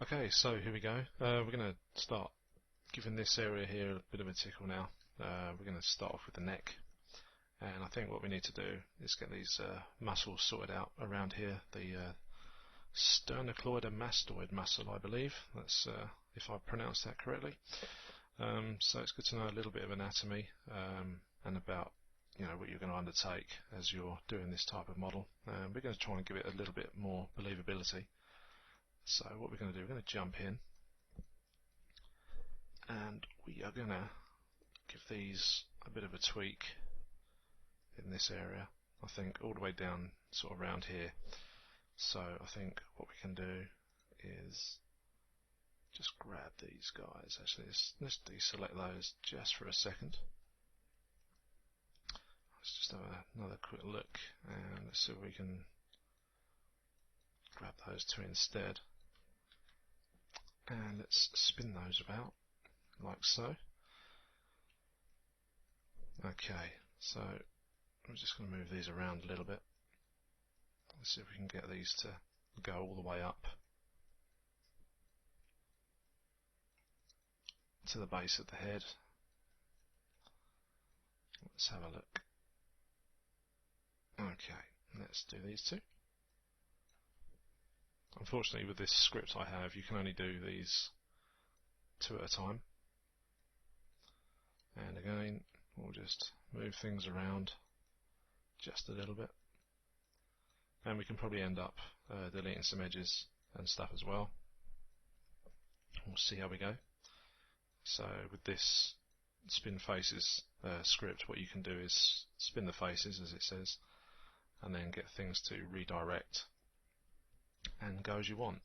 Okay, so here we go. We're going to start giving this area here a bit of a tickle now. We're going to start off with the neck, and I think what we need to do is get these muscles sorted out around here. The sternocleidomastoid muscle, I believe. That's if I pronounced that correctly. So it's good to know a little bit of anatomy and about what you're going to undertake as you're doing this type of model. We're going to try and give it a little bit more believability. So what we're going to do, we're going to jump in and we are going to give these a bit of a tweak in this area. I think all the way down sort of around here. So I think what we can do is just grab these guys. Actually, let's deselect those just for a second. Let's just have another quick look and let's see if we can grab those two instead. And let's spin those about like so. Okay, so I'm just going to move these around a little bit. Let's see if we can get these to go all the way up to the base of the head. Let's have a look. Okay, let's do these two. Unfortunately, with this script I have, you can only do these two at a time. And again, we'll just move things around just a little bit. And we can probably end up deleting some edges and stuff as well. We'll see how we go. So with this spin faces script, what you can do is spin the faces, as it says, and then get things to redirect and go as you want.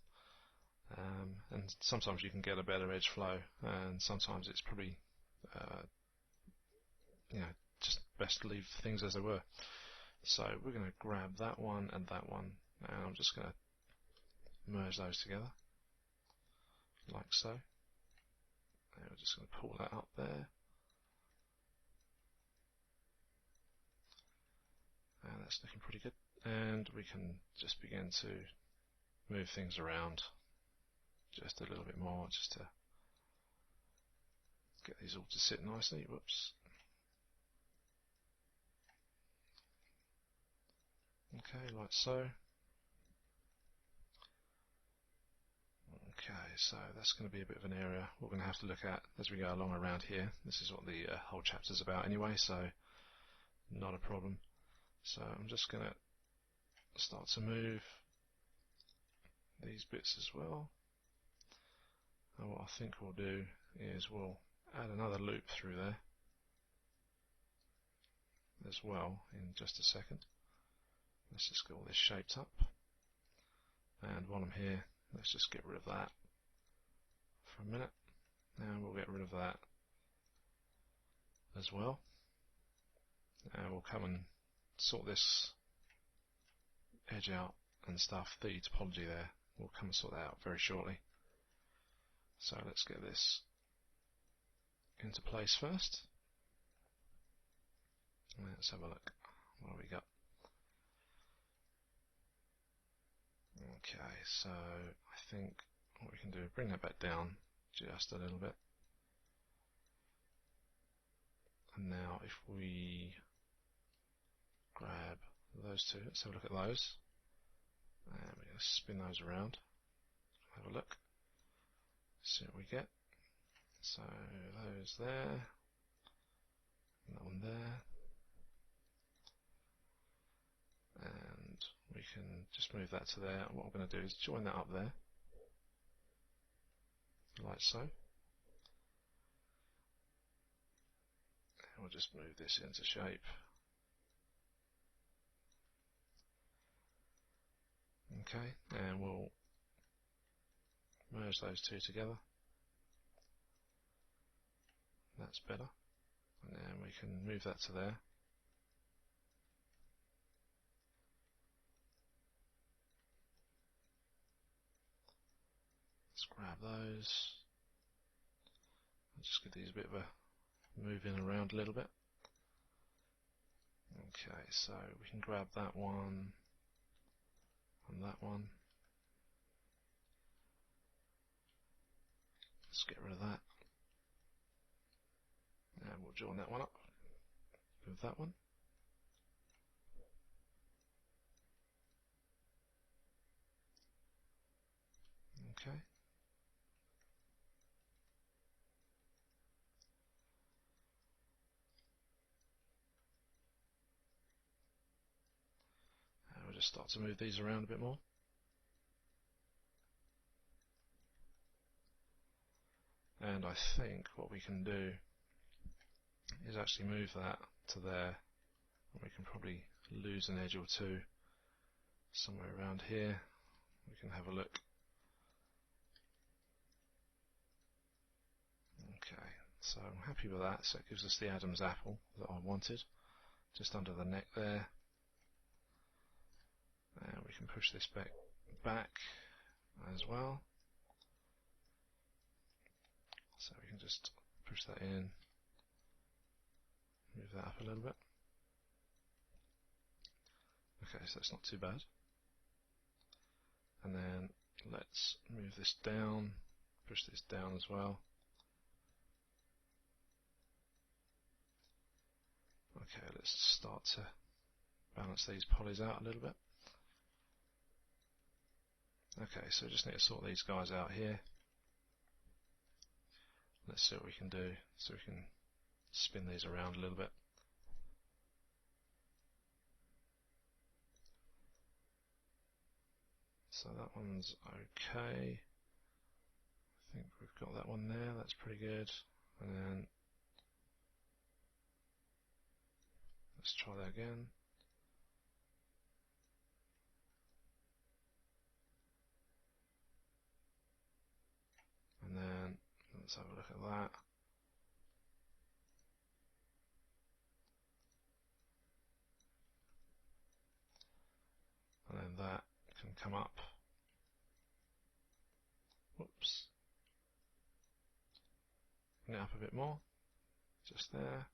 And sometimes you can get a better edge flow, and sometimes it's probably just best to leave things as they were. So we're going to grab that one and that one, and I'm just going to merge those together like so. And we're just going to pull that up there, and that's looking pretty good. And we can just begin to move things around just a little bit more, just to get these all to sit nicely. Whoops. Okay, like so. Okay, so that's going to be a bit of an area we're going to have to look at as we go along around here. This is what the whole chapter's about anyway, so not a problem. So I'm just going to start to move these bits as well. And what I think we'll do is we'll add another loop through there as well in just a second. Let's just get all this shaped up. And while I'm here, let's just get rid of that for a minute. And we'll get rid of that as well. And we'll come and sort this edge out and stuff, the topology there. We'll come and sort that out very shortly. So let's get this into place first. Let's have a look. What do we got? Okay, so I think what we can do is bring that back down just a little bit. And now if we grab those two, let's have a look at those. And we're going to spin those around. Have a look. See what we get. So those there. And that one there. And we can just move that to there. And what we're going to do is join that up there, like so. And we'll just move this into shape. Okay, and we'll merge those two together. That's better. And then we can move that to there. Let's grab those. I'll just give these a bit of a move in around a little bit. Okay, so we can grab that one and that one. Let's get rid of that. And we'll join that one up with that one. Okay. And we'll just start to move these around a bit more. And I think what we can do is actually move that to there. We can probably lose an edge or two somewhere around here. We can have a look. Okay, so I'm happy with that. So it gives us the Adam's apple that I wanted, just under the neck there. And we can push this back as well. So we can just push that in, move that up a little bit. Okay, so that's not too bad. And then let's move this down, push this down as well. Okay, let's start to balance these polys out a little bit. Okay, so just need to sort these guys out here. Let's see what we can do. So we can spin these around a little bit. So that one's okay. I think we've got that one there. That's pretty good. And then let's try that again. And then let's have a look at that. And then that can come up. Whoops. Bring it up a bit more. Just there.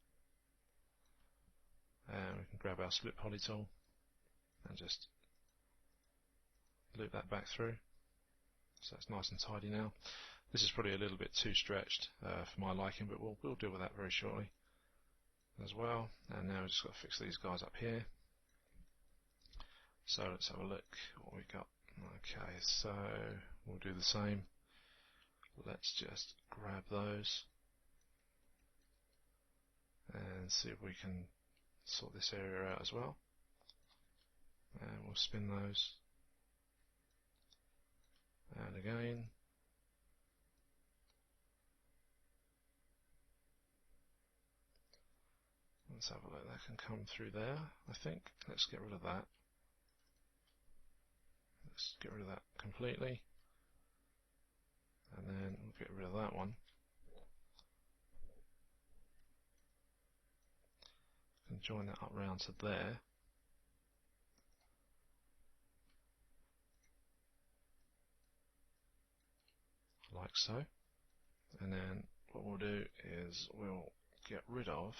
And we can grab our split poly tool and just loop that back through. So it's nice and tidy now. This is probably a little bit too stretched for my liking, but we'll deal with that very shortly as well. And now we've just got to fix these guys up here. So let's have a look what we got. Okay, so we'll do the same. Let's just grab those and see if we can sort this area out as well. And we'll spin those. And again. Let's have a look. That can come through there, I think. Let's get rid of that. Let's get rid of that completely. And then we'll get rid of that one. And join that up round to there. Like so. And then what we'll do is we'll get rid of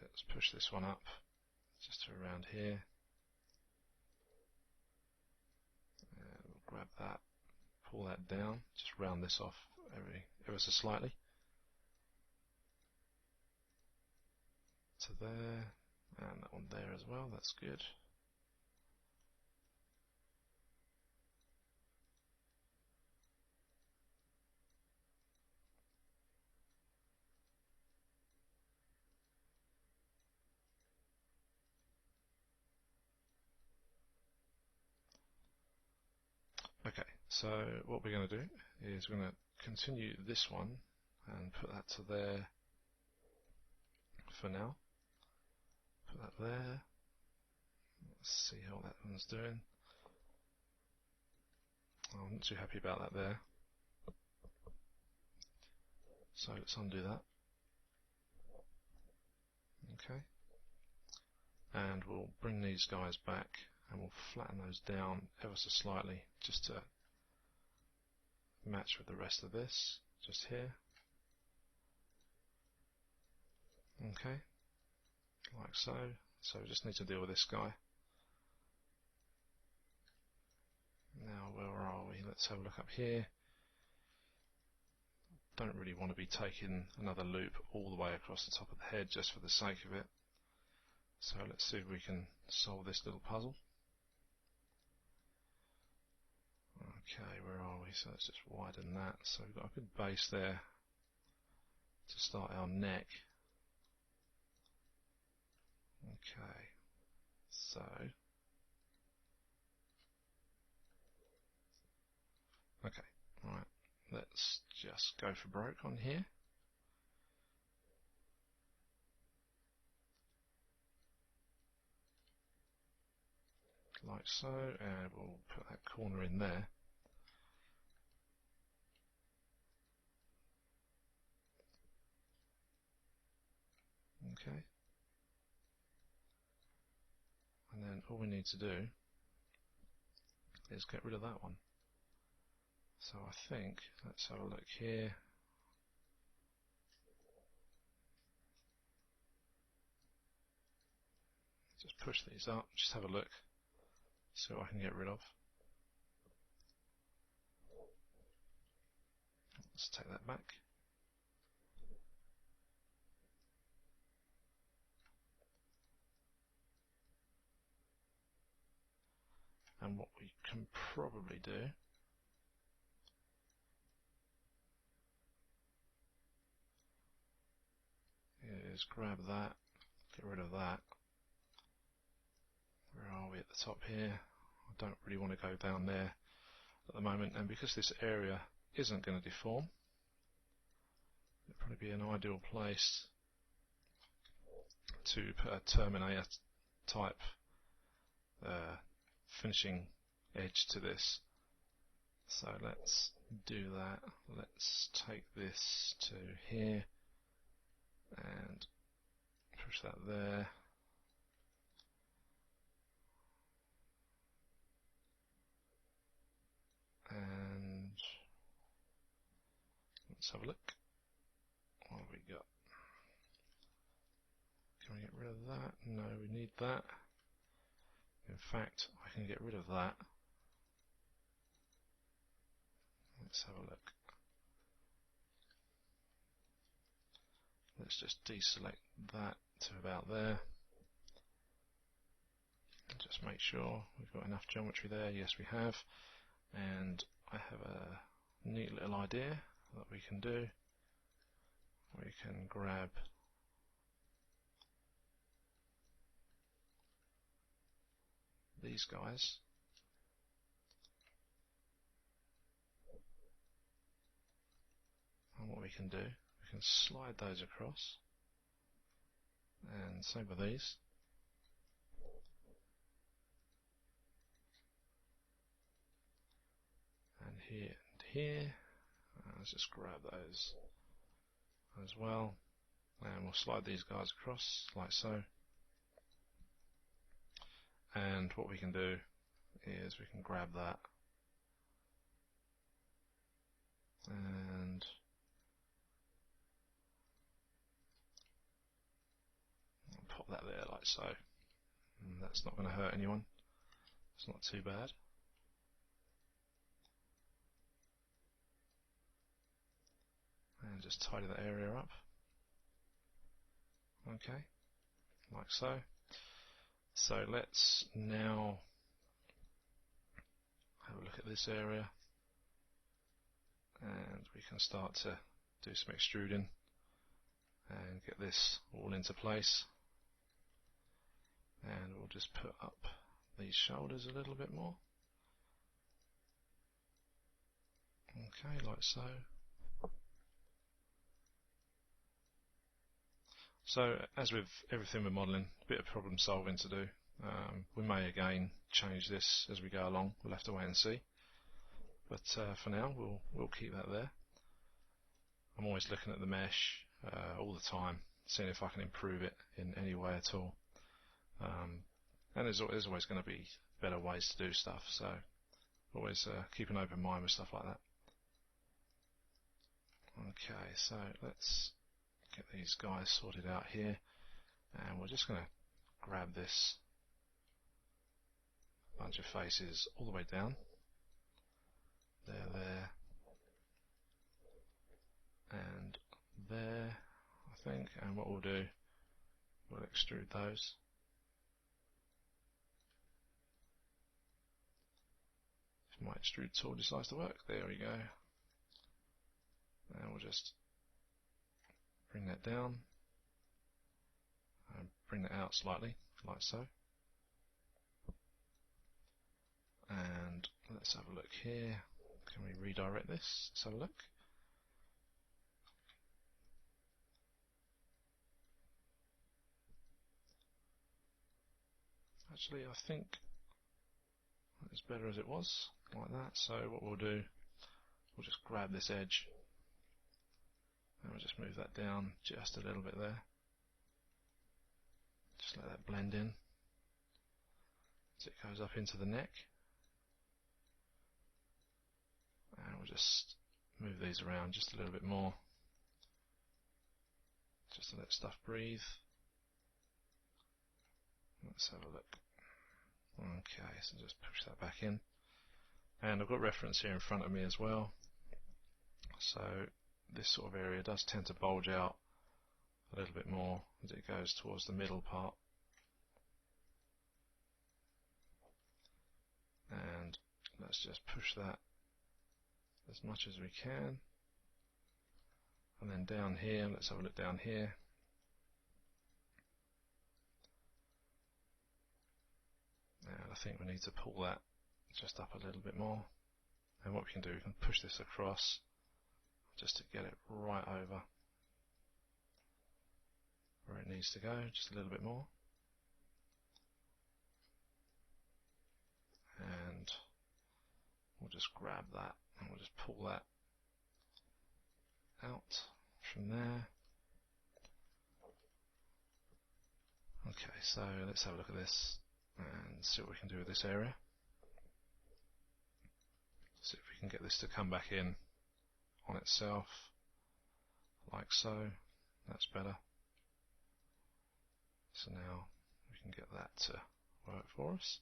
let's push this one up just to around here. And we'll grab that, pull that down, just round this off ever so slightly. To there, and that one there as well, that's good. Okay, so what we're going to do is we're going to continue this one and put that to there for now. Put that there. Let's see how that one's doing. Oh, I'm not too happy about that there. So let's undo that. Okay. And we'll bring these guys back and we'll flatten those down ever so slightly just to match with the rest of this, just here. Okay, like so. So we just need to deal with this guy. let's have a look up here. Don't really want to be taking another loop all the way across the top of the head just for the sake of it. So let's see if we can solve this little puzzle. Okay, where are we? So let's just widen that. So we've got a good base there to start our neck. Okay, so okay, right, let's just go for broke on here. Like so, and we'll put that corner in there. Okay, and then all we need to do is get rid of that one. So I think, let's have a look here. Just push these up, just have a look, see what I can get rid of. Let's take that back. And what we can probably do is grab that, get rid of that. Where are we at the top here? I don't really want to go down there at the moment, and because this area isn't going to deform, it'd probably be an ideal place to put a Terminator type finishing edge to this. So let's do that. Let's take this to here and push that there. And let's have a look. What have we got? Can we get rid of that? No, we need that. In fact, I can get rid of that. Let's have a look. Let's just deselect that to about there. And just make sure we've got enough geometry there. Yes, we have. And I have a neat little idea that we can do. We can grab these guys and what we can do, we can slide those across, and same with these. And here and here. Let's just grab those as well, and we'll slide these guys across like so. And what we can do is we can grab that and pop that there like so. And that's not going to hurt anyone. It's not too bad. And just tidy that area up. Okay, like so. So let's now have a look at this area, and we can start to do some extruding and get this all into place. And we'll just put up these shoulders a little bit more. Okay, like so. So, as with everything we're modelling, a bit of problem solving to do. We may again change this as we go along. We'll have to wait and see. But for now, we'll keep that there. I'm always looking at the mesh all the time, seeing if I can improve it in any way at all. And there's always going to be better ways to do stuff. So, always keep an open mind with stuff like that. Okay, so let's get these guys sorted out here, and we're just going to grab this bunch of faces all the way down there, and there, I think. And what we'll do, we'll extrude those. If my extrude tool decides to work, there we go. And we'll just bring that down and bring that out slightly, like so. And let's have a look here. Can we redirect this? Let's have a look. Actually, I think it's better as it was, like that. So what we'll do, we'll just grab this edge and we'll just move that down just a little bit there. Just let that blend in as it goes up into the neck. And we'll just move these around just a little bit more, just to let stuff breathe. Let's have a look. Okay, so just push that back in. And I've got reference here in front of me as well. So this sort of area does tend to bulge out a little bit more as it goes towards the middle part. And let's just push that as much as we can. And then down here, let's have a look down here. And I think we need to pull that just up a little bit more. And what we can do, we can push this across just to get it right over where it needs to go, just a little bit more. And we'll just grab that and we'll just pull that out from there. Okay, so let's have a look at this and see what we can do with this area. See if we can get this to come back in on itself, like so. That's better. So now we can get that to work for us.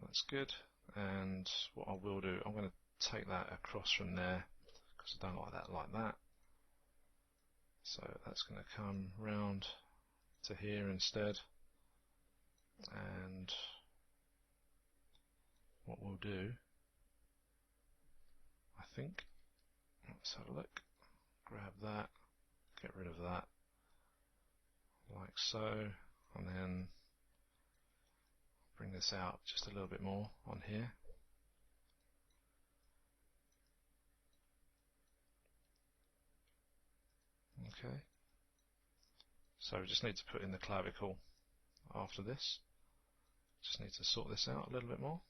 That's good. And what I will do, I'm going to take that across from there because I don't like that like that. So that's going to come round to here instead. And what we'll do, I think, let's have a look, grab that, get rid of that, like so, and then bring this out just a little bit more on here. Okay, so we just need to put in the clavicle after this. Just need to sort this out a little bit more,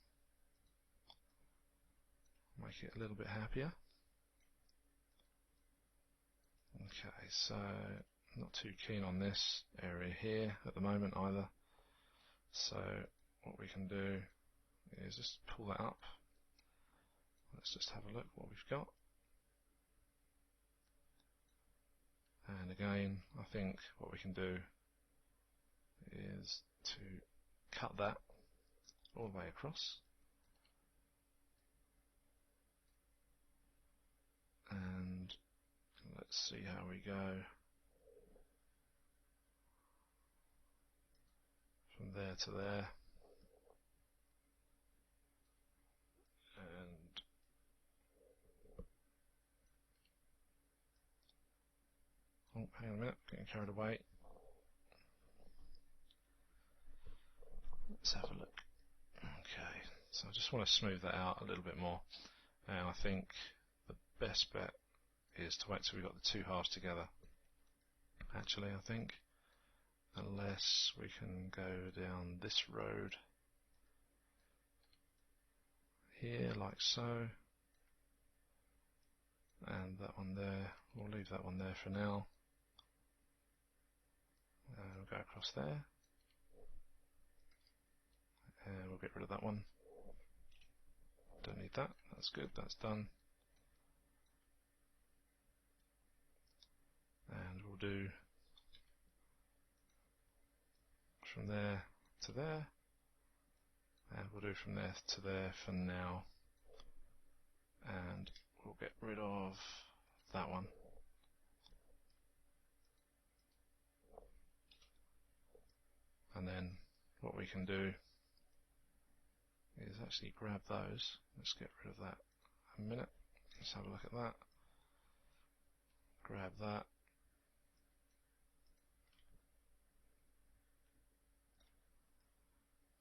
make it a little bit happier. Okay, so not too keen on this area here at the moment either. So what we can do is just pull that up. Let's just have a look what we've got. And again, I think what we can do is to cut that all the way across. And let's see how we go from there to there. And oh, hang on a minute, getting carried away. Let's have a look. Okay, so I just want to smooth that out a little bit more. And I think the best bet is to wait till we've got the two halves together. Actually, I think, unless we can go down this road here like so, and that one there, we'll leave that one there for now. We'll go across there, and we'll get rid of that one. Don't need that, that's good, that's done. And we'll do from there to there, and we'll do from there to there for now. and we'll get rid of that one. And then what we can do is actually grab those. Let's get rid of that a minute. Let's have a look at that. Grab that.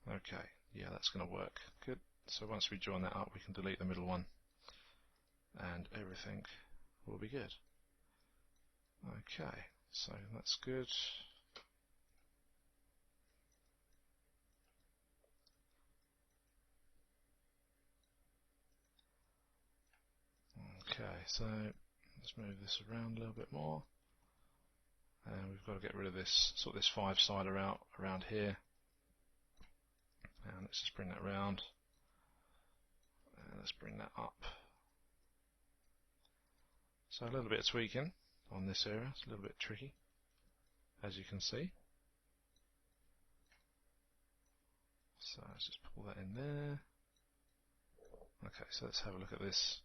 Okay, yeah, that's going to work. Good. So once we join that up, we can delete the middle one and everything will be good. Okay, so that's good. Okay, so let's move this around a little bit more. And we've got to get rid of this, sort this 5-sider out around here. And let's just bring that round. And let's bring that up. So a little bit of tweaking on this area. It's a little bit tricky, as you can see. So let's just pull that in there. Okay, so let's have a look at this.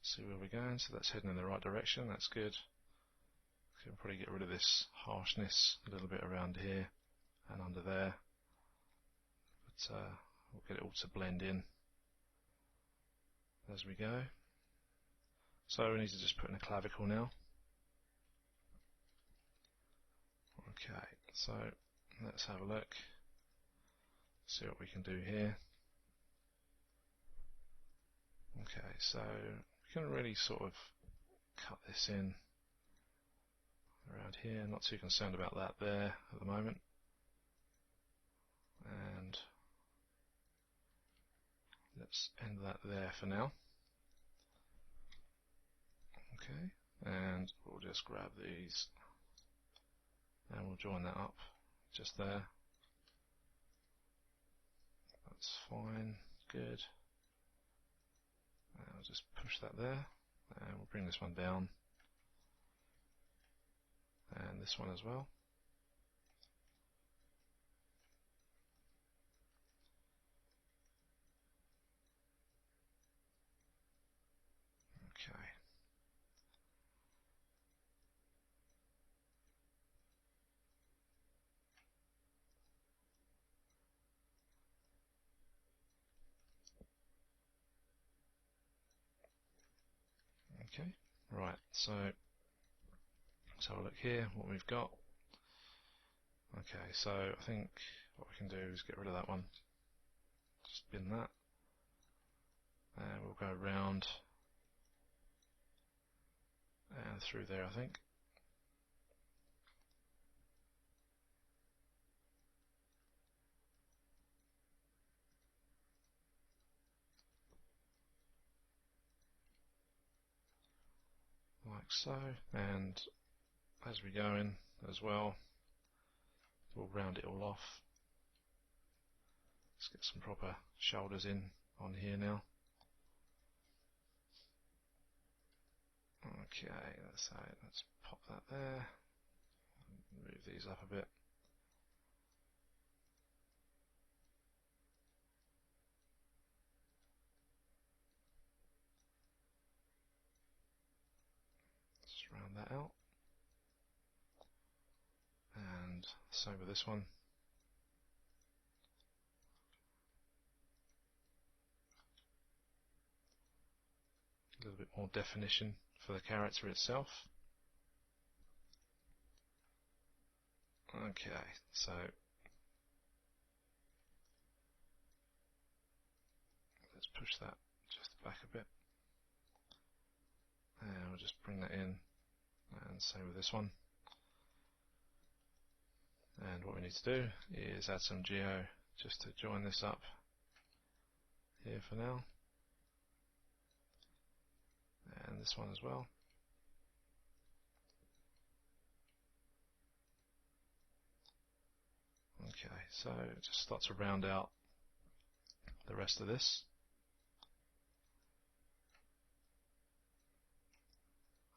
See where we're going. So that's heading in the right direction. That's good. We can probably get rid of this harshness a little bit around here and under there. But we'll get it all to blend in as we go. So we need to just put in a clavicle now. Okay, so let's have a look. See what we can do here. Okay, so we can really sort of cut this in around here. Not too concerned about that there at the moment. And let's end that there for now. Okay, and we'll just grab these and we'll join that up just there. That's fine, good. And I'll just push that there, and we'll bring this one down, and this one as well. Okay. Okay, right, so let's have a look here, what we've got. Okay, so I think what we can do is get rid of that one. Just bin that. And we'll go round and through there, I think. Like so, and as we go in as well, we'll round it all off. Let's get some proper shoulders in on here now. Okay, let's pop that there. Move these up a bit. Just round that out. And same with this one. A little bit more definition for the character itself. Okay, so let's push that just back a bit. And we'll just bring that in, and same with this one. And what we need to do is add some geo just to join this up here for now. And this one as well. Okay, so just start to round out the rest of this.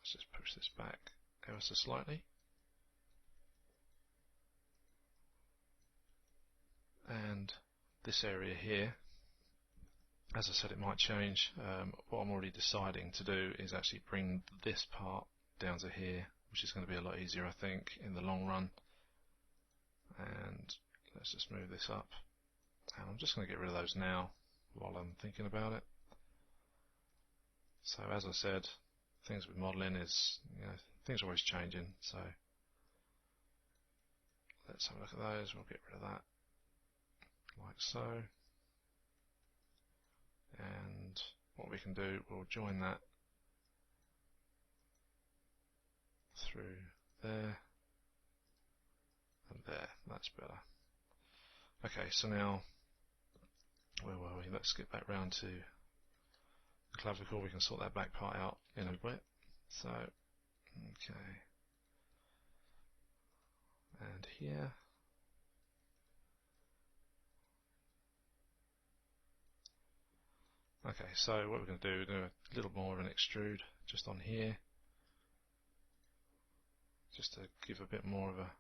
Let's just push this back ever so slightly. And this area here, as I said, it might change. What I'm already deciding to do is actually bring this part down to here, which is going to be a lot easier, I think, in the long run. And let's just move this up. And I'm just going to get rid of those now while I'm thinking about it. So as I said, things with modeling is, things are always changing. So let's have a look at those. We'll get rid of that, like so. And what we can do, we'll join that through there and there. That's better. Okay, so now, where were we? Let's get back round to the clavicle. We can sort that back part out in a bit. So, okay. And here. Okay, so what we're going to do a little more of an extrude just on here, just to give a bit more of a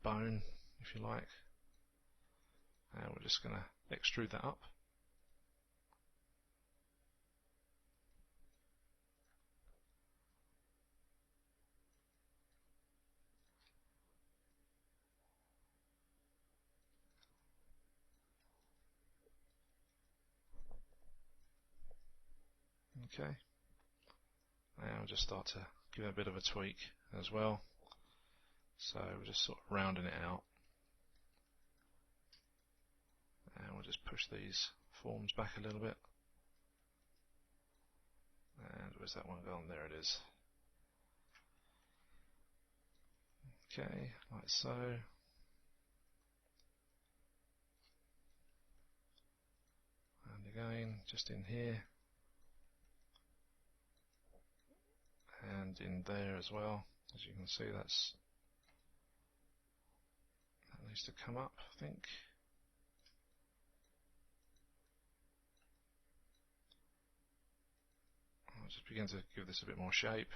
bone, if you like. And we're just going to extrude that up. Okay, and we'll just start to give it a bit of a tweak as well. So we're just sort of rounding it out, and we'll just push these forms back a little bit. And where's that one gone? There it is. Okay, like so. And again, just in here. And in there as well. As you can see, that needs to come up, I think. I'll just begin to give this a bit more shape.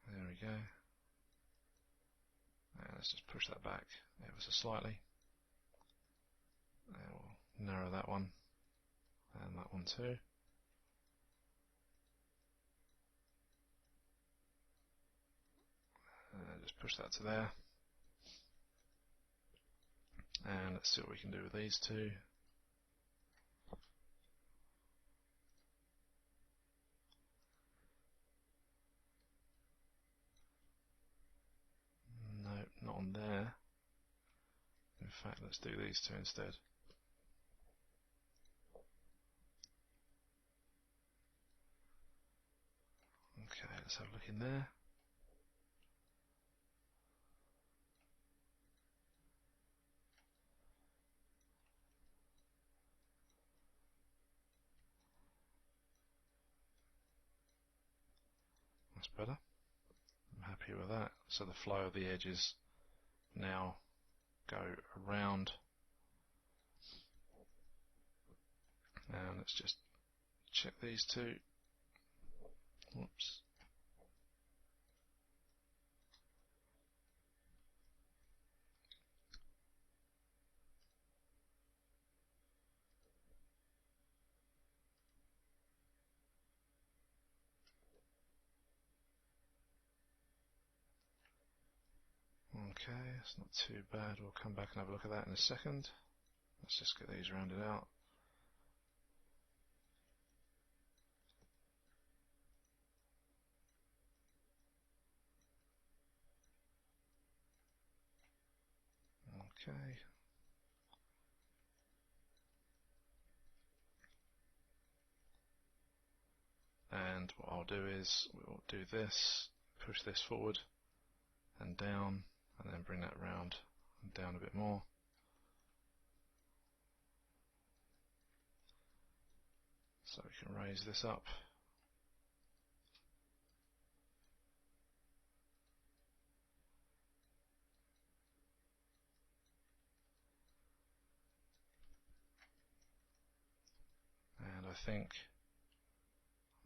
There we go. And let's just push that back ever so slightly. And we'll narrow that one and that one too. And just push that to there. And let's see what we can do with these two. No, not on there. In fact, let's do these two instead. Okay, let's have a look in there. That's better. I'm happy with that. So the flow of the edges now go around. And let's just check these two. Whoops. Okay, it's not too bad. We'll come back and have a look at that in a second. Let's just get these rounded out. Okay. And what I'll do is we'll do this, push this forward and down, and then bring that round and down a bit more. So we can raise this up. And I think,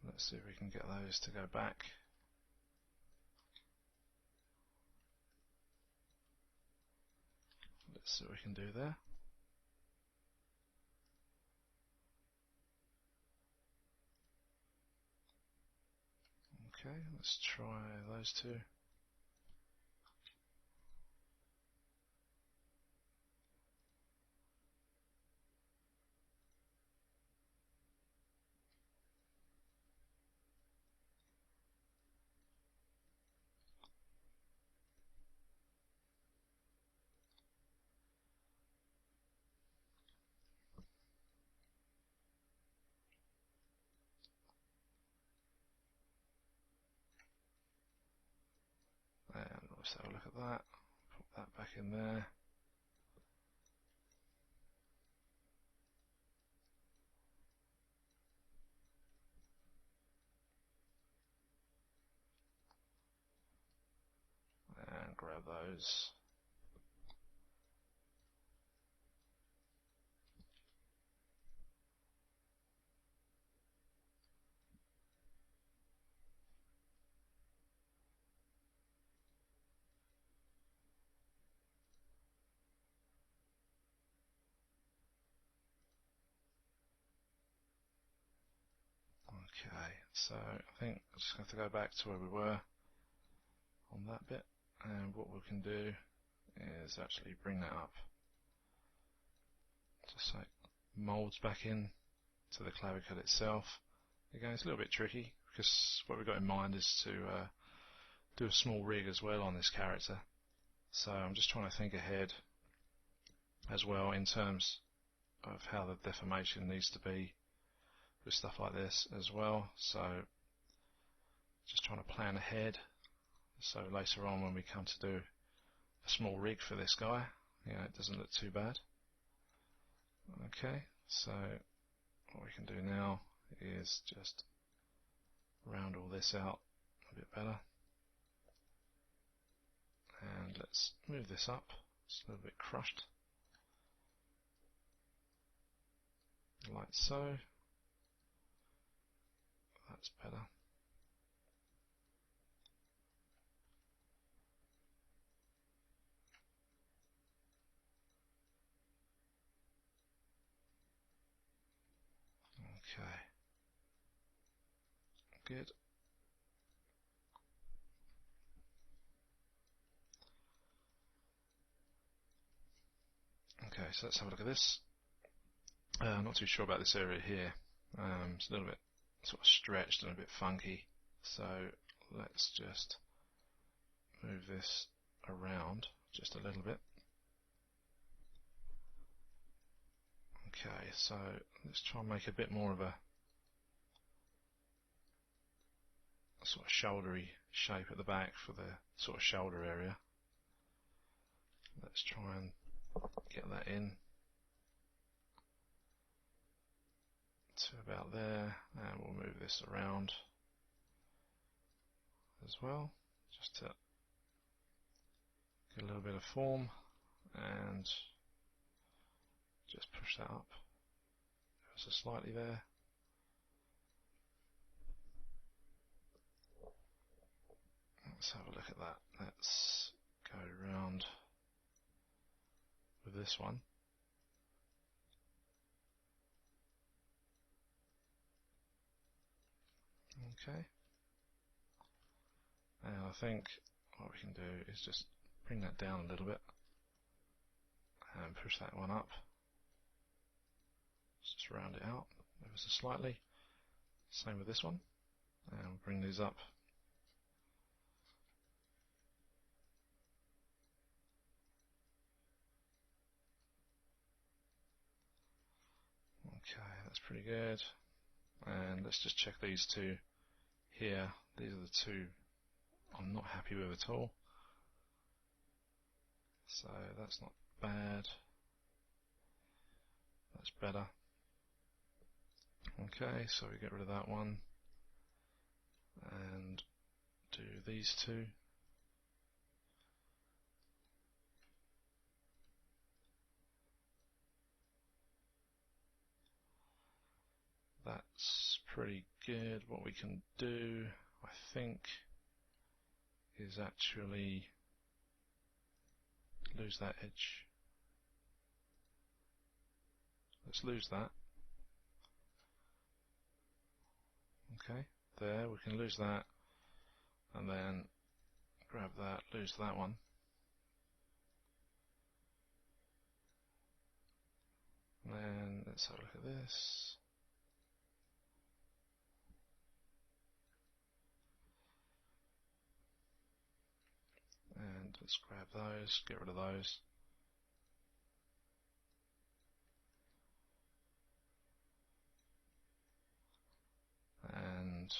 let's see if we can get those to go back. see what we can do there. Okay, let's try those two. And let's have a look at that. Put that back in there. And grab those. Okay, so I think I'm just going to go back to where we were on that bit, and what we can do is actually bring that up just so it molds back in to the clavicle itself. Again, it's a little bit tricky because what we've got in mind is to do a small rig as well on this character, so I'm just trying to think ahead as well in terms of how the deformation needs to be with stuff like this as well. So just trying to plan ahead, so later on when we come to do a small rig for this guy, it doesn't look too bad. Okay, so what we can do now is just round all this out a bit better, and let's move this up. It's a little bit crushed, like so. That's better. Okay, good. Okay, so let's have a look at this. I'm not too sure about this area here. It's a little bit sort of stretched and a bit funky. So let's just move this around just a little bit. Okay, so let's try and make a bit more of a sort of shouldery shape at the back for the sort of shoulder area. Let's try and get that in to about there, and we'll move this around as well, just to get a little bit of form, and just push that up ever so slightly there. Let's have a look at that. Let's go around with this one. Okay. And I think what we can do is just bring that down a little bit and push that one up. Just round it out ever so slightly. Same with this one. And we'll bring these up. Okay, that's pretty good. And let's just check these two here. These are the two I'm not happy with at all. So that's not bad. That's better. Okay, so we get rid of that one and do these two. That's pretty good. What we can do, I think, is actually lose that edge let's lose that. Okay, there, we can lose that, and then grab that, lose that one. And then let's have a look at this. And let's grab those, get rid of those. And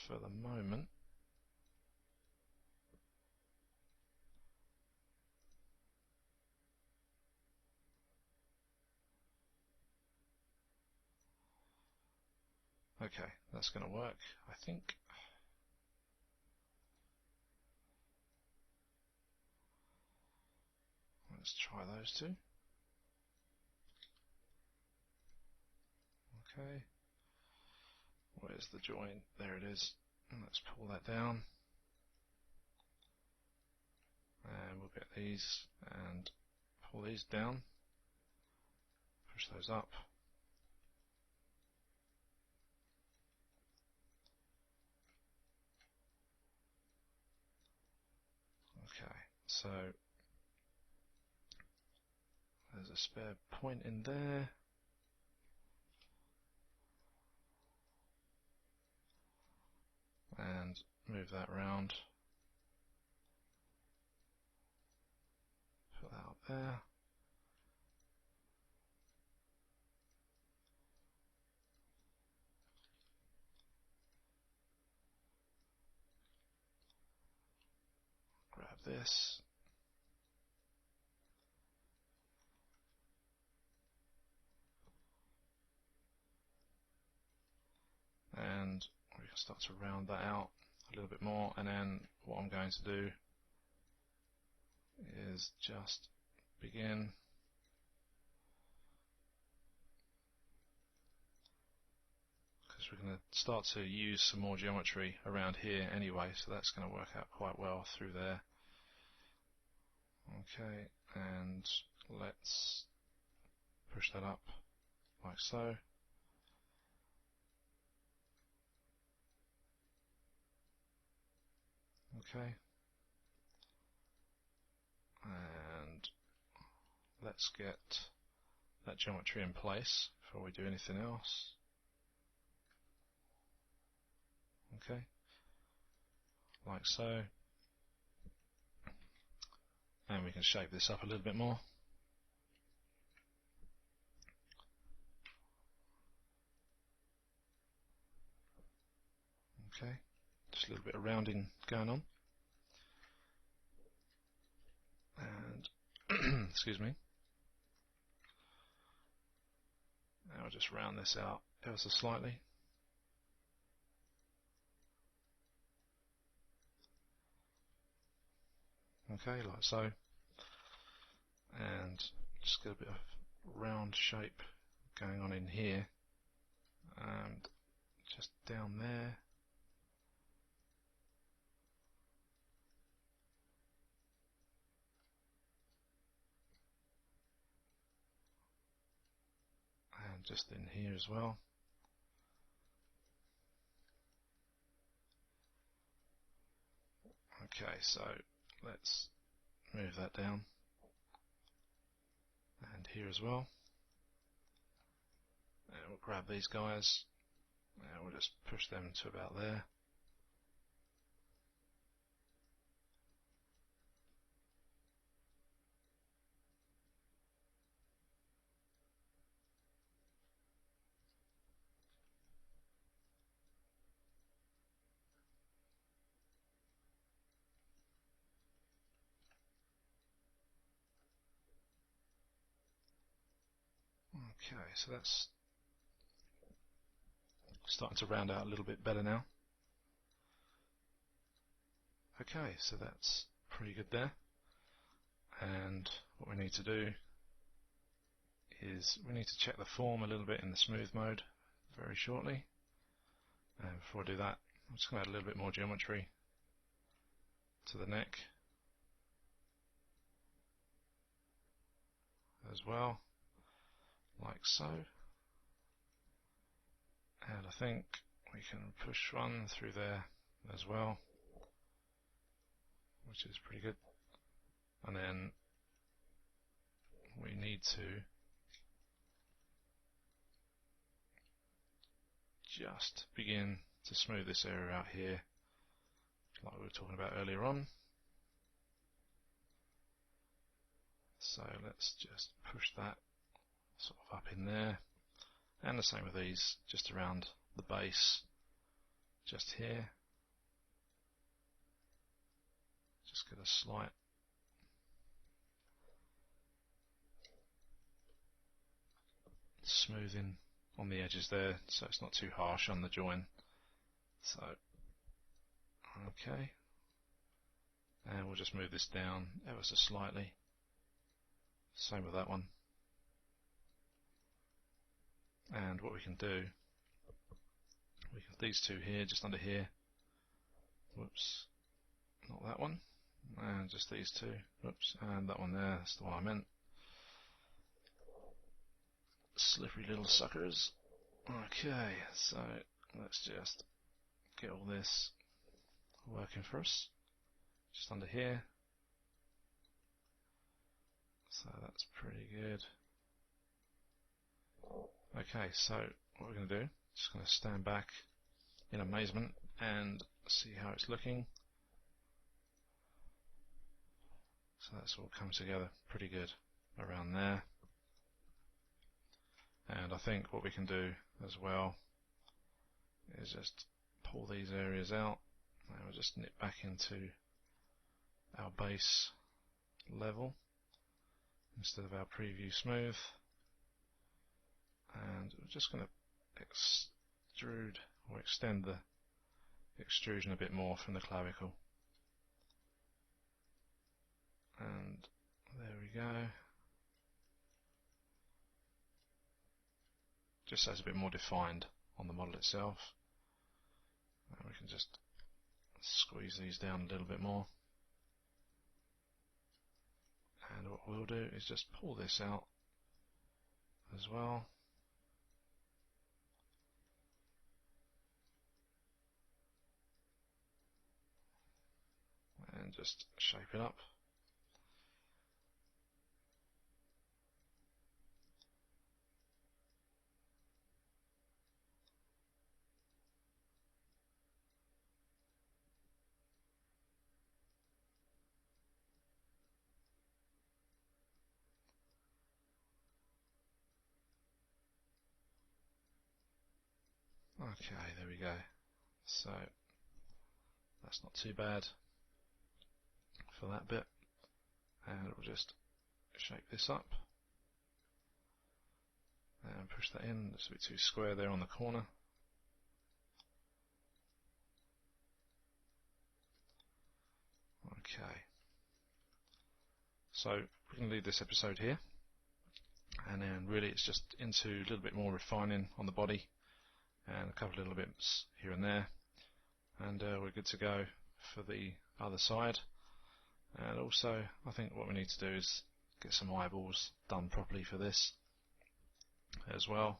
for the moment, okay, that's going to work, I think. Let's try those two. Okay, where's the joint? There it is. Let's pull that down. And we'll get these and pull these down. Push those up. Okay, so there's a spare point in there. And move that around. Put that up there. Grab this. And we can start to round that out a little bit more, and then what I'm going to do is just begin because we're going to start to use some more geometry around here anyway, so that's going to work out quite well through there. Okay, and let's push that up like so. Okay, and let's get that geometry in place before we do anything else. Okay, like so, and we can shape this up a little bit more. Okay, just a little bit of rounding going on. And excuse me. Now I'll just round this out ever so slightly. Okay, like so. And just get a bit of round shape going on in here. And just down there. And just in here as well. Okay, so let's move that down. And here as well. And we'll grab these guys. And we'll just push them to about there. Okay, so that's starting to round out a little bit better now. Okay, so that's pretty good there. And what we need to do is we need to check the form a little bit in the smooth mode very shortly. And before I do that, I'm just going to add a little bit more geometry to the neck as well, like so. And I think we can push one through there as well, which is pretty good. And then we need to just begin to smooth this area out here, like we were talking about earlier on. So let's just push that sort of up in there, and the same with these, just around the base, just here. Just get a slight smoothing on the edges there, so it's not too harsh on the join. So, okay, and we'll just move this down ever so slightly. Same with that one. And what we can do, we have these two here, just under here. Whoops, not that one. And just these two. Whoops, and that one there. That's the one I meant. Slippery little suckers. Okay, so let's just get all this working for us. Just under here. So that's pretty good. Okay, so what we're going to do, just going to stand back in amazement and see how it's looking. So that's all come together pretty good around there. And I think what we can do as well is just pull these areas out, and we'll just nip back into our base level instead of our preview smooth. And we're just going to extrude or extend the extrusion a bit more from the clavicle. And there we go. Just so it's a bit more defined on the model itself. And we can just squeeze these down a little bit more. And what we'll do is just pull this out as well. And just shape it up. Okay, there we go. So that's not too bad for that bit. And we'll just shape this up and push that in. It's a bit too square there on the corner. Okay, so we can leave this episode here, and then really it's just into a little bit more refining on the body and a couple of little bits here and there, and we're good to go for the other side. And also I think what we need to do is get some eyeballs done properly for this as well,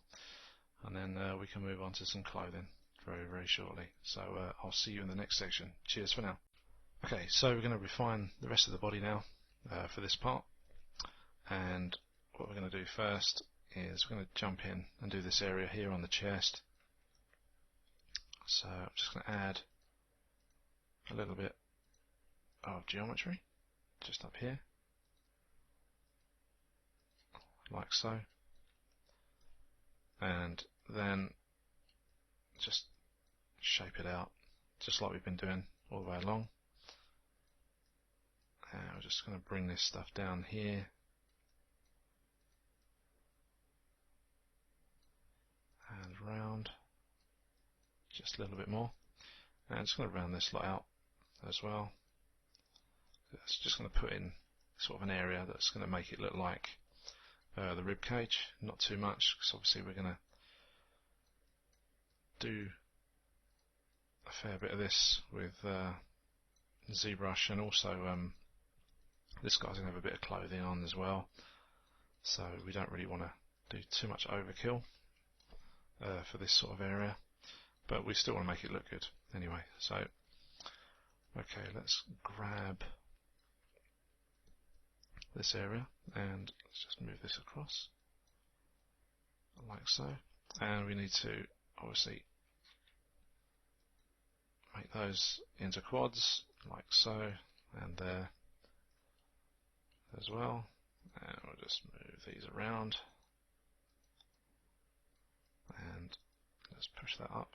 and then we can move on to some clothing very shortly. So I'll see you in the next section. Cheers for now. Okay, so we're going to refine the rest of the body now for this part, and what we're going to do first is we're going to jump in and do this area here on the chest. So I'm just going to add a little bit of geometry just up here, like so, and then just shape it out just like we've been doing all the way along. And we're just going to bring this stuff down here and round just a little bit more, and just going to round this lot out as well. It's just going to put in sort of an area that's going to make it look like the rib cage, not too much, because obviously we're going to do a fair bit of this with ZBrush, and also this guy's going to have a bit of clothing on as well, so we don't really want to do too much overkill for this sort of area, but we still want to make it look good anyway. So okay, let's grab this area and let's just move this across like so, and we need to obviously make those into quads like so, and there as well, and we'll just move these around and let's push that up.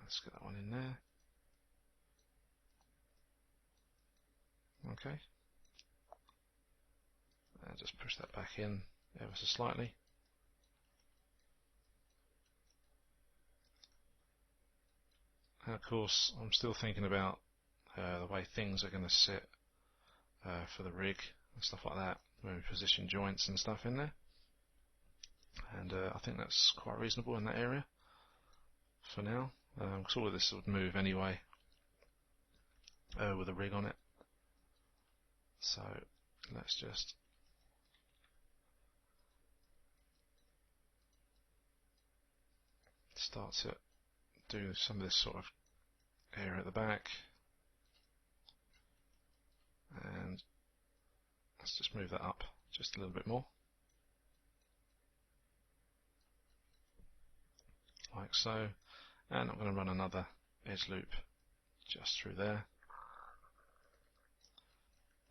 Let's get that one in there. Okay, and just push that back in ever so slightly. And of course, I'm still thinking about the way things are going to sit for the rig and stuff like that, when we position joints and stuff in there. And I think that's quite reasonable in that area for now, because all of this would move anyway with a rig on it. So let's just start to do some of this sort of area at the back, and let's just move that up just a little bit more like so, and I'm going to run another edge loop just through there,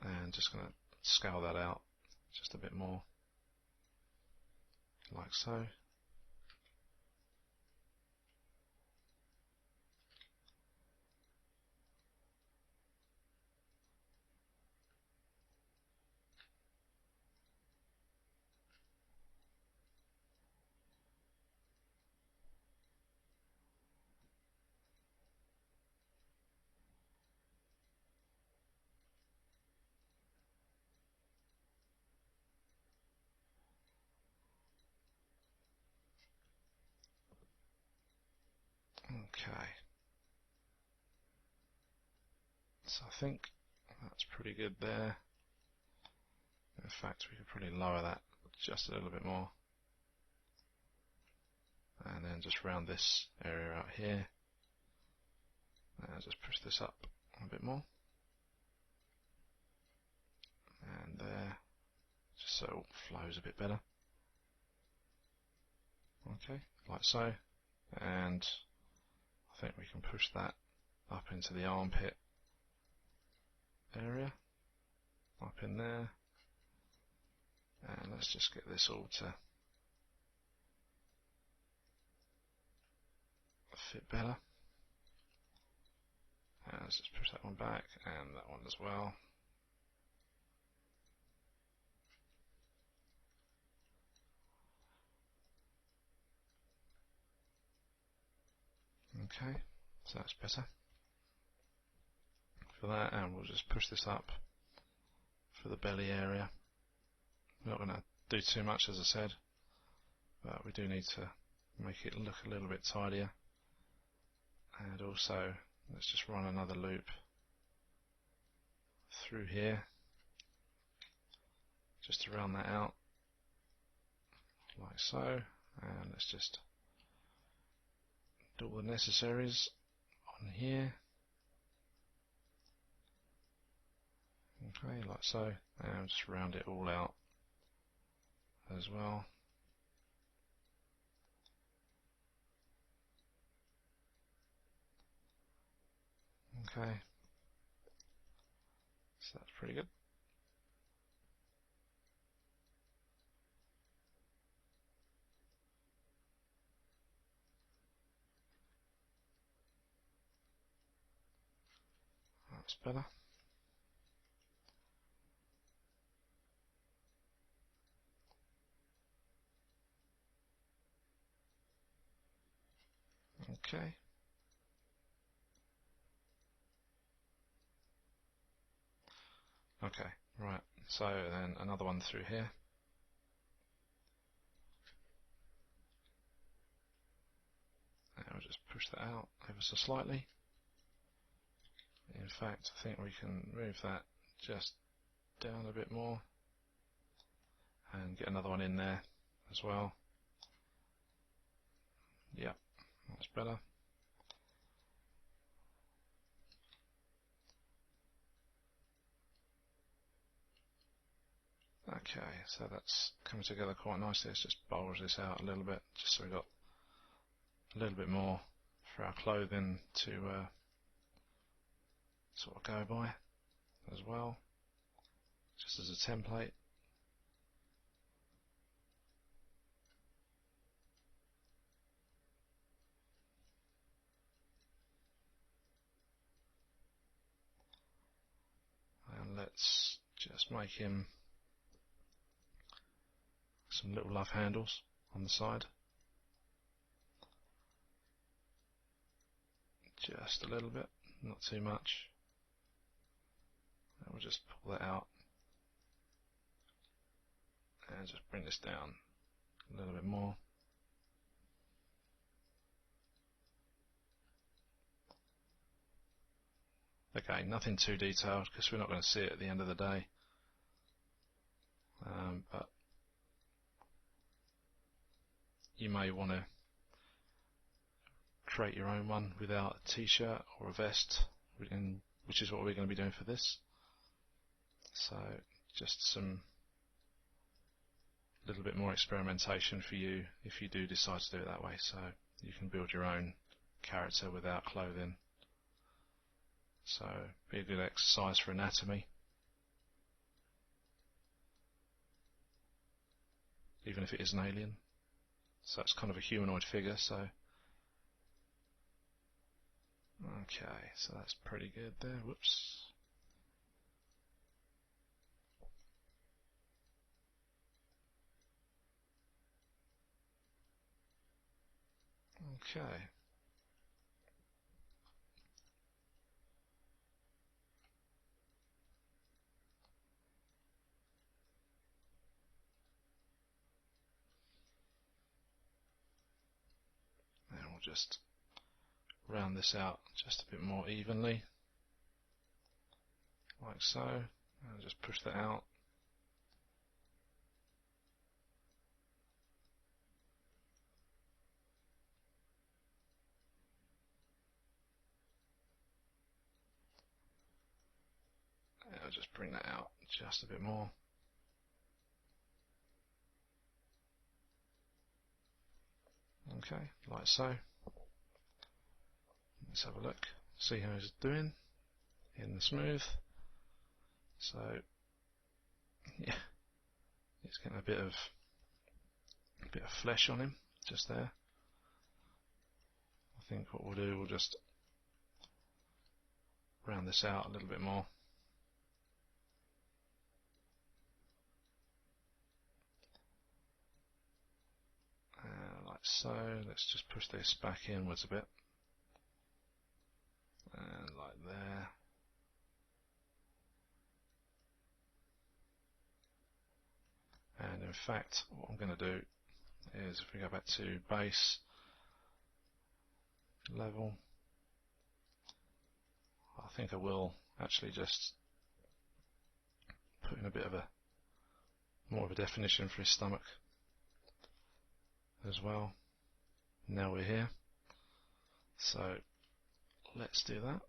and just going to scale that out just a bit more like so. Okay, so I think that's pretty good there. In fact, we could probably lower that just a little bit more, and then just round this area out here, and just push this up a bit more, and there, just so it flows a bit better. Okay, like so, and I think we can push that up into the armpit area, up in there, and let's just get this all to fit better. And let's just push that one back, and that one as well. Okay, so that's better for that, and we'll just push this up for the belly area. We're not going to do too much, as I said, but we do need to make it look a little bit tidier. And also, let's just run another loop through here, just to round that out, like so, and let's just do all the necessaries on here. Okay, like so, and just round it all out as well. Okay, so that's pretty good. That's better. Okay. Okay, right, so then another one through here. And we'll just push that out ever so slightly. In fact, I think we can move that just down a bit more. and get another one in there as well. Yep, that's better. Okay, so that's coming together quite nicely. Let's just bulge this out a little bit, just so we've got a little bit more for our clothing to sort of go by as well, just as a template. And let's just make him some little love handles on the side. Just a little bit, not too much. And we'll just pull that out and just bring this down a little bit more. Okay, nothing too detailed because we're not going to see it at the end of the day. But you may want to create your own one without a t-shirt or a vest, which is what we're going to be doing for this. So just some little bit more experimentation for you if you do decide to do it that way, so you can build your own character without clothing. So be a good exercise for anatomy, even if it is an alien. So it's kind of a humanoid figure, so okay, so that's pretty good there. Whoops. Okay. And we'll just round this out just a bit more evenly, like so, and just push that out. And I'll just bring that out just a bit more. Okay, like so. Let's have a look, see how it's doing in the smooth. So yeah, it's getting a bit of flesh on him just there. I think what we'll do, we'll just round this out a little bit more. Like so. Let's just push this back inwards a bit, and like there. And in fact, what I'm going to do is, if we go back to base level, I think I will actually just put in a bit of more of a definition for his stomach as well. Now we're here, so let's do that.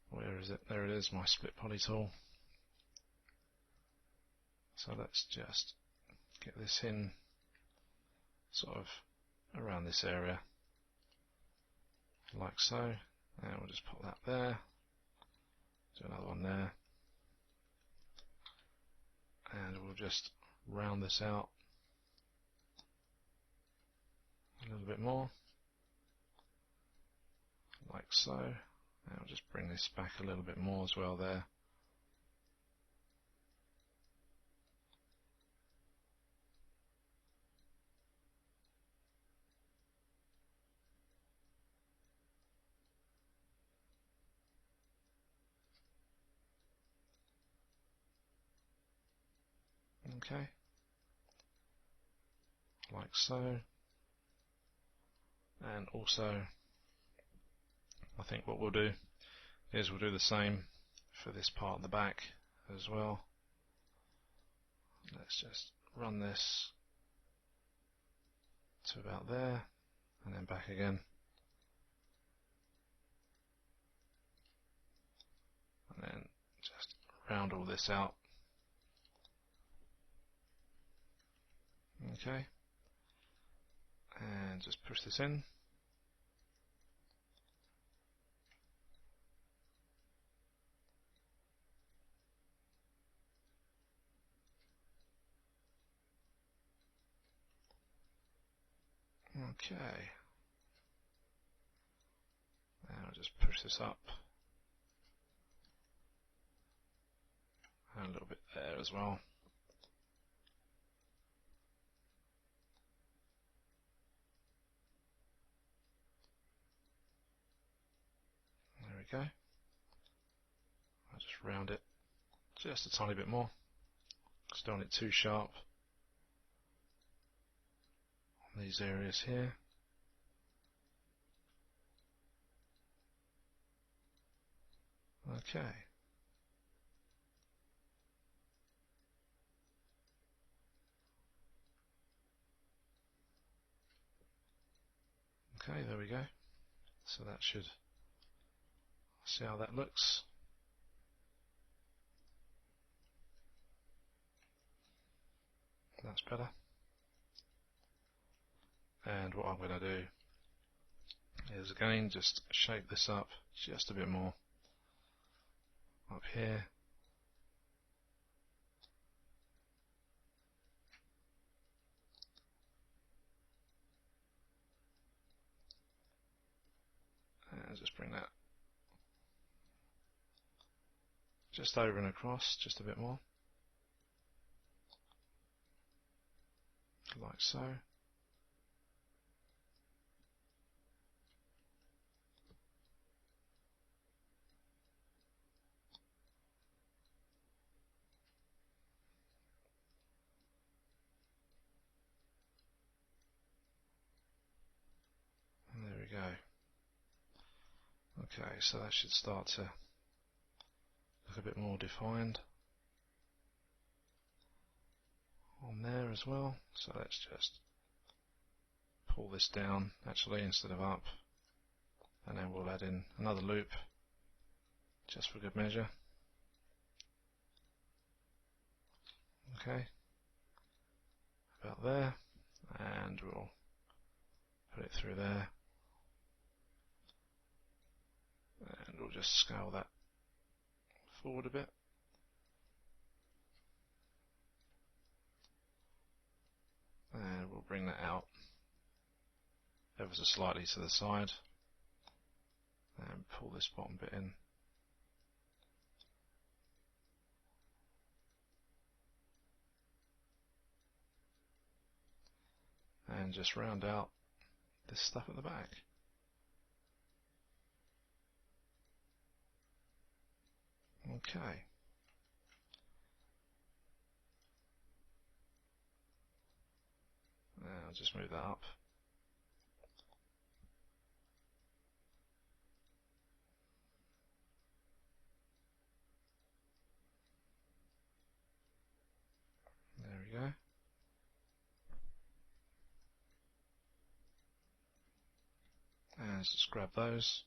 Where is it? There it is, my split poly tool. So let's just get this in sort of around this area, like so, and we'll just put that there, do another one there, and we'll just round this out a little bit more, like so, and I'll just bring this back a little bit more as well there. Okay, like so, and also I think what we'll do is we'll do the same for this part of the back as well, Let's just run this to about there and then back again. And then just round all this out. Okay. And just push this in. Okay. Now I'll just push this up. And a little bit there as well. There we go. I'll just round it just a tiny bit more. Just don't want it too sharp on these areas here. Okay. Okay, there we go. So that should, see how that looks. That's better. And what I'm going to do is again just shape this up just a bit more up here. And just bring that just over and across, just a bit more. Like so. And there we go. Okay, so that should start to look a bit more defined on there as well. So let's just pull this down actually instead of up, and then we'll add in another loop just for good measure. Okay, about there, and we'll put it through there, and we'll just scale that forward a bit. And we'll bring that out ever so slightly to the side and pull this bottom bit in. And just round out this stuff at the back. Okay. Now I'll just move that up. There we go. And let's just grab those.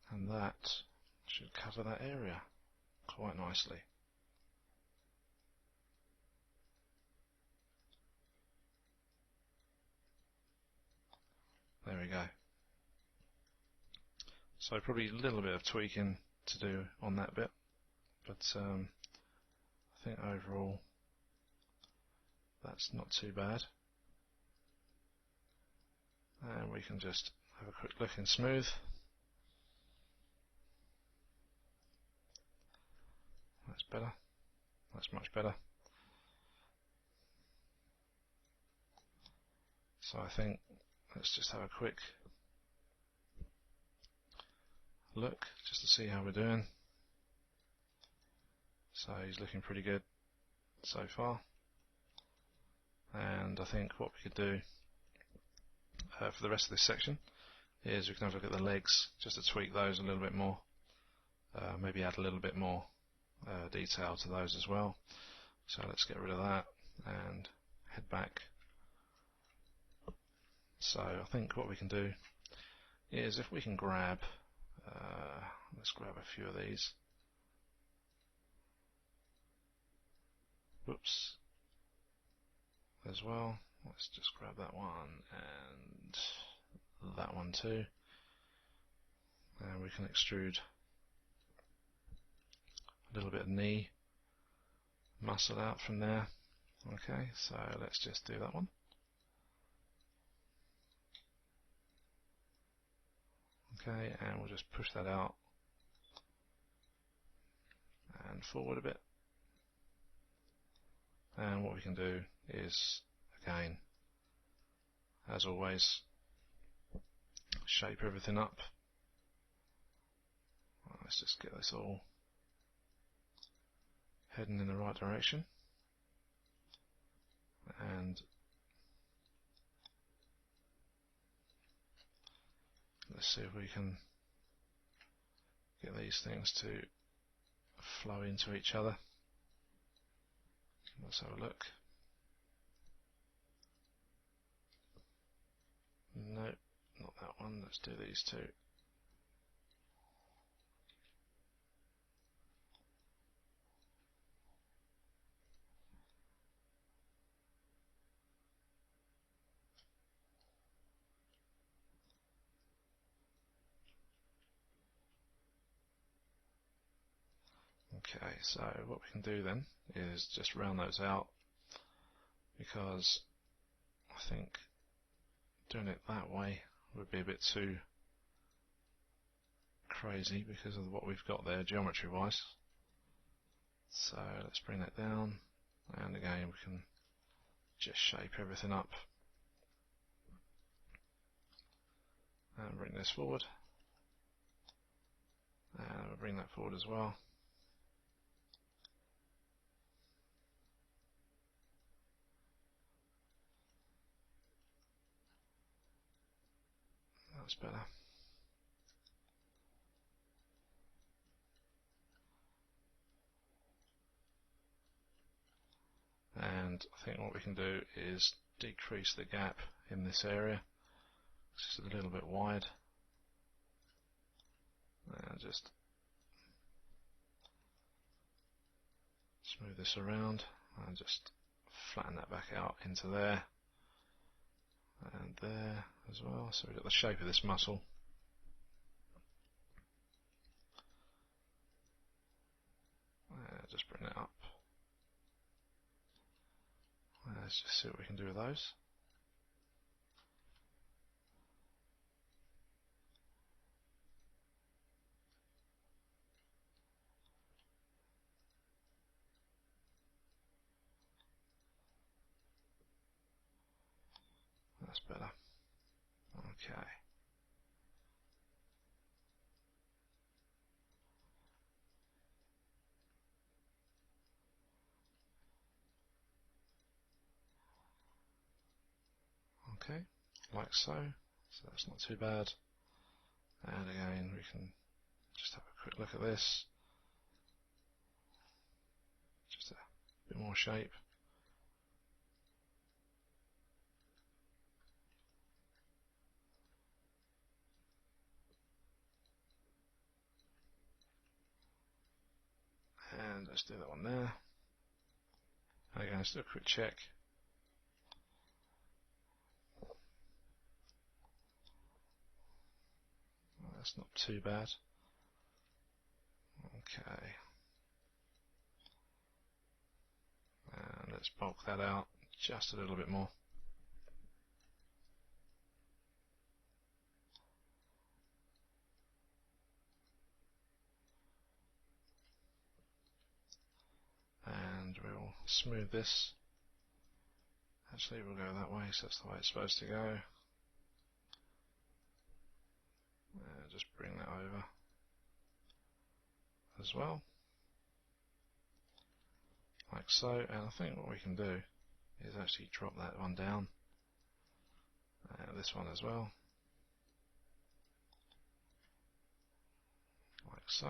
And that should cover that area quite nicely. There we go. So probably a little bit of tweaking to do on that bit, but I think overall that's not too bad. And we can just have a quick look in smooth. That's better. That's much better. So I think let's just have a quick look just to see how we're doing. So he's looking pretty good so far. And I think what we could do for the rest of this section is we can have a look at the legs, just to tweak those a little bit more. Maybe add a little bit more detail to those as well. So let's get rid of that and head back. So I think what we can do is if we can grab, let's grab a few of these. Whoops. As well. Let's just grab that one and that one too. And we can extrude a little bit of knee muscle out from there. Okay, so let's just do that one. Okay, and we'll just push that out and forward a bit. And what we can do is, again, as always, shape everything up. Let's just get this all heading in the right direction. And let's see if we can get these things to flow into each other. Let's have a look. No, not that one. Let's do these two. Okay, so what we can do then is just round those out, because I think doing it that way would be a bit too crazy because of what we've got there geometry wise. So let's bring that down, and again we can just shape everything up and bring this forward, and we'll bring that forward as well. That's better. And I think what we can do is decrease the gap in this area. It's just a little bit wide. And just smooth this around and just flatten that back out into there and there as well. So we've got the shape of this muscle. Just bring it up. Let's just see what we can do with those. That's better. Okay. Okay, like so. So that's not too bad. And again, we can just have a quick look at this. Just a bit more shape. And let's do that one there. And again, let's do a quick check. Well, that's not too bad. Okay. And let's bulk that out just a little bit more. And we'll smooth this. Actually, we'll go that way, so that's the way it's supposed to go. Just bring that over as well. like so, and I think what we can do is actually drop that one down, and this one as well, like so.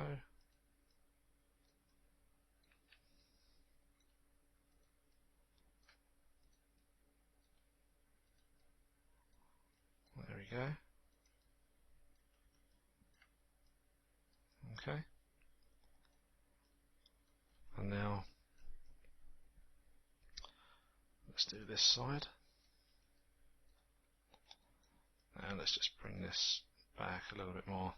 There we go. Okay. And now let's do this side. And let's just bring this back a little bit more.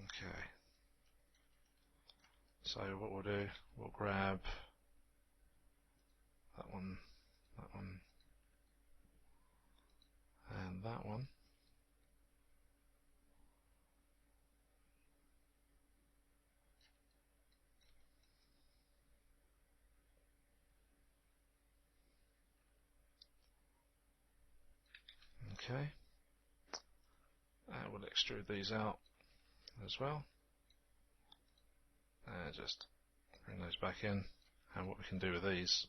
Okay. So what we'll do, we'll grab that one, and that one. Okay. And we'll extrude these out as well. And just bring those back in. And what we can do with these,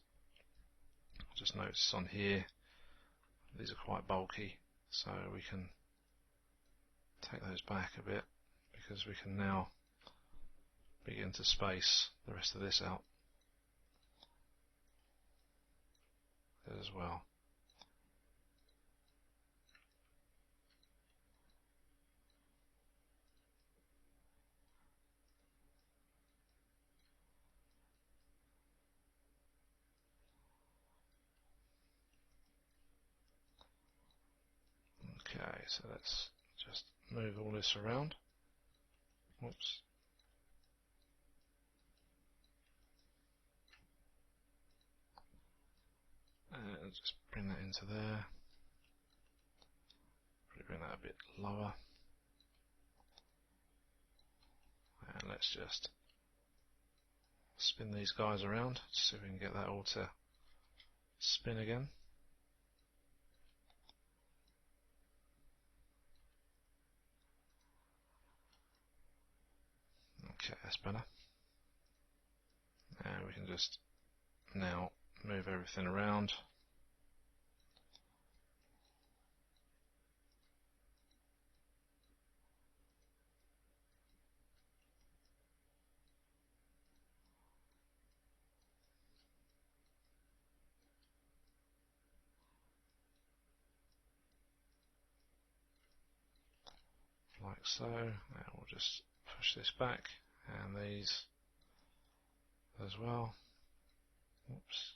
just notice on here, these are quite bulky, so we can take those back a bit, because we can now begin to space the rest of this out as well. Okay, so let's just move all this around. Whoops. And just bring that into there. Probably bring that a bit lower. And let's just spin these guys around, so we can get that all to spin again. Okay, that's better. And we can just now move everything around. Like so, and we'll just push this back, and these as well. Oops.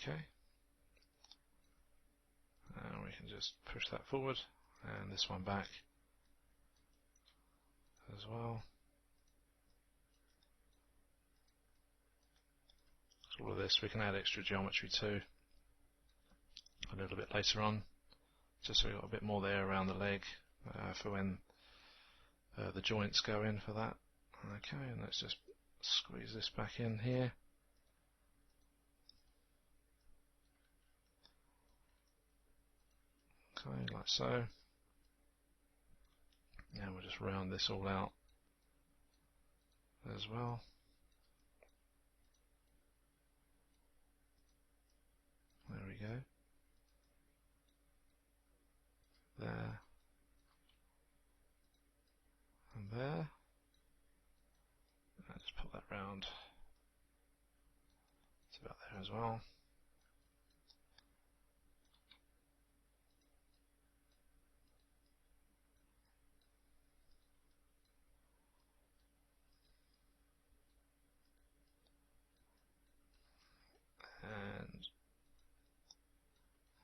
Okay. And we can just push that forward, and this one back as well. All of this we can add extra geometry to a little bit later on, just so we've got a bit more there around the leg for when the joints go in for that. Okay, and let's just squeeze this back in here. Okay, like so. Now we'll just round this all out as well. There we go. There. And there. And just put that round. It's about there as well. And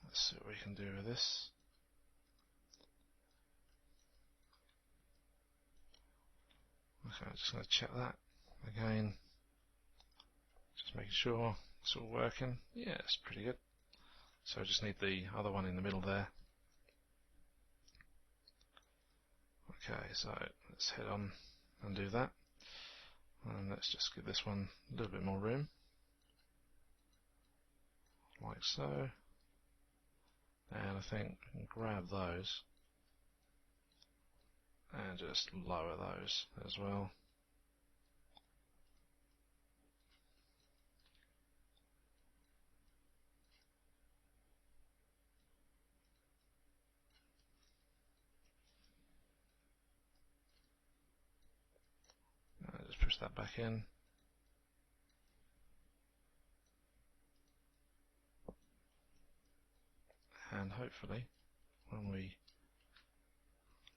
let's see what we can do with this. Okay, I'm just going to check that again, just making sure it's all working. Yeah, it's pretty good. So I just need the other one in the middle there. Okay, so let's head on and do that. And let's just give this one a little bit more room. Like so. And I think we can grab those and just lower those as well. Just push that back in. And hopefully, when we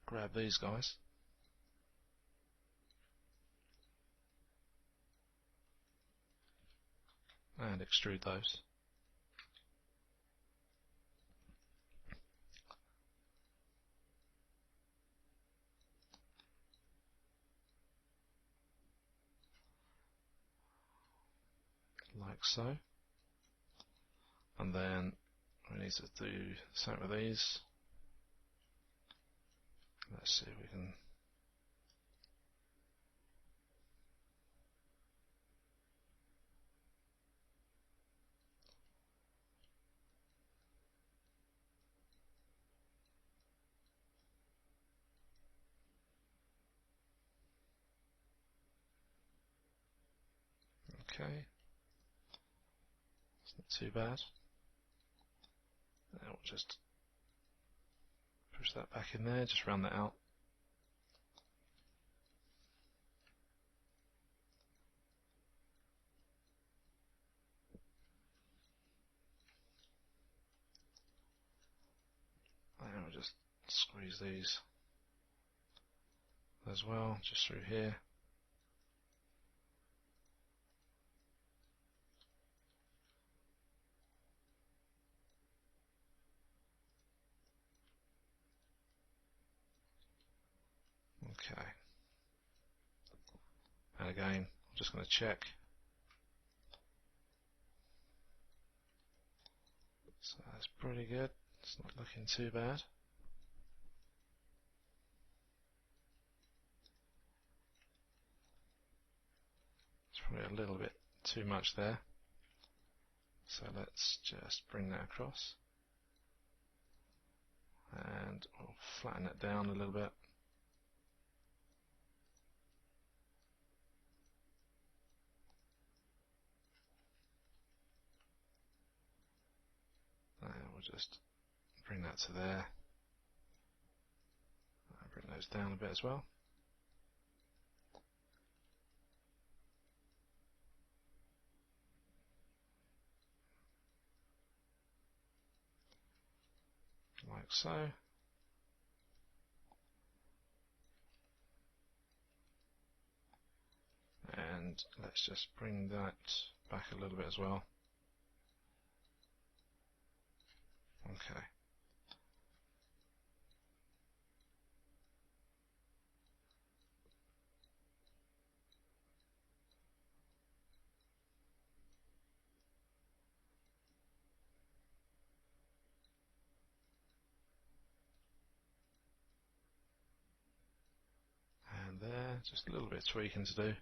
grab these guys, and extrude those, like so. And then we need to do something with these. Let's see if we can. Okay, it's not too bad. Now we'll just push that back in there, just round that out. And we'll just squeeze these as well, just through here. Okay. And again, I'm just going to check. So that's pretty good. It's not looking too bad. It's probably a little bit too much there. So let's just bring that across. And we'll flatten it down a little bit. And we'll just bring that to there. I'll bring those down a bit as well. Like so. And let's just bring that back a little bit as well. Okay. And there, just a little bit of tweaking to do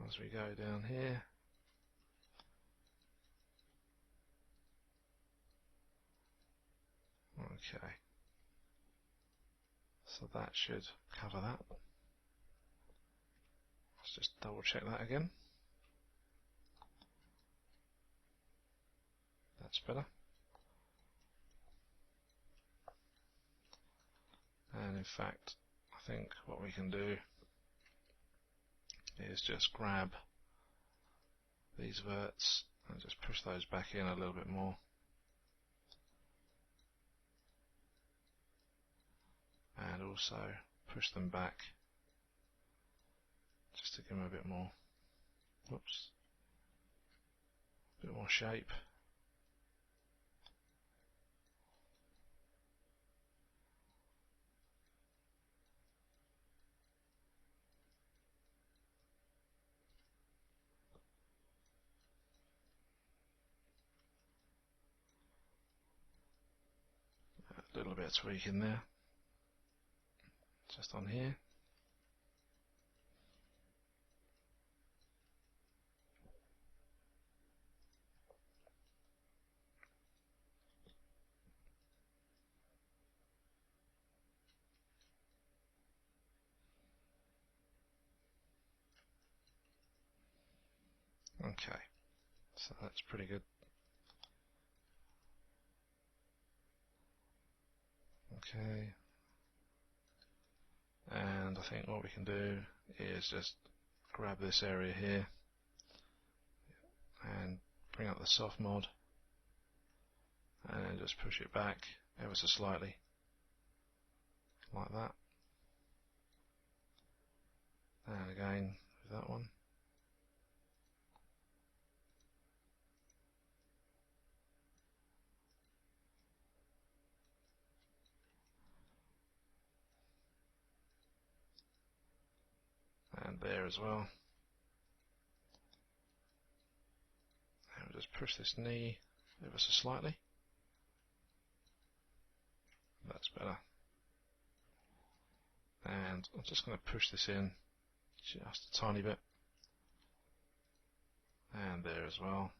as we go down here. Okay. So that should cover that. Let's just double check that again. That's better. And in fact, I think what we can do is just grab these verts and just push those back in a little bit more. And also push them back just to give them a bit more, whoops, a bit more shape. little bit of tweak in there, just on here. Okay, so that's pretty good. Okay, and I think what we can do is just grab this area here and bring up the soft mod and then just push it back ever so slightly, like that. And again with that one. And there as well. And we'll just push this knee ever so slightly. That's better. And I'm just going to push this in just a tiny bit. And there as well.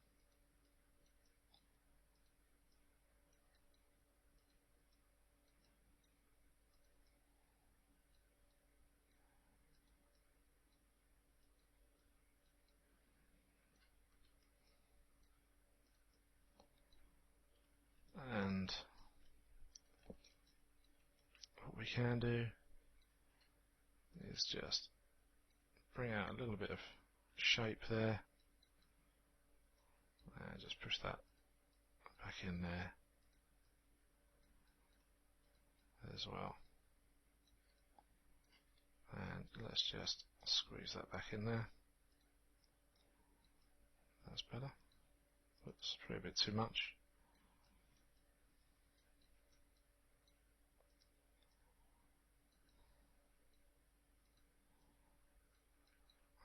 And what we can do is just bring out a little bit of shape there and just push that back in there as well. And let's just squeeze that back in there. That's better. Oops, probably a bit too much.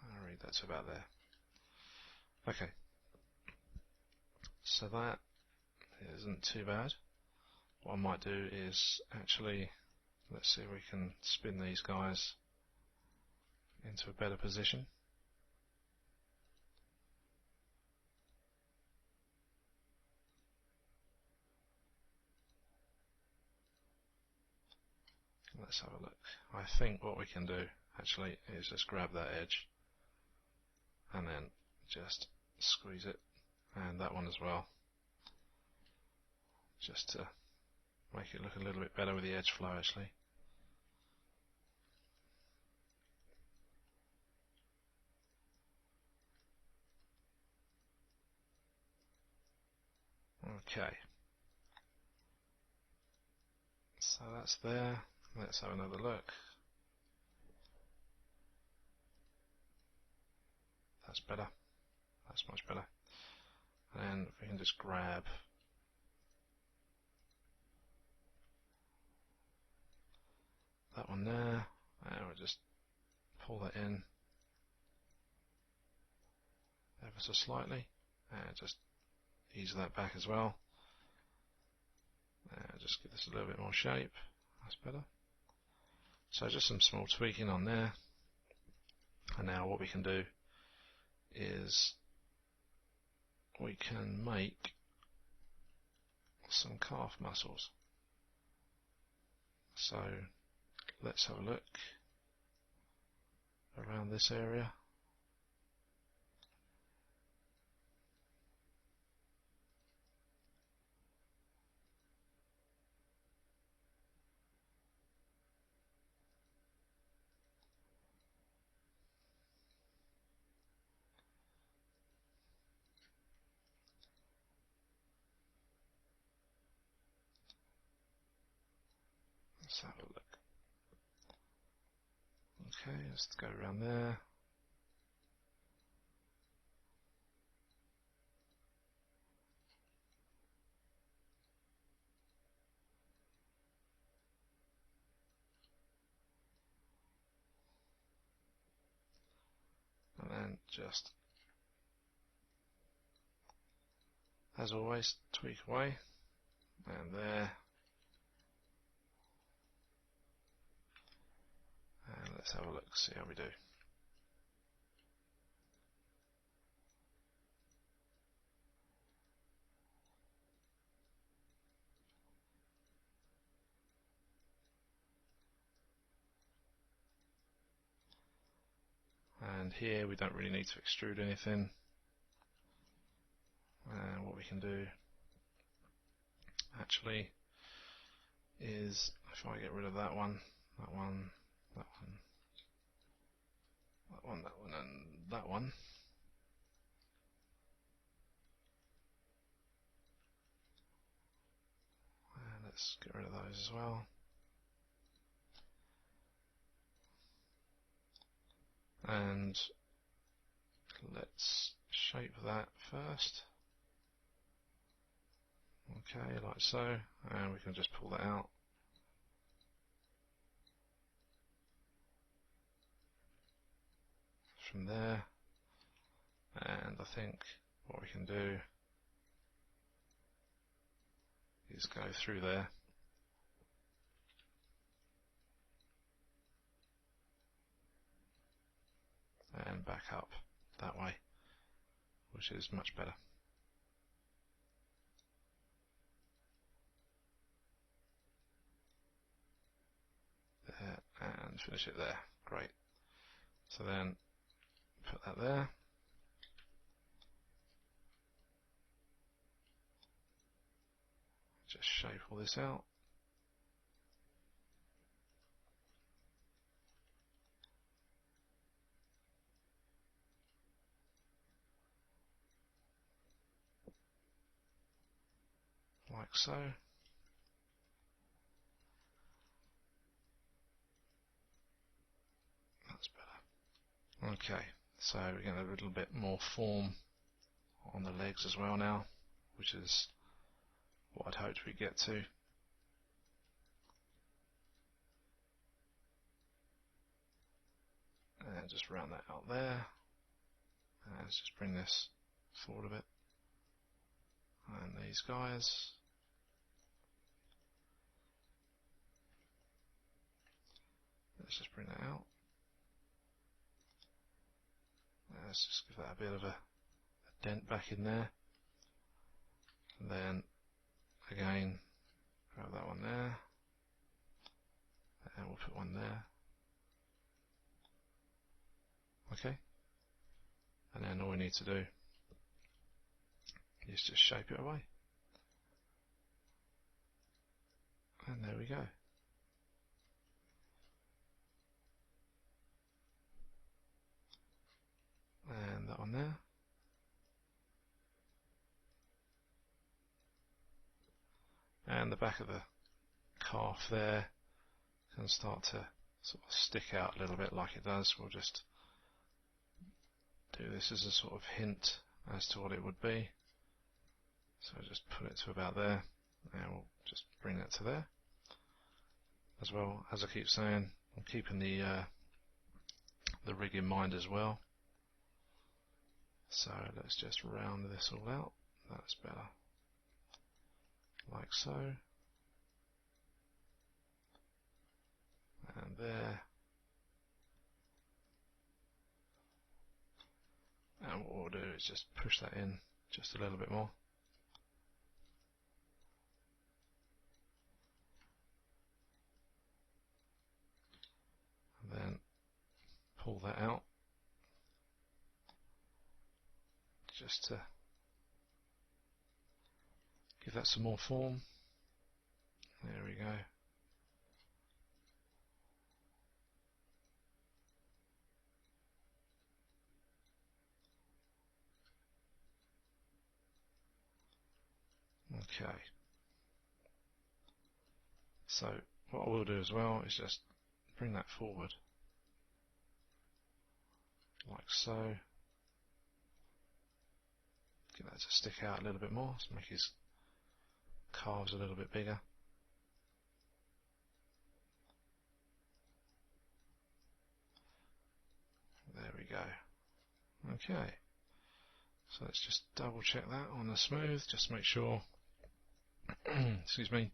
I'll read that to about there. Okay, so that isn't too bad. What I might do is actually, let's see if we can spin these guys into a better position. Let's have a look. I think what we can do actually is just grab that edge and then just squeeze it, and that one as well, just to make it look a little bit better with the edge flow actually. Okay, so that's there. Let's have another look. That's better. That's much better. And we can just grab that one there, and we'll just pull that in ever so slightly, and just ease that back as well. And just give this a little bit more shape. That's better. So just some small tweaking on there. And now what we can do is we can make some calf muscles. So let's have a look around this area. Let's have a look. Okay, let's go around there. And then just, as always, tweak away. And there. let's have a look, see how we do. And here we don't really need to extrude anything. And what we can do actually is, if I get rid of that one, that one, that one, that one, that one, and that one, and let's get rid of those as well. And let's shape that first. Okay, like so, and we can just pull that out. From there, and I think what we can do is go through there and back up that way, which is much better. There, and finish it there. Great. So then put that there. Just shape all this out. Like so. That's better. Okay, so we're getting a little bit more form on the legs as well now, which is what I'd hoped we'd get to. And just round that out there. And let's just bring this forward a bit. And these guys. Let's just bring that out. Let's just give that a bit of a dent back in there. And then again, grab that one there. And we'll put one there. Okay. And then all we need to do is just shape it away. And there we go. And that one there. And the back of the calf there can start to sort of stick out a little bit like it does. We'll just do this as a sort of hint as to what it would be. So just put it to about there, and we'll just bring that to there. As well, as I keep saying, I'm keeping the rig in mind as well. So let's just round this all out. That's better. Like so. And there. And what we'll do is just push that in just a little bit more. And then pull that out. Just to give that some more form. There we go. Okay. So what I will do as well is just bring that forward. Like so. Get that to stick out a little bit more, so make his calves a little bit bigger. There we go. Okay. So let's just double check that on the smooth, just to make sure excuse me,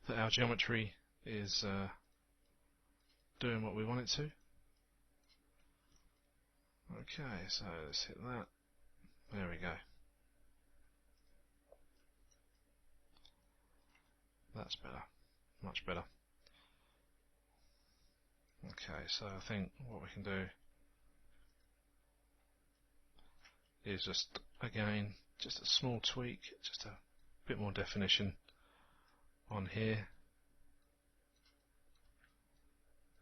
that our geometry is doing what we want it to. Okay, so let's hit that. There we go. That's better. Much better. Okay, so I think what we can do is just, again, just a small tweak, just a bit more definition on here.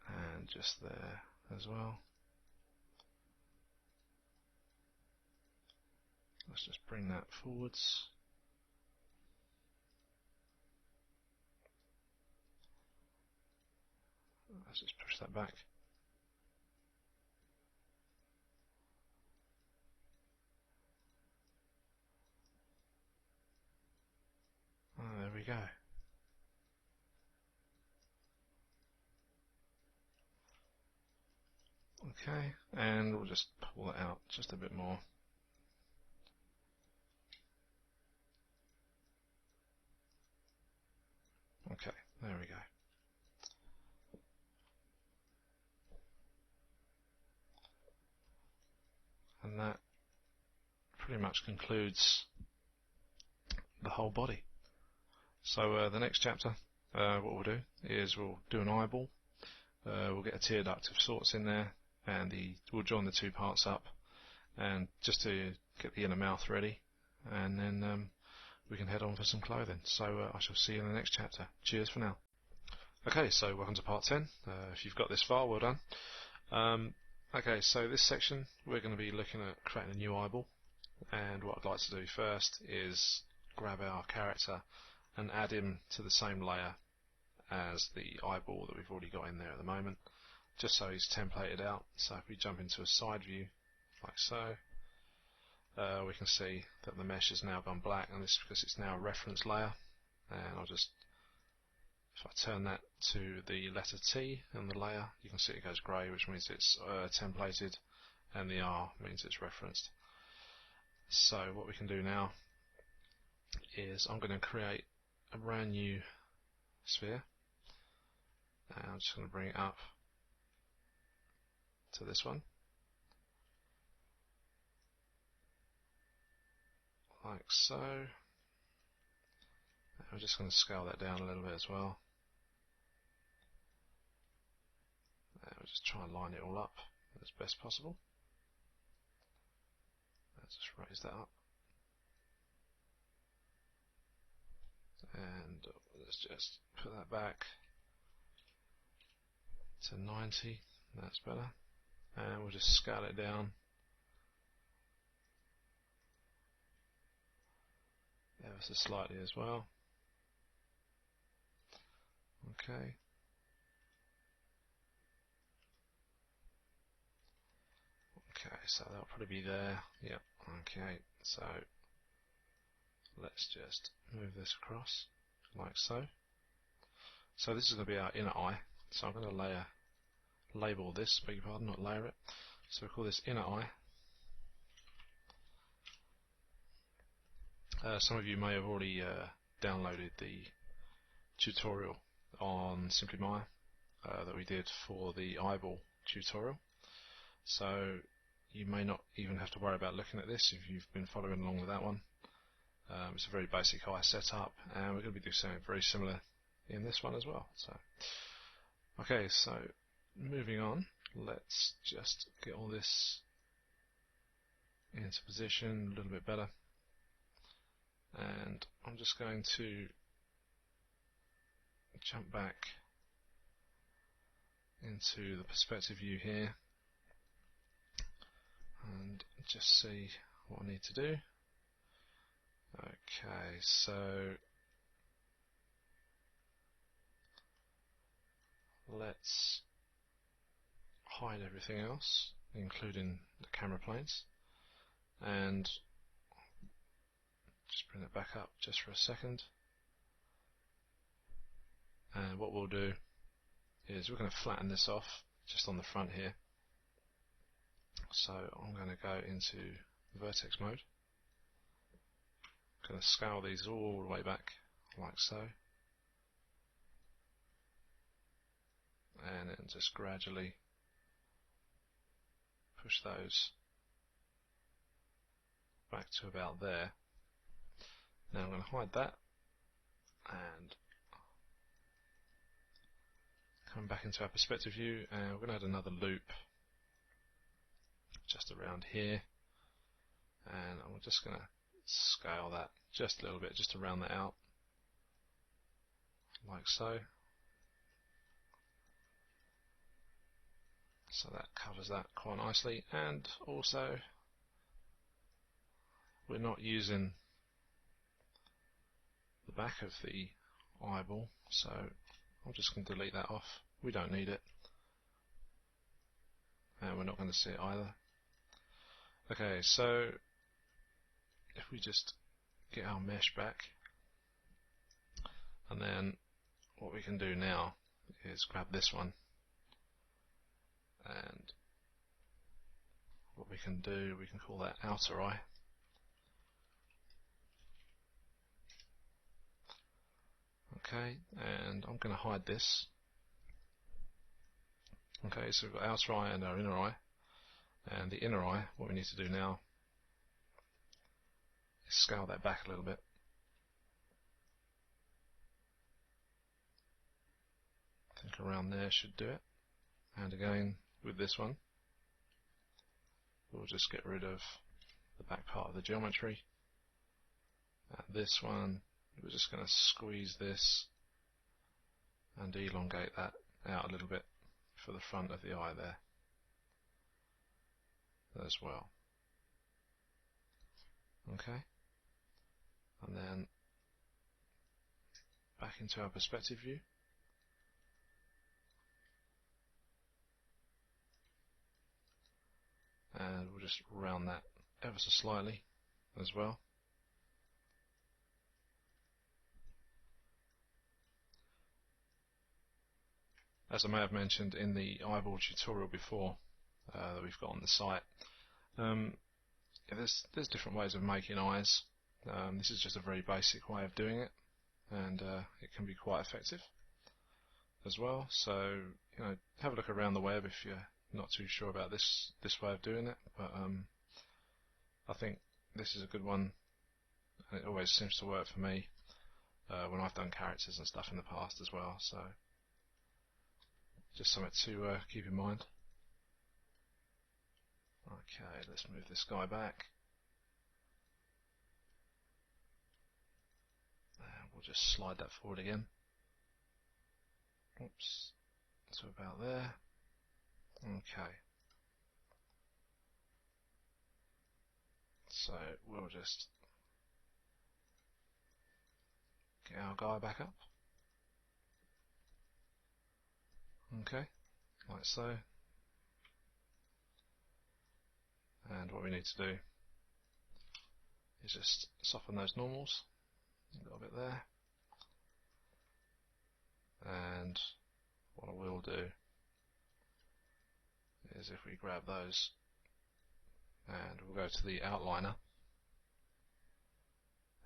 And just there as well. Let's just bring that forwards. Let's just push that back. Oh, there we go. Okay, and we'll just pull it out just a bit more. Okay, there we go. And that pretty much concludes the whole body. So the next chapter, what we'll do is we'll do an eyeball. We'll get a tear duct of sorts in there, and we'll join the two parts up, and just to get the inner mouth ready, and then we can head on for some clothing. So I shall see you in the next chapter. Cheers for now. Okay, so welcome to part 10. If you've got this far, well done. Okay, so this section we're going to be looking at creating a new eyeball, and what I'd like to do first is grab our character and add him to the same layer as the eyeball that we've already got in there at the moment, just so he's templated out. So if we jump into a side view like so, we can see that the mesh has now gone black, and this is because it's now a reference layer. And I'll just, if I turn that to the letter T in the layer, you can see it goes grey, which means it's templated, and the R means it's referenced. So what we can do now is I'm going to create a brand new sphere, and I'm just going to bring it up to this one, like so. And we're just going to scale that down a little bit as well. And we'll just try and line it all up as best possible. Let's just raise that up. And let's just put that back to 90. That's better. And we'll just scale it down ever so slightly as well. Okay. Okay, so that'll probably be there. Yep. Okay, so let's just move this across like so. So this is going to be our inner eye. So I'm going to label this, beg your pardon, not layer it. So we'll call this inner eye. Some of you may have already downloaded the tutorial on SimplyMaya that we did for the eyeball tutorial. So you may not even have to worry about looking at this if you've been following along with that one. It's a very basic eye setup, and we're going to be doing something very similar in this one as well. So, okay, so moving on, let's just get all this into position a little bit better, and I'm just going to jump back into the perspective view here and just see what I need to do. Okay, so let's hide everything else, including the camera planes, and just bring it back up just for a second. And what we'll do is we're going to flatten this off just on the front here. So I'm going to go into vertex mode. I'm going to scale these all the way back like so, and then just gradually push those back to about there. Now I'm going to hide that and come back into our perspective view, and we're going to add another loop just around here, and I'm just going to scale that just a little bit just to round that out, like so. So that covers that quite nicely, and also we're not using the back of the eyeball, so I'm just going to delete that off. We don't need it, and we're not going to see it either. Okay, so if we just get our mesh back, and then what we can do now is grab this one, and what we can do, we can call that outer eye. Okay, and I'm going to hide this. Okay, so we've got outer eye and our inner eye, and the inner eye, what we need to do now is scale that back a little bit. I think around there should do it. And again, with this one, we'll just get rid of the back part of the geometry. And this one, we're just going to squeeze this and elongate that out a little bit for the front of the eye there as well. Okay, and then back into our perspective view. And we'll just round that ever so slightly as well. As I may have mentioned in the eyeball tutorial before that we've got on the site, there's different ways of making eyes. This is just a very basic way of doing it, and it can be quite effective as well. So have a look around the web if you're not too sure about this way of doing it, but I think this is a good one, and it always seems to work for me when I've done characters and stuff in the past as well. So just something to keep in mind. Okay, let's move this guy back. And we'll just slide that forward again. Oops, to about there. Okay. So we'll just get our guy back up. Okay, like so. And what we need to do is just soften those normals a little bit there. And what I will do is if we grab those and we'll go to the outliner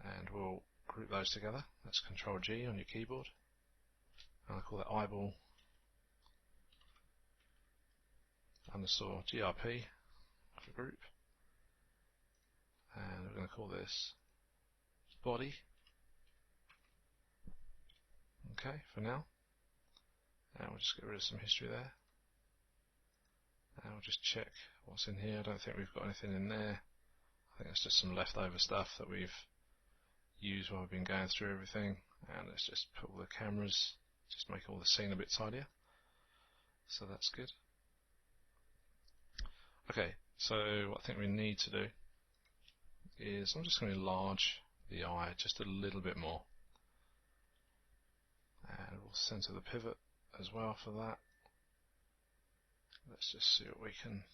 and we'll group those together. That's Control G on your keyboard. And I'll call that eyeball underscore GRP for group. And we're going to call this body. Okay, for now. And we'll just get rid of some history there. And we'll just check what's in here. I don't think we've got anything in there. I think it's just some leftover stuff that we've used while we've been going through everything. And let's just put all the cameras, just make all the scene a bit tidier. So that's good. Okay, so what I think we need to do is I'm just going to enlarge the eye just a little bit more. And we'll center the pivot as well for that. Let's just see what we can,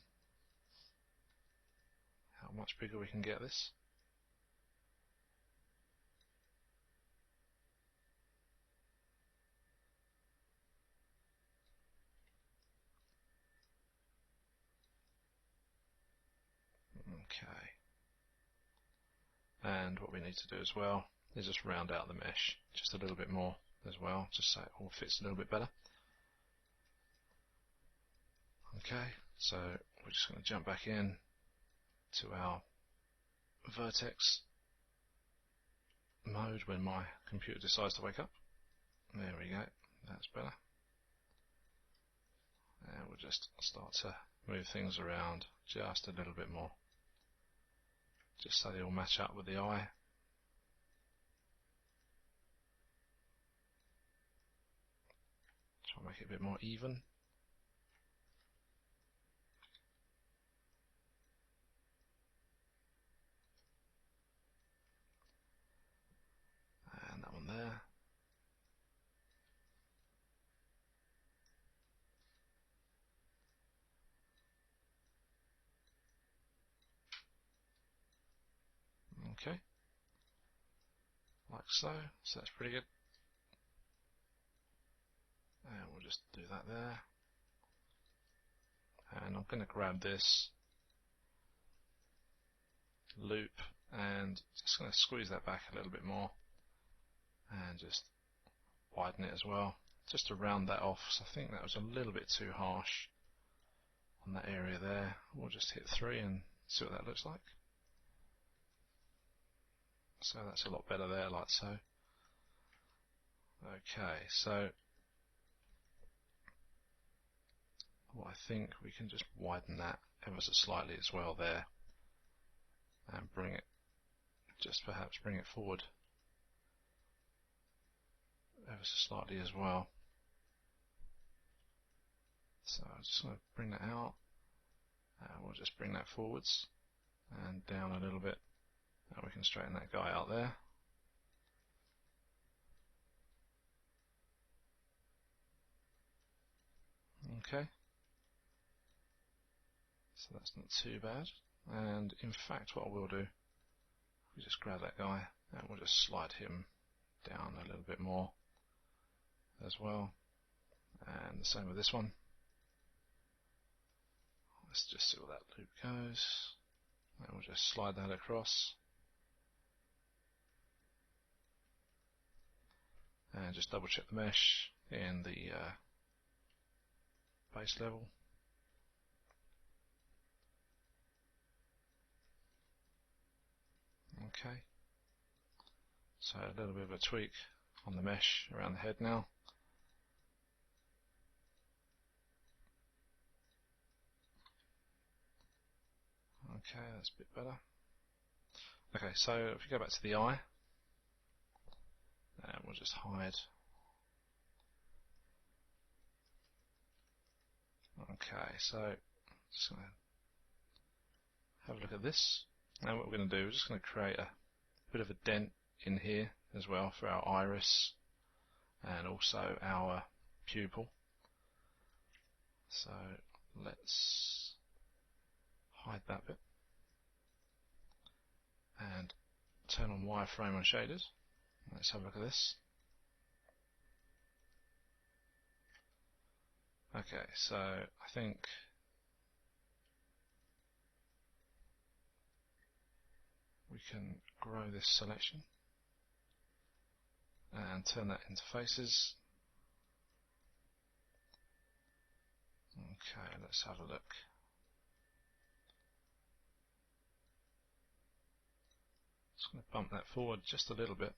how much bigger we can get this. Okay. And what we need to do as well is just round out the mesh just a little bit more as well, just so it all fits a little bit better. Okay, so we're just going to jump back in to our vertex mode when my computer decides to wake up. There we go, that's better. And we'll just start to move things around just a little bit more, just so they all match up with the eye. Try and make it a bit more even. And that one there. Okay, like so. So that's pretty good. And we'll just do that there. And I'm going to grab this loop and just going to squeeze that back a little bit more and just widen it as well, just to round that off. So I think that was a little bit too harsh on that area there. We'll just hit 3 and see what that looks like. So that's a lot better there, like so. Okay, so what I think we can just widen that ever so slightly as well there, and bring it, just perhaps bring it forward ever so slightly as well. So I'm just going to bring that out, and we'll just bring that forwards and down a little bit, and we can straighten that guy out there. Okay, so that's not too bad. And in fact what we'll do, we just grab that guy and we'll just slide him down a little bit more as well, and the same with this one. Let's just see where that loop goes, and we'll just slide that across and just double check the mesh in the base level. Okay, so a little bit of a tweak on the mesh around the head now. Okay, that's a bit better. Okay, so if we go back to the eye, and we'll just hide. Okay, so just going to have a look at this. Now what we're going to do, we're just going to create a bit of a dent in here as well for our iris and also our pupil. So let's hide that bit and turn on wireframe on shaders. Let's have a look at this. Okay, so I think we can grow this selection and turn that into faces. Okay, let's have a look. Just going to bump that forward just a little bit.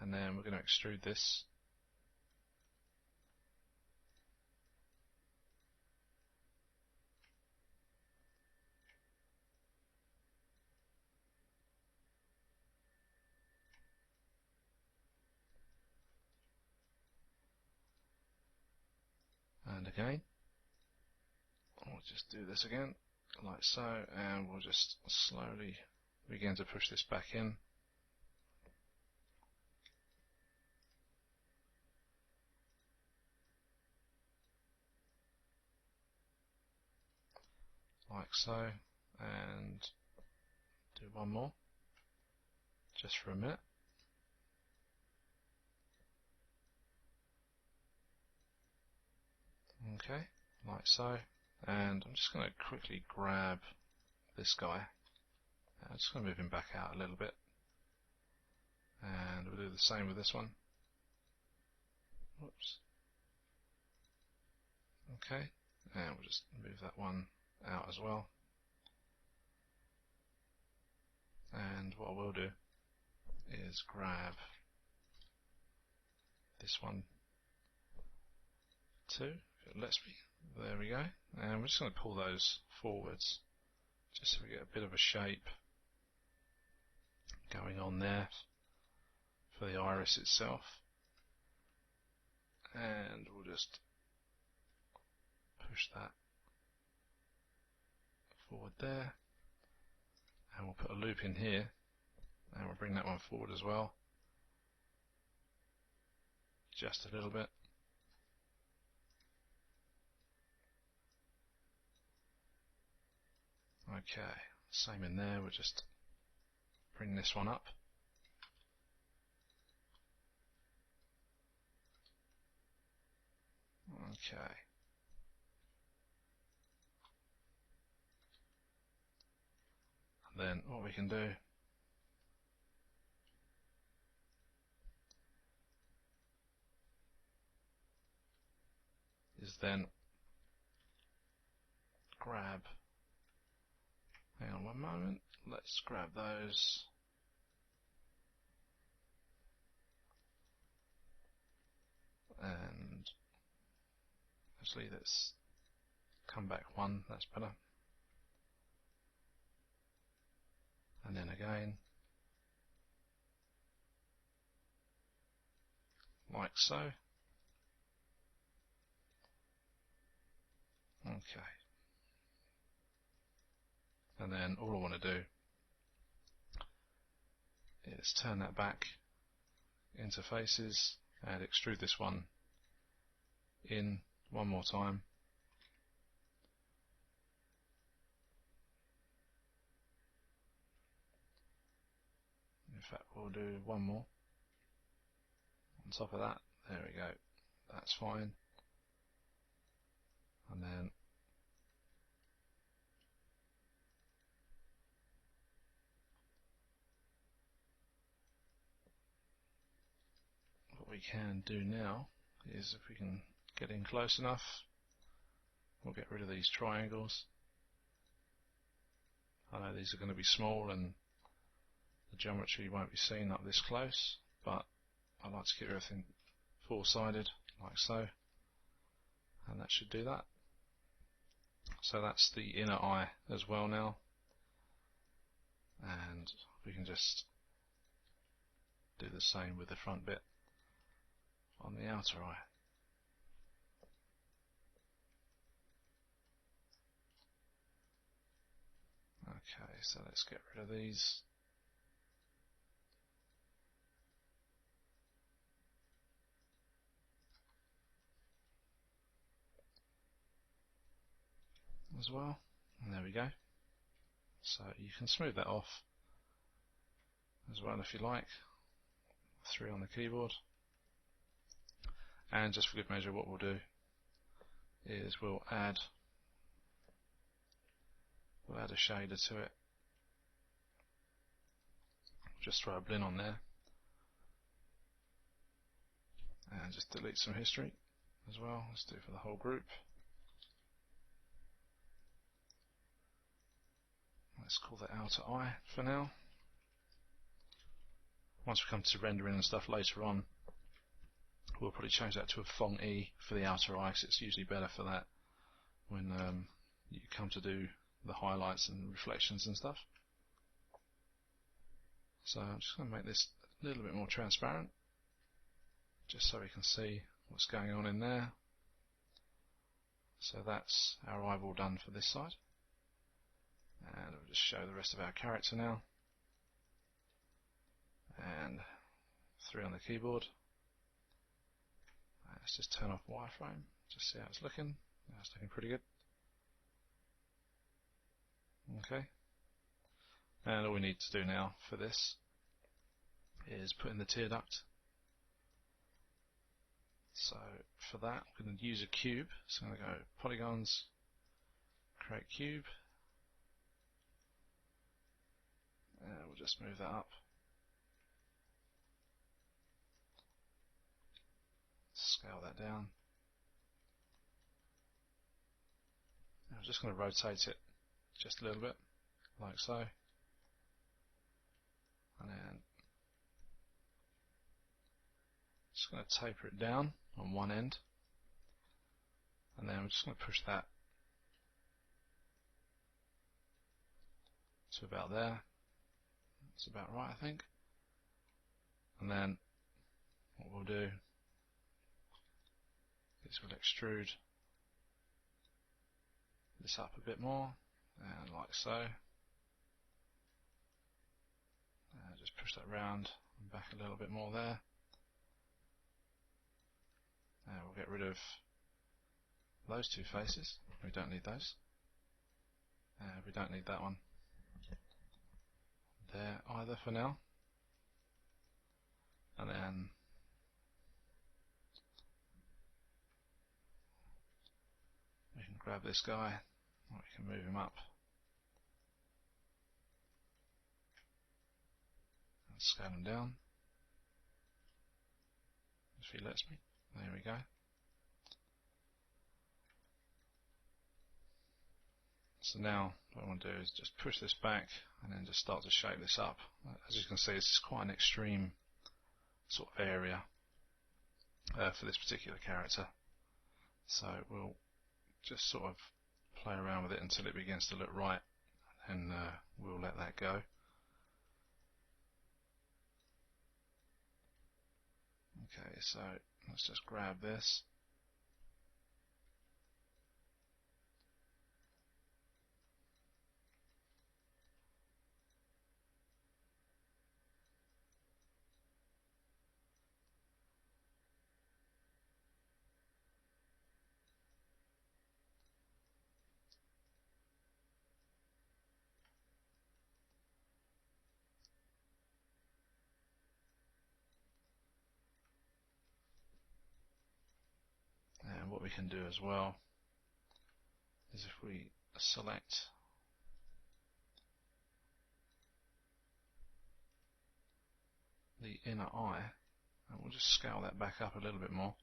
And then we're going to extrude this. And again, we'll just do this again, like so, and we'll just slowly begin to push this back in. Like so, and do one more, just for a minute. Okay, like so, and I'm just going to quickly grab this guy. I'm just going to move him back out a little bit, and we'll do the same with this one. Whoops. Okay, and we'll just move that one out as well. And what I will do is grab this one too, if it lets me. There we go. And we're just going to pull those forwards, just so we get a bit of a shape going on there for the iris itself. And we'll just push that forward there, and we'll put a loop in here, and we'll bring that one forward as well, just a little bit. Okay, same in there, we'll just bring this one up. Okay. And then what we can do is then grab, hang on one moment, let's grab those, and actually let's come back one, that's better, and then again, like so. Okay. And then all I want to do is turn that back into faces and extrude this one in one more time. In fact, we'll do one more on top of that. There we go. That's fine. And then what we can do now is, if we can get in close enough, we'll get rid of these triangles. I know these are going to be small and the geometry won't be seen up this close, but I like to keep everything four-sided like so, and that should do that. So that's the inner eye as well now, and we can just do the same with the front bit on the outer eye. Okay, so let's get rid of these. As well, and there we go. So you can smooth that off as well if you like. 3 on the keyboard. And just for good measure, what we'll do is we'll add a shader to it. Just throw a blend on there, and just delete some history as well. Let's do it for the whole group. Let's call that outer eye for now. Once we come to rendering and stuff later on, we'll probably change that to a font E for the outer eye, because it's usually better for that when you come to do the highlights and reflections and stuff. So I'm just going to make this a little bit more transparent, just so we can see what's going on in there. So that's our eyeball done for this side. And we'll just show the rest of our character now. And 3 on the keyboard. Let's just turn off wireframe, just see how it's looking. Yeah, it's looking pretty good. Okay. And all we need to do now for this is put in the tear duct. So for that, I'm going to use a cube. So I'm going to go polygons, create cube. And we'll just move that up. Scale that down. I'm just going to rotate it just a little bit, like so, and then just going to taper it down on one end, and then I'm just going to push that to about there. That's about right, I think. And then what we'll do is we'll extrude this up a bit more, and like so. Just push that round and back a little bit more there. We'll get rid of those two faces. We don't need those. We don't need that one there either for now. And then we can grab this guy, we can move him up and scale him down if he lets me. There we go. So now what I want to do is just push this back and then just start to shape this up. As you can see, this is quite an extreme sort of area for this particular character. So we'll just sort of play around with it until it begins to look right, and we'll let that go. Okay, so let's just grab this. And what we can do as well is if we select the inner eye, and we'll just scale that back up a little bit more,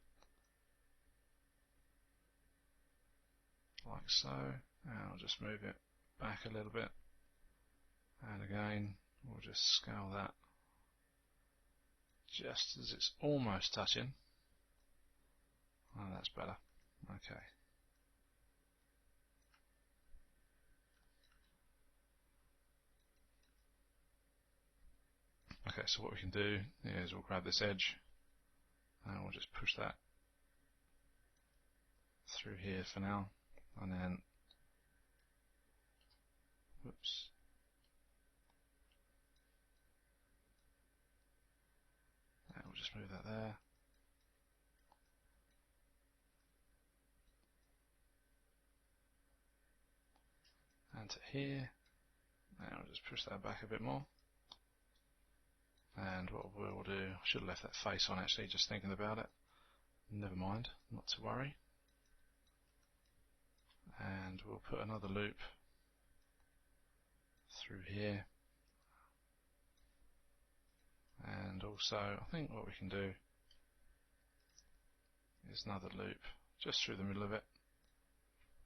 like so, and I'll just move it back a little bit, and again we'll just scale that just as it's almost touching. Oh, that's better. Okay. Okay, so what we can do is we'll grab this edge and we'll just push that through here for now, and then whoops, and we'll just move that there. And to here, and we'll just push that back a bit more. And what we'll do, I should have left that face on actually, just thinking about it. Never mind, not to worry. And we'll put another loop through here. And also, I think what we can do is another loop just through the middle of it,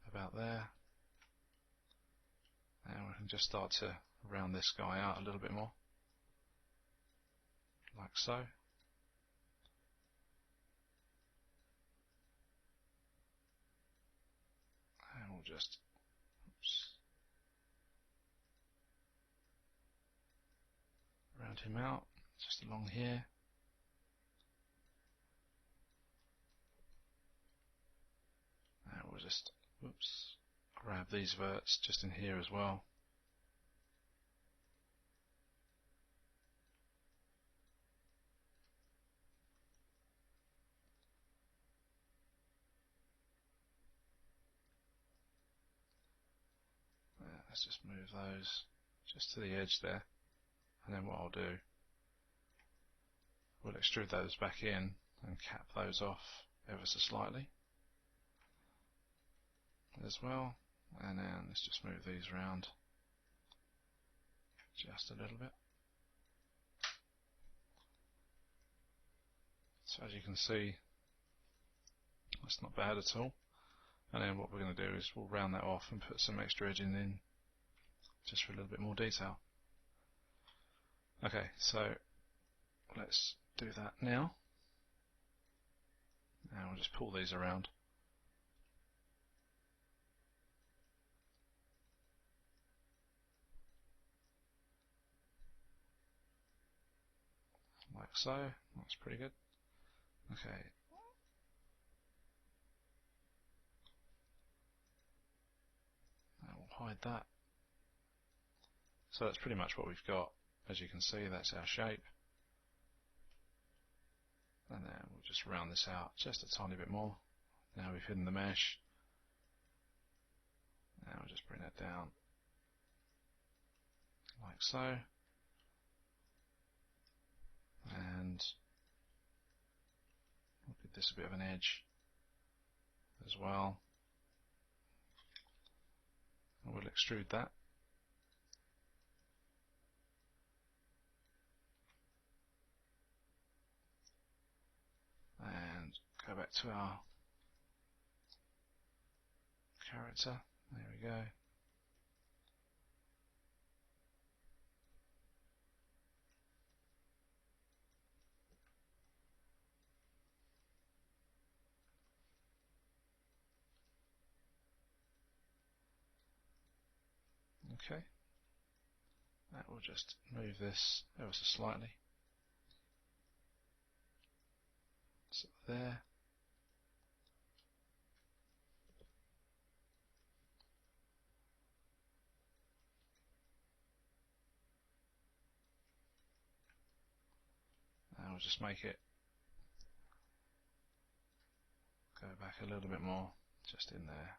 about there. And we can just start to round this guy out a little bit more, like so. And we'll just round him out just along here. And we'll just grab these verts just in here as well. Let's just move those just to the edge there, and then what I'll do, we'll extrude those back in and cap those off ever so slightly as well, and then let's just move these around just a little bit. So as you can see, that's not bad at all. And then what we're going to do is we'll round that off and put some extra edging in just for a little bit more detail. Okay, so let's do that now. And we'll just pull these around. Like so. That's pretty good. Okay. We'll hide that. So that's pretty much what we've got. As you can see, that's our shape. And then we'll just round this out just a tiny bit more. Now we've hidden the mesh. Now we'll just bring that down like so. And we'll give this a bit of an edge as well. And we'll extrude that. And go back to our character. There we go. Okay. That will just move this ever so slightly. So there. And we'll just make it go back a little bit more, just in there.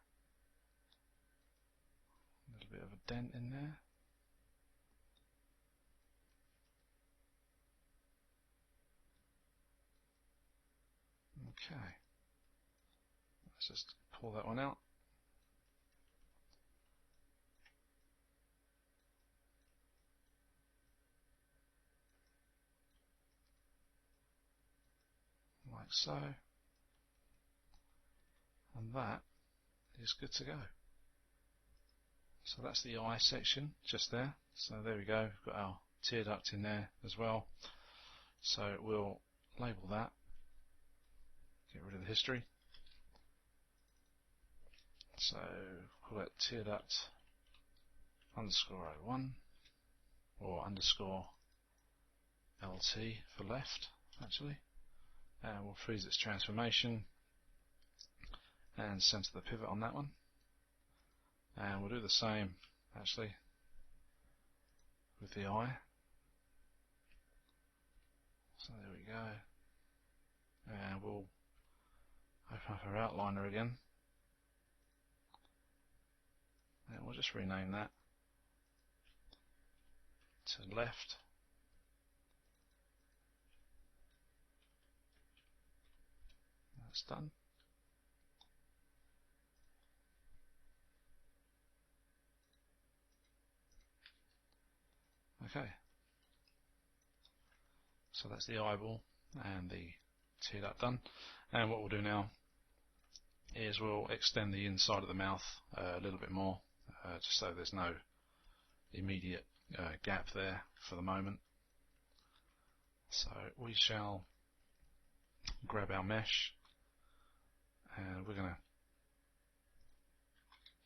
A little bit of a dent in there. Okay. Let's just pull that one out. Like so. And that is good to go. So that's the eye section just there. So there we go. We've got our tear duct in there as well. So we'll label that. Get rid of the history. So call it tear duct underscore 01 or underscore LT for left actually. And we'll freeze its transformation and center the pivot on that one. And we'll do the same actually with the eye. So there we go. And we'll open up our outliner again. And we'll just rename that to left. That's done. Okay. So that's the eyeball and the tear duct done. And what we'll do now is we'll extend the inside of the mouth a little bit more, just so there's no immediate gap there for the moment. So we shall grab our mesh and we're going to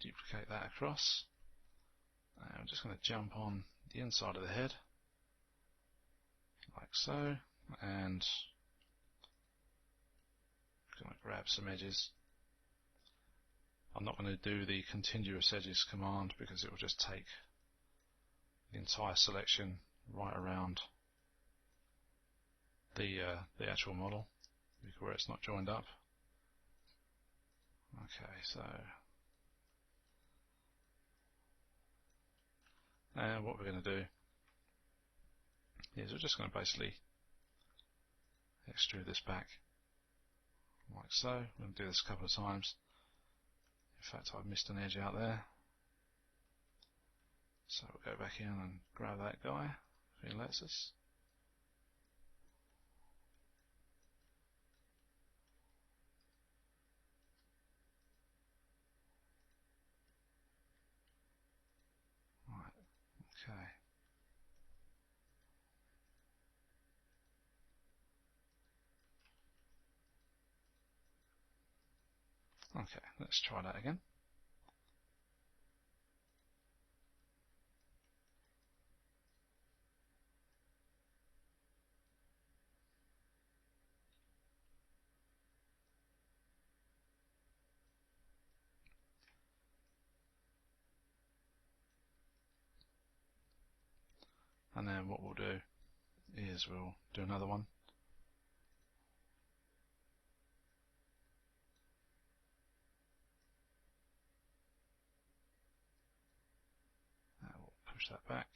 duplicate that across. And I'm just going to jump on the inside of the head like so, and I'm going to grab some edges. I'm not going to do the contiguous edges command because it will just take the entire selection right around the actual model where it's not joined up. Okay, so and what we're going to do is we're just going to basically extrude this back like so. We're going to do this a couple of times. In fact, I've missed an edge out there. So we'll go back in and grab that guy if he lets us. Okay, let's try that again. And then what we'll do is we'll do another one. We'll push that back.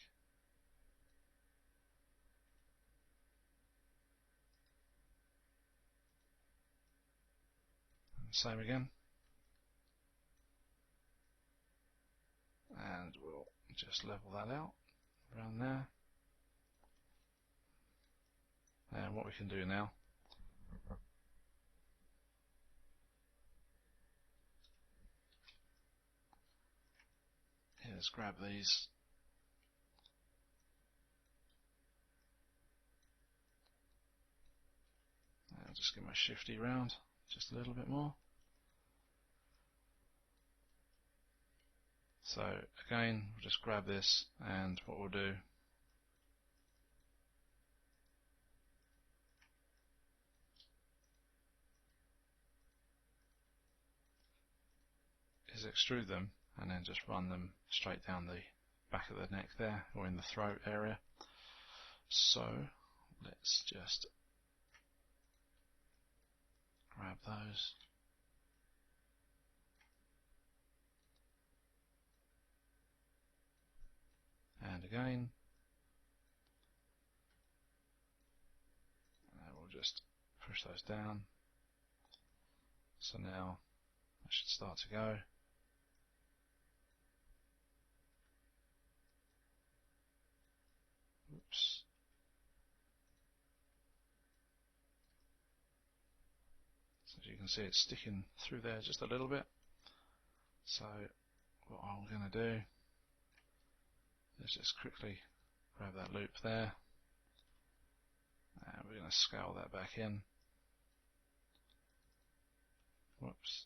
And same again. And we'll just level that out around there. And what we can do now is grab these and just get my shifty round just a little bit more. So again, we'll just grab this, and what we'll do is extrude them and then just run them straight down the back of the neck there, or in the throat area. So let's just grab those. And again, and we'll just push those down. So now I should start to go. Oops. So as you can see, it's sticking through there just a little bit. So what I'm going to do is just quickly grab that loop there, and we're going to scale that back in. Whoops.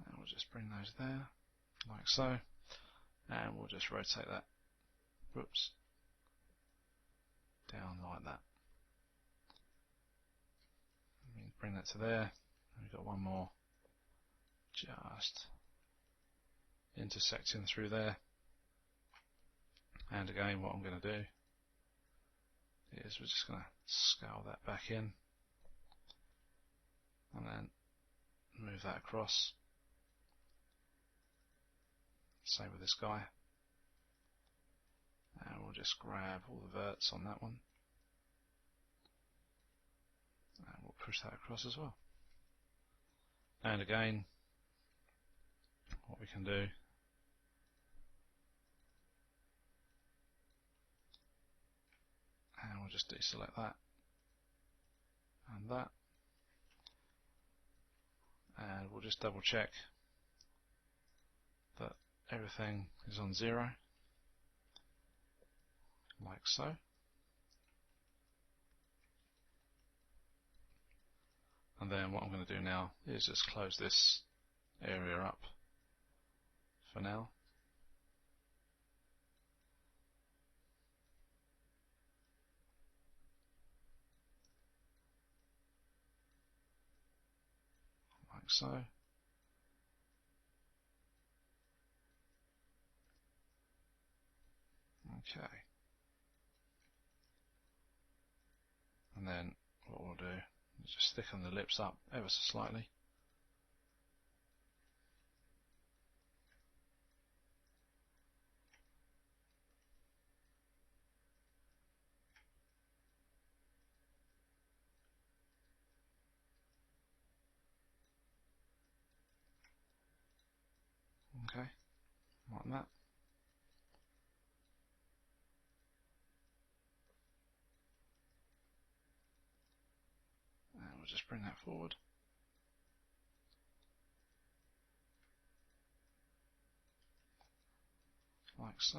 And we'll just bring those there, like so, and we'll just rotate that, whoops, down like that. Bring that to there, and we've got one more just intersecting through there. And again, what I'm going to do is we're just going to scale that back in and then move that across. Same with this guy, and we'll just grab all the verts on that one and we'll push that across as well. And again, what we can do and we'll just deselect that and that, and we'll just double check that everything is on 0, like so. And then what I'm going to do now is just close this area up for now. Like so. Okay. And then what we'll do is just thicken the lips up ever so slightly. Okay, like that. And we'll just bring that forward. like so.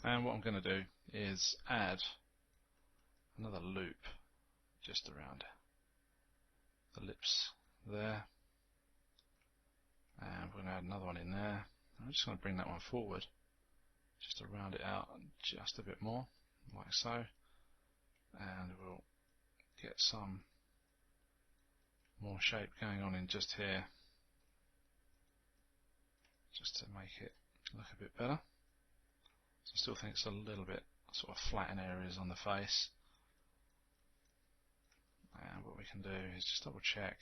And what I'm going to do is add another loop just around the lips there, and we're going to add another one in there. I'm just going to bring that one forward just to round it out just a bit more, like so, and we'll get some more shape going on in just here, just to make it look a bit better. So I still think it's a little bit sort of flat in areas on the face. And what we can do is just double check,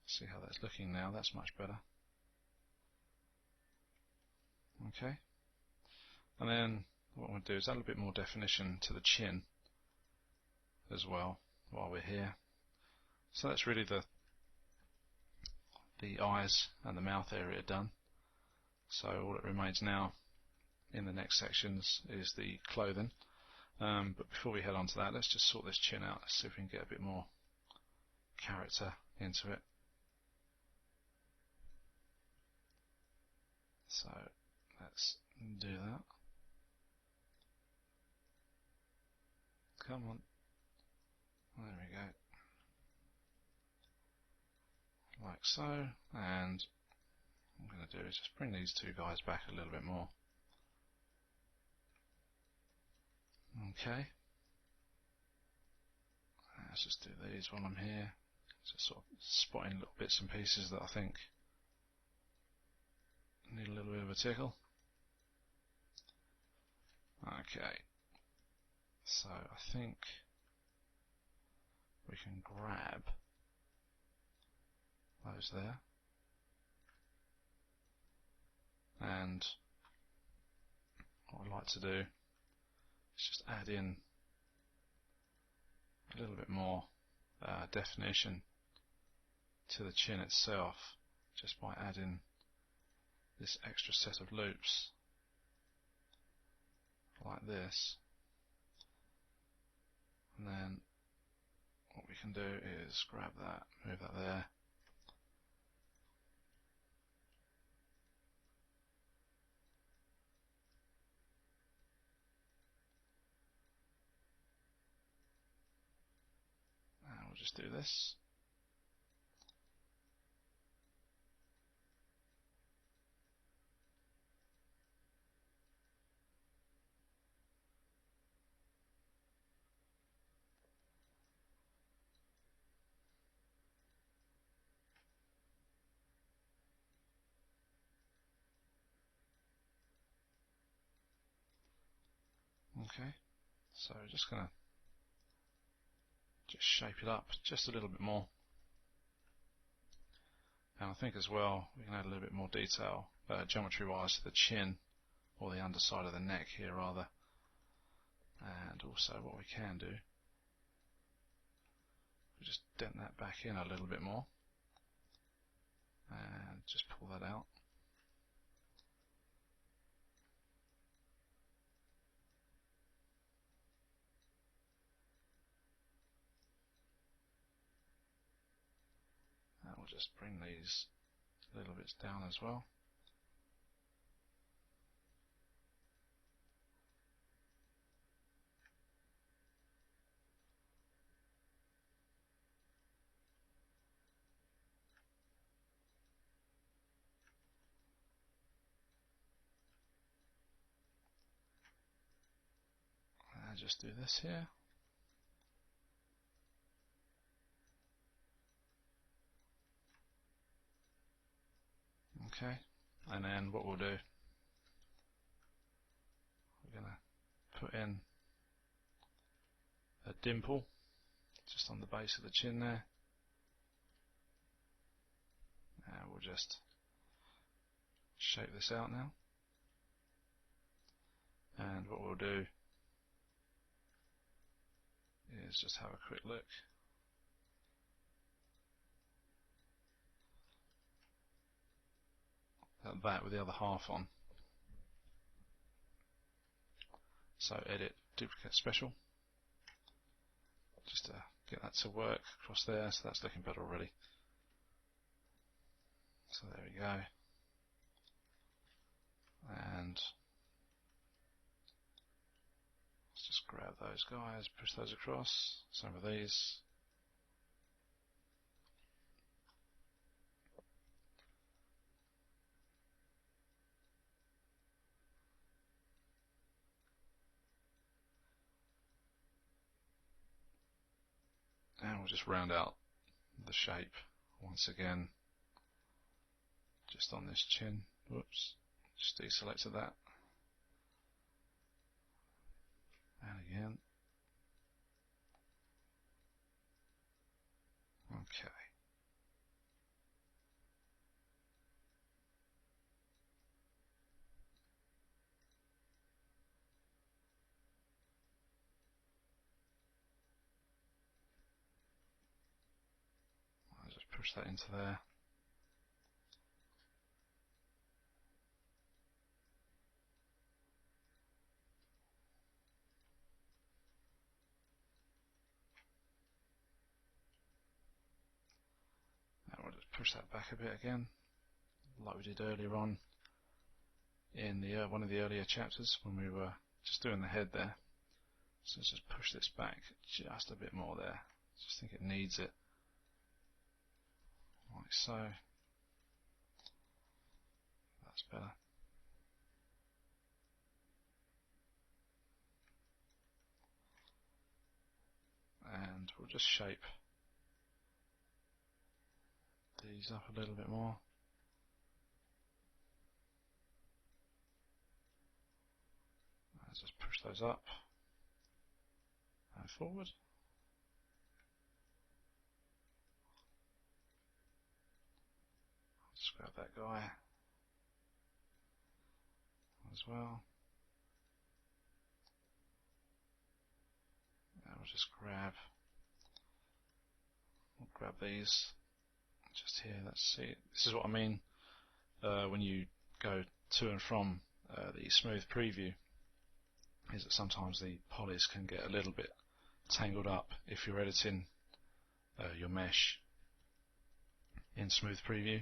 see how that's looking now. That's much better. Okay, and then what I'm going to do is add a bit more definition to the chin as well while we're here. So that's really the eyes and the mouth area done. So all that remains now in the next sections is the clothing. But before we head on to that, let's just sort this chin out. Let's see if we can get a bit more character into it. So let's do that. Come on. There we go. Like so. And what I'm going to do is just bring these two guys back a little bit more. Okay. Let's just do these while I'm here. Just sort of spotting little bits and pieces that I think need a little bit of a tickle. Okay. So I think we can grab those there. And what I'd like to do is just add in a little bit more definition to the chin itself, just by adding this extra set of loops like this. And then what we can do is grab that, move that there. And we'll just do this. Okay, so just going to just shape it up just a little bit more. And I think as well we can add a little bit more detail, geometry wise, to the chin, or the underside of the neck here rather. And also what we can do, we just dent that back in a little bit more and just pull that out. And we'll just bring these little bits down as well. And just do this here. Okay, and then what we'll do, we're going to put in a dimple just on the base of the chin there. And we'll just shape this out now. And what we'll do is just have a quick look. At that with the other half on. So edit, duplicate special, just to get that to work across there. So that's looking better already. So there we go. And let's just grab those guys, push those across, some of these. And we'll just round out the shape once again, just on this chin. Whoops, just deselected that. And again. Okay. I'll just push that into there. And we'll just push that back a bit again, like we did earlier on in the one of the earlier chapters when we were just doing the head there. So let's just push this back just a bit more there. Just think it needs it, like so. That's better. And we'll just shape these up a little bit more. Let's just push those up and forward. Just grab that guy as well. And we'll just grab these just here. Let's see. This is what I mean when you go to and from the smooth preview, is that sometimes the polys can get a little bit tangled up if you're editing your mesh in smooth preview.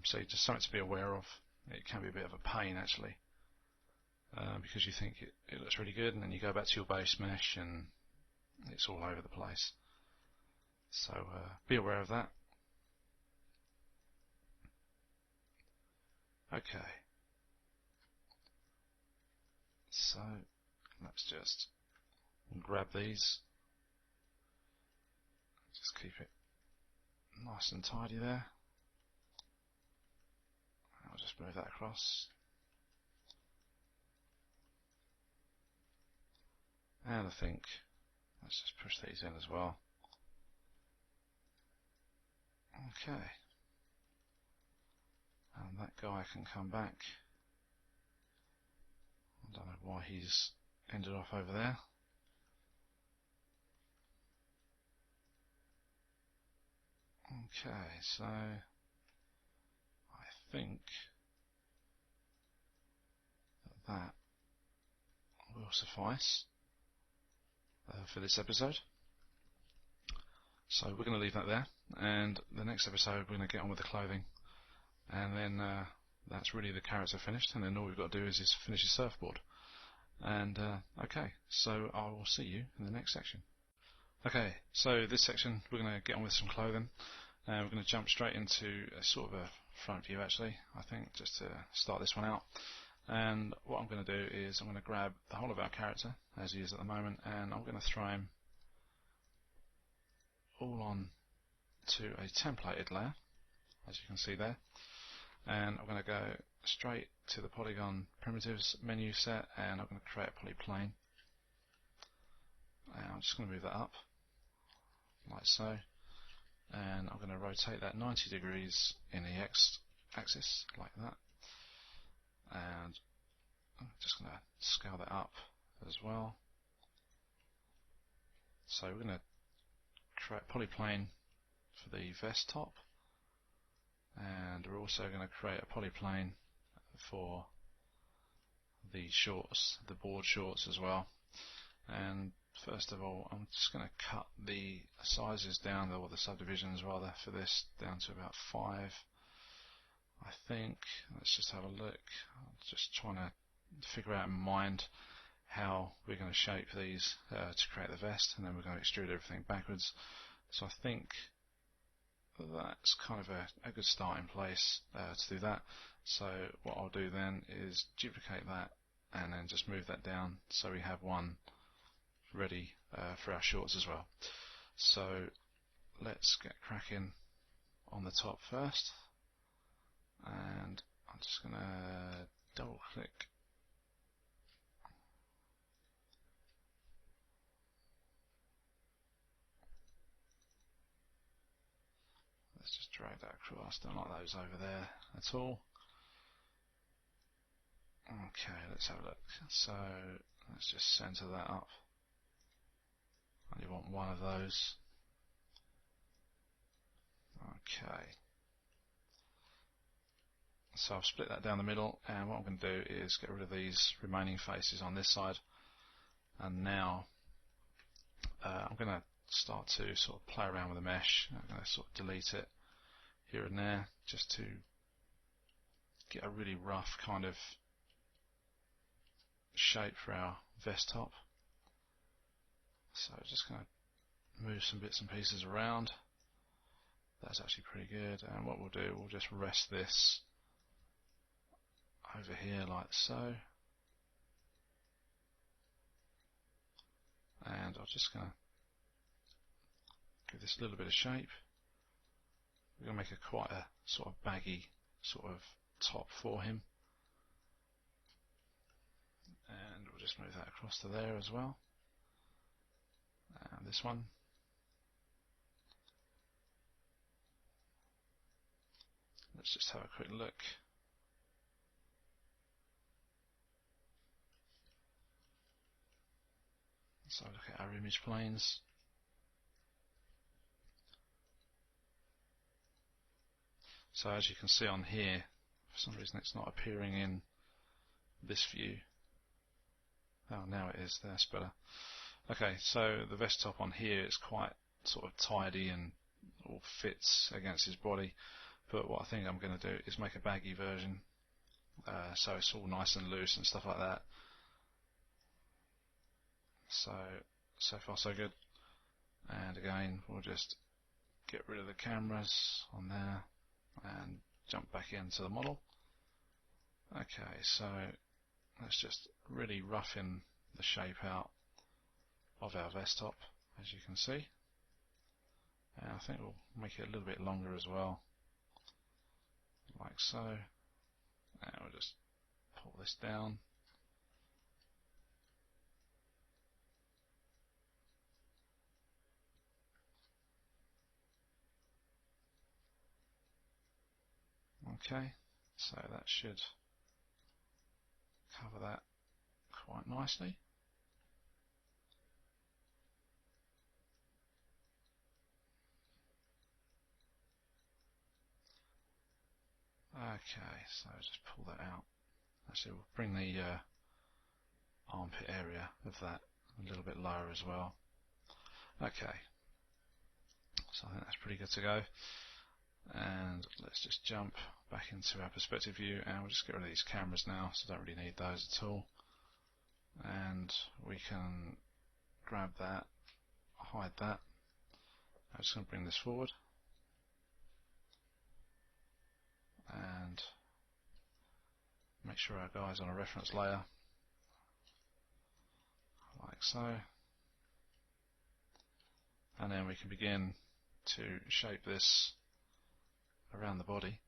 So just something to be aware of. It can be a bit of a pain actually, because you think it looks really good, and then you go back to your base mesh and it's all over the place. So be aware of that. Okay, so let's just grab these, just keep it nice and tidy there. I'll just move that across, and I think let's just push these in as well. Okay, and that guy can come back. I don't know why he's ended off over there. Okay, so I think that will suffice for this episode. So we're going to leave that there, and the next episode we're going to get on with the clothing, and then that's really the character finished, and then all we've got to do is finish his surfboard. And okay, so I will see you in the next section. Okay, so this section we're going to get on with some clothing. We're going to jump straight into a sort of a front view actually, I think, just to start this one out. And what I'm going to do is I'm going to grab the whole of our character as he is at the moment, and I'm going to throw him all on to a templated layer, as you can see there. And I'm going to go straight to the polygon primitives menu set, and I'm going to create a polyplane. And I'm just going to move that up like so, and I'm going to rotate that 90 degrees in the X axis like that, and I'm just going to scale that up as well. So we're going to create a polyplane for the vest top, and we're also going to create a polyplane for the shorts, the board shorts as well. And first of all, I'm just going to cut the sizes down, or the subdivisions rather, for this down to about 5. I think, let's just have a look. I'm just trying to figure out in mind how we're going to shape these to create the vest, and then we're going to extrude everything backwards. So I think that's kind of a good starting place to do that. So what I'll do then is duplicate that and then just move that down so we have one ready for our shorts as well. So let's get cracking on the top first, and I'm just going to double click . Let's just drag that across. Don't like those over there at all. Okay, let's have a look. So let's just center that up. And you want one of those. Okay. So I've split that down the middle, and what I'm going to do is get rid of these remaining faces on this side. And now I'm going to start to sort of play around with the mesh. I'm going to sort of delete it here and there just to get a really rough kind of shape for our vest top. So just going to move some bits and pieces around. That's actually pretty good, and what we'll do, we'll just rest this over here like so, and I'm just going to give this a little bit of shape. We're going to make a quite a sort of baggy sort of top for him, and we'll just move that across to there as well. And this one, let's just have a quick look. So look at our image planes. So as you can see on here, for some reason it's not appearing in this view. Oh, now it is. That's better. Okay, so the vest top on here is quite sort of tidy and all fits against his body. But what I think I'm going to do is make a baggy version, so it's all nice and loose and stuff like that. So far so good. And again, we'll just get rid of the cameras on there and jump back into the model. Okay, so let's just really roughen the shape out of our vest top, as you can see. And I think we'll make it a little bit longer as well, like so. And we'll just pull this down. Okay, so that should cover that quite nicely. Okay, so just pull that out. Actually, we'll bring the armpit area of that a little bit lower as well. Okay, so I think that's pretty good to go. And let's just jump back into our perspective view, and we'll just get rid of these cameras now, so don't really need those at all. And we can grab that, hide that. I'm just going to bring this forward and make sure our guy's on a reference layer, like so. And then we can begin to shape this around the body.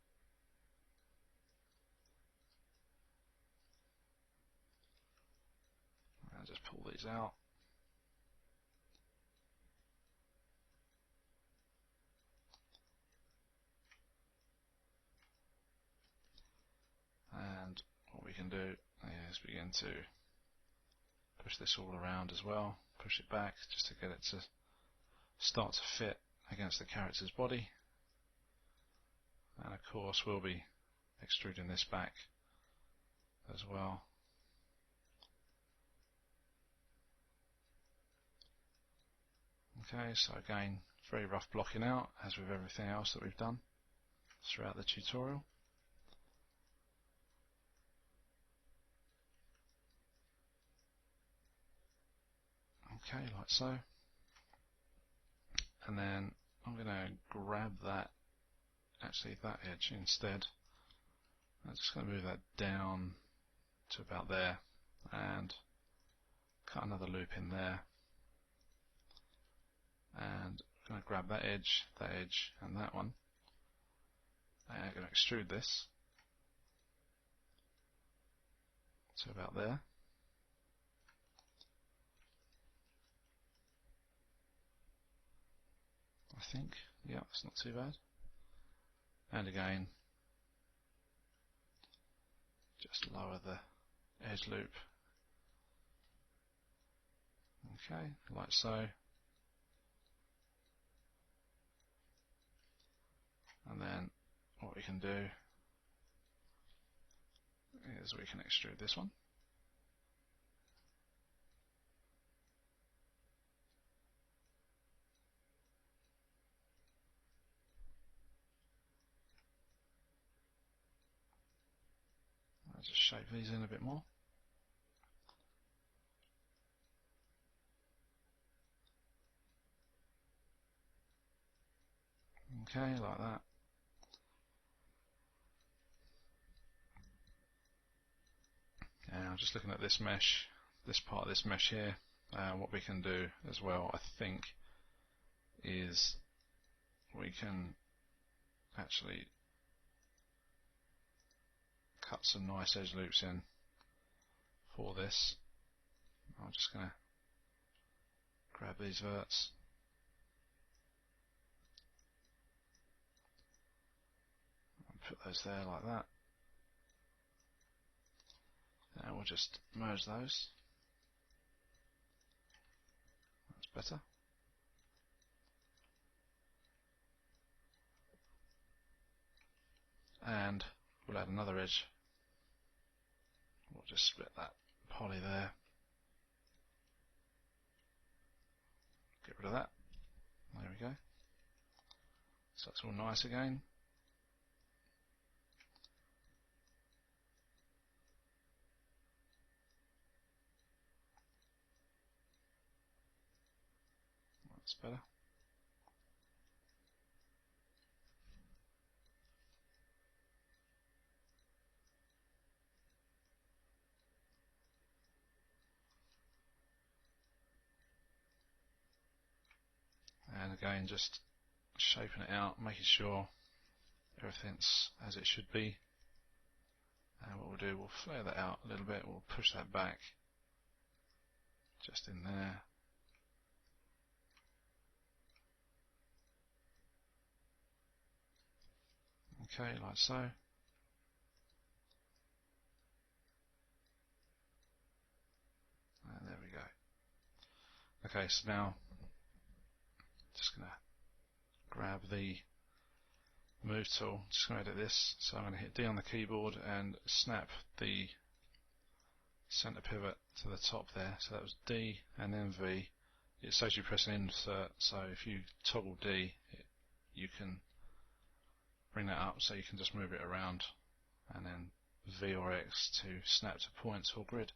And just pull these out. And what we can do is begin to push this all around as well, push it back just to get it to start to fit against the character's body. And of course we'll be extruding this back as well. Okay, so again, very rough blocking out, as with everything else that we've done throughout the tutorial. Okay, like so. And then I'm going to grab that edge instead. I'm just going to move that down to about there and cut another loop in there. And I'm going to grab that edge, and that one. And I'm going to extrude this to about there. I think, yeah, that's not too bad. And again, just lower the edge loop. Okay, like so. And then what we can do is we can extrude this one. I'll just shape these in a bit more. Okay, like that. And I'm just looking at this mesh, this part of this mesh here. What we can do as well, I think, is we can actually cut some nice edge loops in for this. I'm just going to grab these verts. And put those there like that. And we'll just merge those. That's better. And we'll add another edge. We'll just split that poly there. Get rid of that. There we go. So that's all nice again. That's better. And again, just shaping it out, making sure everything's as it should be. And what we'll do, we'll flare that out a little bit, we'll push that back just in there. Okay, like so. And there we go. Okay, so now just going to grab the move tool, just going to edit this. So I'm going to hit D on the keyboard and snap the center pivot to the top there. So that was D and then V. It says you press an insert, so if you toggle D, you can bring that up so you can just move it around, and then V or X to snap to points or grid,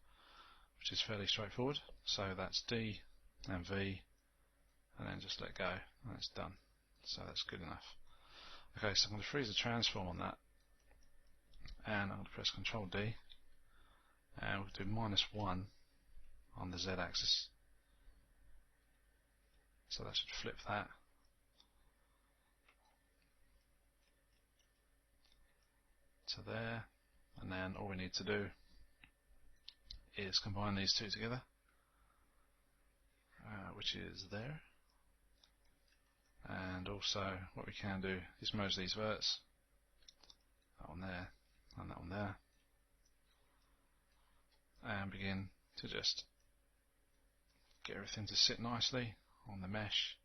which is fairly straightforward. So that's D and V, and then just let go, and it's done. So that's good enough. Okay, so I'm going to freeze the transform on that, and I'm going to press Ctrl D, and we'll do -1 on the Z axis. So that should flip that. To there, and then all we need to do is combine these two together, which is there. And also what we can do is merge these verts, that one there and that one there, and begin to just get everything to sit nicely on the mesh.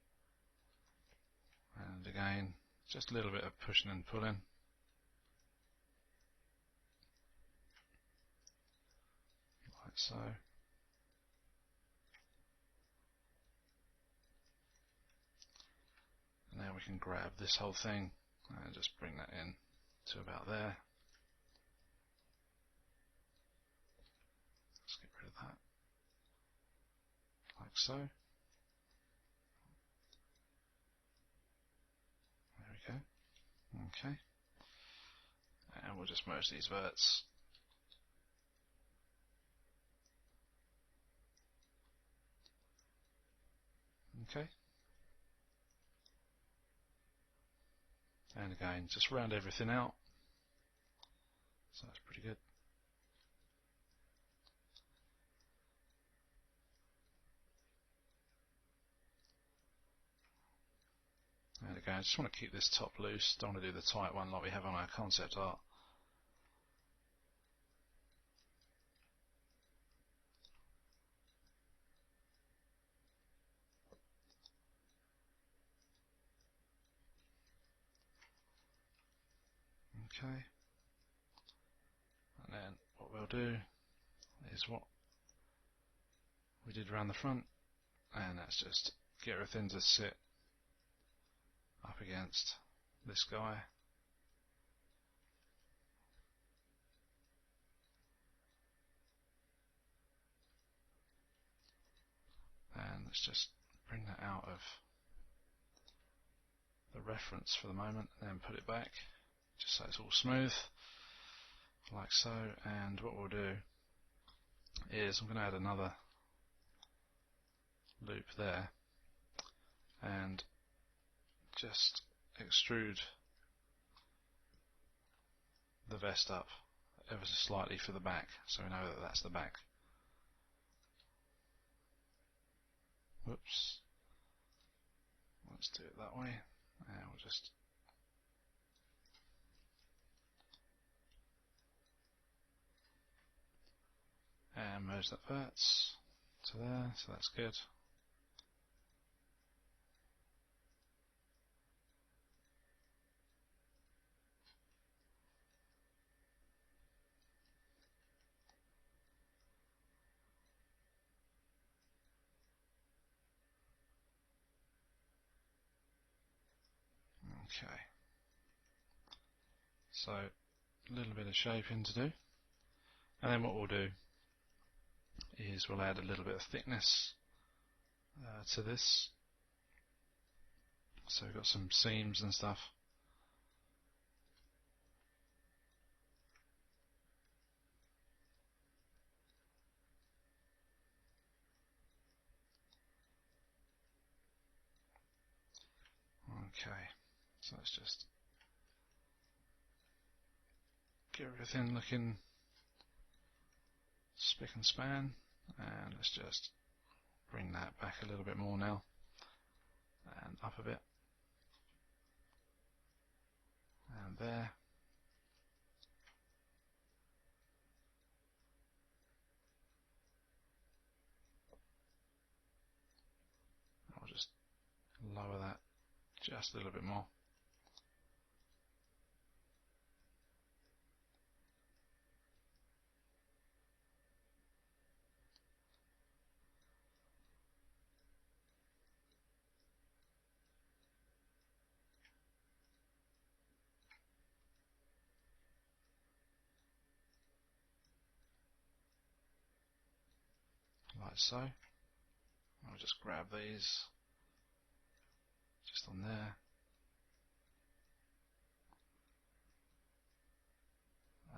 And again, just a little bit of pushing and pulling. Like so. And now we can grab this whole thing and just bring that in to about there. Let's get rid of that. like so. There we go. Okay. And we'll just merge these verts. Okay. And again, just round everything out. So that's pretty good. And again, I just want to keep this top loose. Don't want to do the tight one like we have on our concept art. Okay. And then what we'll do is what we did around the front, and that's just get everything to sit up against this guy. And let's just bring that out of the reference for the moment, and then put it back just so it's all smooth, like so. And what we'll do is I'm going to add another loop there and just extrude the vest up ever so slightly for the back, so we know that that's the back. Whoops. Let's do it that way, and we'll just merge that verts to there, so that's good. Okay, so a little bit of shaping to do, and then what we'll do is we'll add a little bit of thickness to this. So we've got some seams and stuff. Okay, so let's just get everything looking spick and span, and let's just bring that back a little bit more now and up a bit, and there. I'll just lower that just a little bit more. Like so. I'll just grab these just on there,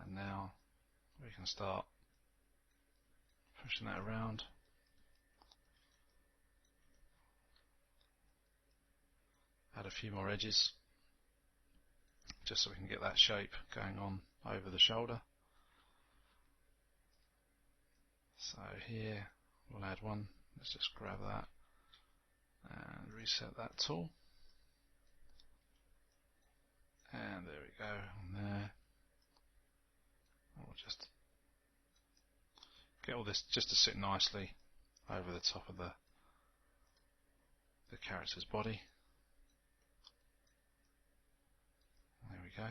and now we can start pushing that around. Add a few more edges just so we can get that shape going on over the shoulder. So here we'll add one. Let's just grab that and reset that tool, and there we go on there. We'll just get all this just to sit nicely over the top of the character's body. There we go.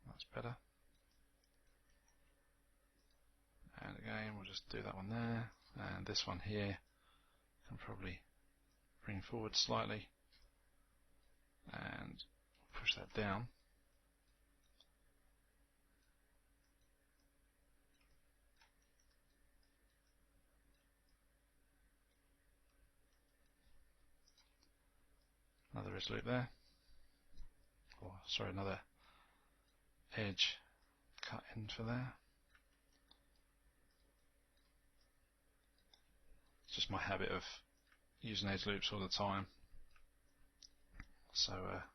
That's better. And again, we'll just do that one there, and this one here can probably bring forward slightly and push that down. edge loop there, or sorry, another edge cut in for there. It's just my habit of using edge loops all the time, so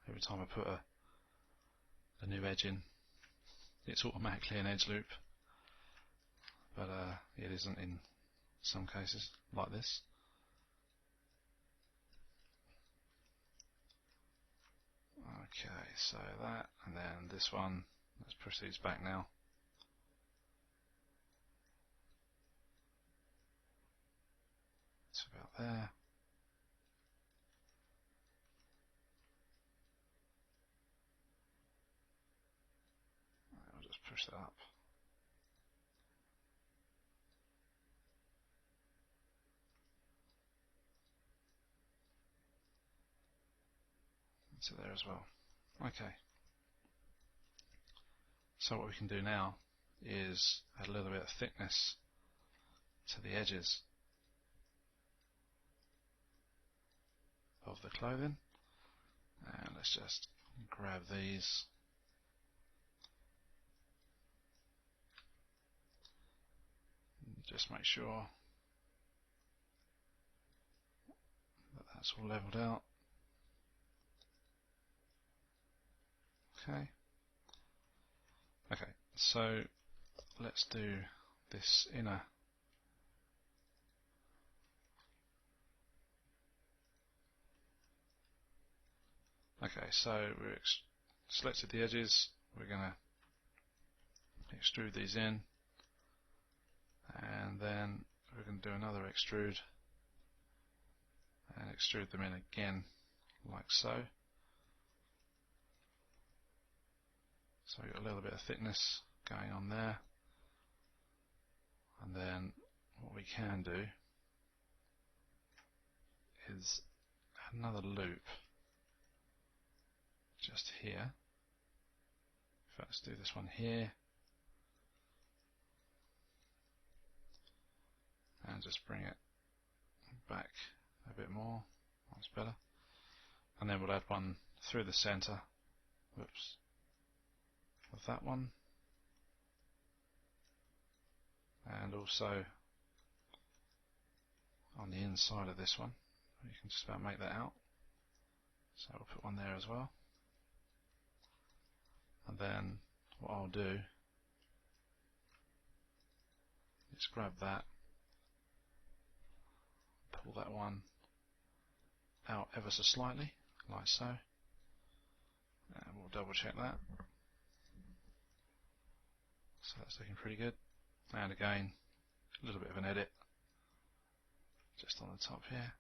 every time I put a new edge in, it's automatically an edge loop, but it isn't in some cases like this. Okay, so that, and then this one, let's push these back now. It's about there. I'll just push that up. To there as well. Okay. So what we can do now is add a little bit of thickness to the edges of the clothing, and let's just grab these. Just make sure that that's all leveled out. Okay, so let's do this inner. Okay, so we've selected the edges, we're going to extrude these in, and then we're going to do another extrude, and extrude them in again, like so. So we've got a little bit of thickness going on there, and then what we can do is add another loop just here. In fact, let's do this one here, and just bring it back a bit more. That's better. And then we'll add one through the center. Whoops. Of that one, and also on the inside of this one. You can just about make that out, so we'll put one there as well. And then what I'll do is grab that, pull that one out ever so slightly, like so, and we'll double check that. So that's looking pretty good. And again, a little bit of an edit just on the top here.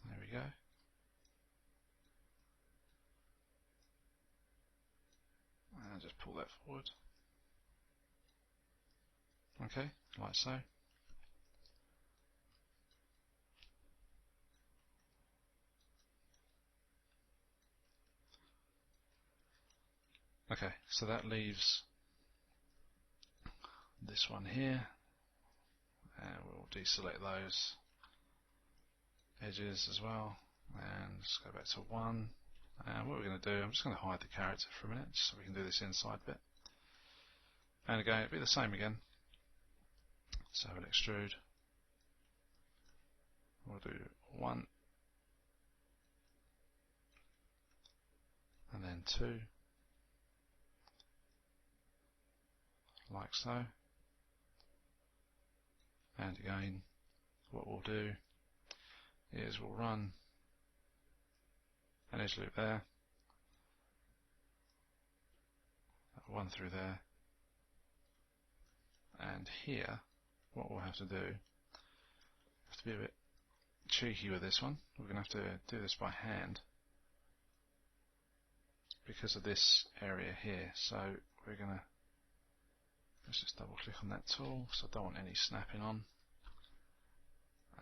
There we go. And just pull that forward. Okay, like so. Okay, so that leaves this one here, and we'll deselect those edges as well, and just go back to 1. And what we're going to do, I'm just going to hide the character for a minute, just so we can do this inside bit. And again, it'll be the same again. So we'll extrude. We'll do 1, and then 2. Like so. And again, what we'll do is we'll run an edge loop there, one through there, and here what we'll have to do, have to be a bit cheeky with this one. We're going to have to do this by hand because of this area here. So we're going to, let's just double click on that tool, so I don't want any snapping on,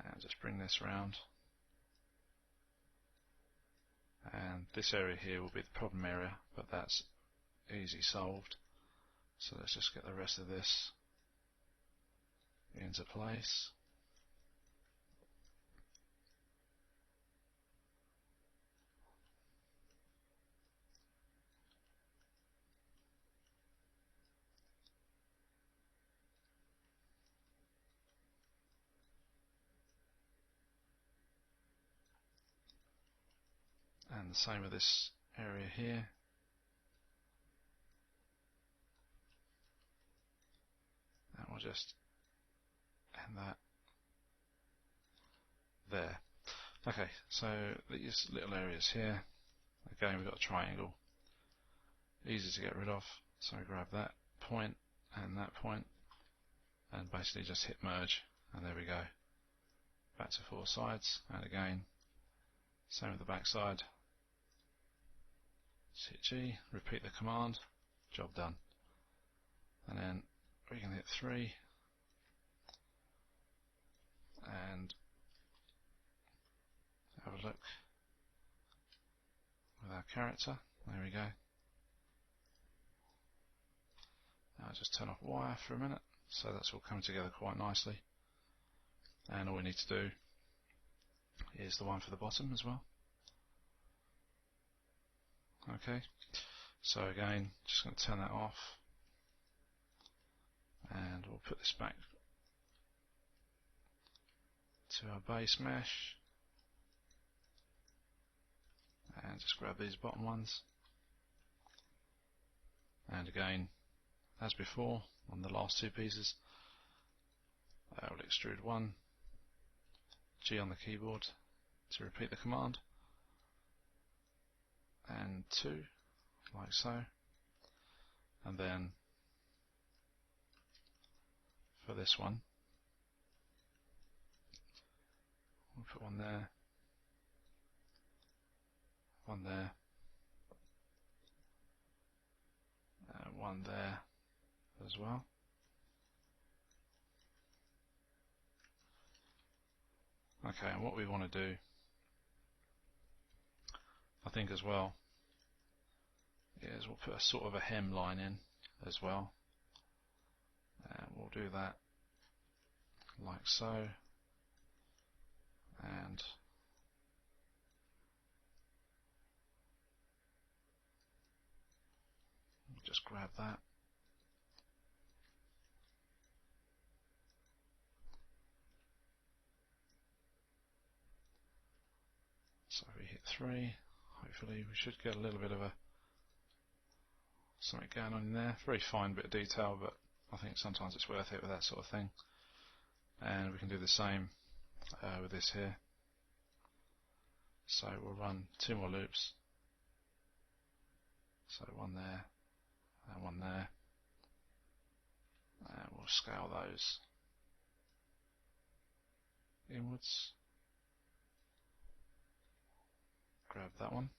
and just bring this around. And this area here will be the problem area, but that's easy solved. So let's just get the rest of this into place. And the same with this area here. And we'll just end that there. Okay, so these little areas here, again we've got a triangle, easy to get rid of, so grab that point and basically just hit merge, and there we go, back to 4 sides. And again, same with the back side, just hit G, repeat the command, job done. And then we can hit 3 and have a look with our character. There we go. Now I'll just turn off wire for a minute, so that's all coming together quite nicely. And all we need to do is the one for the bottom as well. Okay, so again, just going to turn that off, and we'll put this back to our base mesh, and just grab these bottom ones, and again, as before on the last 2 pieces, we'll extrude 1, G on the keyboard to repeat the command, and 2, like so, and then for this one, we'll put 1 there, 1 there, 1 there as well. Okay, and what we want to do, I think as well, is we'll put a sort of a hem line in as well, and we'll do that like so, and we'll just grab that. So we hit 3, hopefully we should get a little bit of something going on in there. Very fine bit of detail, but I think sometimes it's worth it with that sort of thing. And we can do the same with this here. So we'll run 2 more loops. So 1 there and 1 there, and we'll scale those inwards. Grab that one,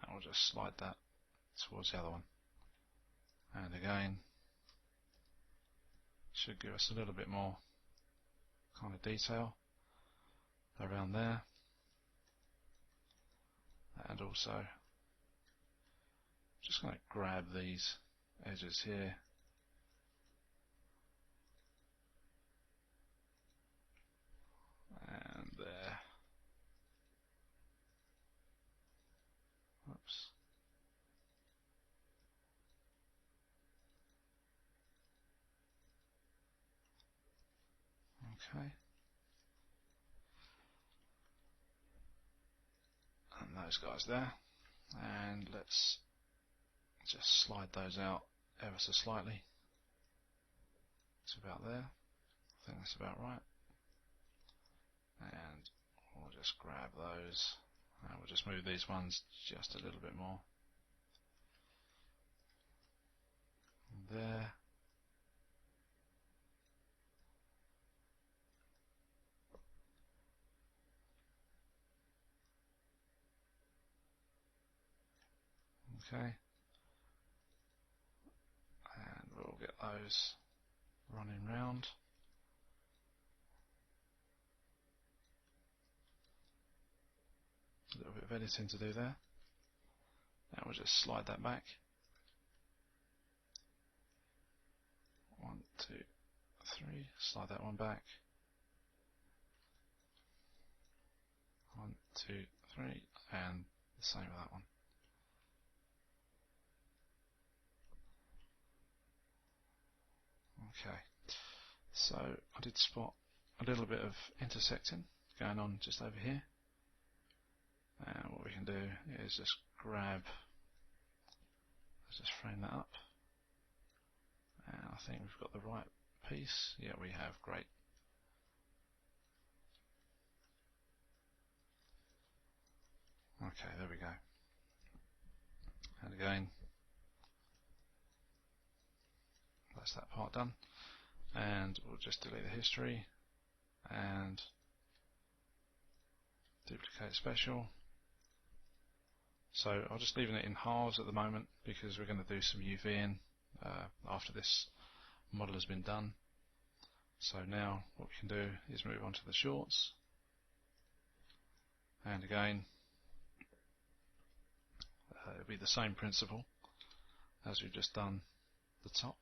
and we'll just slide that towards the other one, and again should give us a little bit more kind of detail around there, and also just going to grab these edges here and there. Oops. Okay. And those guys there. And let's just slide those out ever so slightly. It's about there. I think that's about right. And we'll just grab those. And we'll just move these ones just a little bit more. There. Okay. And we'll get those running round. A little bit of editing to do there. And we'll just slide that back. 1, 2, 3, slide that one back. 1, 2, 3, and the same with that one. Okay, so I did spot a little bit of intersecting going on just over here. And what we can do is just grab, let's just frame that up. And I think we've got the right piece. Yeah, we have. Great. Okay, there we go. And again, that's that part done. And we'll just delete the history and duplicate special. So I'm just leaving it in halves at the moment because we're going to do some UVing after this model has been done. So now what we can do is move on to the shorts, and again it'll be the same principle as we've just done the top.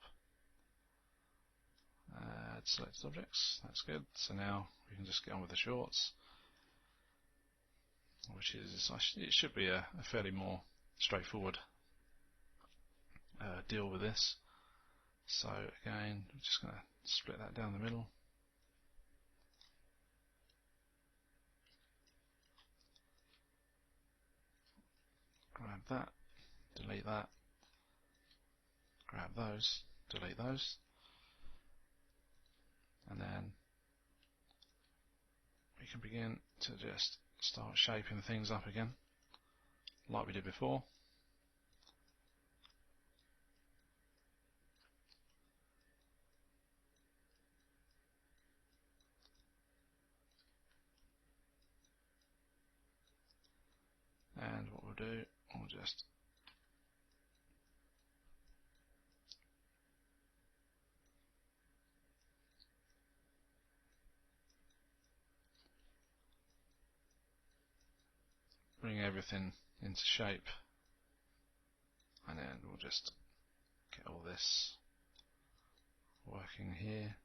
Add selected objects, that's good. So now we can just get on with the shorts, which is, it should be a fairly more straightforward deal with this. So again, I'm just going to split that down the middle. Grab that, delete that, grab those, delete those, and then we can begin to just start shaping things up again like we did before. And what we'll do, we'll just bring everything into shape, and then we'll just get all this working here.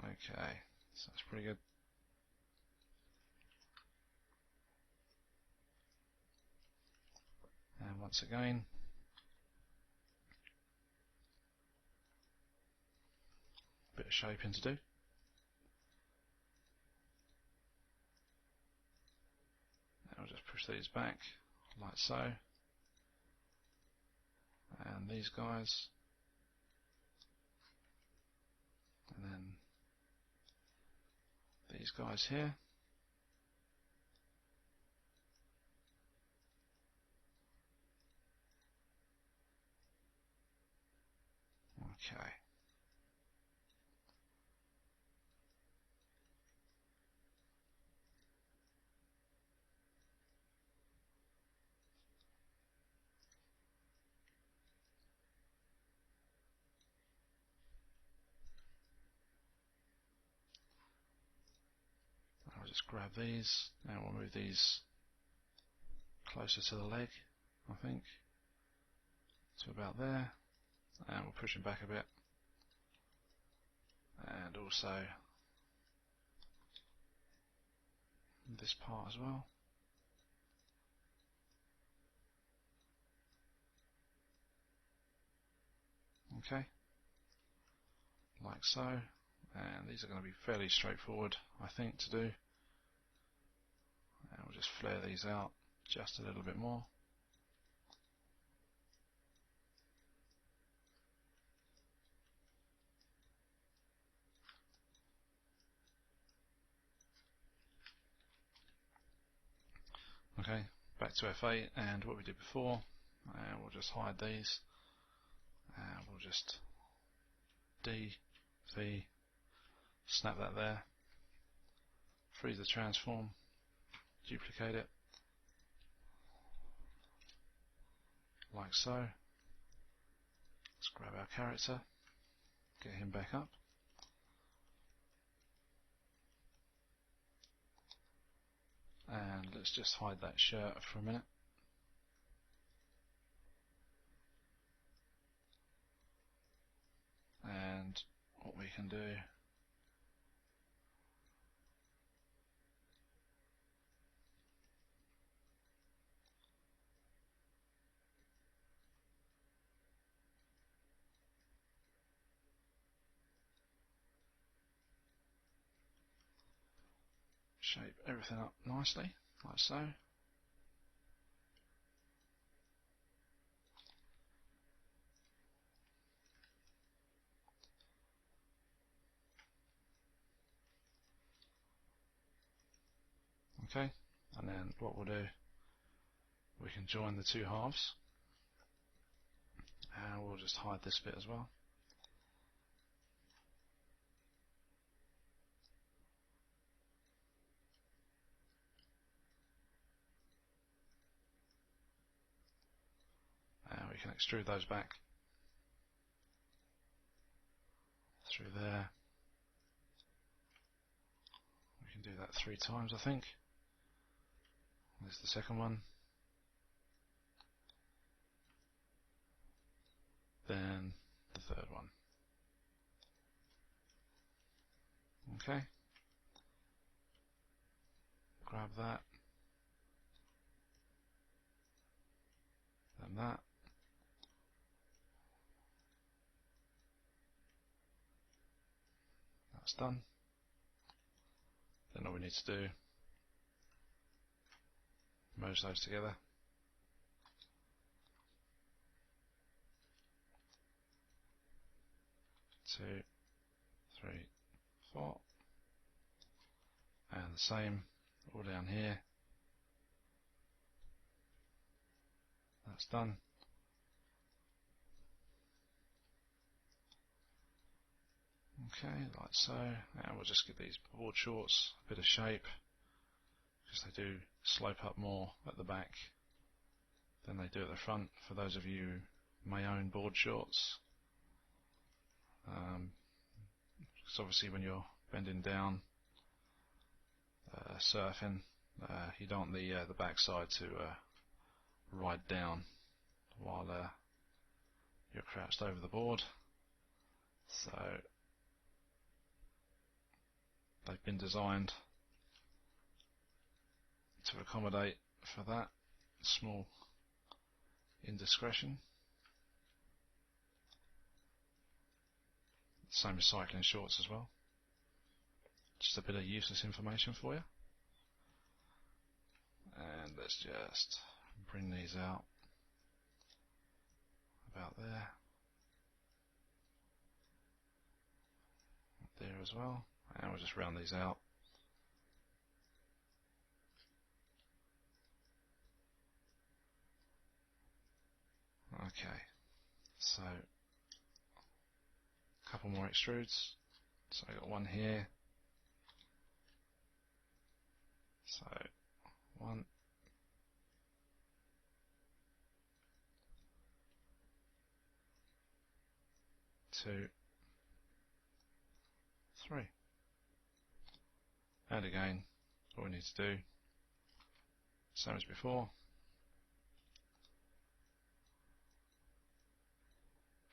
Okay, so that's pretty good. And once again, a bit of shaping to do. I'll just push these back like so, and these guys, and then these guys here. Okay. I'll just grab these, and we'll move these closer to the leg, I think, to about there, and we'll push them back a bit, and also this part as well. Okay, like so, and these are going to be fairly straightforward, I think, to do. And we'll just flare these out just a little bit more. Okay, back to F8 and what we did before, and we'll just hide these, and we'll just D, V, snap that there, freeze the transform, duplicate it, like so. Let's grab our character, get him back up. And let's just hide that shirt for a minute. can do. Shape everything up nicely, like so. Okay, and then what we'll do, we can join the two halves, and we'll just hide this bit as well. And we can extrude those back through there. We can do that 3 times, I think. There's the second one. Then the third one. Okay. Grab that. Then that. That's done. Then all we need to do, merge those together. Two, three, four. And the same all down here. That's done. Okay, like so. And we'll just give these board shorts a bit of shape, because they do slope up more at the back than they do at the front, for those of you who may own board shorts. Because obviously when you're bending down surfing, you don't want the backside to ride down while you're crouched over the board. So they've been designed to accommodate for that small indiscretion. Same as cycling shorts as well. Just a bit of useless information for you. And let's just bring these out about there. There as well. And we'll just round these out. Okay, so a couple more extrudes. So I got one here. So 1, 2, 3. And again, all we need to do, same as before,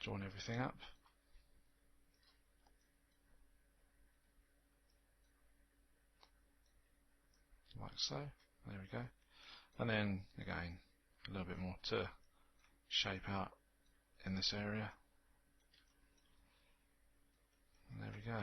join everything up. Like so. There we go. And then again, a little bit more to shape out in this area. And there we go.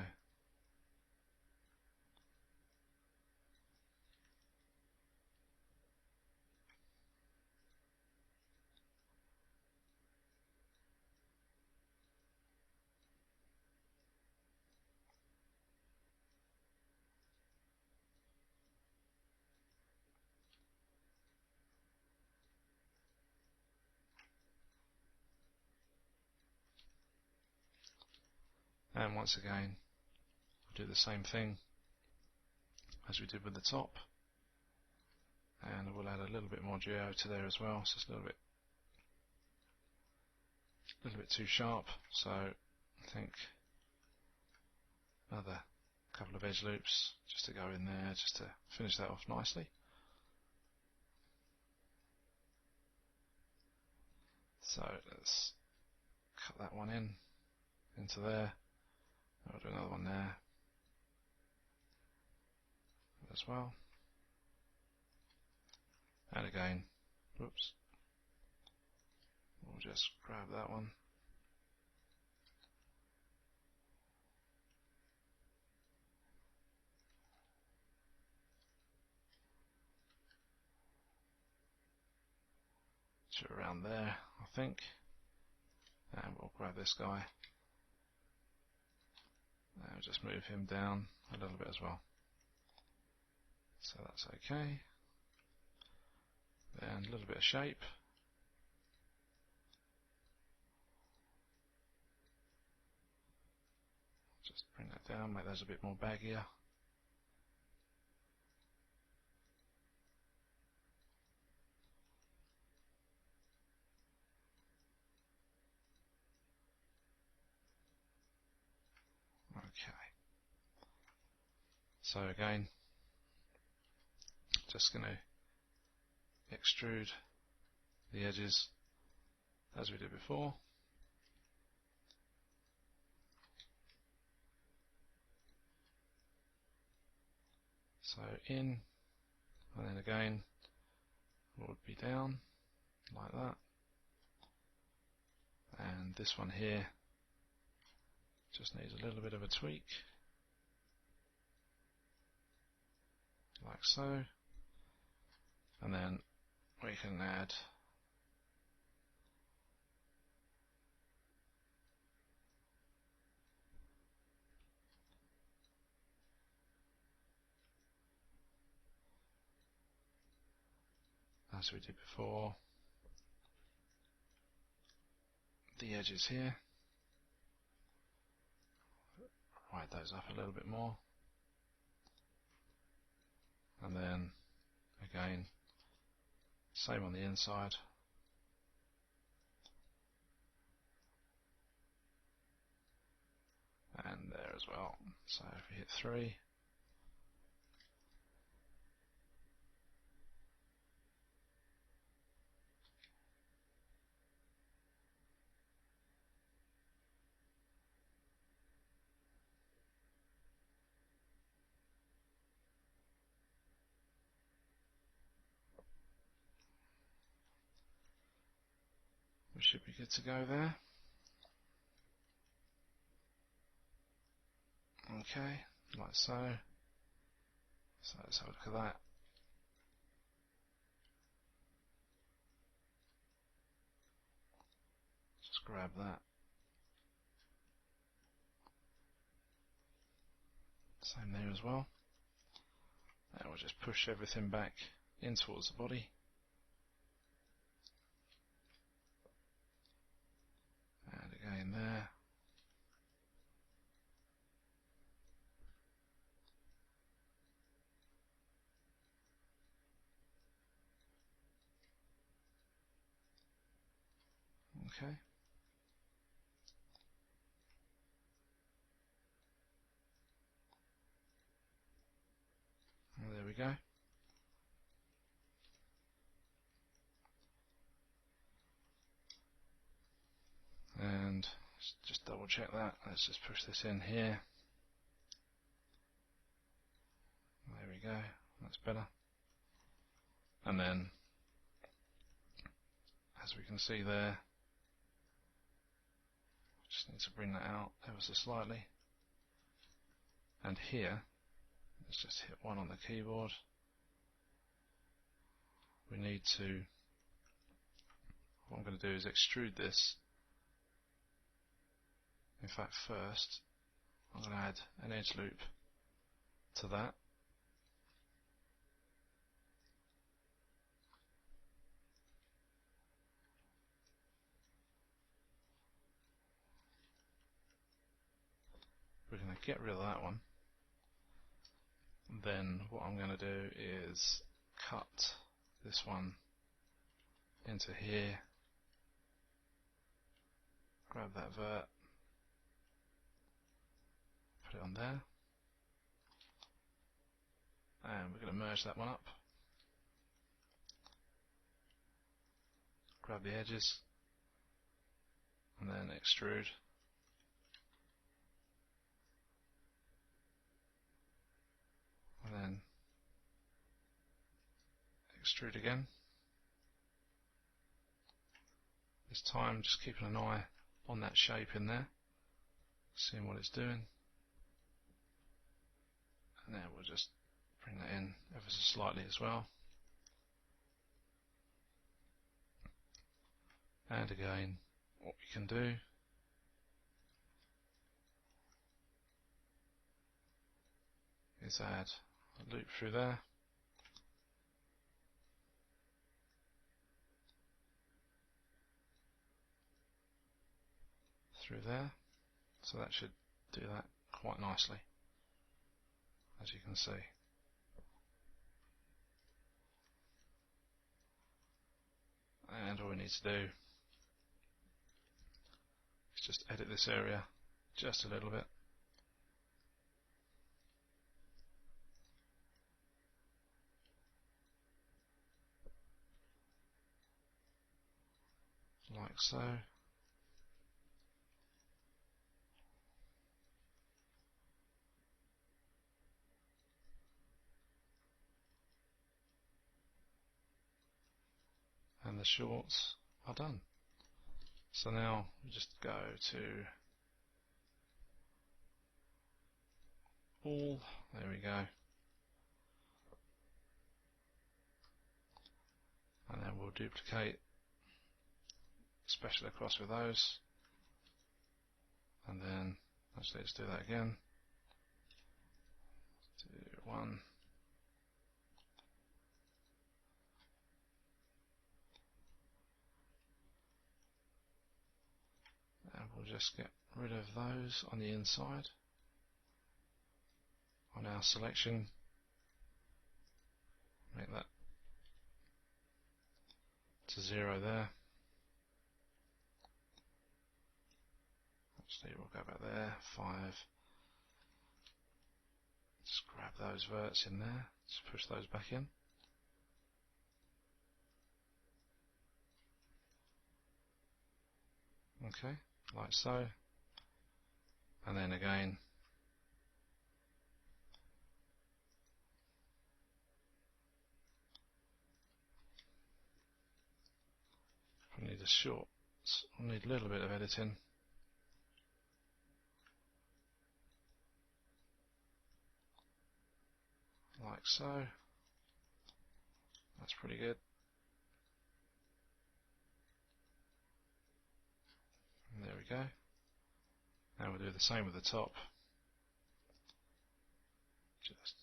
And once again, we'll do the same thing as we did with the top. And we'll add a little bit more geo to there as well, so it's a little bit too sharp. So I think another couple of edge loops just to go in there, just to finish that off nicely. So let's cut that one into there, I'll do another one there as well. And again, whoops, we'll just grab that one. To around there, I think. And we'll grab this guy. And we'll just move him down a little bit as well. So that's okay. Then a little bit of shape. Just bring that down, make those a bit more baggier. Okay. So again, just going to extrude the edges as we did before. So in, and then again would be down like that. And this one here just needs a little bit of a tweak, like so. And then we can add as we did before, the edges here, widen those up a little bit more, and then again same on the inside. And there as well. So if we hit 3, we should be good to go there. Okay, like so. So let's have a look at that. Just grab that. Same there as well. And we'll just push everything back in towards the body. And again there. Okay. And there we go. And just double check that. Let's just push this in here. There we go. That's better. And then, as we can see there, just need to bring that out ever so slightly. And here, let's just hit 1 on the keyboard. We need to, what I'm going to do is extrude this. In fact, first, I'm going to add an edge loop to that. We're going to get rid of that one. Then what I'm going to do is cut this one into here, grab that vert, put it on there, and we're going to merge that one up, grab the edges, and then extrude. extrude again. This time just keeping an eye on that shape in there, seeing what it's doing. And then we'll just bring that in ever so slightly as well. And again, what we can do is add a loop through there. Through there. So that should do that quite nicely, as you can see. And all we need to do is just edit this area just a little bit. Like so. And the shorts are done. So now we just go to all, there we go. And then we'll duplicate, special across with those. And then, actually let's do that again. Do one. And we'll just get rid of those on the inside. On our selection, make that to 0 there. Actually, we'll go back there, 5. Just grab those verts in there, just push those back in. Okay, like so. And then again, we need a short, we'll need a little bit of editing. Like so. That's pretty good. And there we go. Now we'll do the same with the top. Just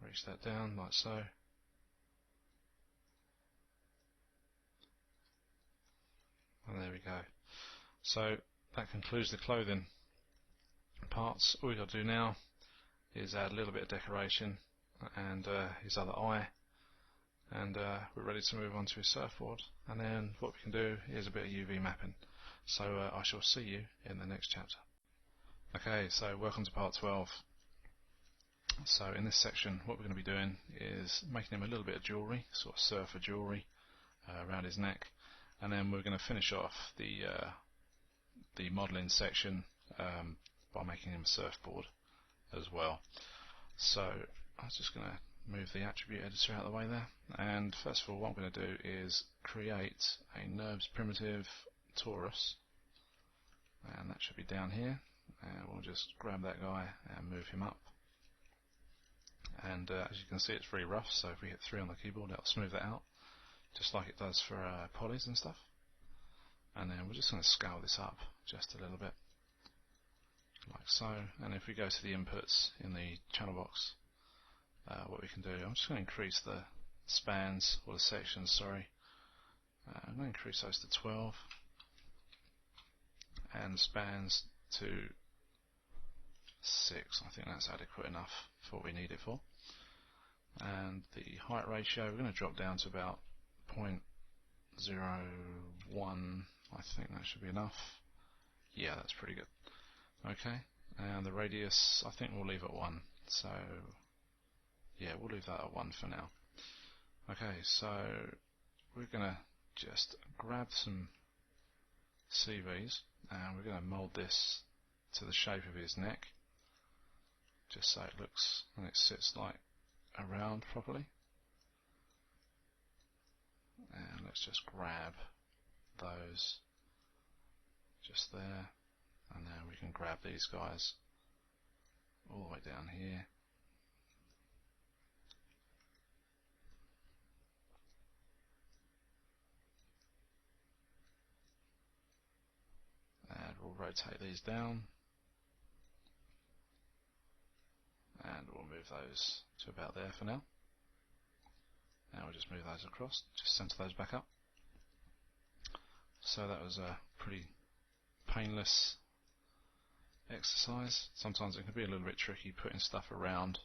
reach that down like so. And there we go. So that concludes the clothing parts. All we've got to do now is add a little bit of decoration and his other eye, and we're ready to move on to his surfboard. And then what we can do is a bit of UV mapping. So I shall see you in the next chapter. Okay, so welcome to part 12. So in this section what we're going to be doing is making him a little bit of jewellery, sort of surfer jewellery around his neck, and then we're going to finish off the modelling section by making him a surfboard as well. So I'm just going to move the attribute editor out of the way there, and first of all what I'm going to do is create a NURBS primitive torus, and that should be down here, and we'll just grab that guy and move him up. And as you can see, it's very rough, so if we hit 3 on the keyboard, that'll smooth that out, just like it does for polys and stuff. And then we're just going to scale this up just a little bit, like so. And if we go to the inputs in the channel box, what we can do, I'm just going to increase the spans, or the sections, sorry. I'm going to increase those to 12, and spans to 6. I think that's adequate enough for what we need it for. And the height ratio, we're going to drop down to about 0.01. I think that should be enough. Yeah, that's pretty good. Okay, and the radius, I think we'll leave at 1. So yeah, we'll leave that at 1 for now. Okay, so we're going to just grab some CVs and we're going to mould this to the shape of his neck, just so it looks and it sits like around properly. And let's just grab those just there, and then we can grab these guys all the way down here. And we'll rotate these down, and we'll move those to about there for now. Now we'll just move those across, just center those back up. So that was a pretty painless exercise. Sometimes it can be a little bit tricky putting stuff around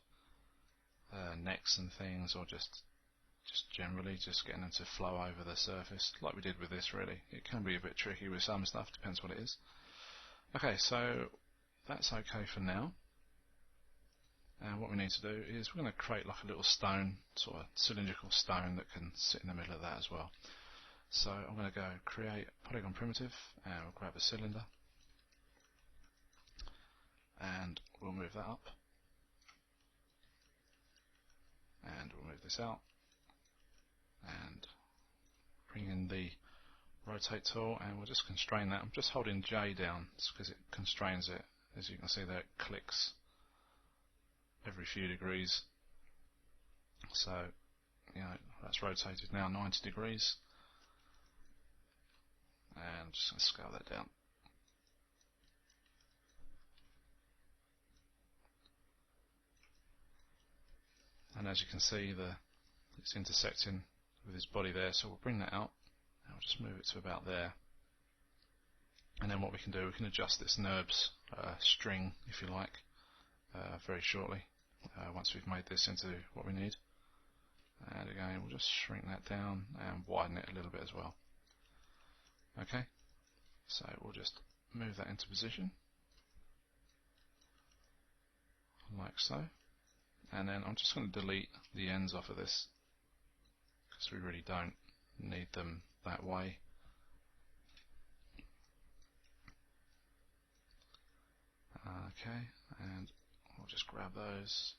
necks and things, or just generally just getting them to flow over the surface, like we did with this. Really, it can be a bit tricky with some stuff, depends what it is. Okay, so that's okay for now. And what we need to do is we're going to create like a little stone, sort of cylindrical stone that can sit in the middle of that as well. So I'm going to go create polygon primitive, and we'll grab a cylinder, and we'll move that up, and we'll move this out, and bring in the rotate tool, and we'll just constrain that. I'm just holding J down because it constrains it. As you can see there, it clicks every few degrees. So, you know, that's rotated now 90 degrees. And I'm just going to scale that down. And as you can see, it's intersecting with his body there, so we'll bring that out, and we'll just move it to about there. And then what we can do, we can adjust this NURBS string, if you like, very shortly, once we've made this into what we need. And again, we'll just shrink that down and widen it a little bit as well. Okay, so we'll just move that into position, like so. And then I'm just going to delete the ends off of this, because we really don't need them that way. Okay, and we'll just grab those,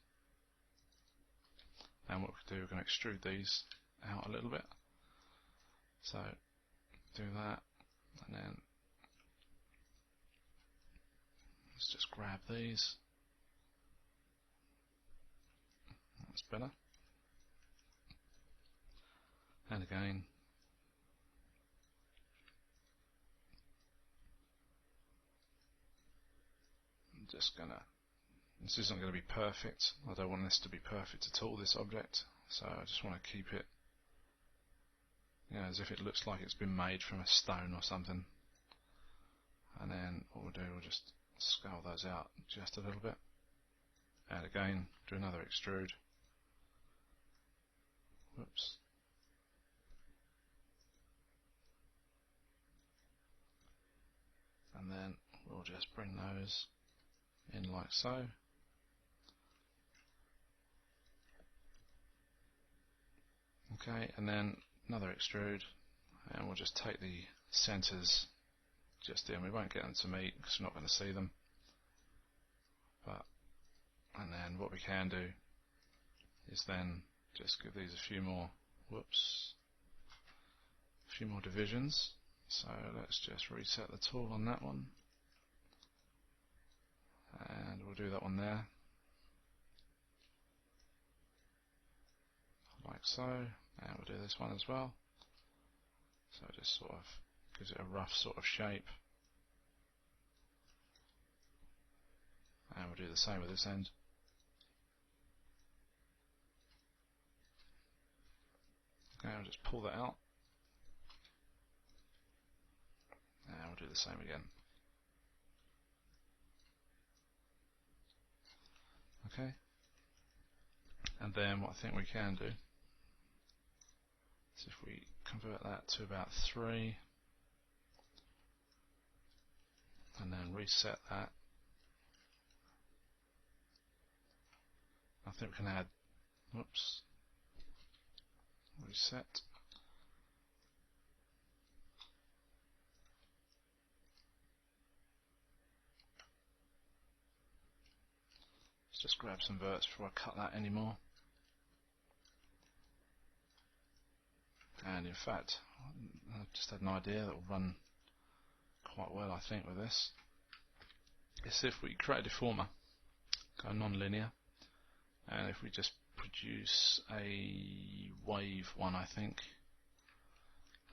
and what we'll do, we're going to extrude these out a little bit. So do that, and then let's just grab these. That's better. And again, I'm just gonna, this isn't going to be perfect. I don't want this to be perfect at all, this object, so I just want to keep it, you know, as if it looks like it's been made from a stone or something. And then what we'll do, we'll just scale those out just a little bit, and again do another extrude. Whoops. And then we'll just bring those in like so. Okay, and then another extrude, and we'll just take the centers just in. We won't get them to meet because we're not going to see them. And then what we can do is then just give these a few more, a few more divisions. So let's just reset the tool on that one, and we'll do that one there, like so, and we'll do this one as well. So it just sort of gives it a rough sort of shape, and we'll do the same with this end. Okay, I'll just pull that out, and we'll do the same again. Okay, and then what I think we can do is if we convert that to about 3, and then reset that, I think we can add, reset. Let's just grab some verts before I cut that anymore. And in fact, I've just had an idea that will run quite well, I think, with this. Is if we create a deformer, go non-linear, and if we just produce a wave one, I think.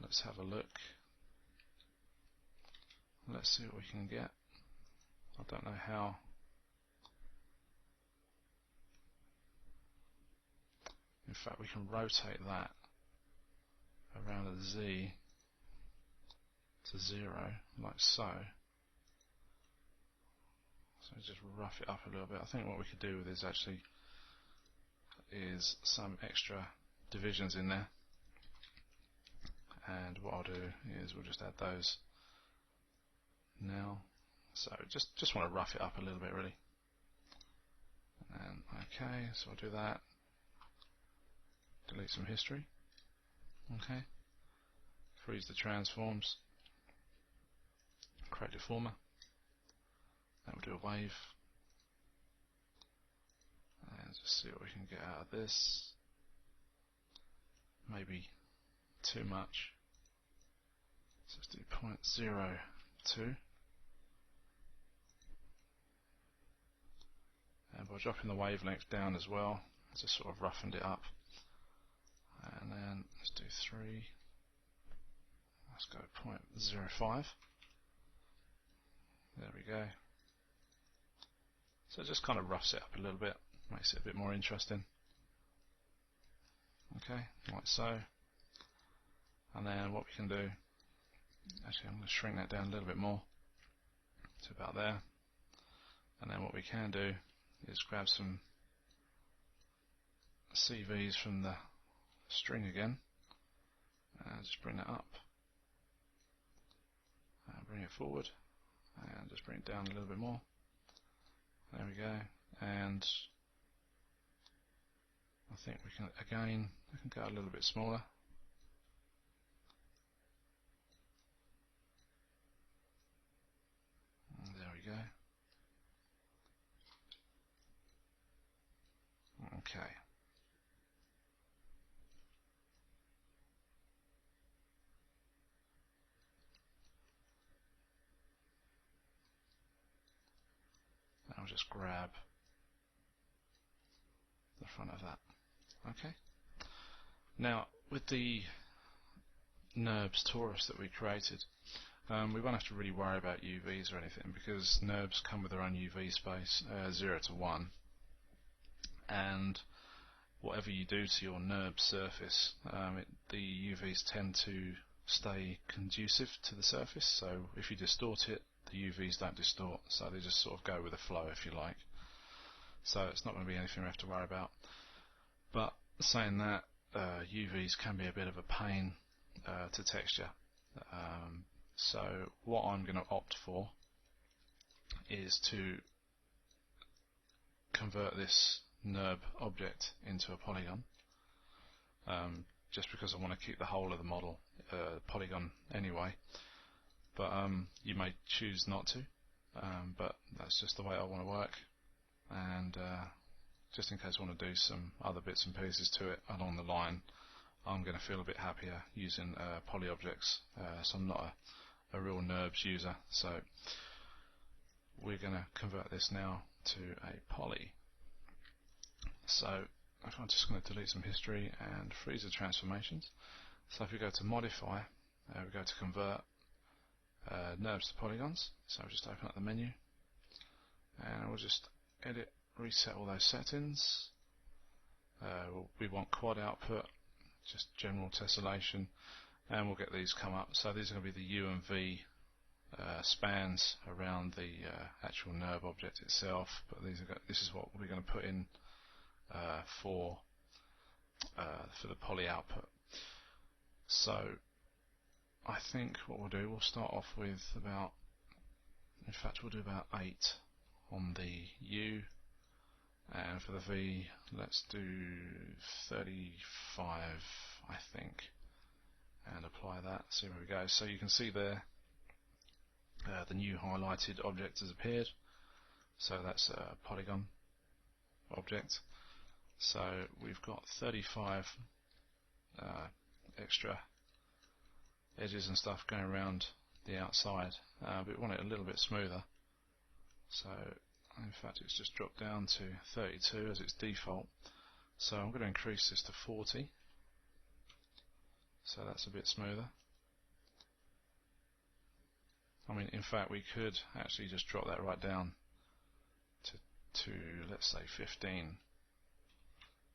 Let's have a look. Let's see what we can get. I don't know how. In fact, we can rotate that around a Z to 0, like so. So just rough it up a little bit. I think what we could do with this actually is some extra divisions in there. And what I'll do is we'll just add those now. So just want to rough it up a little bit, really. And okay, so I'll do that. Delete some history. Okay. Freeze the transforms. Create deformer. Then we'll do a wave. And just see what we can get out of this. Maybe too much. So let's do 0.02. And by dropping the wavelength down as well, just sort of roughened it up. And then let's do 3. Let's go 0.05. There we go. So it just kind of roughs it up a little bit, makes it a bit more interesting. Okay, like so. And then what we can do, actually I'm going to shrink that down a little bit more to about there. And then what we can do is grab some CVs from the string again, and just bring that up, and bring it forward, and just bring it down a little bit more. There we go. And I think we can again, I can go a little bit smaller. And there we go. Okay. I'll just grab the front of that. Okay. Now, with the NURBS torus that we created, we won't have to really worry about UVs or anything, because NURBS come with their own UV space, 0 to 1. And whatever you do to your NURBS surface, the UVs tend to stay conducive to the surface. So if you distort it, the UVs don't distort, so they just sort of go with the flow, if you like. So it's not going to be anything we have to worry about. But saying that, UVs can be a bit of a pain to texture. So what I'm going to opt for is to convert this NURB object into a polygon, just because I want to keep the whole of the model polygon anyway. But you may choose not to, but that's just the way I want to work. And just in case I want to do some other bits and pieces to it along the line, I'm going to feel a bit happier using poly objects. So I'm not a real NURBS user, so we're going to convert this now to a poly. So I'm just going to delete some history and freeze the transformations. So if we go to modify, we go to convert NURBS to polygons. So I'll just open up the menu, and we'll just edit, reset all those settings. We want quad output, just general tessellation, and we'll get these come up. So these are going to be the U and V spans around the actual NURB object itself, but this is what we're going to put in for the poly output. So I think what we'll do, we'll start off with about, in fact we'll do about 8 on the U, and for the V let's do 35 I think, and apply that, see where we go. So you can see there the new highlighted object has appeared, so that's a polygon object. So we've got 35 extra edges and stuff going around the outside, but we want it a little bit smoother. So in fact it's just dropped down to 32 as its default. So I'm going to increase this to 40, so that's a bit smoother. I mean, in fact we could actually just drop that right down to let's say 15.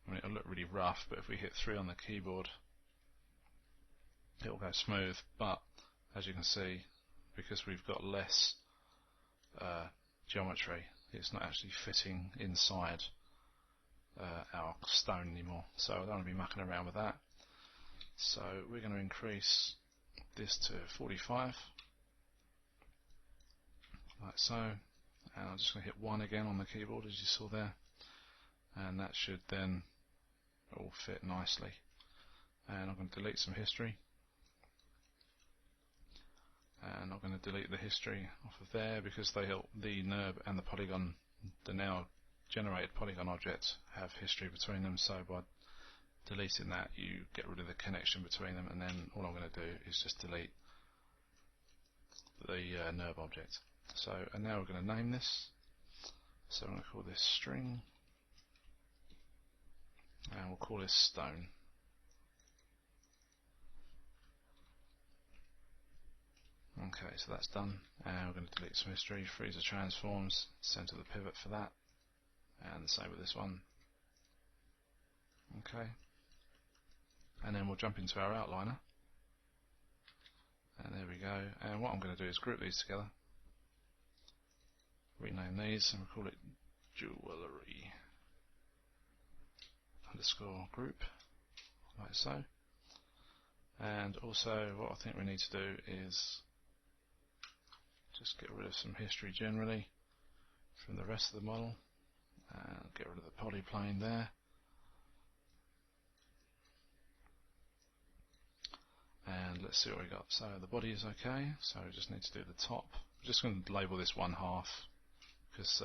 I mean, it'll look really rough, but if we hit 3 on the keyboard it'll go smooth. But as you can see, because we've got less geometry, it's not actually fitting inside our stone anymore, so I don't want to be mucking around with that. So we're going to increase this to 45, like so, and I'm just going to hit 1 again on the keyboard as you saw there, and that should then all fit nicely. And I'm going to delete some history, and I'm going to delete the history off of there because they help the NURB and the polygon, the now generated polygon object, have history between them. So by deleting that you get rid of the connection between them, and then all I'm going to do is just delete the NURB object. So, and now we're going to name this. So I'm going to call this string, and we'll call this stone. Okay, so that's done, and we're going to delete some history, freeze the transforms, center the pivot for that, and the same with this one. Okay, and then we'll jump into our outliner, and there we go. And what I'm going to do is group these together, rename these, and we'll call it jewellery underscore group, like so. And also what I think we need to do is just get rid of some history generally from the rest of the model, and get rid of the polyplane there. And let's see what we got. So the body is okay, so we just need to do the top. I'm just going to label this 1/2 because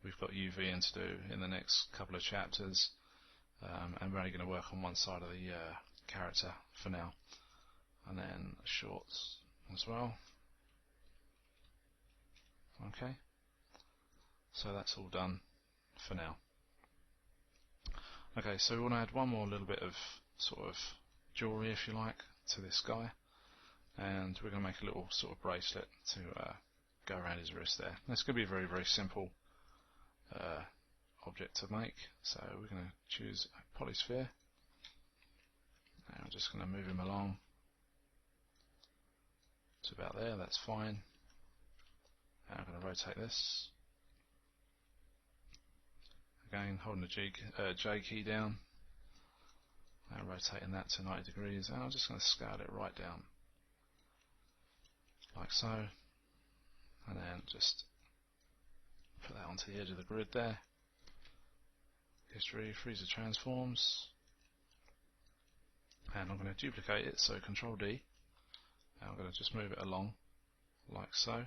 we've got UV to do in the next couple of chapters, and we're only going to work on one side of the character for now. And then shorts as well. Okay, so that's all done for now. Okay, so we want to add one more little bit of sort of jewellery, if you like, to this guy, and we're going to make a little sort of bracelet to go around his wrist there. That's going to be a very, very simple object to make. So we're going to choose a polysphere, and I'm just going to move him along to about there. That's fine. And I'm going to rotate this. Again, holding the J key down and rotating that to 90 degrees, and I'm just going to scale it right down like so, and then just put that onto the edge of the grid there. History, freeze the transforms, and I'm going to duplicate it, so Control D, and I'm going to just move it along like so.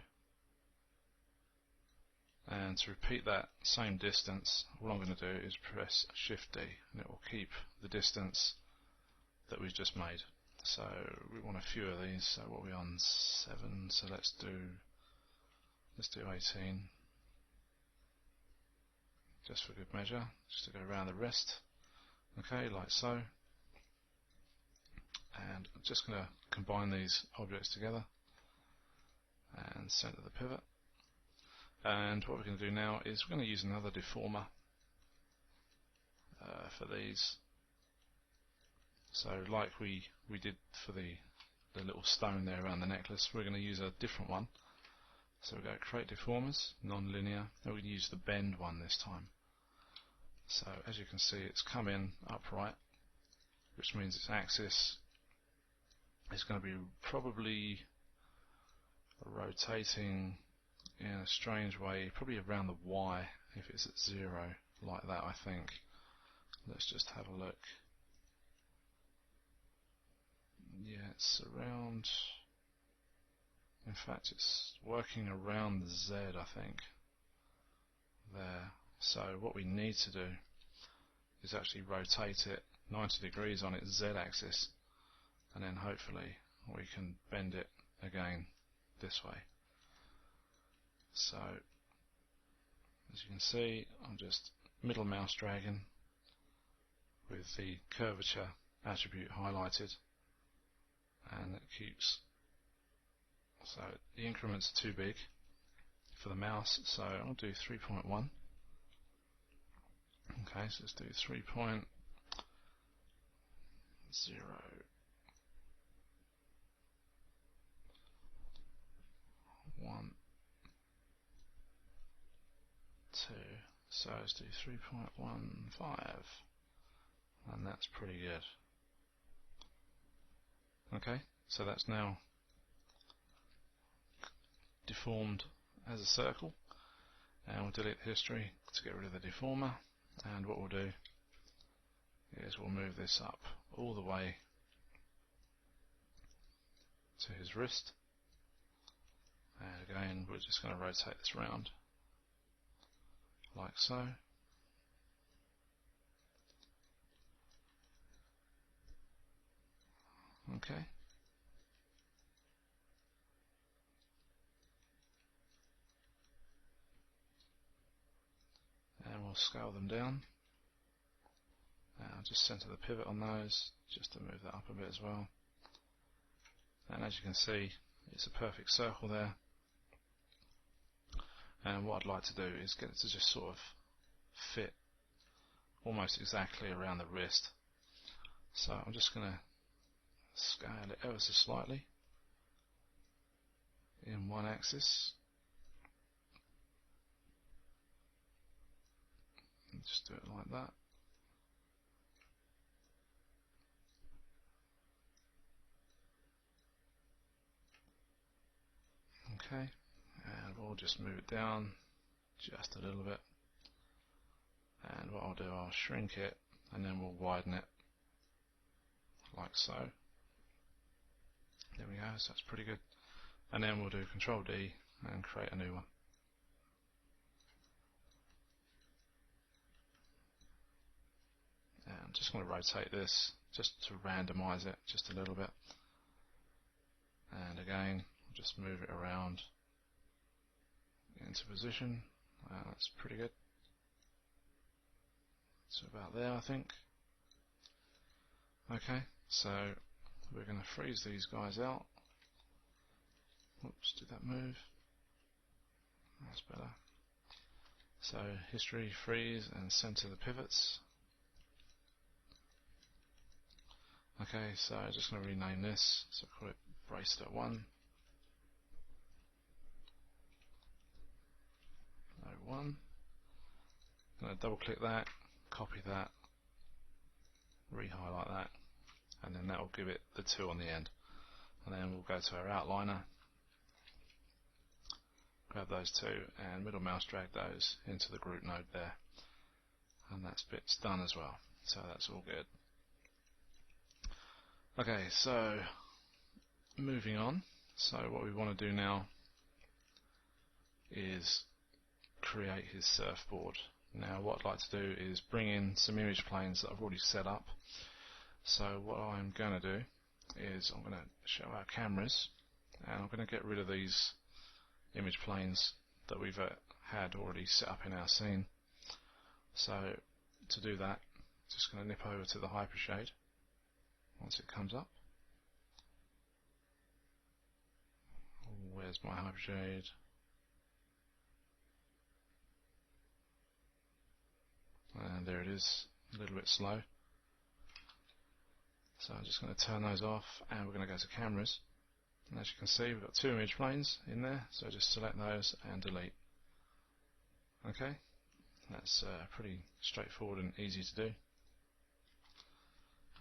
And to repeat that same distance, all I'm going to do is press Shift D, and it will keep the distance that we've just made. So we want a few of these. So what are we on? 7. So let's do 18, just for good measure, just to go around the wrist. Okay, like so. And I'm just going to combine these objects together and center the pivot. And what we're going to do now is we're going to use another deformer for these. So like we did for the little stone there around the necklace, we're going to use a different one. So we go create deformers, non-linear, and we can use the bend one this time. So as you can see, it's come in upright, which means its axis is going to be probably rotating in a strange way, probably around the Y if it's at 0, like that, I think. Let's just have a look. Yeah, it's around, in fact it's working around the Z, I think, there. So what we need to do is actually rotate it 90 degrees on its Z axis. and then hopefully we can bend it again this way. So as you can see, I'm just middle mouse dragging with the curvature attribute highlighted, and it keeps, so the increments are too big for the mouse, so I'll do 3.1. Okay, so let's do 3.0. 1, 2, so let's do 3.15, and that's pretty good. Okay, so that's now deformed as a circle, and we'll delete the history to get rid of the deformer, and what we'll do is we'll move this up all the way to his wrist, and again we're just going to rotate this round like so. Okay. And we'll scale them down. I'll just center the pivot on those just to move that up a bit as well. And as you can see, it's a perfect circle there. And what I'd like to do is get it to just sort of fit almost exactly around the wrist. So I'm just going to scale it ever so slightly in one axis. And just do it like that. Okay, and we'll just move it down just a little bit, and what I'll do, I'll shrink it and then we'll widen it like so. There we go, so that's pretty good. And then we'll do Control D and create a new one. And I'm just going to rotate this just to randomize it just a little bit, and again just move it around into position. That's pretty good. So about there, I think. Okay, so we're going to freeze these guys out. Oops, did that move? That's better. So history, freeze, and center the pivots. Okay, so I'm just going to rename this. So call it bracelet 1. 1. I'm going to double click that, copy that, re-highlight that, and then that will give it the 2 on the end. And then we'll go to our outliner, grab those 2 and middle mouse drag those into the group node there, and that bit's done as well, so that's all good. Okay, so moving on, so what we want to do now is create his surfboard. Now what I'd like to do is bring in some image planes that I've already set up. So what I'm going to do is I'm going to show our cameras, and I'm going to get rid of these image planes that we've had already set up in our scene. So to do that, just going to nip over to the hypershade once it comes up. Where's my hypershade? And there it is, a little bit slow. So I'm just going to turn those off, and we're going to go to cameras. And as you can see, we've got 2 image planes in there, so just select those and delete. Okay, that's pretty straightforward and easy to do.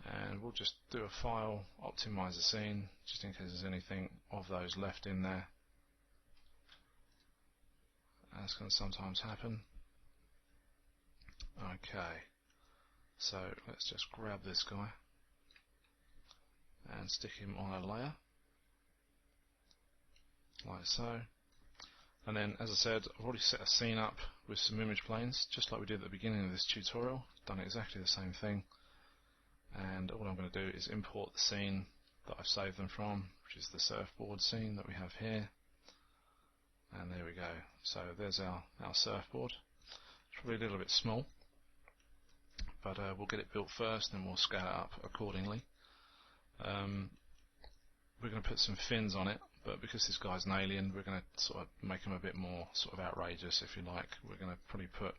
And we'll just do a file, optimize the scene, just in case there's anything of those left in there. That's going to sometimes happen. Okay, so let's just grab this guy and stick him on a layer, like so. And then, as I said, I've already set a scene up with some image planes, just like we did at the beginning of this tutorial. Done exactly the same thing. And all I'm going to do is import the scene that I've saved them from, which is the surfboard scene that we have here. And there we go. So there's our surfboard. It's probably a little bit small, but we'll get it built first and we'll scale it up accordingly. We're going to put some fins on it, but because this guy's an alien, we're going to sort of make him a bit more sort of outrageous, if you like. We're going to probably put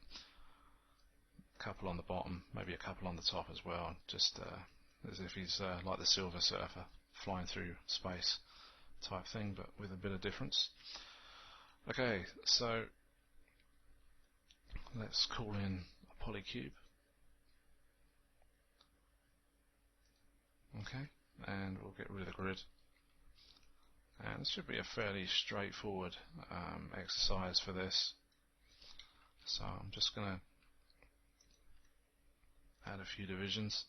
a couple on the bottom, maybe a couple on the top as well, just as if he's like the Silver Surfer, flying through space type thing, but with a bit of difference. Okay, so let's call in a polycube. Okay, and we'll get rid of the grid. And this should be a fairly straightforward exercise for this. So I'm just going to add a few divisions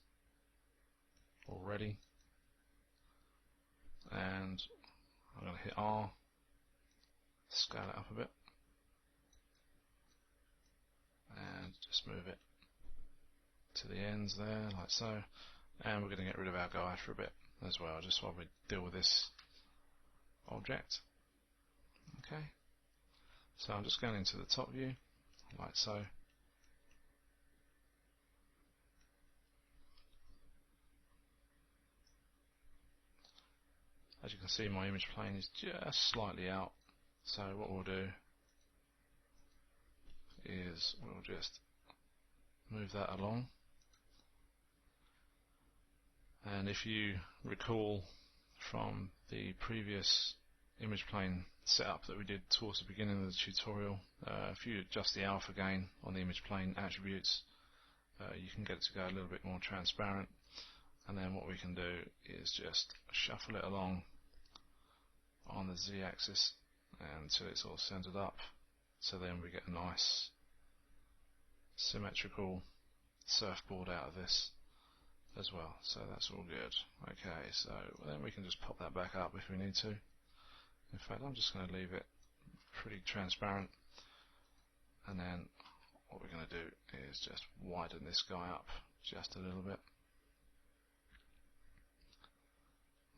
already. And I'm going to hit R, scale it up a bit, and just move it to the ends there, like so. And we're going to get rid of our guy for a bit as well, just while we deal with this object. Okay, so I'm just going into the top view, like so. As you can see, my image plane is just slightly out, so what we'll do is we'll just move that along. And if you recall from the previous image plane setup that we did towards the beginning of the tutorial, if you adjust the alpha gain on the image plane attributes, you can get it to go a little bit more transparent. And then what we can do is just shuffle it along on the z-axis until it's all centered up, so then we get a nice symmetrical surfboard out of this as well. So that's all good. Okay, so then we can just pop that back up if we need to. In fact, I'm just going to leave it pretty transparent, and then what we're going to do is just widen this guy up just a little bit.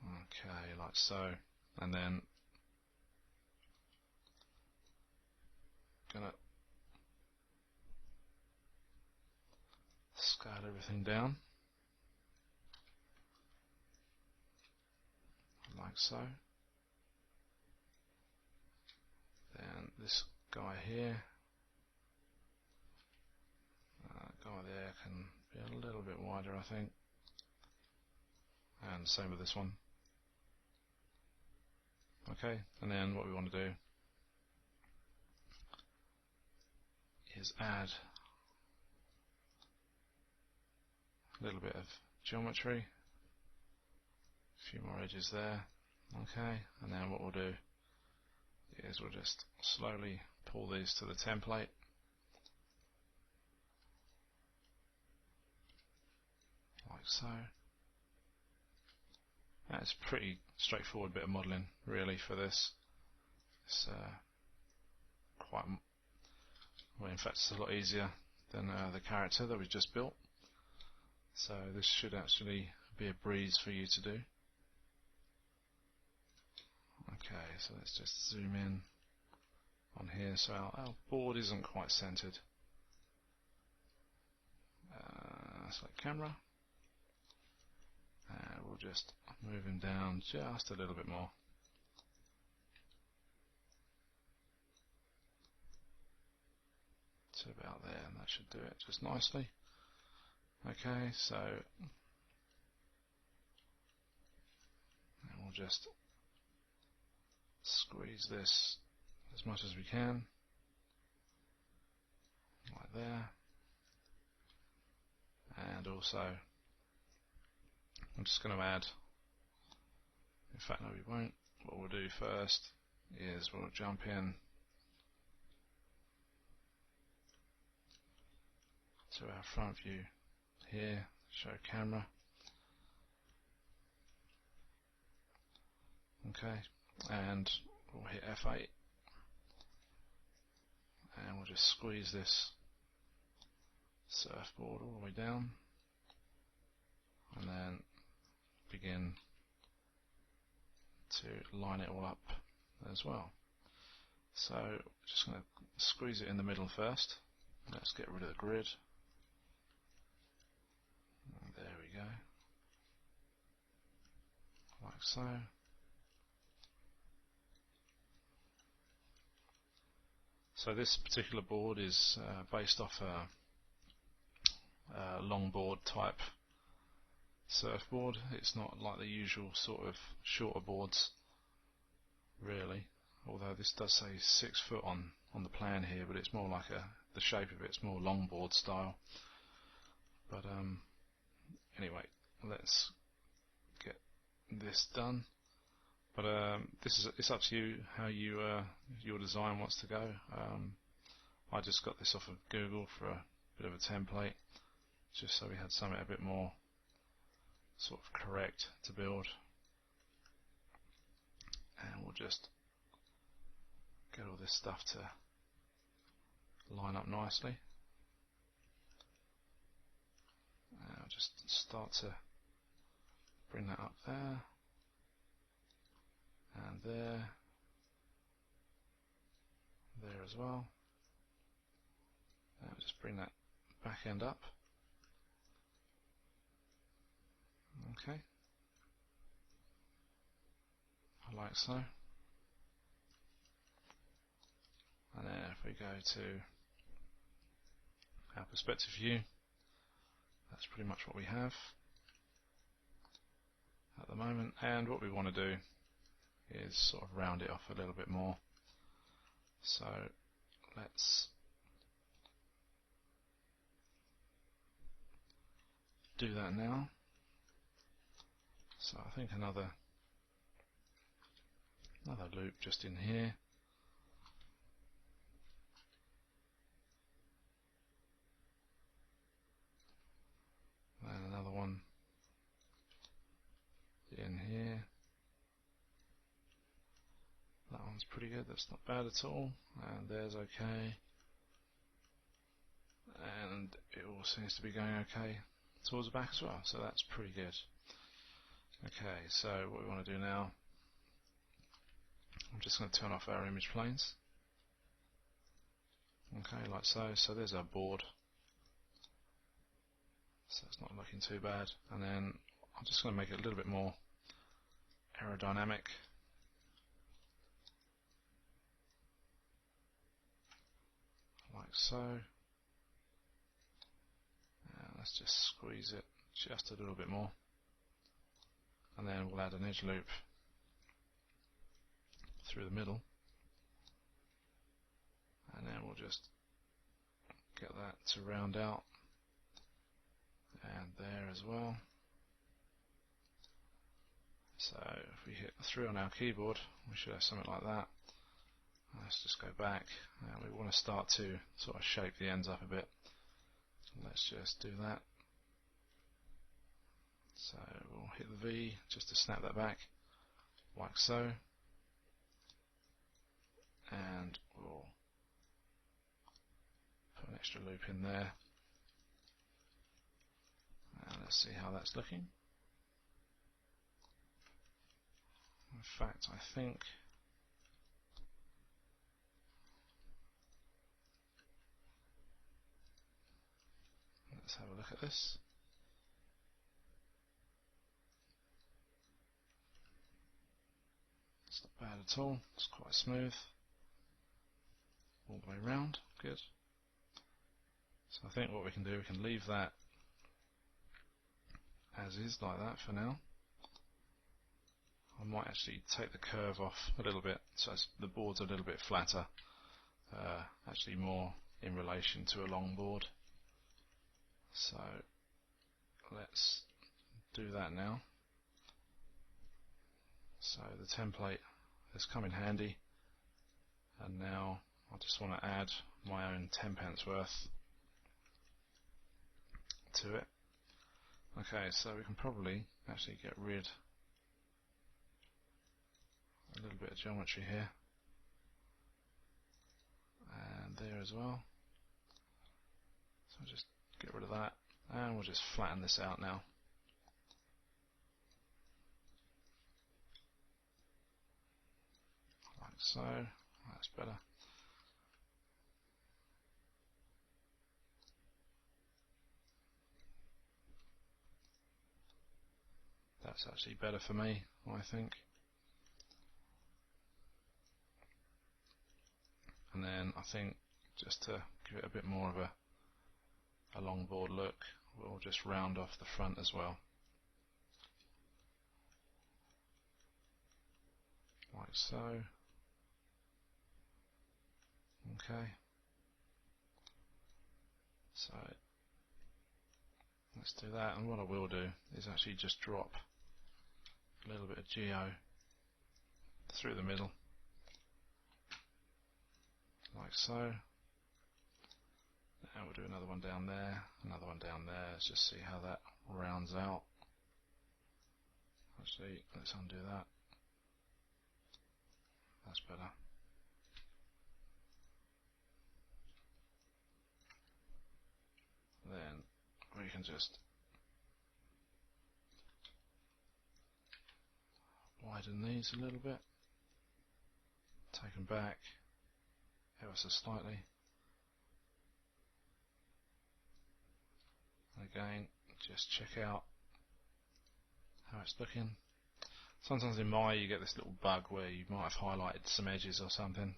Okay, like so. And then gonna scale everything down like so. Then this guy here, guy there can be a little bit wider, I think, and same with this one. Okay, and then what we want to do is add a little bit of geometry, a few more edges there. Okay, and then what we'll do is we'll just slowly pull these to the template. Like so. That's a pretty straightforward bit of modelling, really, for this. It's quite, well, in fact, it's a lot easier than the character that we just built. So this should actually be a breeze for you to do. Okay, so let's just zoom in on here. So our board isn't quite centered. Select camera. And we'll just move him down just a little bit more. To about there, and that should do it just nicely. Okay, so and we'll just squeeze this as much as we can, like there. And also, I'm just going to add, in fact no we won't, what we'll do first is we'll jump in to our front view here, show camera. Okay, and we'll hit F8 and we'll just squeeze this surfboard all the way down and then begin to line it all up as well. So just going to squeeze it in the middle first. Let's get rid of the grid. There we go, like so. So this particular board is based off a longboard type surfboard. It's not like the usual sort of shorter boards really, although this does say 6 foot on the plan here, but it's more like the shape of it's more longboard style. But anyway, let's get this done. But it's up to you how your design wants to go. I just got this off of Google for a bit of a template, just so we had something a bit more sort of correct to build. And we'll just get all this stuff to line up nicely. And I'll just start to bring that up there, and there as well. Now just bring that back end up. Okay, like so. And then if we go to our perspective view, that's pretty much what we have at the moment. And what we want to do is sort of round it off a little bit more. So let's do that now. So I think another loop just in here. And another one in here. That one's pretty good, that's not bad at all. And there's okay. And it all seems to be going okay towards the back as well, so that's pretty good. Okay, so what we want to do now, I'm just going to turn off our image planes. Okay, like so. So there's our board. So it's not looking too bad. And then I'm just going to make it a little bit more aerodynamic. Like so. And let's just squeeze it just a little bit more. And then we'll add an edge loop through the middle, and then we'll just get that to round out, and there as well. So if we hit 3 on our keyboard, we should have something like that. Let's just go back, and we want to start to sort of shape the ends up a bit. Let's just do that. So we'll hit the V just to snap that back, like so. And we'll put an extra loop in there. And let's see how that's looking. In fact, I think let's have a look at this. It's not bad at all, it's quite smooth all the way around, good. So I think what we can do, we can leave that as is like that for now. I might actually take the curve off a little bit so the board's a little bit flatter, actually more in relation to a long board. So let's do that now. So the template has come in handy, and now I just want to add my own 10 pence worth to it. Okay, so we can probably actually get rid a little bit of geometry here, and there as well. So just get rid of that, and we'll just flatten this out now. so. That's better. That's actually better for me, I think. And then I think just to give it a bit more of a longboard look, we'll just round off the front as well. Like so. Okay. So let's do that, and what I will do is actually just drop a little bit of geo through the middle, like so. And we'll do another one down there, another one down there. Let's just see how that rounds out. Actually, let's undo that. That's better. Then we can just widen these a little bit, take them back ever so slightly. Again, just check out how it's looking. Sometimes in Maya you get this little bug where you might have highlighted some edges or something,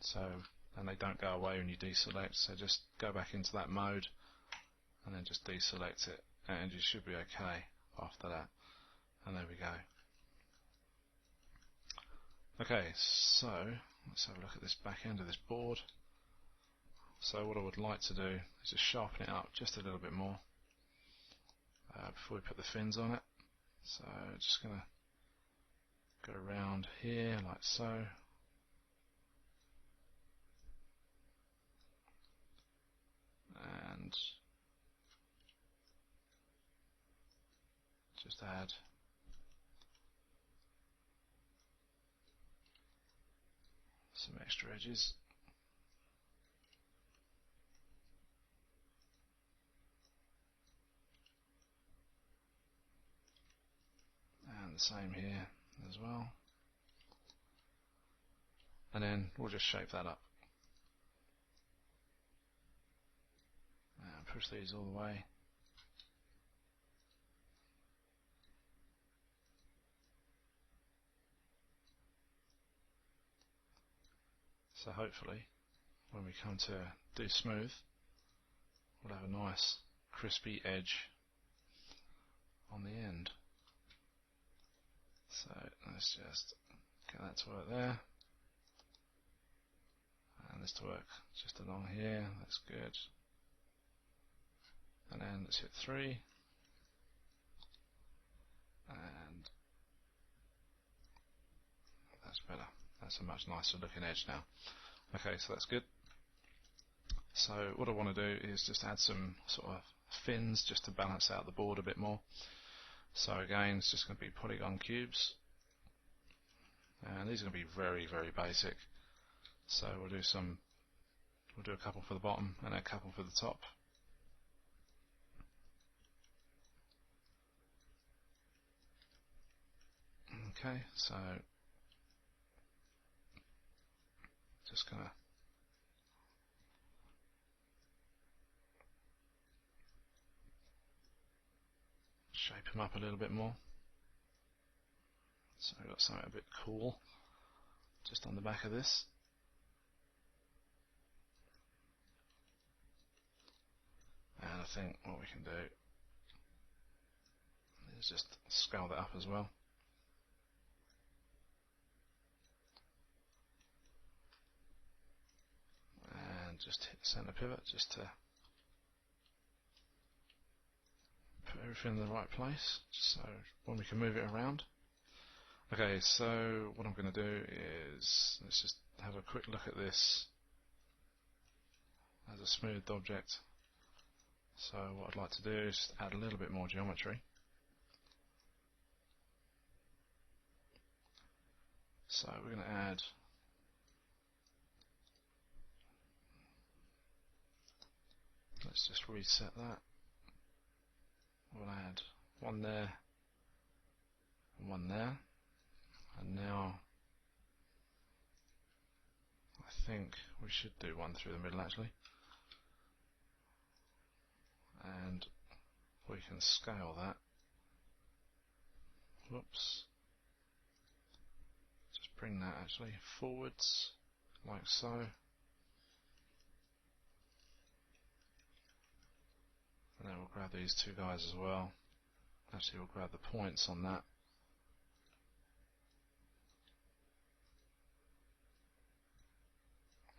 and they don't go away when you deselect, so just go back into that mode and then just deselect it, and you should be okay after that. And there we go. Okay, so let's have a look at this back end of this board. So what I would like to do is just sharpen it up just a little bit more before we put the fins on it. So just going to go around here like so. And just add some extra edges. And the same here as well. And then we'll just shape that up. And push these all the way. So hopefully when we come to do smooth, we'll have a nice crispy edge on the end. So let's just get that to work there, and this to work just along here. That's good. And then let's hit 3, and that's better. That's a much nicer looking edge now. Okay, so that's good. So what I want to do is just add some sort of fins just to balance out the board a bit more. So again, it's just going to be polygon cubes, and these are going to be very, very basic. So we'll do a couple for the bottom and a couple for the top. Okay, so just going to shape them up a little bit more. So we've got something a bit cool just on the back of this. And I think what we can do is just scale that up as well. And just hit the center pivot just to put everything in the right place, so when we can move it around. Okay, so what I'm going to do is let's just have a quick look at this as a smoothed object. So what I'd like to do is add a little bit more geometry. So we're going to add let's just reset that. We'll add one there and one there, and now think we should do one through the middle actually, and we can scale that. Whoops. Just bring that actually forwards, like so. And then we'll grab these two guys as well. Actually, we'll grab the points on that.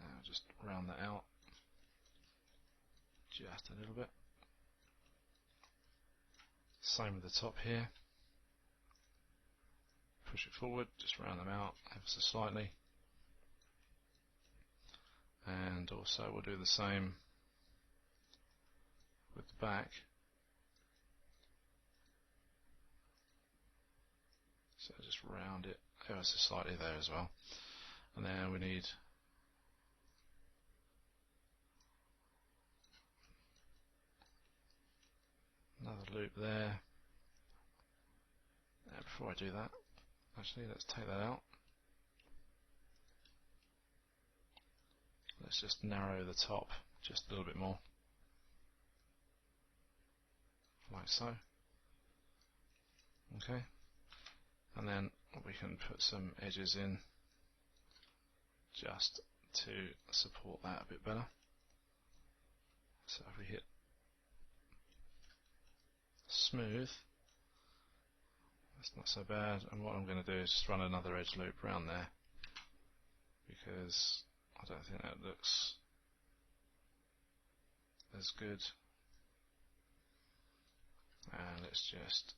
Now just round that out just a little bit. Same with the top here. Push it forward, just round them out ever so slightly. And also we'll do the same with the back. So just round it ever so slightly there as well. And then we need another loop there. And before I do that, actually let's take that out. Let's just narrow the top just a little bit more, like so. Okay, and then we can put some edges in just to support that a bit better. So if we hit smooth, that's not so bad, and what I'm going to do is just run another edge loop around there, because I don't think that looks as good. And let's just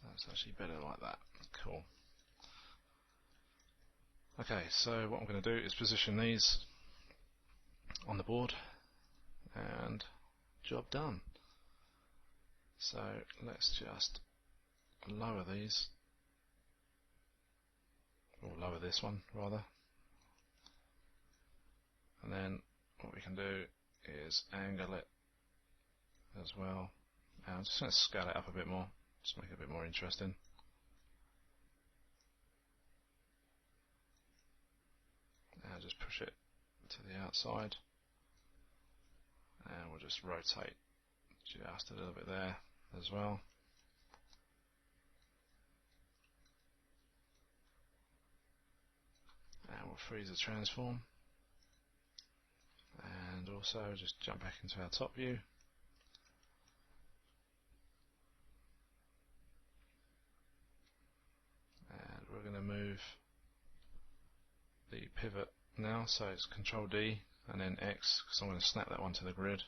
that's actually better like that. Cool. Okay, so what I'm going to do is position these on the board, and job done. So let's just lower these, or lower this one rather, and then what we can do is angle it as well. And I'm just going to scale it up a bit more, just make it a bit more interesting. And just push it to the outside, and we'll just rotate just a little bit there as well. And we'll freeze the transform, and also just jump back into our top view. And we're going to move the pivot now, so it's Control D and then X, because I'm going to snap that one to the grid.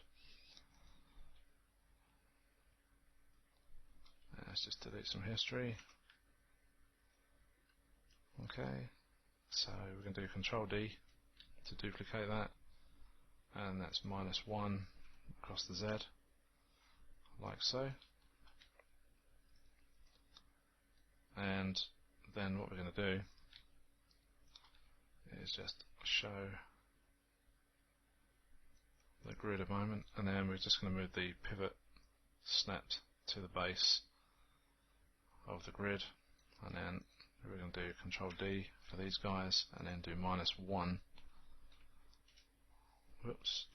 And let's just delete some history. Okay, so we're going to do Control D to duplicate that, and that's -1 across the Z, like so. And then what we're going to do is just show the grid a moment, and then we're just going to move the pivot snapped to the base of the grid, and then we're going to do Control D for these guys, and then do -1. Whoops.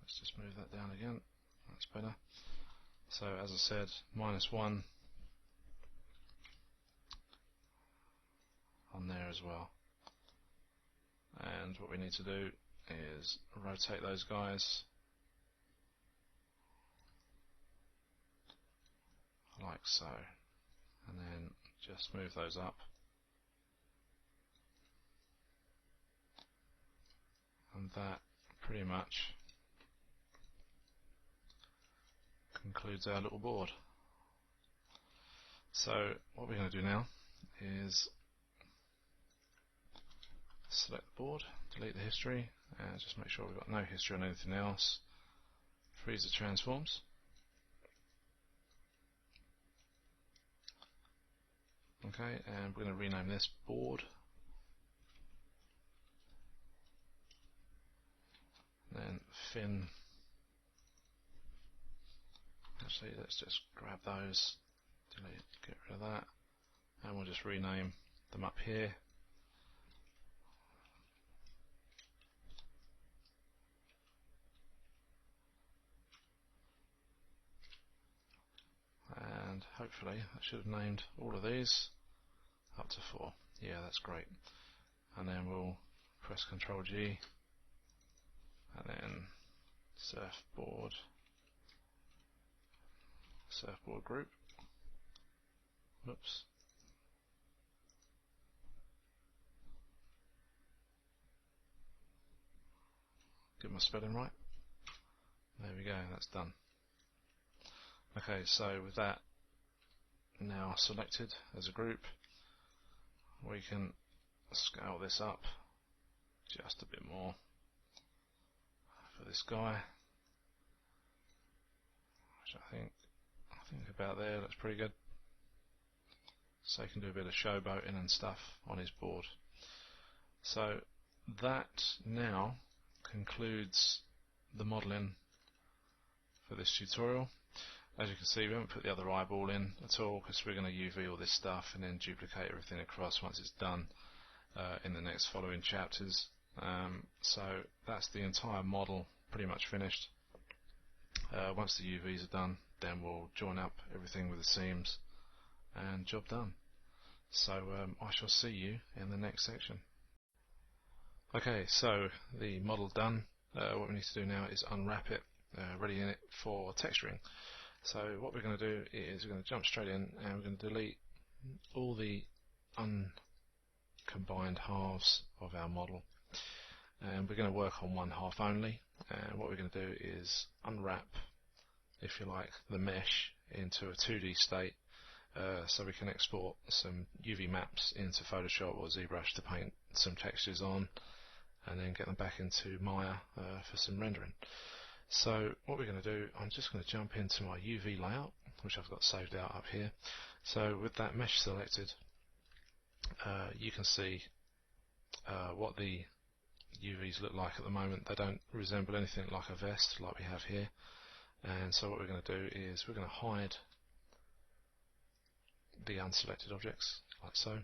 Let's just move that down again. That's better. So as I said, -1 on there as well. And what we need to do is rotate those guys like so, and then just move those up, and that pretty much concludes our little board. So what we're going to do now is select the board, delete the history, and just make sure we've got no history on anything else. Freeze the transforms. Okay, and we're going to rename this board then fin. Actually, let's just grab those, delete, get rid of that, and we'll just rename them up here. And hopefully I should have named all of these up to 4. Yeah, that's great. And then we'll press Ctrl G and then surfboard group. Whoops. Get my spelling right. There we go, that's done. Okay, so with that now selected as a group, we can scale this up just a bit more for this guy, which I think about there looks pretty good. So he can do a bit of showboating and stuff on his board. So that now concludes the modelling for this tutorial. As you can see, we haven't put the other eyeball in at all because we're going to UV all this stuff and then duplicate everything across once it's done in the next following chapters. So that's the entire model pretty much finished. Once the UVs are done, then we'll join up everything with the seams and job done. So I shall see you in the next section. Okay, so the model done. What we need to do now is unwrap it, readying it for texturing. So what we're going to do is we're going to jump straight in and we're going to delete all the uncombined halves of our model, and we're going to work on one half only. And what we're going to do is unwrap, if you like, the mesh into a 2D state, so we can export some UV maps into Photoshop or ZBrush to paint some textures on, and then get them back into Maya for some rendering. So what we're going to do, I'm just going to jump into my UV layout, which I've got saved out up here. So with that mesh selected, you can see what the UVs look like at the moment. They don't resemble anything like a vest like we have here. And so what we're going to do is we're going to hide the unselected objects, like so.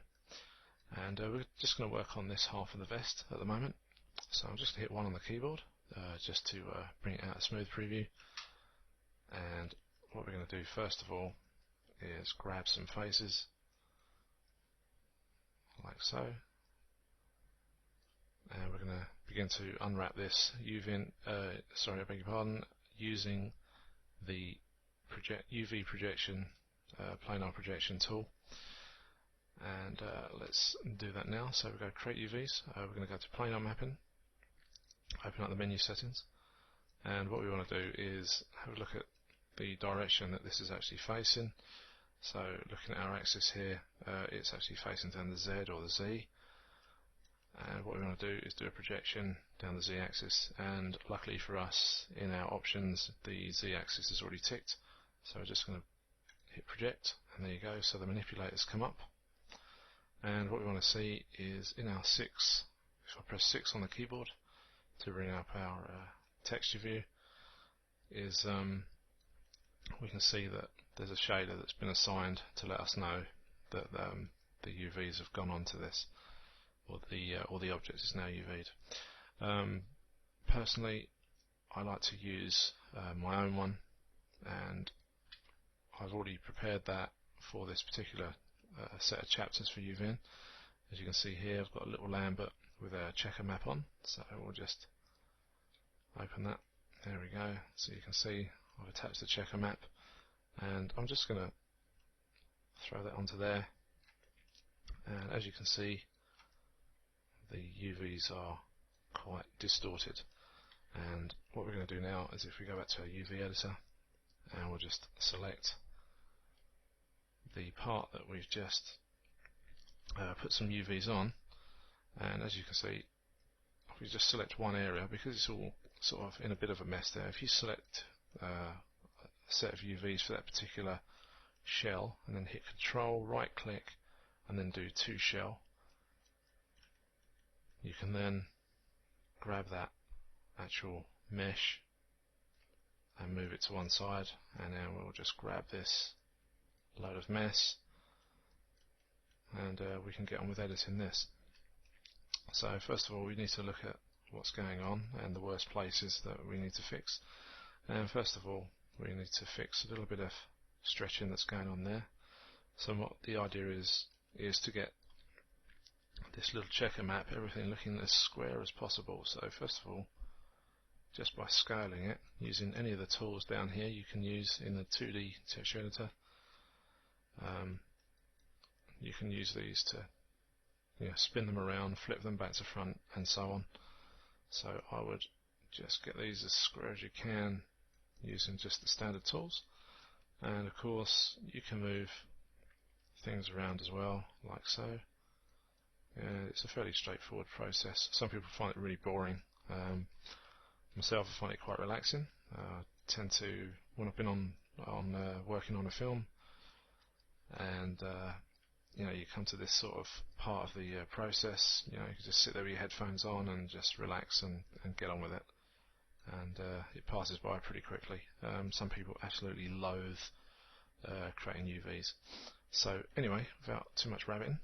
And we're just going to work on this half of the vest at the moment. So I'm just going to hit 1 on the keyboard, just to bring it out a smooth preview. And what we're going to do first of all is grab some faces, like so. And we're going to begin to unwrap this using the UV projection, planar projection tool. And let's do that now. So we go create UVs. We're going to go to planar mapping, open up the menu settings, and what we want to do is have a look at the direction that this is actually facing. So looking at our axis here, it's actually facing down the Z or the Z. And what we want to do is do a projection down the Z-axis, and luckily for us, in our options the Z-axis is already ticked, so we're just going to hit project, and there you go. So the manipulators come up, and what we want to see is in our 6, if I press 6 on the keyboard to bring up our texture view, is we can see that there's a shader that's been assigned to let us know that the UVs have gone onto this, or the object is now UV'd. Personally, I like to use my own one, and I've already prepared that for this particular set of chapters for UVing. As you can see here, I've got a little Lambert with a checker map on, so we'll just open that. There we go. So you can see I've attached the checker map, and I'm just going to throw that onto there, and as you can see, the UVs are quite distorted. And what we're going to do now is if we go back to our UV editor, and we'll just select the part that we've just put some UVs on, and as you can see, if we just select one area, because it's all sort of in a bit of a mess there, if you select a set of UVs for that particular shell and then hit Control, right click, and then do to shell, you can then grab that actual mesh and move it to one side, and then we'll just grab this load of mess and we can get on with editing this. So first of all, we need to look at what's going on and the worst places that we need to fix. And first of all, we need to fix a little bit of stretching that's going on there. So what the idea is to get this little checker map, everything looking as square as possible. So first of all, just by scaling it, using any of the tools down here you can use in the 2D texture editor, you can use these to spin them around, flip them back to front, and so on. So I would just get these as square as you can using just the standard tools. And of course you can move things around as well, like so. It's a fairly straightforward process. Some people find it really boring. Myself, I find it quite relaxing. I tend to, when I've been on working on a film, and you come to this sort of part of the process, you can just sit there with your headphones on and just relax and get on with it. And it passes by pretty quickly. Some people absolutely loathe creating UVs. So anyway, without too much rabbiting,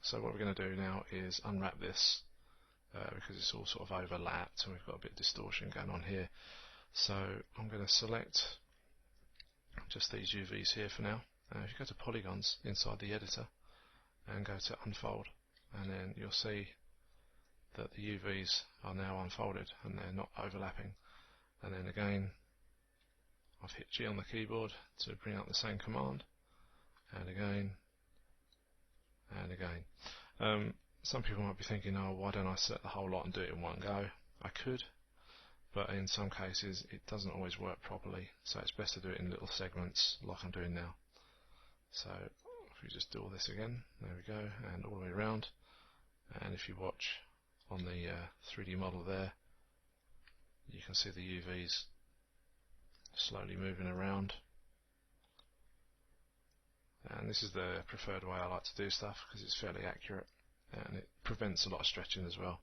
so what we're going to do now is unwrap this because it's all sort of overlapped and we've got a bit of distortion going on here. So I'm going to select just these UVs here for now. If you go to polygons inside the editor and go to unfold, and then you'll see that the UVs are now unfolded and they're not overlapping. And then again, I've hit G on the keyboard to bring up the same command, and again and again. Some people might be thinking, oh, why don't I select the whole lot and do it in one go? I could, but in some cases it doesn't always work properly, so it's best to do it in little segments like I'm doing now. So if we just do all this again, there we go, and all the way around, and if you watch on the 3D model there, you can see the UVs slowly moving around. And this is the preferred way I like to do stuff because it's fairly accurate and it prevents a lot of stretching as well.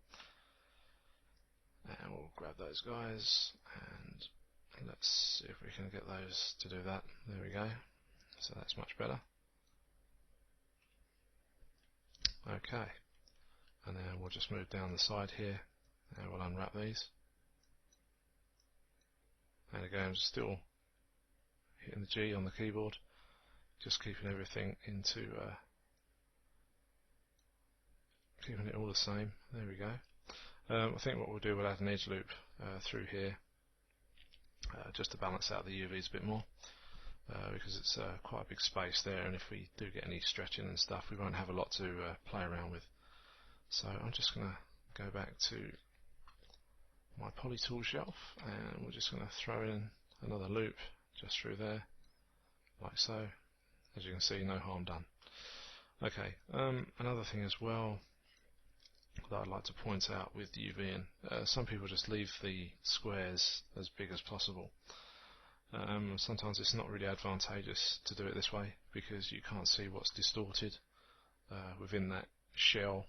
And we'll grab those guys and let's see if we can get those to do that. There we go. So that's much better. Okay. And then we'll just move down the side here and we'll unwrap these. And again, I'm still hitting the G on the keyboard, just keeping everything into keeping it all the same. There we go. I think what we'll do, we'll add an edge loop through here just to balance out the UVs a bit more because it's quite a big space there, and if we do get any stretching and stuff, we won't have a lot to play around with. So I'm just going to go back to my poly tool shelf and we're just going to throw in another loop just through there, like so. As you can see, no harm done. Okay, another thing as well that I'd like to point out with UVing, some people just leave the squares as big as possible. Sometimes it's not really advantageous to do it this way because you can't see what's distorted within that shell,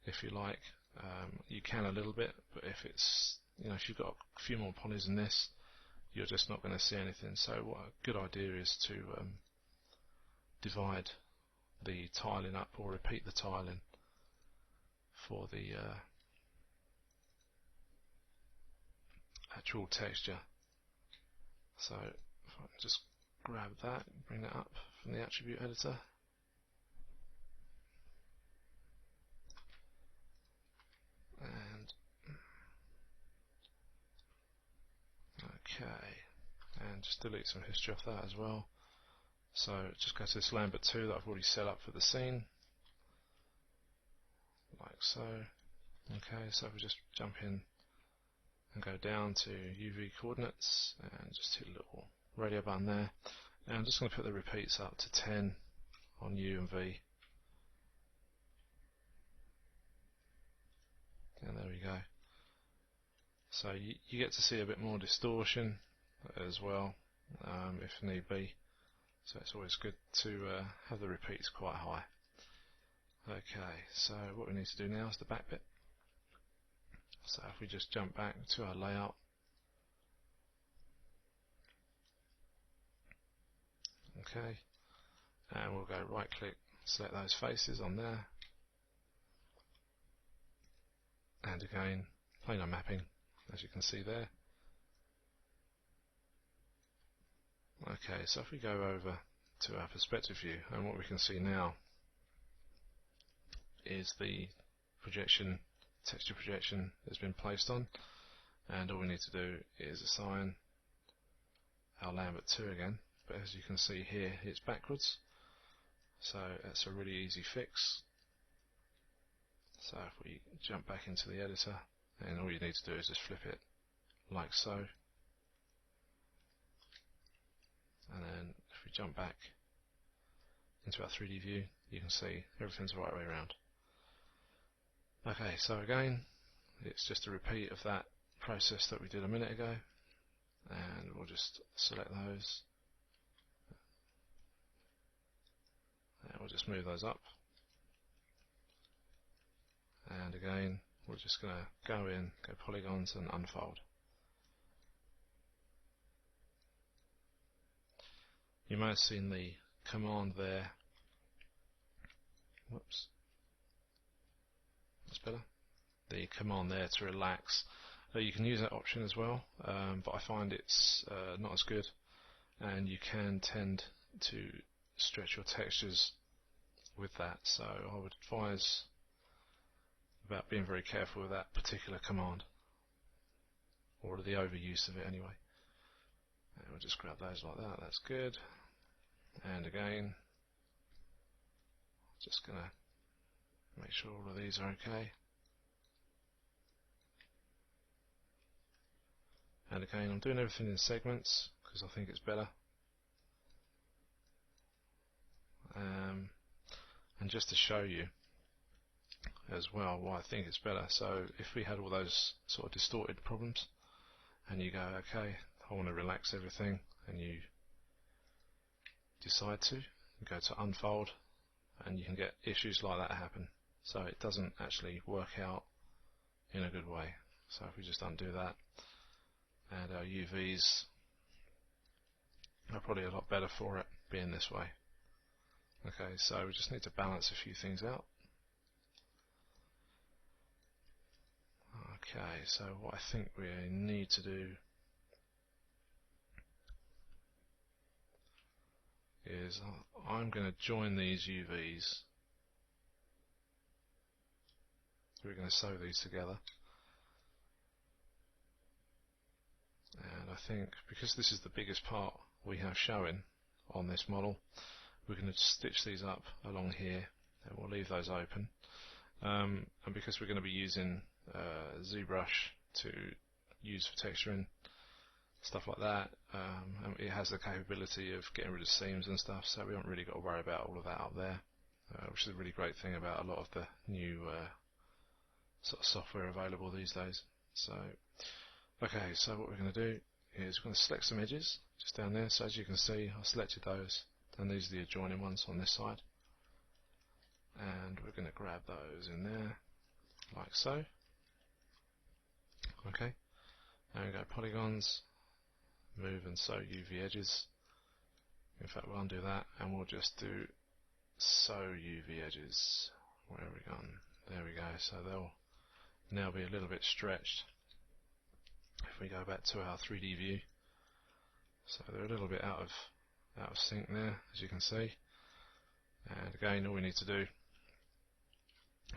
if you like. You can a little bit, but if it's, if you've got a few more polys than this, you're just not going to see anything. So what a good idea is to divide the tiling up or repeat the tiling for the actual texture. So if I can just grab that, bring that up from the attribute editor. And okay, and just delete some history off that as well. So just go to this Lambert 2 that I've already set up for the scene, like so. Okay, so if we just jump in and go down to UV coordinates and just hit a little radio button there, and I'm just going to put the repeats up to 10 on U and V. And there we go. So you get to see a bit more distortion as well, if need be. So it's always good to have the repeats quite high. Okay, so what we need to do now is the back bit. So if we just jump back to our layout, okay, and we'll go right click, select those faces on there, and again planar mapping, as you can see there. Okay, so if we go over to our perspective view, and what we can see now is the projection, texture projection has been placed on, and all we need to do is assign our Lambert 2 again, but as you can see here it's backwards, so that's a really easy fix. So if we jump back into the editor, and all you need to do is just flip it like so, and then if we jump back into our 3D view, you can see everything's the right way around. Okay, so again it's just a repeat of that process that we did a minute ago, and we'll just select those and we'll just move those up, and again we're just going to go in, go polygons and unfold. You may have seen the command there, whoops, that's better, the command there to relax. You can use that option as well, but I find it's not as good, and you can tend to stretch your textures with that, so I would advise about being very careful with that particular command, or the overuse of it anyway. And we'll just grab those like that, that's good, and again just going to make sure all of these are okay. And again, I'm doing everything in segments because I think it's better. And just to show you as well why I think it's better, so if we had all those sort of distorted problems and you go, okay, I want to relax everything, and you decide to, you go to unfold, and you can get issues like that happen. So it doesn't actually work out in a good way. So if we just undo that, and our UVs are probably a lot better for it being this way. Okay, so we just need to balance a few things out. Okay, so what I think we need to do is I'm going to join these UVs. We're going to sew these together. And I think because this is the biggest part we have showing on this model, we're going to stitch these up along here, and we'll leave those open. And because we're going to be using ZBrush to use for texturing, stuff like that, and it has the capability of getting rid of seams and stuff, so we haven't really got to worry about all of that up there, which is a really great thing about a lot of the new sort of software available these days. So, okay, so what we're going to do is we're going to select some edges just down there. So as you can see, I've selected those, and these are the adjoining ones on this side, and we're going to grab those in there like so. Okay, and go polygons, move and sew UV edges. In fact, we'll undo that and we'll just do sew UV edges. Where have we gone? There we go. So they'll now be a little bit stretched if we go back to our 3D view. So they're a little bit out of sync there, as you can see. And again, all we need to do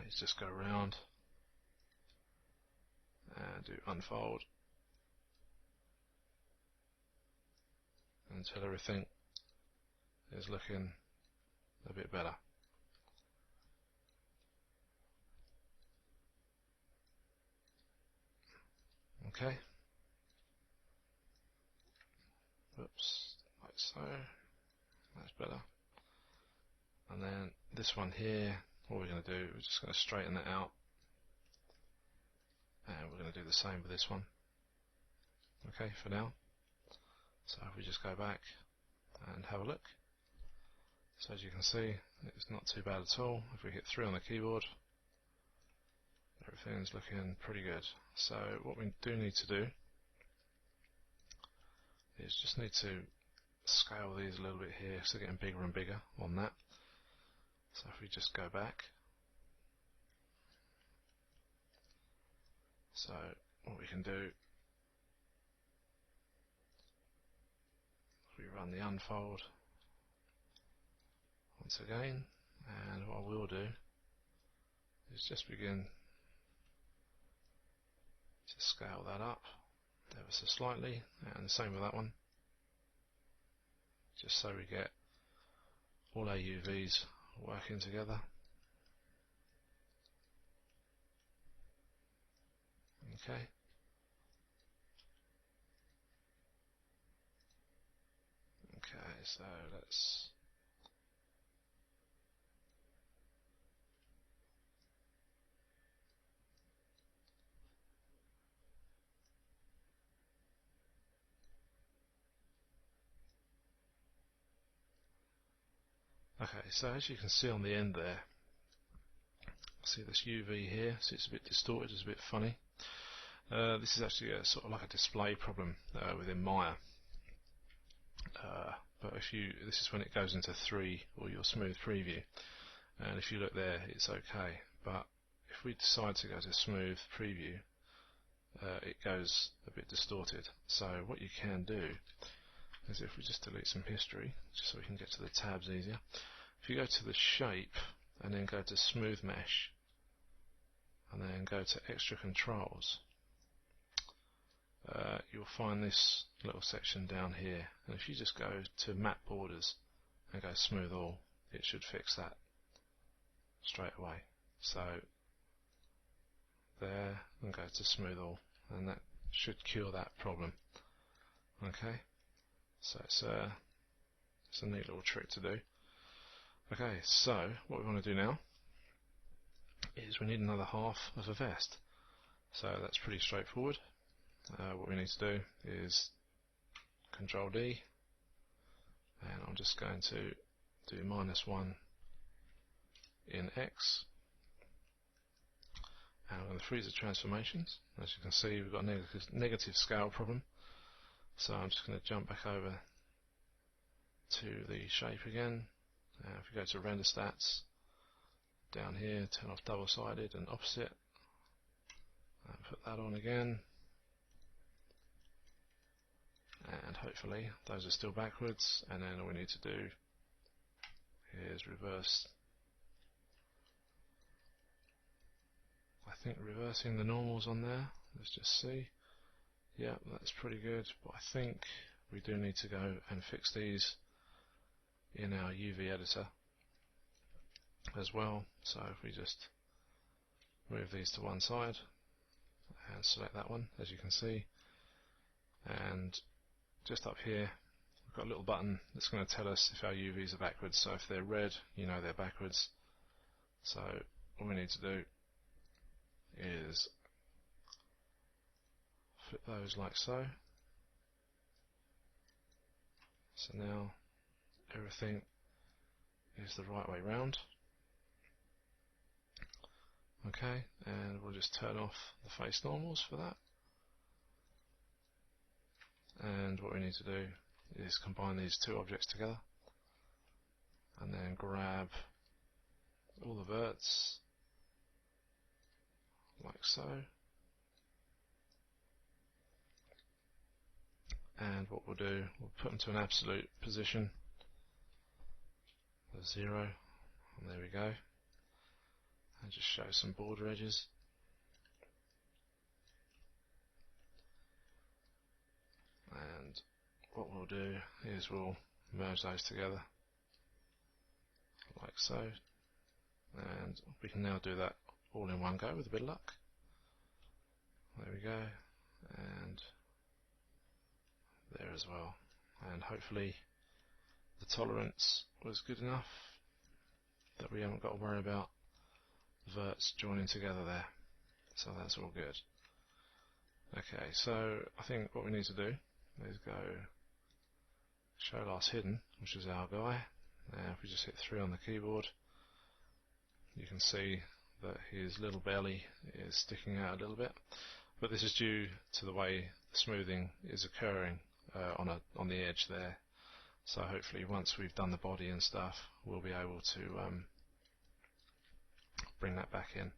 is just go around and do unfold until everything is looking a bit better. Okay. Oops, like so. That's better. And then this one here, what we're going to do, we're just going to straighten that out. And we're going to do the same with this one. Okay, for now. So if we just go back and have a look. So as you can see, it's not too bad at all. If we hit 3 on the keyboard, everything's looking pretty good. So what we do need to do is just need to scale these a little bit here, because they're getting bigger and bigger on that. So if we just go back, so what we can do, we run the unfold once again, and what I will do is just begin to scale that up ever so slightly, and the same with that one, just so we get all our UVs working together. Okay. Okay, so let's so as you can see on the end there, see this UV here, see it's a bit distorted, it's a bit funny. This is actually a sort of like a display problem within Maya. But this is when it goes into 3 or your smooth preview, and if you look there it's okay, but if we decide to go to smooth preview, it goes a bit distorted. So what you can do is, if we just delete some history just so we can get to the tabs easier, if you go to the shape and then go to smooth mesh and then go to extra controls, you'll find this little section down here, and if you just go to map borders and go smooth all, it should fix that straight away. So there, and go to smooth all, and that should cure that problem. Okay, so it's a neat little trick to do. Okay, so what we want to do now is we need another half of a vest. So that's pretty straightforward. What we need to do is Control D, and I'm just going to do -1 in X, and I'm going to freeze the transformations. As you can see, we've got a negative scale problem, so I'm just going to jump back over to the shape again. If we go to render stats, down here, turn off double-sided and opposite, and put that on again, and hopefully those are still backwards, and then all we need to do is reverse. I think reversing the normals on there, let's just see. Yeah, that's pretty good, but I think we do need to go and fix these in our UV editor as well. So if we just move these to one side and select that one, as you can see, and just up here we've got a little button that's going to tell us if our UVs are backwards. So if they're red, you know they're backwards. So all we need to do is flip those like so. So now everything is the right way round. Okay, and we'll just turn off the face normals for that. And what we need to do is combine these two objects together, and then grab all the verts like so. And what we'll do, we'll put them to an absolute position of 0, and there we go. And just show some border edges. And what we'll do is we'll merge those together like so, and we can now do that all in one go with a bit of luck. There we go, and there as well. And hopefully the tolerance was good enough that we haven't got to worry about verts joining together there. So that's all good. Okay, so I think what we need to do is go show last hidden, which is our guy. Now if we just hit 3 on the keyboard, you can see that his little belly is sticking out a little bit, but this is due to the way the smoothing is occurring on the edge there. So hopefully once we've done the body and stuff, we'll be able to bring that back in.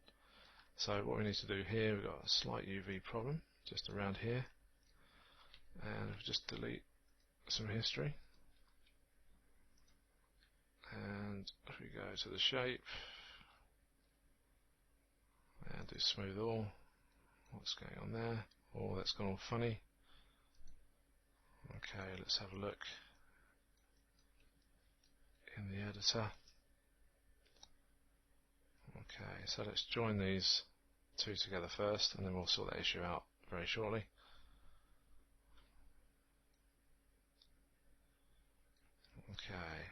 So what we need to do here, we've got a slight UV problem just around here, and we'll just delete some history, and if we go to the shape and do smooth all, what's going on there? Oh, that's gone all funny. Okay, let's have a look in the editor. Okay, so let's join these two together first, and then we'll sort that issue out very shortly. Okay.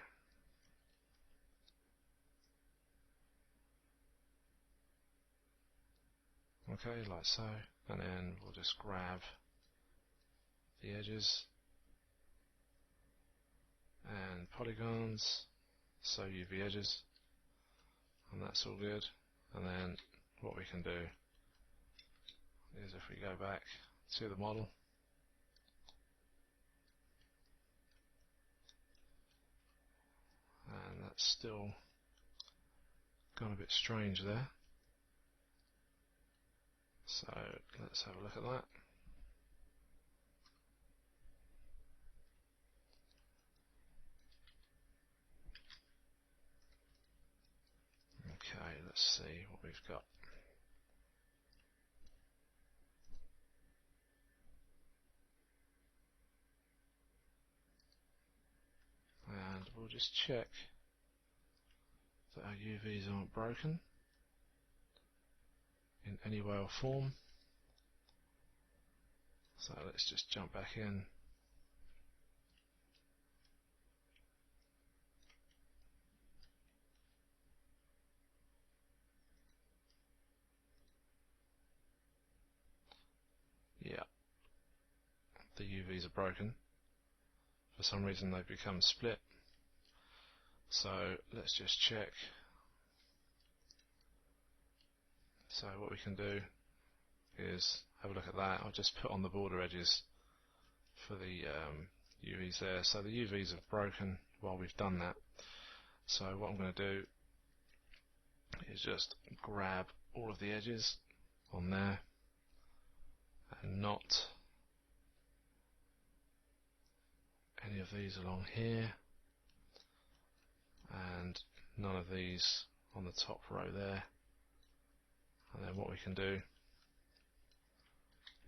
Okay, like so, and then we'll just grab the edges and polygons, so UV edges, and that's all good. And then what we can do is, if we go back to the model, and that's still gone a bit strange there, so let's have a look at that. Okay, let's see what we've got. And we'll just check that our UVs aren't broken in any way or form. So let's just jump back in. Yeah, the UVs are broken. For some reason they've become split. So let's just check. So what we can do is have a look at that. I'll just put on the border edges for the UVs there. So the UVs have broken while we've done that. So what I'm going to do is just grab all of the edges on there and not any of these along here, and none of these on the top row there. And then what we can do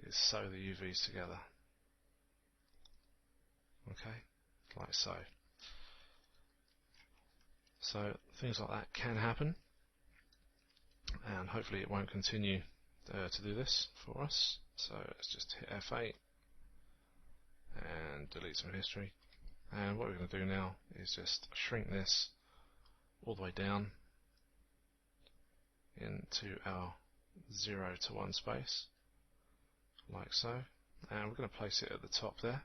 is sew the UVs together. Okay, like so. So things like that can happen, and hopefully it won't continue to do this for us. So let's just hit F8 and delete some history. And what we're going to do now is just shrink this all the way down into our 0 to 1 space, like so. And we're going to place it at the top there.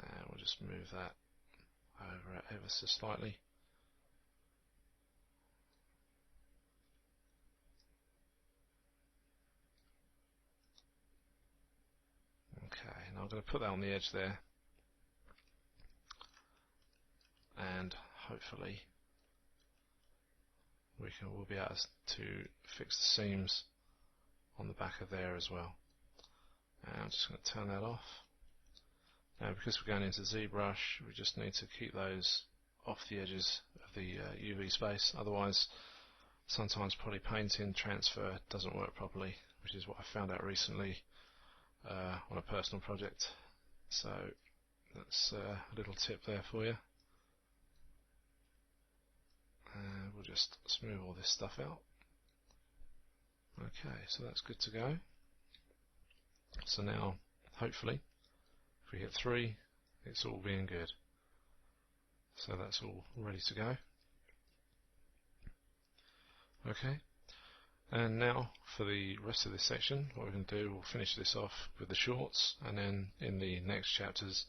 And we'll just move that over ever so slightly. Okay, now I'm going to put that on the edge there, and hopefully we'll be able to fix the seams on the back of there as well. And I'm just going to turn that off. Now, because we're going into ZBrush, we just need to keep those off the edges of the UV space. Otherwise, sometimes poly painting transfer doesn't work properly, which is what I found out recently on a personal project. So that's a little tip there for you. And we'll just smooth all this stuff out. Okay, so that's good to go. So now, hopefully, if we hit 3, it's all being good. So that's all ready to go. Okay, and now for the rest of this section, what we're going to do, we'll finish this off with the shorts, and then in the next chapters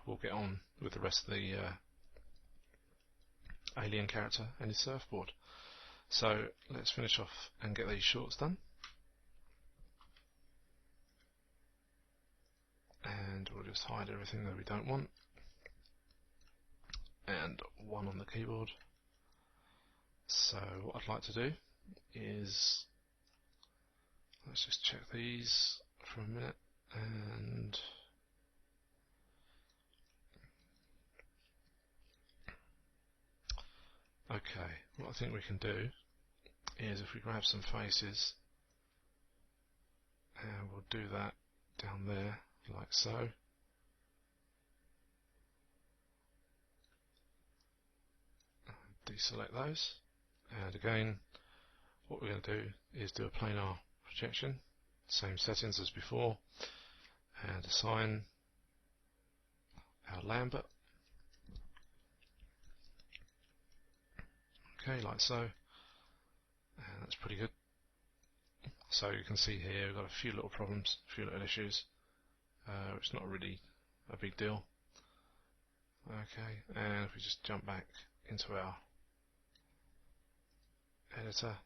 we'll get on with the rest of the alien character and his surfboard. So let's finish off and get these shorts done. And we'll just hide everything that we don't want. And 1 on the keyboard. So what I'd like to do is, let's just check these for a minute, and okay, what I think we can do is if we grab some faces, and we'll do that down there like so. Deselect those, and again what we're going to do is do a planar projection, same settings as before, and assign our Lambert, okay, like so, and that's pretty good. So you can see here we've got a few little problems, a few little issues. It's not really a big deal. Okay, and if we just jump back into our editor,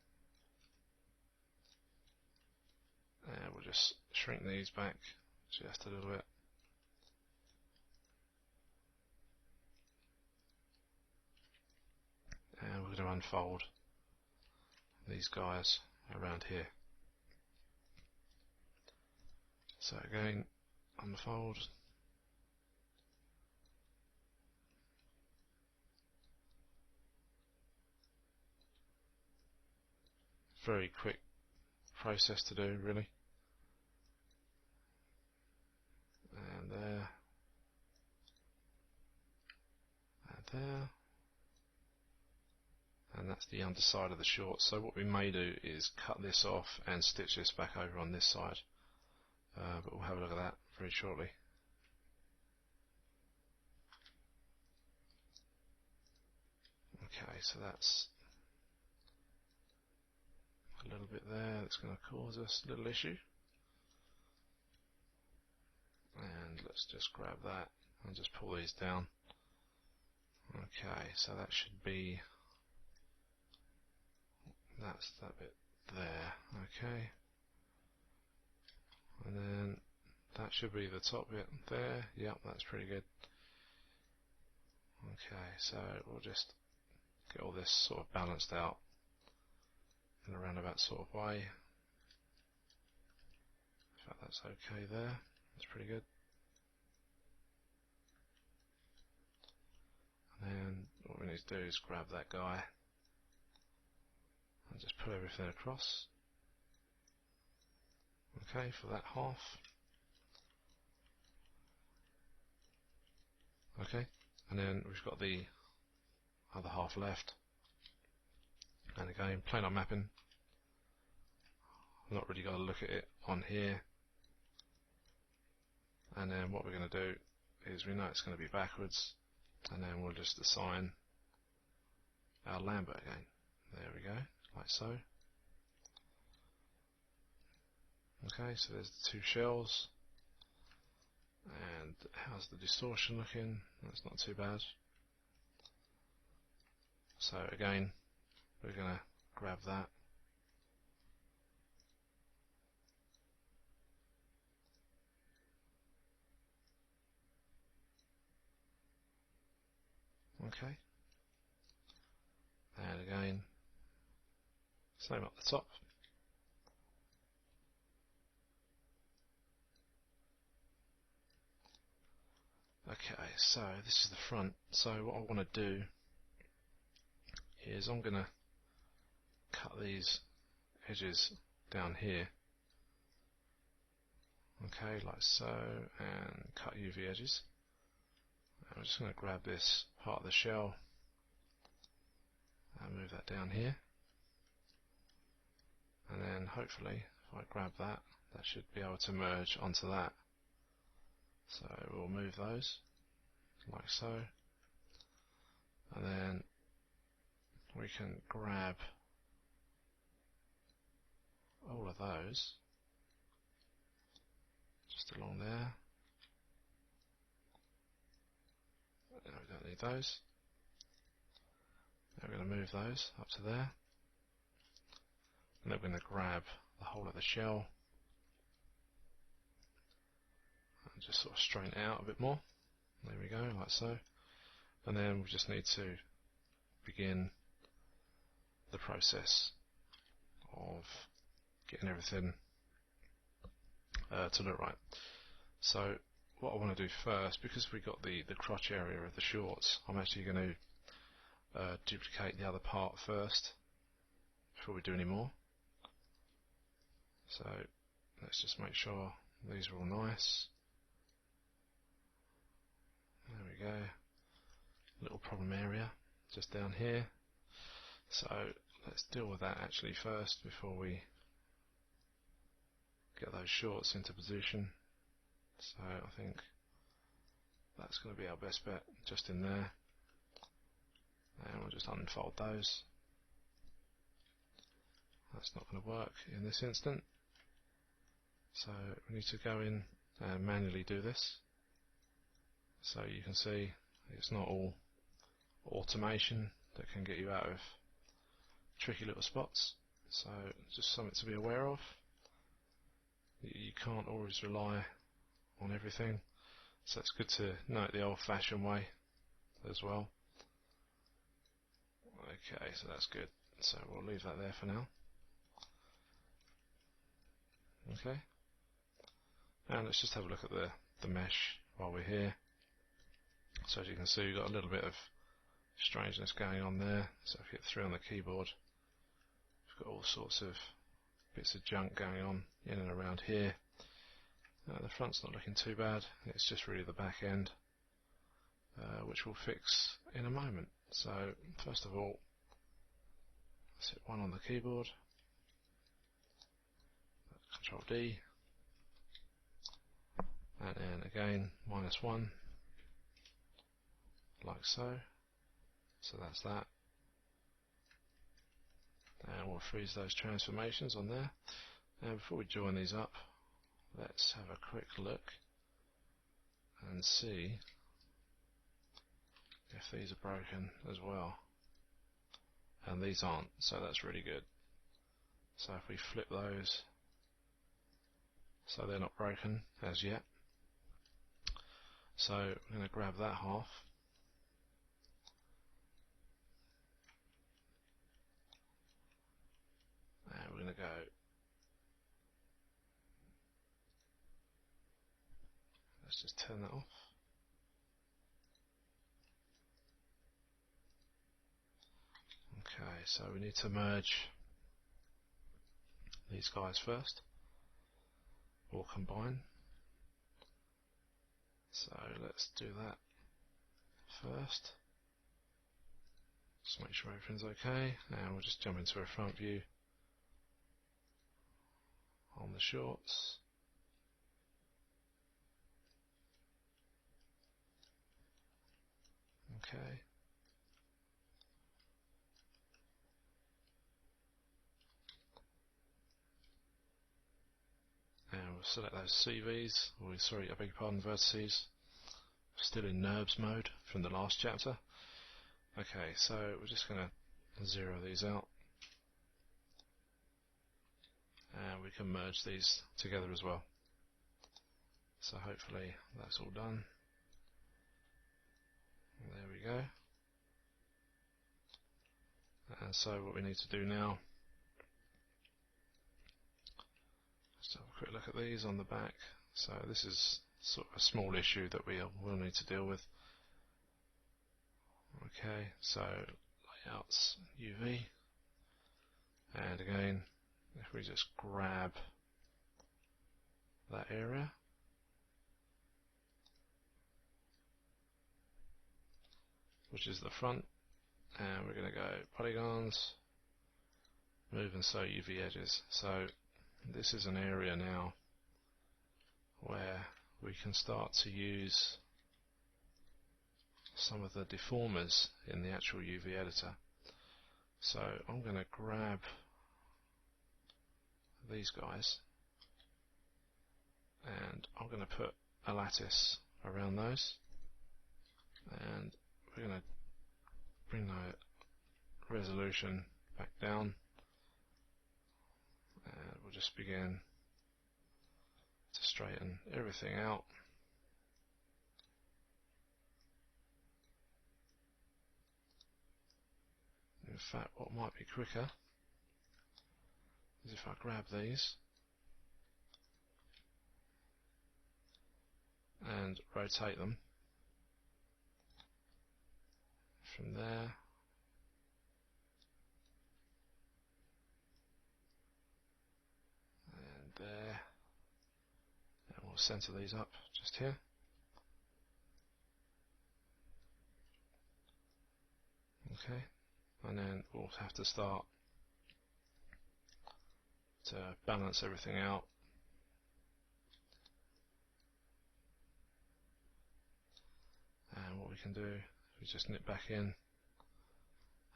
and we'll just shrink these back just a little bit. And we're going to unfold these guys around here. So again, unfold. Very quick process to do, really. And there. And there. And that's the underside of the short. So what we may do is cut this off and stitch this back over on this side. But we'll have a look at that very shortly. Okay, so that's a little bit there that's going to cause us a little issue. And let's just grab that and just pull these down. Okay, so that should be, that's that bit there, okay. And then that should be the top bit there. Yep, that's pretty good. Okay, so we'll just get all this sort of balanced out in a roundabout sort of way. In fact, that's okay there. That's pretty good. And then what we need to do is grab that guy and just put everything across. Okay, for that half. Okay, and then we've got the other half left. And again, planar mapping. I've not really got to look at it on here. And then what we're going to do is we know it's going to be backwards, and then we'll just assign our Lambert again. There we go, like so. Okay, so there's the 2 shells. And how's the distortion looking? That's not too bad. So again, we're going to grab that. Okay. And again, same up the top. Okay, so this is the front. So what I want to do is I'm going to cut these edges down here. Okay, like so, and cut UV edges. And I'm just going to grab this part of the shell and move that down here. And then hopefully, if I grab that, that should be able to merge onto that. So we'll move those like so, and then we can grab all of those just along there. No, we don't need those. Now we're going to move those up to there, and then we're going to grab the whole of the shell and just sort of straighten it out a bit more. There we go, like so. And then we just need to begin the process of getting everything to look right. So what I want to do first, because we got the crotch area of the shorts, I'm actually going to duplicate the other part first before we do any more. So let's just make sure these are all nice. There we go. Little problem area just down here. So let's deal with that actually first before we get those shorts into position. So I think that's going to be our best bet, just in there. And we'll just unfold those. That's not going to work in this instant. So we need to go in and manually do this. So you can see it's not all automation that can get you out of tricky little spots. So just something to be aware of. You can't always rely on everything. So it's good to know it the old-fashioned way as well. Okay, so that's good. So we'll leave that there for now. Okay. And let's just have a look at the mesh while we're here. So as you can see, we've got a little bit of strangeness going on there. So if you hit 3 on the keyboard, we've got all sorts of bits of junk going on in and around here. The front's not looking too bad. It's just really the back end, which we'll fix in a moment. So first of all, let's hit 1 on the keyboard, Control D, and then again -1, like so. So that's that. And we'll freeze those transformations on there. And before we join these up, let's have a quick look and see if these are broken as well. And these aren't, so that's really good. So if we flip those, so they're not broken as yet. So we're going to grab that half. And we're going to go, let's just turn that off. Okay, so we need to merge these guys first, or combine. So let's do that first. Just make sure everything's okay, and we'll just jump into a front view on the shorts. Okay. And we'll select those CVs, or sorry, I beg your pardon, vertices. Still in NURBS mode from the last chapter. Okay, so we're just going to zero these out. And we can merge these together as well. So hopefully that's all done. There we go. And so what we need to do now, let's have a quick look at these on the back. So this is sort of a small issue that we will need to deal with. Okay, so layouts UV, and again, if we just grab that area, which is the front, and we're going to go polygons, move and sew UV edges. So this is an area now where we can start to use some of the deformers in the actual UV editor. So I'm going to grab these guys and I'm going to put a lattice around those, and we're going to bring resolution back down, and we'll just begin to straighten everything out. In fact, what might be quicker is if I grab these and rotate them from there and there, and we'll center these up just here. Okay, and then we'll have to start to balance everything out. And what we can do is we just nip back in,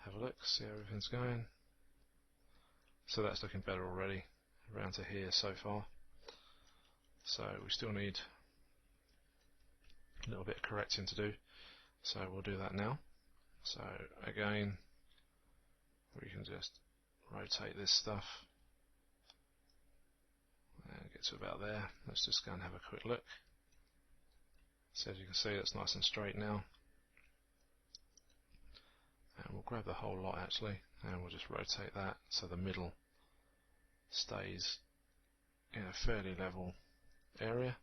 have a look, see how everything's going. So that's looking better already, around to here so far. So we still need a little bit of correcting to do, so we'll do that now. So again, we can just rotate this stuff and get to about there. Let's just go and have a quick look. So as you can see, it's nice and straight now. And we'll grab the whole lot actually, and we'll just rotate that so the middle stays in a fairly level area.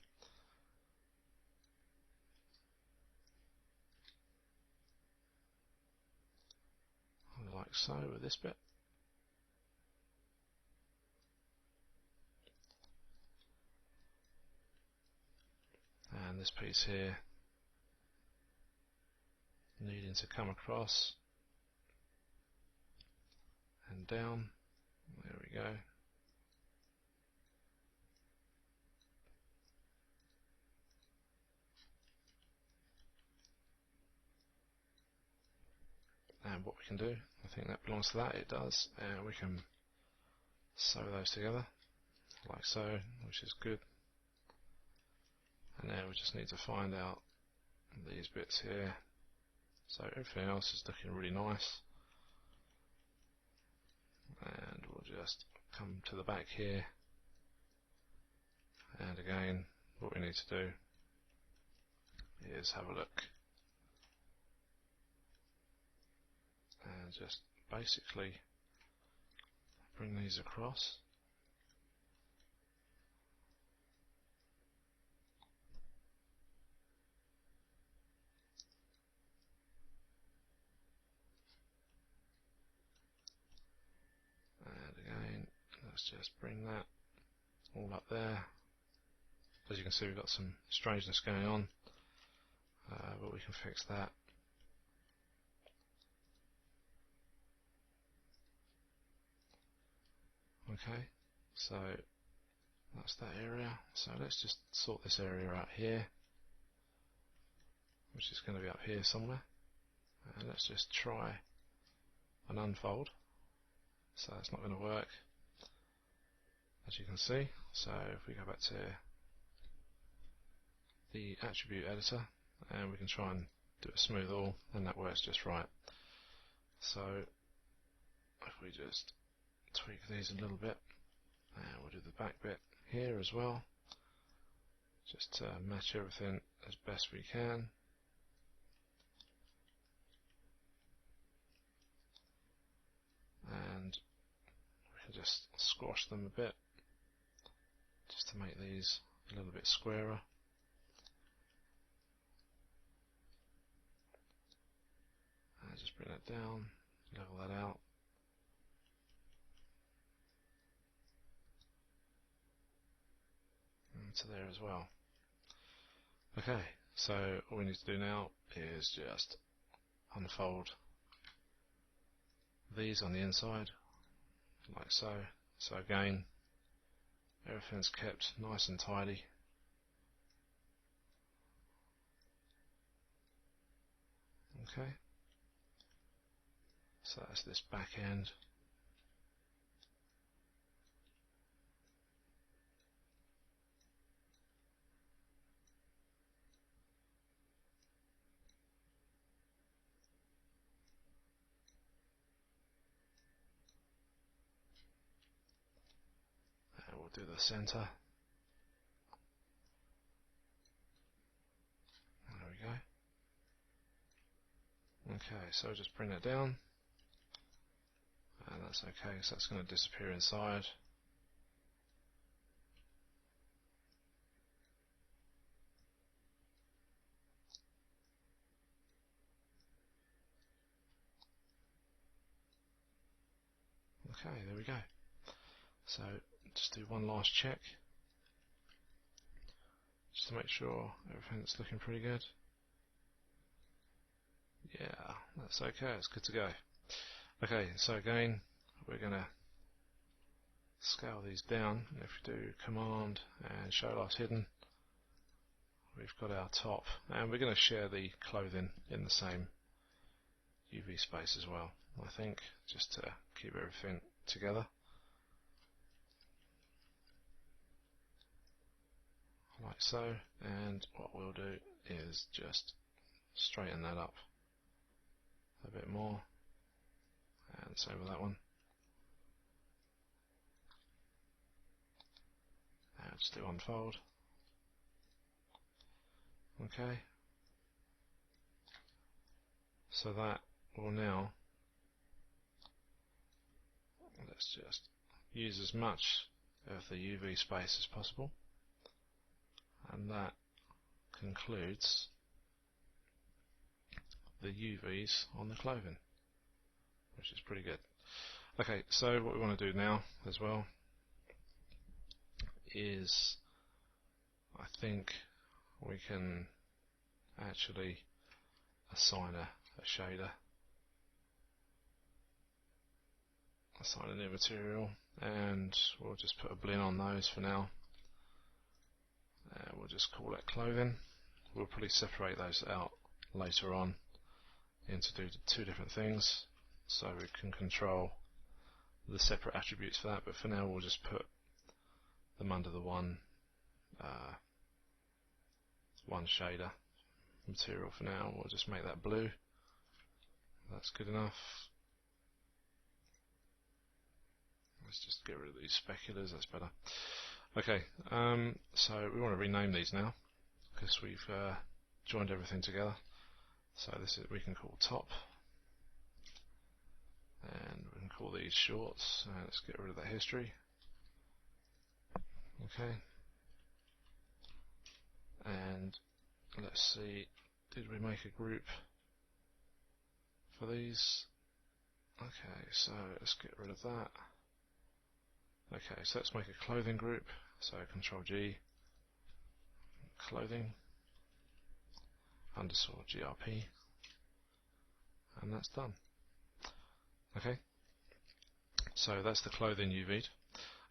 Like so with this bit. And this piece here needing to come across and down. There we go. And what we can do, I think that belongs to that, it does, and we can sew those together like so, which is good. And now we just need to find out these bits here. So everything else is looking really nice. And we'll just come to the back here. And again, what we need to do is have a look. And just basically bring these across. And again, let's just bring that all up there. As you can see, we've got some strangeness going on, but we can fix that. Okay, so that's that area. So let's just sort this area out here, which is going to be up here somewhere. And let's just try and unfold. So it's not going to work, as you can see. So if we go back to the attribute editor, and we can try and do a smooth all, and that works just right. So if we just tweak these a little bit, and we'll do the back bit here as well, just to match everything as best we can. And we can just squash them a bit, just to make these a little bit squarer. And just bring that down, level that out. And to there as well. Okay, so all we need to do now is just unfold these on the inside, like so. So again, everything's kept nice and tidy. Okay, so that's this back end. do the center. There we go. Okay, so just bring it down, and that's okay, so that's going to disappear inside. Okay, there we go. So just do one last check, just to make sure everything's looking pretty good. Yeah, that's okay, it's good to go. Okay, so again, we're going to scale these down. If we do Command and Show Last Hidden, we've got our top, and we're going to share the clothing in the same UV space as well, I think, just to keep everything together. Like so, and what we'll do is just straighten that up a bit more, and same with that one. And just do unfold. Okay, so that will now, let's just use as much of the UV space as possible, and that concludes the UVs on the clothing, which is pretty good. Okay, so what we want to do now as well is, I think we can actually assign a shader, assign a new material, and we'll just put a blend on those for now. We'll just call it clothing. We'll probably separate those out later on into two different things, so we can control the separate attributes for that, but for now we'll just put them under the one shader material for now. We'll just make that blue. That's good enough. Let's just get rid of these speculars, that's better. Okay, so we want to rename these now because we've joined everything together. So this is, we can call top, and we can call these shorts, and let's get rid of that history. Okay, and let's see, did we make a group for these? Okay, so let's get rid of that. Okay, so let's make a clothing group, so Control G, clothing, underscore GRP, and that's done. Okay, so that's the clothing UV'd.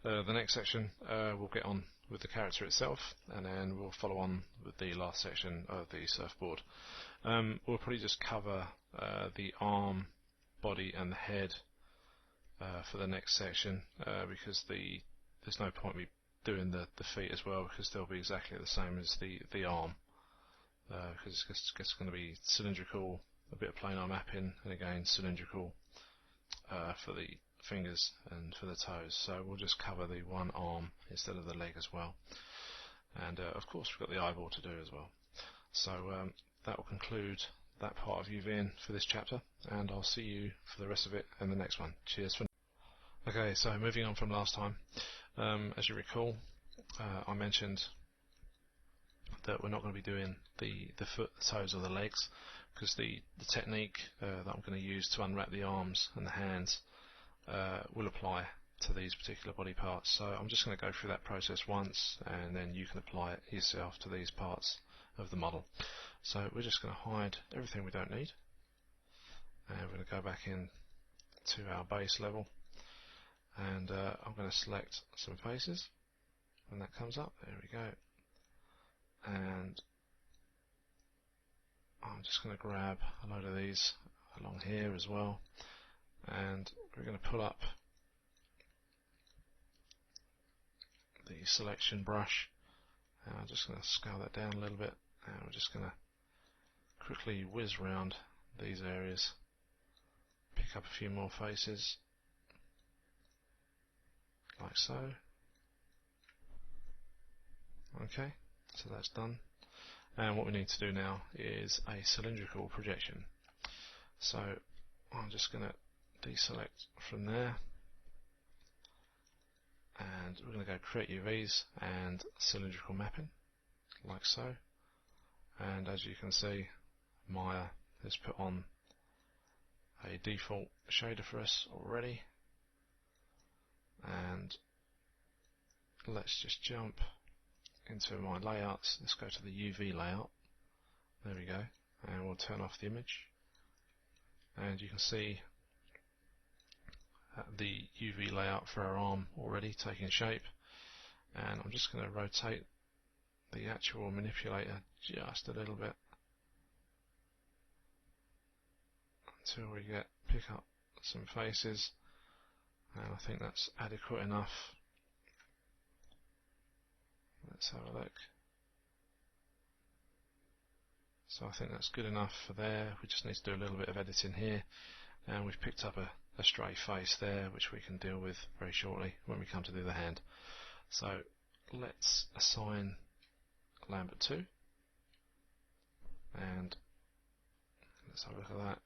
The next section we'll get on with the character itself, and then we'll follow on with the last section of the surfboard. We'll probably just cover the arm, body and the head for the next section, because there's no point me doing the feet as well, because they'll be exactly the same as the arm, because it's going to be cylindrical, a bit of planar mapping, and again cylindrical for the fingers and for the toes. So we'll just cover the one arm instead of the leg as well, and of course we've got the eyeball to do as well. So that will conclude that part of UVing for this chapter, and I'll see you for the rest of it in the next one. Cheers for now. Okay, so moving on from last time, as you recall, I mentioned that we're not going to be doing the foot, the toes or the legs, because the technique that I'm going to use to unwrap the arms and the hands will apply to these particular body parts. So I'm just going to go through that process once, and then you can apply it yourself to these parts of the model. So we're just going to hide everything we don't need, and we're going to go back in to our base level, and I'm going to select some faces when that comes up. There we go, and I'm just going to grab a load of these along here as well, and we're going to pull up the selection brush, and I'm just going to scale that down a little bit, and we're just going to quickly whiz round these areas, pick up a few more faces like so, Okay, so that's done. And what we need to do now is a cylindrical projection. So I'm just going to deselect from there, and we're going to go create UVs and cylindrical mapping, like so. And as you can see, Maya has put on a default shader for us already. And let's just jump into my layouts. Let's go to the UV layout. There we go. And we'll turn off the image. And you can see the UV layout for our arm already taking shape. And I'm just going to rotate the actual manipulator just a little bit until we pick up some faces. And I think that's adequate enough. Let's have a look. So I think that's good enough for there. We just need to do a little bit of editing here, and we've picked up a stray face there, which we can deal with very shortly when we come to do the hand. So let's assign Lambert 2, and let's have a look at that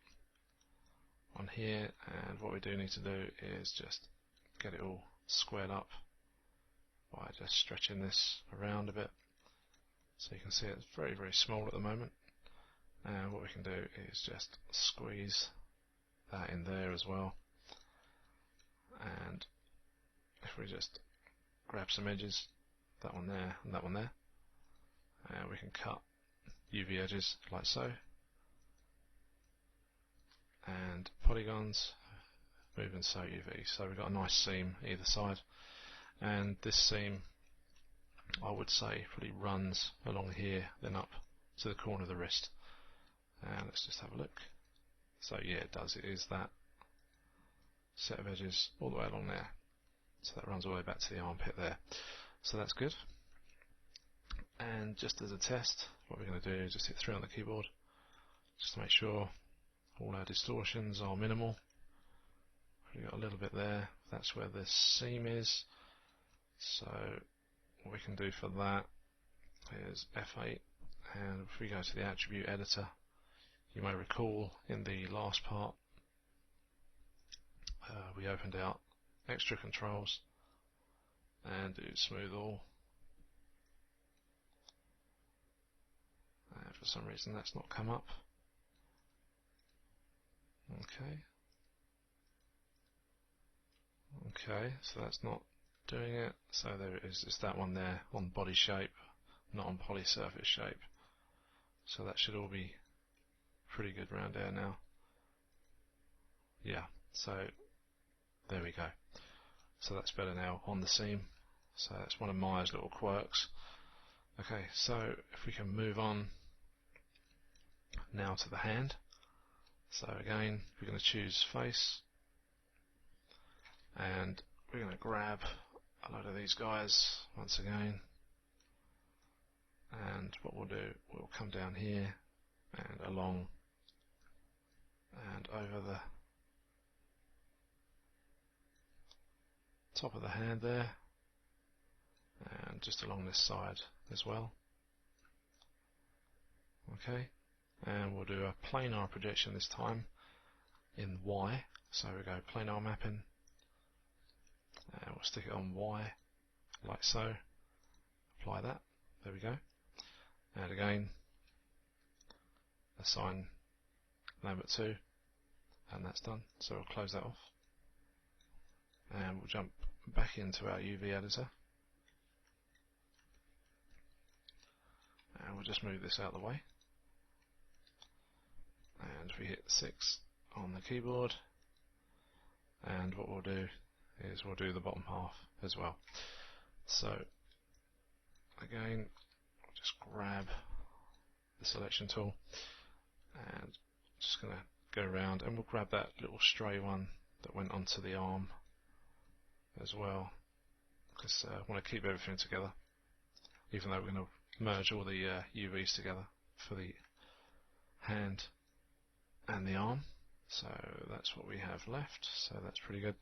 on here. And what we do need to do is just get it all squared up by just stretching this around a bit. So you can see it's very, very small at the moment. And what we can do is just squeeze that in there as well. And if we just grab some edges, that one there and that one there, and we can cut UV edges like so. And polygons, move and so UV. So we've got a nice seam either side. And this seam, I would say, probably runs along here, then up to the corner of the wrist. And let's just have a look. So yeah, it does. It is that set of edges all the way along there. So that runs all the way back to the armpit there. So that's good. And just as a test, what we're going to do is just hit 3 on the keyboard, just to make sure all our distortions are minimal. We've got a little bit there. That's where the seam is. So what we can do for that is F8, and if we go to the attribute editor, you may recall in the last part we opened out extra controls and do smooth all, and for some reason that's not come up. Okay, so that's not doing it. So there it is. It's that one there on body shape, not on poly surface shape. So that should all be pretty good round there now. Yeah, so there we go. So that's better now on the seam. So that's one of Maya's little quirks. Okay, so if we can move on now to the hand. So again, we're going to choose face, and we're going to grab a load of these guys once again, and what we'll do, we'll come down here and along and over the top of the hand there, and just along this side as well. Okay, and we'll do a planar projection this time in Y. So we go planar mapping, and we'll stick it on Y like so. Apply that. There we go. And again, assign Lambert 2, and that's done. So we'll close that off, and we'll jump back into our UV editor, and we'll just move this out of the way. And we hit 6 on the keyboard, and what we'll do is we'll do the bottom half as well. So again, I'll just grab the selection tool and just going to go around, and we'll grab that little stray one that went onto the arm as well, because I want to keep everything together, even though we're going to merge all the UVs together for the hand and the arm. So that's what we have left, so that's pretty good.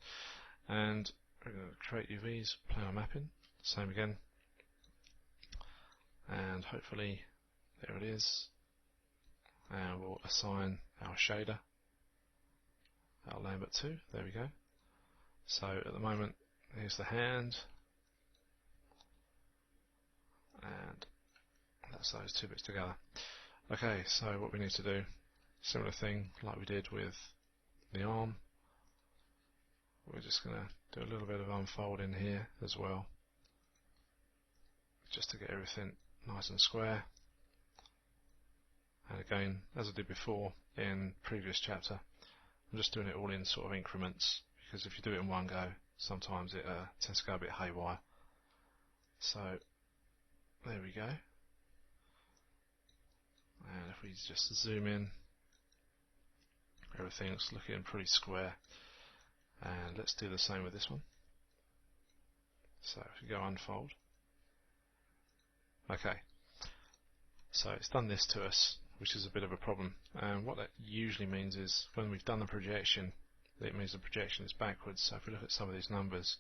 And we're going to create UVs, planar mapping, same again. and hopefully there it is, and we'll assign our shader, our Lambert 2, there we go. So at the moment here's the hand, and that's those two bits together. Okay, so what we need to do, similar thing like we did with the arm, we're just going to do a little bit of unfolding here as well, just to get everything nice and square. And again, as I did before in previous chapter, I'm just doing it all in sort of increments, because if you do it in one go, sometimes it tends to go a bit haywire. So there we go. And if we just zoom in, everything's looking pretty square. And let's do the same with this one. So if you go unfold, okay, so it's done this to us, which is a bit of a problem. And what that usually means is when we've done the projection, it means the projection is backwards. So if we look at some of these numbers,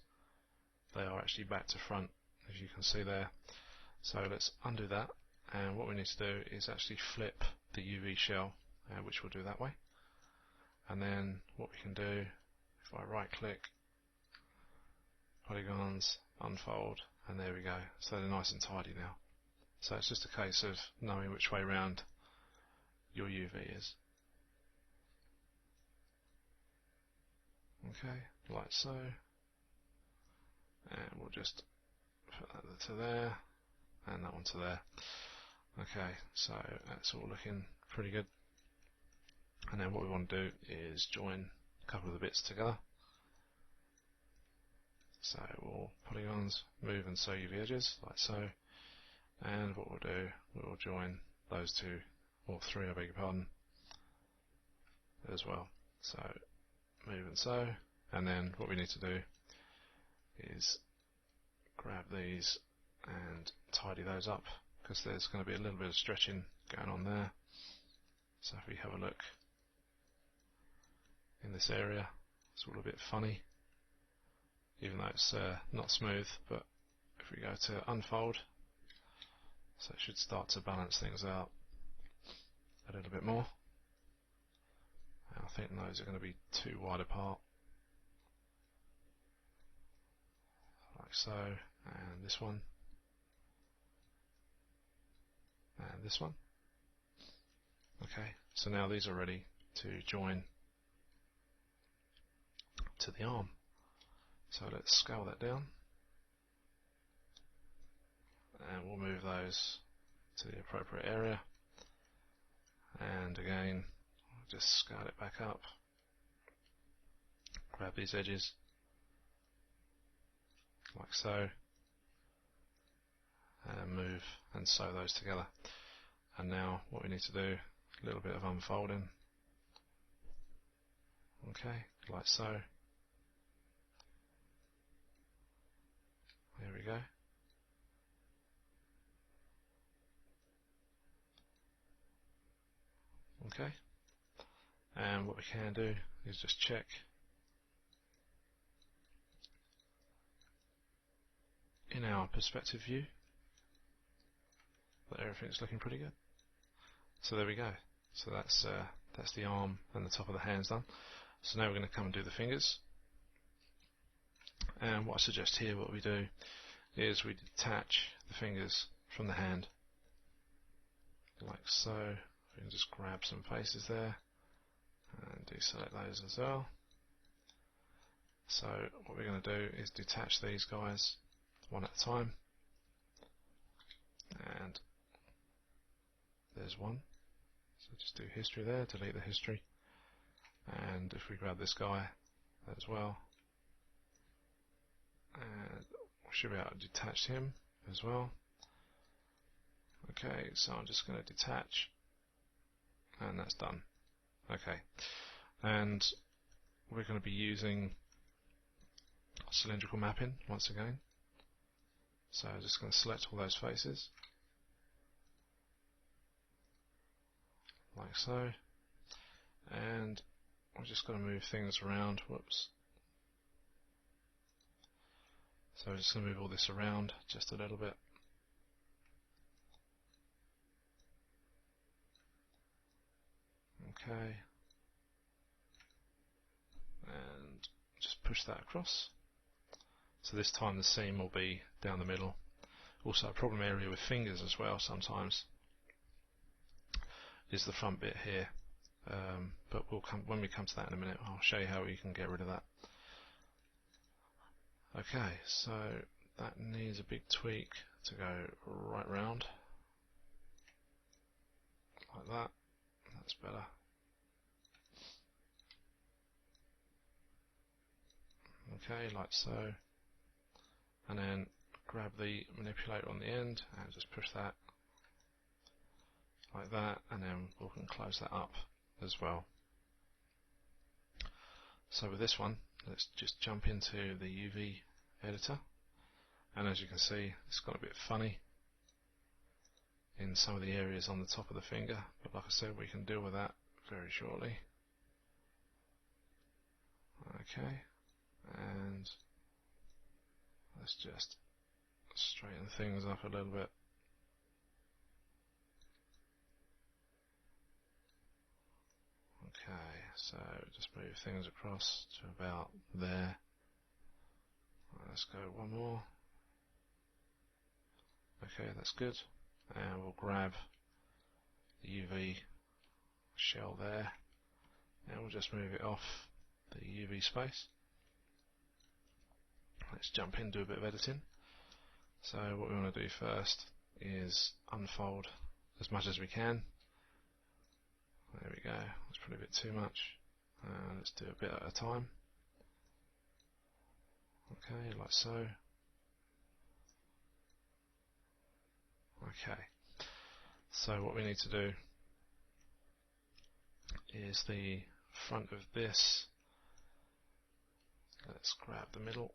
they are actually back to front, as you can see there. So let's undo that, and what we need to do is actually flip the UV shell, which we'll do that way. And then what we can do, if I right click, polygons, unfold, and there we go. So they're nice and tidy now. So it's just a case of knowing which way round your UV is. Okay, like so. And we'll just put that to there, and that one to there. Okay, so that's all looking pretty good. And then what we want to do is join a couple of the bits together. So we'll polygons, move and sew UV edges, like so. And what we'll do, we'll join those two, or three, I beg your pardon, as well. So move and sew, and then what we need to do is grab these and tidy those up, because there's going to be a little bit of stretching going on there. So if we have a look in this area, it's all a bit funny, even though it's not smooth. But if we go to unfold, so it should start to balance things out a little bit more. And I think those are going to be too wide apart, like so, and this one, and this one. Okay, so now these are ready to join to the arm. So let's scale that down, and we'll move those to the appropriate area. And again, I'll just scale it back up, grab these edges, like so, and move and sew those together. And now what we need to do, a little bit of unfolding, okay, like so. There we go. Okay, and what we can do is just check in our perspective view that everything's looking pretty good. So there we go. So that's the arm and the top of the hands done. So now we're going to come and do the fingers. And what I suggest here, what we do is we detach the fingers from the hand, like so. We can just grab some faces there and deselect those as well. So what we're going to do is detach these guys one at a time. And there's one. So just do history there, delete the history. And if we grab this guy as well, and we should be able to detach him as well. Okay, so I'm just going to detach, and that's done. Okay, and we're going to be using cylindrical mapping once again. So I'm just going to select all those faces, like so, and I'm just going to move things around. Whoops. So I'm just going to move all this around just a little bit. Okay, and just push that across. So this time the seam will be down the middle. Also, a problem area with fingers as well sometimes is the front bit here, but when we come to that in a minute, I'll show you how we can get rid of that. Okay, so that needs a big tweak to go right round, like that. That's better. Okay, like so, and then grab the manipulator on the end and just push that like that, and then we can close that up as well. So with this one, let's just jump into the UV editor, and as you can see, it's got a bit funny in some of the areas on the top of the finger, but like I said, we can deal with that very shortly. Okay, and let's just straighten things up a little bit. Okay, so just move things across to about there. Let's go one more. Okay, that's good. And we'll grab the UV shell there, and we'll just move it off the UV space. Let's jump in and do a bit of editing. So what we want to do first is unfold as much as we can. There we go, that's probably a bit too much. Let's do a bit at a time. Okay, like so. Okay, so what we need to do is the front of this. Let's grab the middle,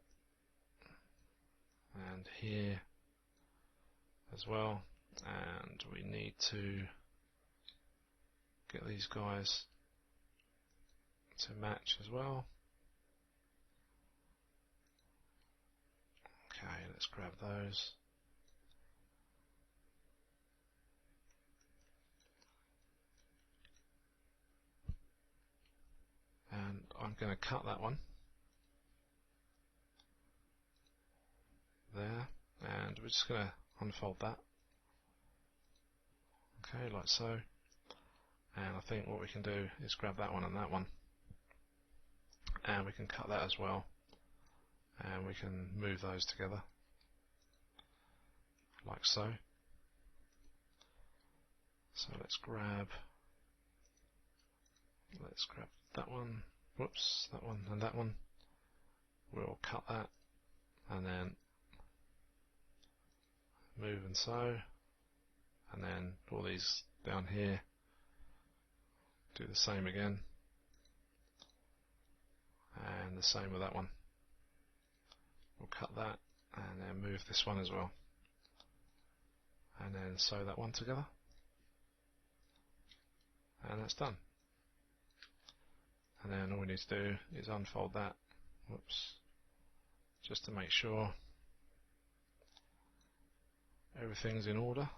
and here as well, and we need to get these guys to match as well. Okay, let's grab those. And I'm going to cut that one there, and we're just going to unfold that. Okay, like so. And I think what we can do is grab that one and that one, and we can cut that as well, and we can move those together like so. So let's grab that one, whoops, that one and that one. We'll cut that and then move and so, and then all these down here, do the same again, and the same with that one. We'll cut that and then move this one as well, and then sew that one together, and that's done. And then all we need to do is unfold that, whoops, just to make sure everything's in order.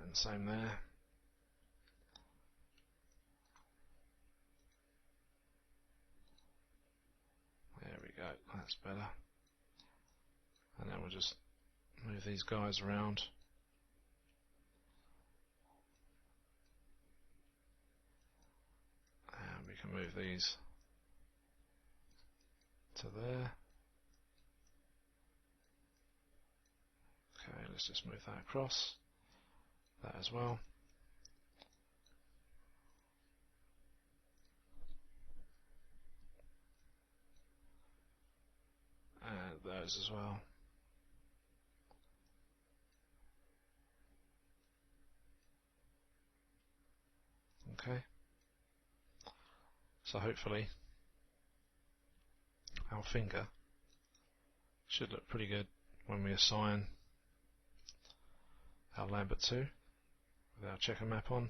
And same there. There we go, that's better. And then we'll just move these guys around. And we can move these to there. Okay, let's just move that across. That as well. And those as well. Okay. So hopefully our finger should look pretty good when we assign our Lambert 2 with our checker map on.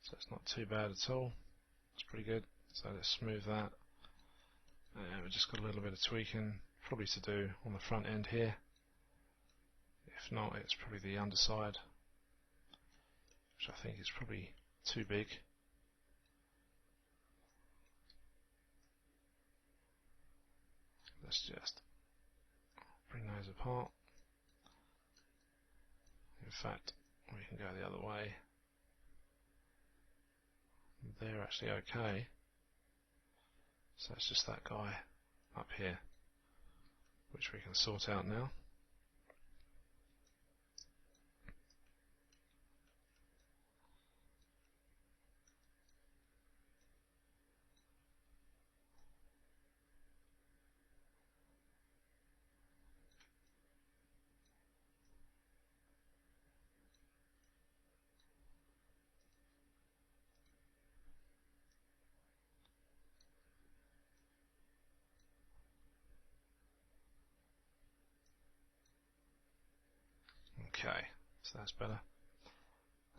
So it's not too bad at all. It's pretty good. So let's smooth that. We've just got a little bit of tweaking probably to do on the front end here. If not, it's probably the underside, which I think is probably too big. Let's just bring those apart. In fact, we can go the other way. They're actually okay. So it's just that guy up here, which we can sort out now. Okay, so that's better.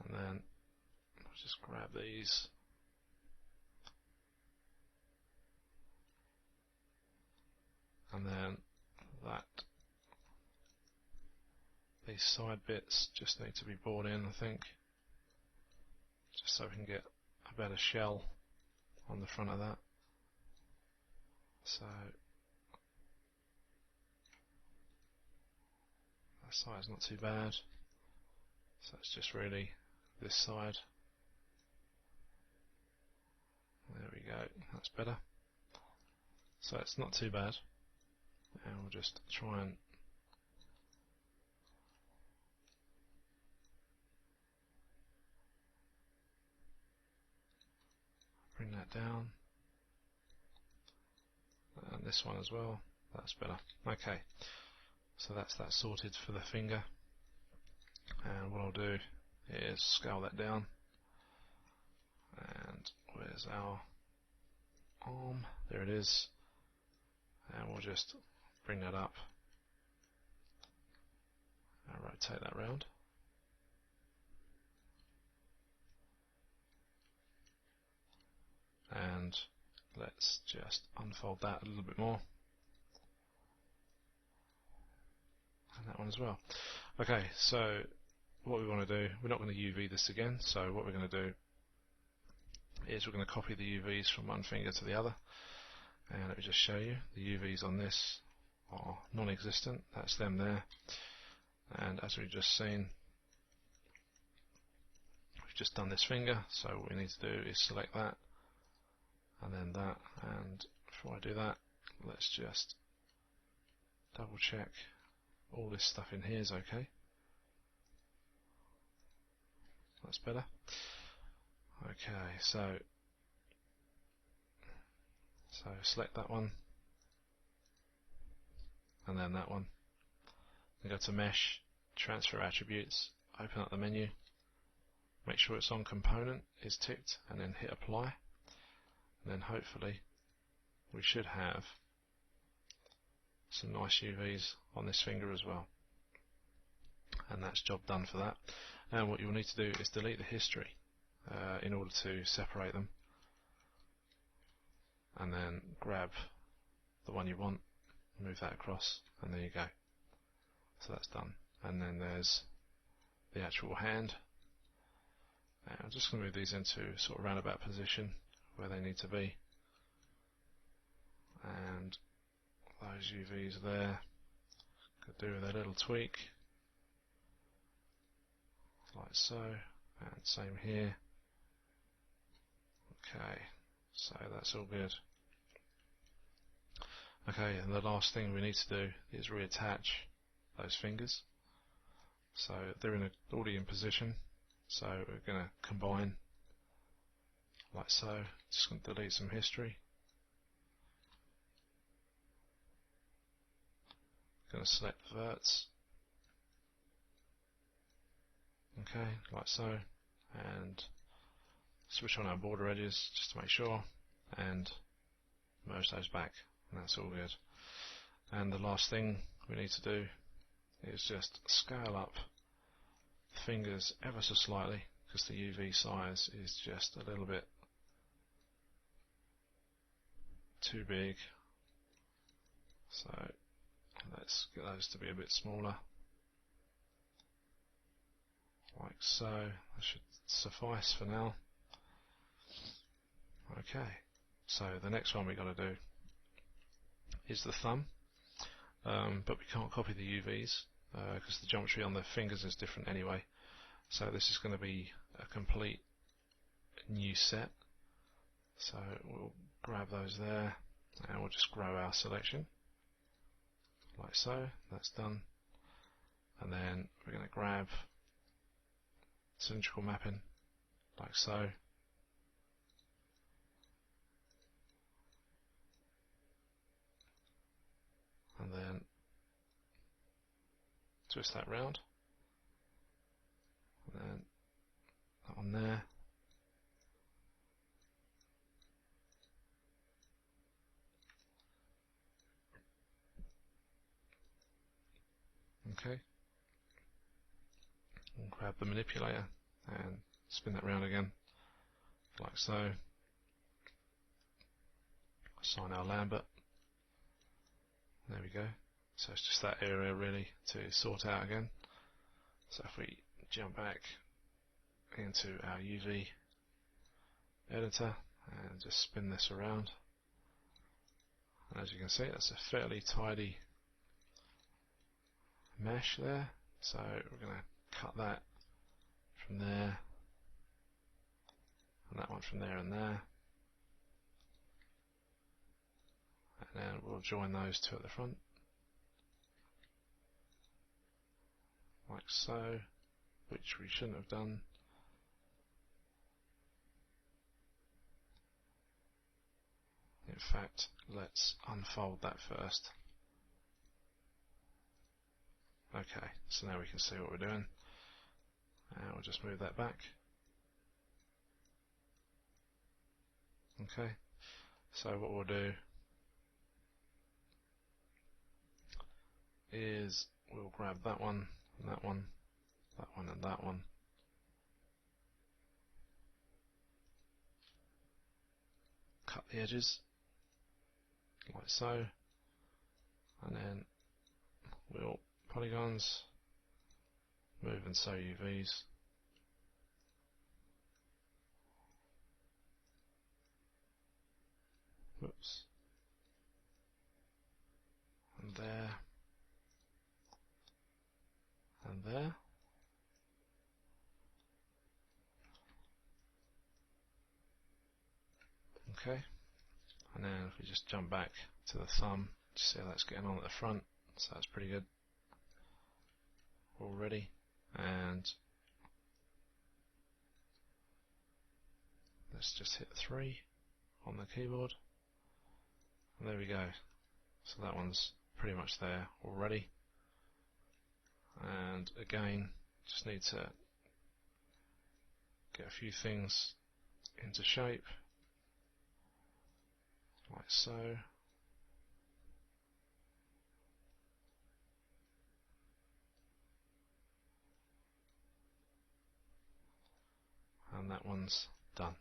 And then I'll just grab these. And then these side bits just need to be bored in, I think, just so we can get a better shell on the front of that. So that side's not too bad. So it's just really this side. There we go, that's better. So it's not too bad. And we'll just try and bring that down. And this one as well, that's better. Okay, so that's that sorted for the finger. And what I'll do is scale that down. And where's our arm? There it is. And we'll just bring that up and rotate that round. And let's just unfold that a little bit more. And that one as well. Okay, so what we want to do, we're not going to UV this again, so what we're going to do is we're going to copy the UVs from one finger to the other. And let me just show you, the UVs on this are non-existent, that's them there. And as we've just seen, we've just done this finger, so what we need to do is select that, and then that, and before I do that, let's just double check all this stuff in here is okay. That's better. Okay, so select that one, and then that one. Then go to Mesh, Transfer Attributes, open up the menu, make sure it's on Component is ticked, and then hit Apply. And then hopefully we should have some nice UVs on this finger as well. And that's job done for that. And what you'll need to do is delete the history in order to separate them. And then grab the one you want, move that across, and there you go. So that's done. And then there's the actual hand. And I'm just going to move these into sort of roundabout position where they need to be. And those UVs there could do with a little tweak, like so, and same here. Okay, so that's all good. Okay, and the last thing we need to do is reattach those fingers. So they're already in position, so we're going to combine like so. Just going to delete some history. Going to select verts. Okay, like so, and switch on our border edges just to make sure, and merge those back, and that's all good. And the last thing we need to do is just scale up the fingers ever so slightly, because the UV size is just a little bit too big So let's get those to be a bit smaller, like so. That should suffice for now. Okay, so the next one we've got to do is the thumb, but we can't copy the UVs because the geometry on the fingers is different anyway. So this is going to be a complete new set. So we'll grab those there and we'll just grow our selection like so. That's done. And then we're going to grab cylindrical mapping like so. And then twist that round. And then that one there. Okay. And grab the manipulator and spin that round again, like so. Assign our Lambert. There we go. So it's just that area really to sort out again. So if we jump back into our UV editor and just spin this around, and as you can see, that's a fairly tidy mesh there. So we're going to cut that from there, and that one from there and there, and then we'll join those two at the front like so, which we shouldn't have done. In fact, let's unfold that first. Okay, so now we can see what we're doing, and we'll just move that back. Okay, so what we'll do is we'll grab that one, and that one, that one and that one, cut the edges like so, and then we'll polygons, move and so UVs, whoops, and there, and there. Okay, and then if we just jump back to the thumb, just see how that's getting on at the front. So that's pretty good already. And let's just hit 3 on the keyboard, and there we go. So that one's pretty much there already. And again, just need to get a few things into shape like so. And that one's done.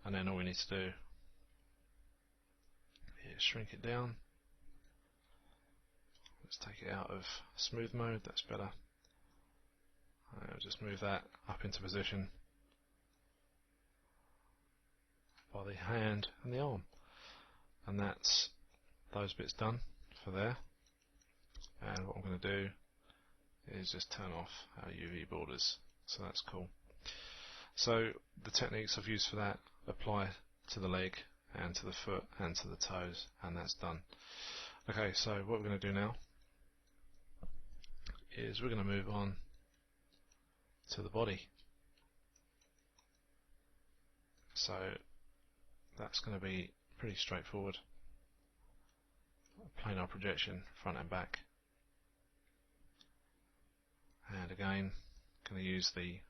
And then all we need to do is shrink it down. Let's take it out of smooth mode, that's better. I'll just move that up into position by the hand and the arm. And that's those bits done for there. And what I'm going to do is just turn off our UV borders. So that's cool. So the techniques I've used for that apply to the leg and to the foot and to the toes, and that's done. Okay, so what we're going to do now is we're going to move on to the body. So that's going to be pretty straightforward. Planar projection, front and back. And again, going to use the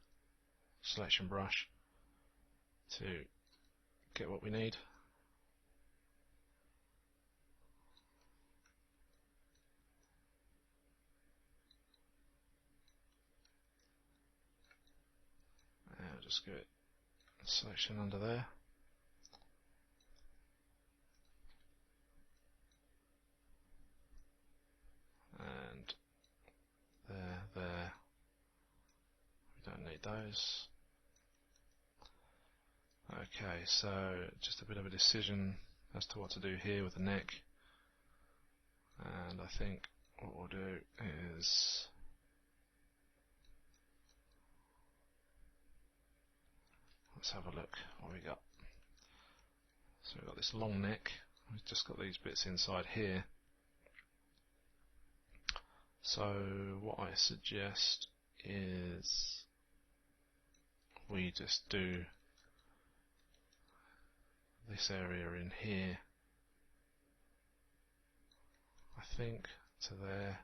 selection brush to get what we need. And I'll just give it a selection under there. those. Okay, so just a bit of a decision as to what to do here with the neck, and I think what we'll do is let's have a look what we got. So we've got this long neck, we've just got these bits inside here. So what I suggest is we just do this area in here, I think, to there.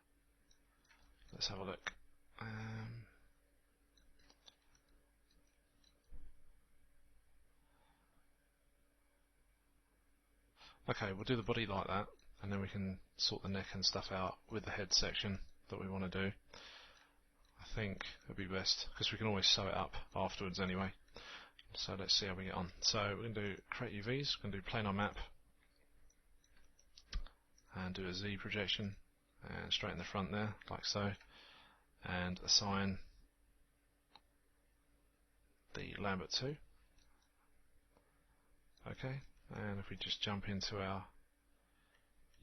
Let's have a look. Okay, we'll do the body like that, and then we can sort the neck and stuff out with the head section that we want to do. I think it'd be best, because we can always sew it up afterwards anyway. So let's see how we get on. So we're going to do create UVs, we're going to do planar map, and do a Z projection, and straight in the front there, like so, and assign the Lambert 2. Okay, and if we just jump into our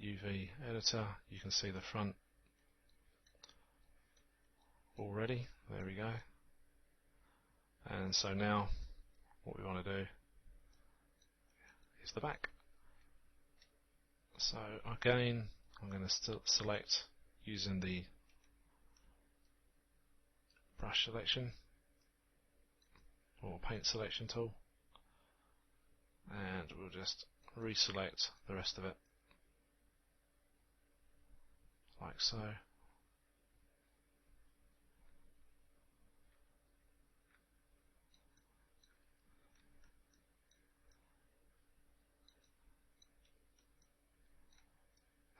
UV editor, you can see the front already. There we go. And so now what we want to do is the back. So again, I'm going to select using the brush selection or paint selection tool, and we'll just reselect the rest of it like so.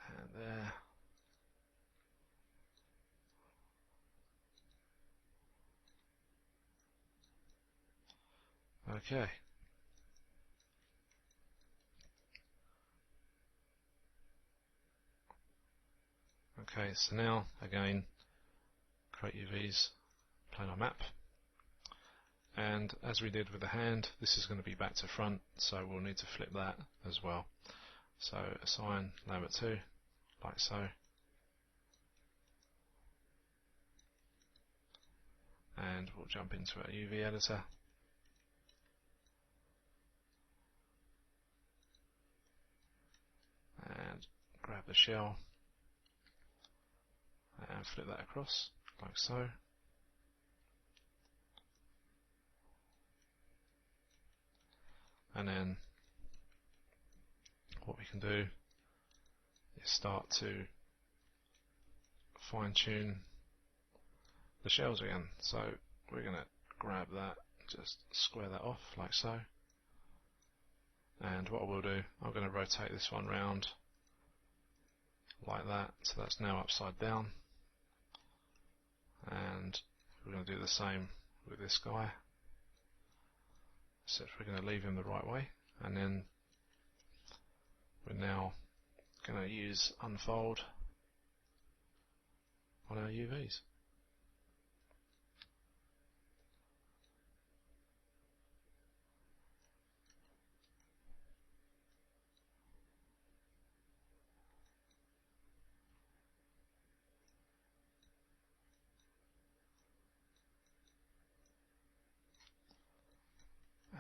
And there. Okay. Okay, so now again, create UVs, planar map, and as we did with the hand, this is going to be back to front, so we'll need to flip that as well. So assign Lambert 2, like so, and we'll jump into our UV editor. And grab the shell and flip that across like so. And then what we can do is start to fine tune the shells again. So we're going to grab that, just square that off like so. And what we'll do, I'm going to rotate this one round like that, so that's now upside down. And we're going to do the same with this guy, except we're going to leave him the right way. And then we're now going to use unfold on our UVs.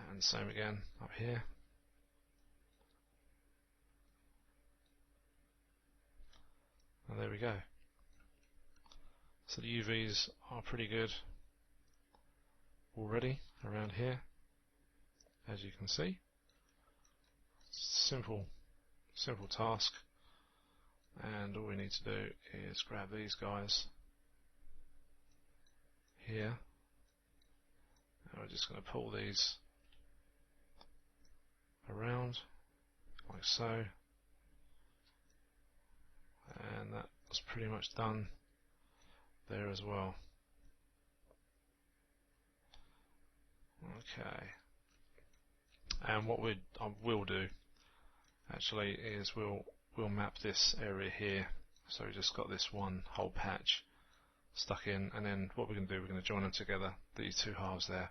And same again up here. And there we go. So the UVs are pretty good already around here, as you can see. Simple task, and all we need to do is grab these guys here, and we're just going to pull these around like so, and that's pretty much done there as well. Okay, and what I will do actually is we'll map this area here. So we just got this one whole patch, stuck in, and then what we're going to do, we're going to join them together, these two halves there.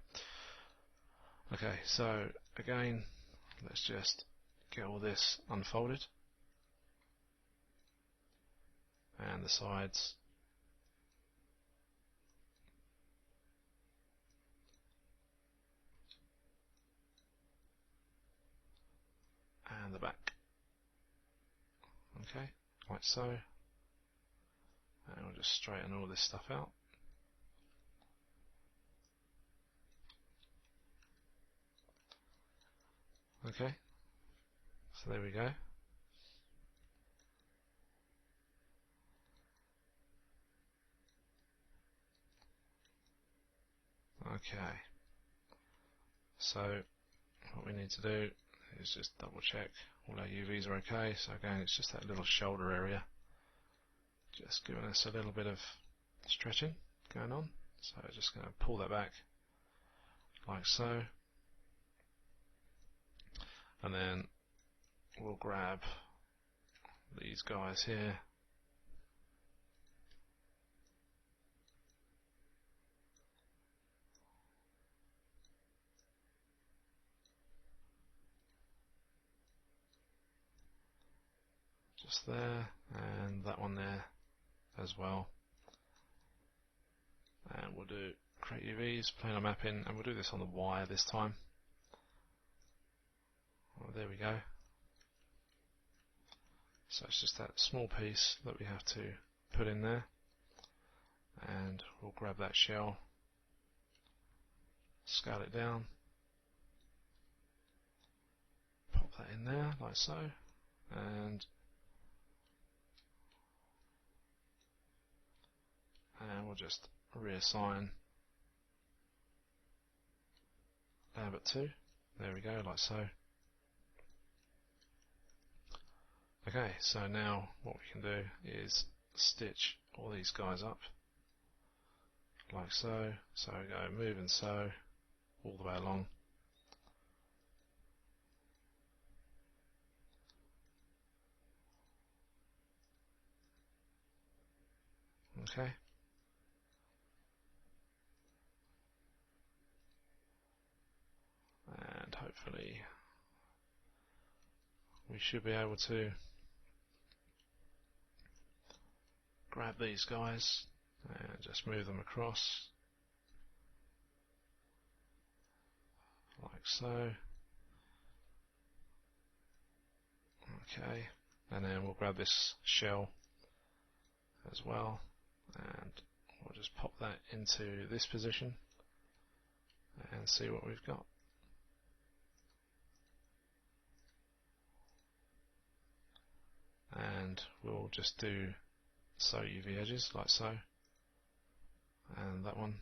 Okay, so again, let's just get all this unfolded, and the sides, and the back. Okay, like so, and we'll just straighten all this stuff out. Okay, so there we go. Okay, so what we need to do is just double check all our UVs are okay. So again, it's just that little shoulder area, just giving us a little bit of stretching going on. So just going to pull that back like so, and then we'll grab these guys here, just there, and that one there as well. And we'll do create UVs, planar mapping, and we'll do this on the wire this time. Oh, there we go. So it's just that small piece that we have to put in there, and we'll grab that shell, scale it down, pop that in there like so, and we'll just reassign Lambert 2. There we go, like so. Okay, so now what we can do is stitch all these guys up like so. So we go move and sew all the way along. Okay. And hopefully we should be able to grab these guys and just move them across like so. Okay, and then we'll grab this shell as well, and we'll just pop that into this position and see what we've got. And we'll just do sew UV edges like so, and that one,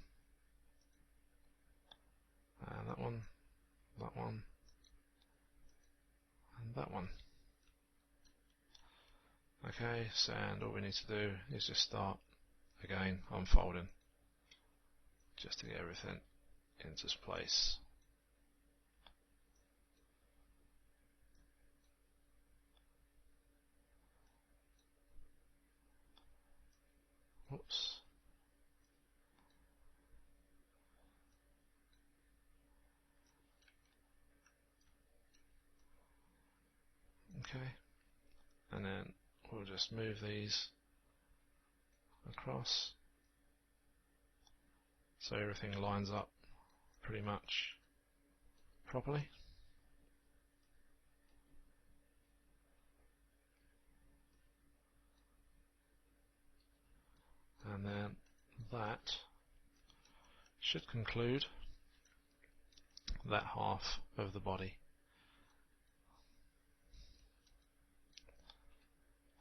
and that one, that one, and that one. Okay, so and all we need to do is just start again unfolding, just to get everything into place. Whoops. Okay, and then we'll just move these across so everything lines up pretty much properly. And then that should conclude that half of the body.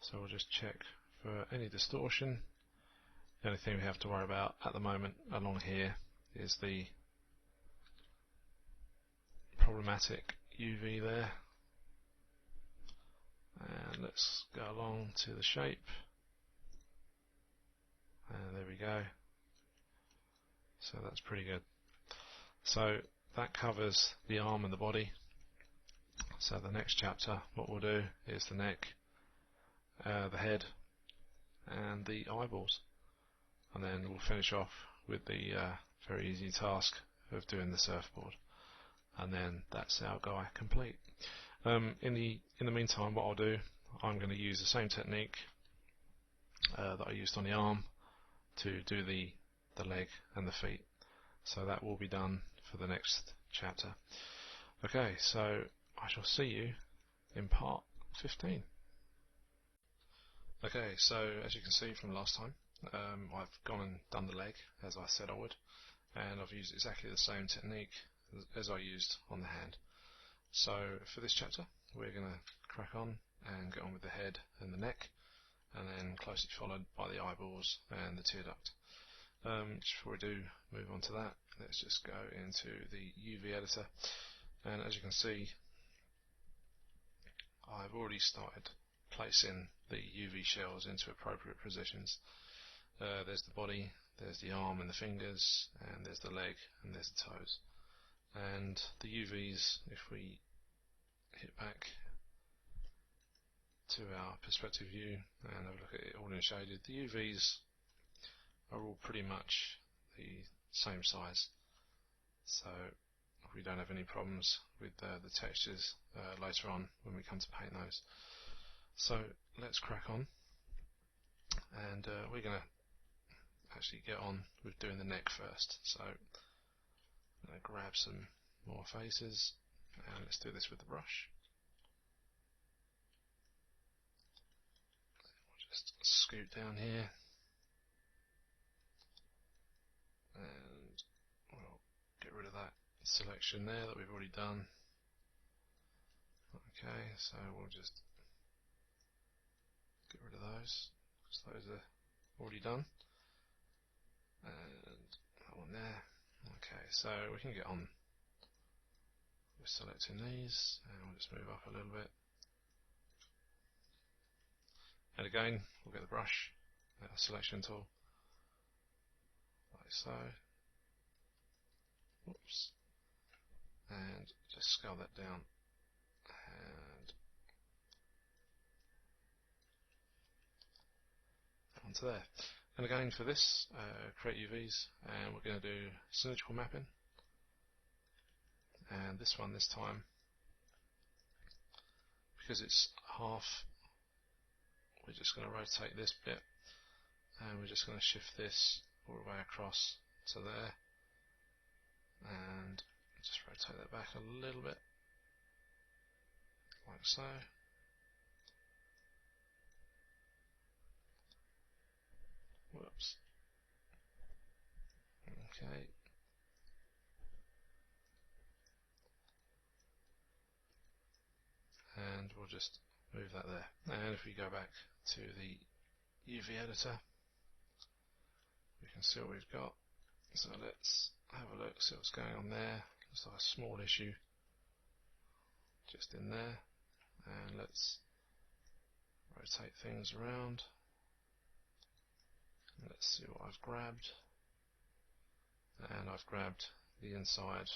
So we'll just check for any distortion. The only thing we have to worry about at the moment along here is the problematic UV there. And let's go along to the shape. And there we go. So that's pretty good. So that covers the arm and the body. So the next chapter, what we'll do is the neck, the head, and the eyeballs. and then we'll finish off with the very easy task of doing the surfboard, and then that's our guy complete. In the meantime, what I'll do, I'm going to use the same technique that I used on the arm to do the leg and the feet. So that will be done for the next chapter. Okay, so I shall see you in part 15. Okay, so as you can see from last time, I've gone and done the leg as I said I would, and I've used exactly the same technique as I used on the hand. So for this chapter, we're going to crack on and get on with the head and the neck, and then closely followed by the eyeballs and the tear duct. Just before we do move on to that, let's just go into the UV editor, and as you can see, I've already started placing the UV shells into appropriate positions. There's the body, there's the arm and the fingers, and there's the leg, and there's the toes. And the UVs, if we hit back to our perspective view and have a look at it all in shaded, the UVs are all pretty much the same size, so we don't have any problems with the textures later on when we come to paint those. So let's crack on, and we're going to actually get on with doing the neck first. So I'm going to grab some more faces, and let's do this with the brush. We'll just scoot down here, and we'll get rid of that selection there that we've already done. Okay, so we'll just get rid of those, because those are already done. And that one there. Okay, so we can get on with selecting these, and we'll just move up a little bit. And again, we'll get the brush, selection tool, like so. Whoops. And just scale that down, and onto there. And again for this, create UVs, and we're going to do symmetrical mapping. And this one this time, because it's half, we're just going to rotate this bit, and we're just going to shift this all the way across to there, and just rotate that back a little bit, like so. Whoops. Okay. And we'll just move that there. And if we go back to the UV editor, we can see what we've got. So let's have a look, see what's going on there. Looks like a small issue just in there. And let's rotate things around. Let's see what I've grabbed. And I've grabbed the inside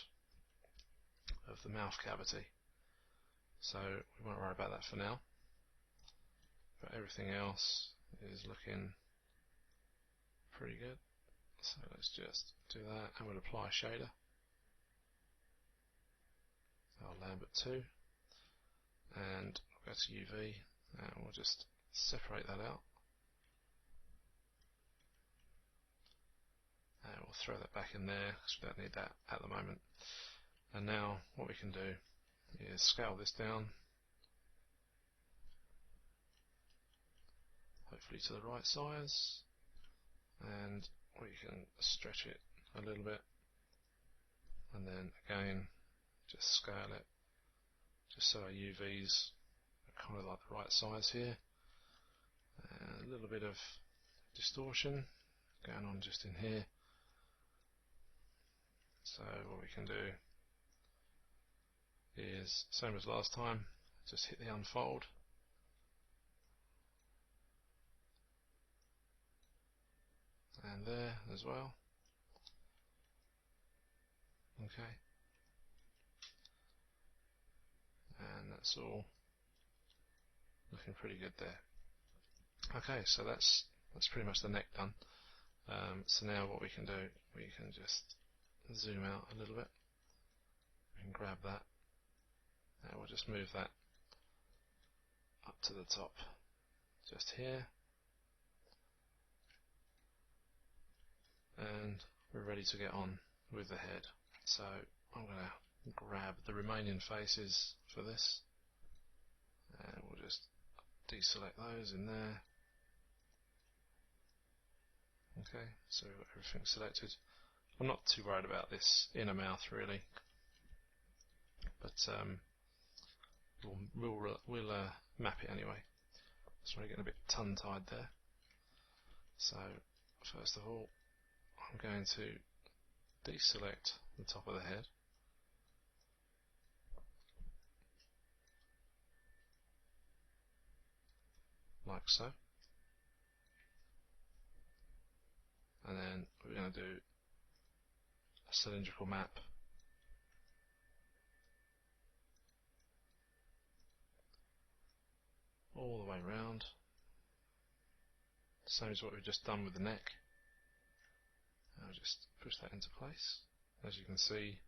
of the mouth cavity. So we won't worry about that for now. But everything else is looking pretty good. So let's just do that, and we'll apply a shader. Our Lambert 2. And we'll go to UV, and we'll just separate that out. And we'll throw that back in there, because we don't need that at the moment. And now what we can do is scale this down, hopefully to the right size, and we can stretch it a little bit, and then again just scale it just so our UVs are kind of like the right size here. And a little bit of distortion going on just in here. So what we can do is, same as last time, just hit the unfold, and there as well. Okay, and that's all looking pretty good there. Okay, so that's pretty much the neck done. So now what we can do, we can just zoom out a little bit. We can grab that, and we'll just move that up to the top, just here, and we're ready to get on with the head. So I'm going to grab the remaining faces for this, and we'll just deselect those in there. Okay, so we've got everything selected. I'm not too worried about this inner mouth really, but we'll map it anyway. So we're getting a bit tongue-tied there. So first of all, I'm going to deselect the top of the head. Like so. And then we're going to do a cylindrical map all the way around, same as what we've just done with the neck. I'll just push that into place. As you can see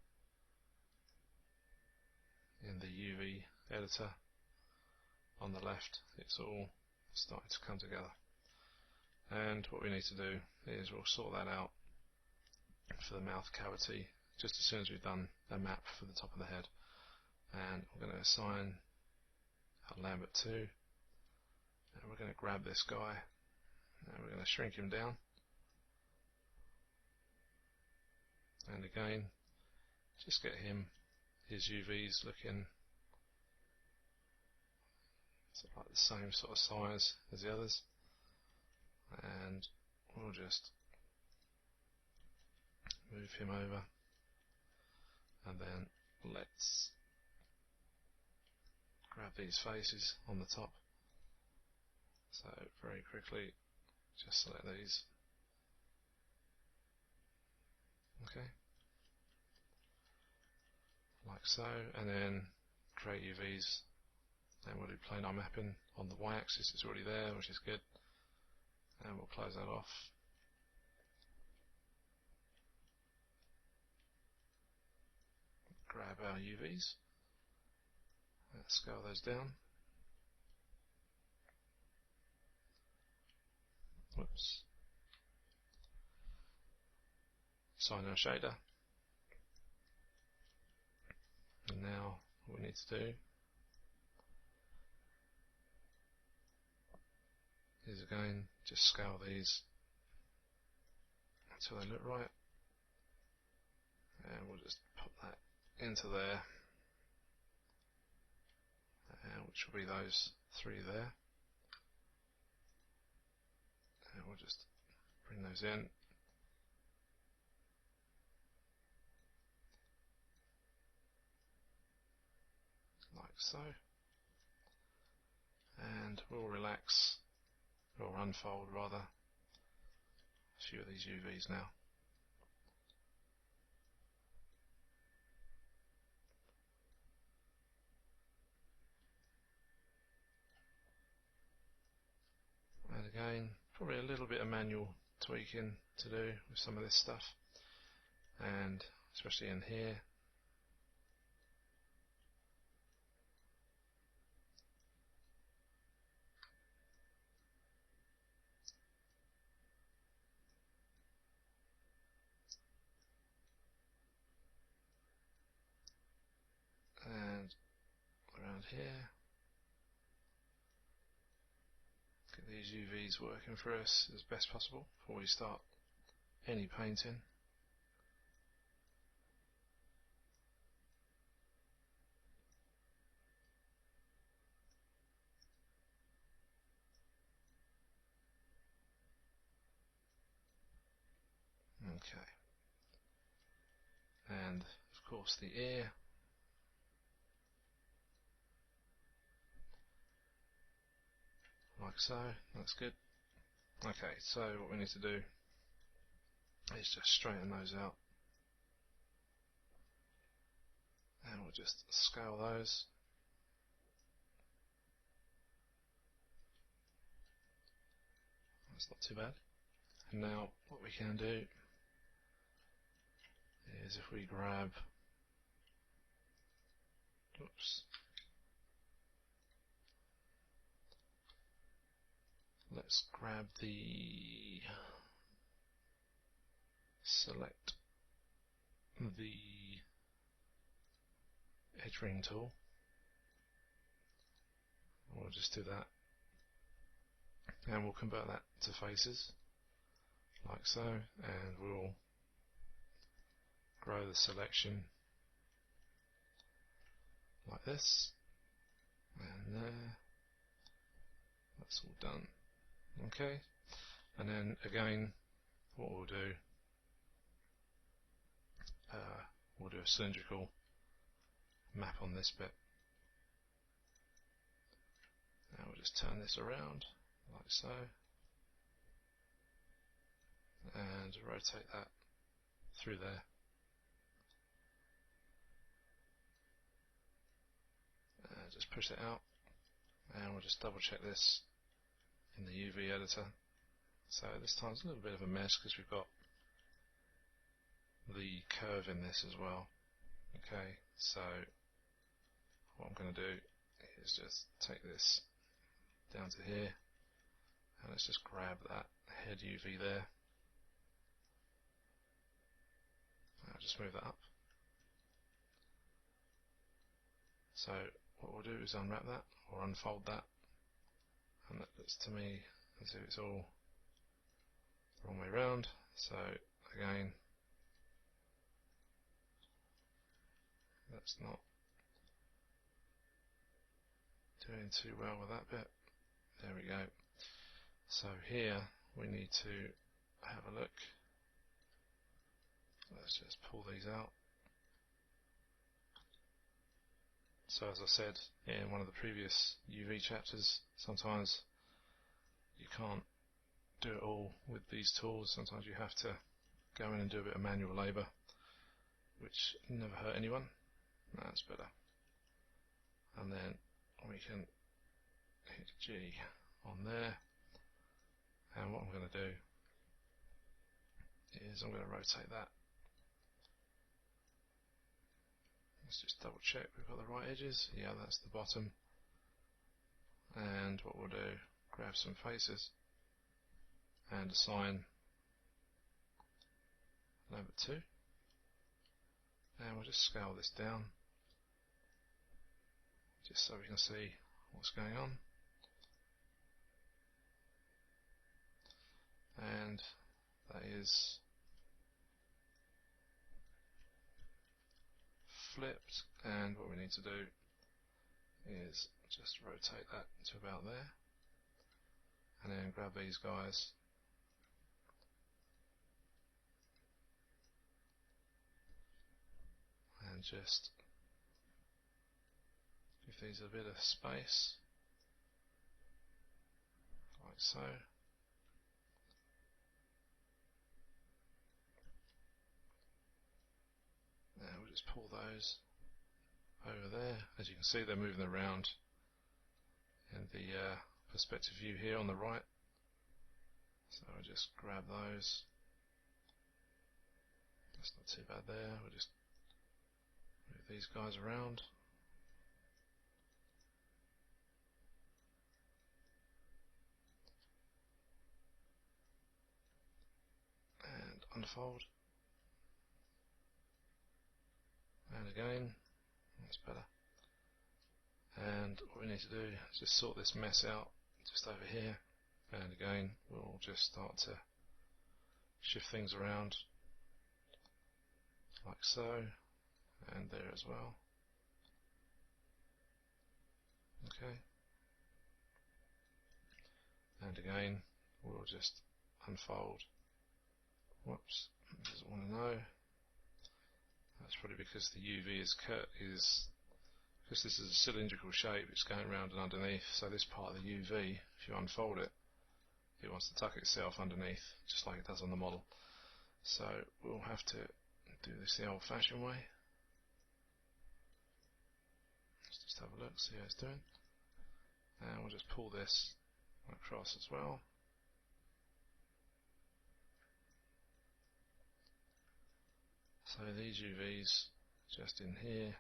in the UV editor on the left, it's all starting to come together. And what we need to do is we'll sort that out for the mouth cavity just as soon as we've done a map for the top of the head. And we're going to assign our Lambert 2, and we're going to grab this guy and we're going to shrink him down, and again just get his UVs looking like the same sort of size as the others, and we'll just move him over, and then let's grab these faces on the top. So very quickly just select these. Okay, like so, and then create UVs, and we'll do planar mapping on the y-axis. It's already there, which is good, and we'll close that off. Grab our UVs, let's scale those down. Whoops. Assign our shader, and now what we need to do is again just scale these until they look right, and we'll just put that into there, which will be those three there, and we'll just bring those in. Like so, and we'll relax, or unfold rather, a few of these UVs now. And again, probably a little bit of manual tweaking to do with some of this stuff, and especially in here. And around here, get these UVs working for us as best possible before we start any painting. Okay, and of course the ear. Like so, that's good. Okay, so what we need to do is just straighten those out, and we'll just scale those. That's not too bad. And now what we can do is if we grab, oops, let's grab the select the edge ring tool. We'll just do that, and we'll convert that to faces like so, and we'll grow the selection like this, and there. That's all done. Okay, and then again what we'll do, we'll do a cylindrical map on this bit. Now we'll just turn this around like so, and rotate that through there. Just push it out, and we'll just double check this in the UV editor. So this time's a little bit of a mess because we've got the curve in this as well. Okay, so what I'm going to do is just take this down to here, and let's just grab that head UV there. I'll just move that up. So what we'll do is unwrap that or unfold that, and that looks to me as if it's all the wrong way round. So again, that's not doing too well with that bit. There we go. So here we need to have a look. Let's just pull these out. So as I said in one of the previous UV chapters, sometimes you can't do it all with these tools. Sometimes you have to go in and do a bit of manual labour, which never hurt anyone. That's better. And then we can hit G on there, and what I'm going to do is I'm going to rotate that. Let's just double check we've got the right edges. Yeah, that's the bottom. And what we'll do, grab some faces and assign number 2, and we'll just scale this down just so we can see what's going on. And that is flipped, and what we need to do is just rotate that to about there, and then grab these guys and just give these a bit of space like so. And we'll just pull those over there. As you can see, they're moving around in the perspective view here on the right. So I'll just grab those. That's not too bad there. We'll just move these guys around. And unfold. And again, that's better. And what we need to do is just sort this mess out just over here, and again we'll just start to shift things around like so, and there as well. Okay, and again we'll just unfold. Whoops, it doesn't want to know. That's probably because the UV is because this is a cylindrical shape, it's going around and underneath, so this part of the UV, if you unfold it, it wants to tuck itself underneath, just like it does on the model. So we'll have to do this the old-fashioned way. Let's just have a look, see how it's doing. And we'll just pull this across as well. So these UVs just in here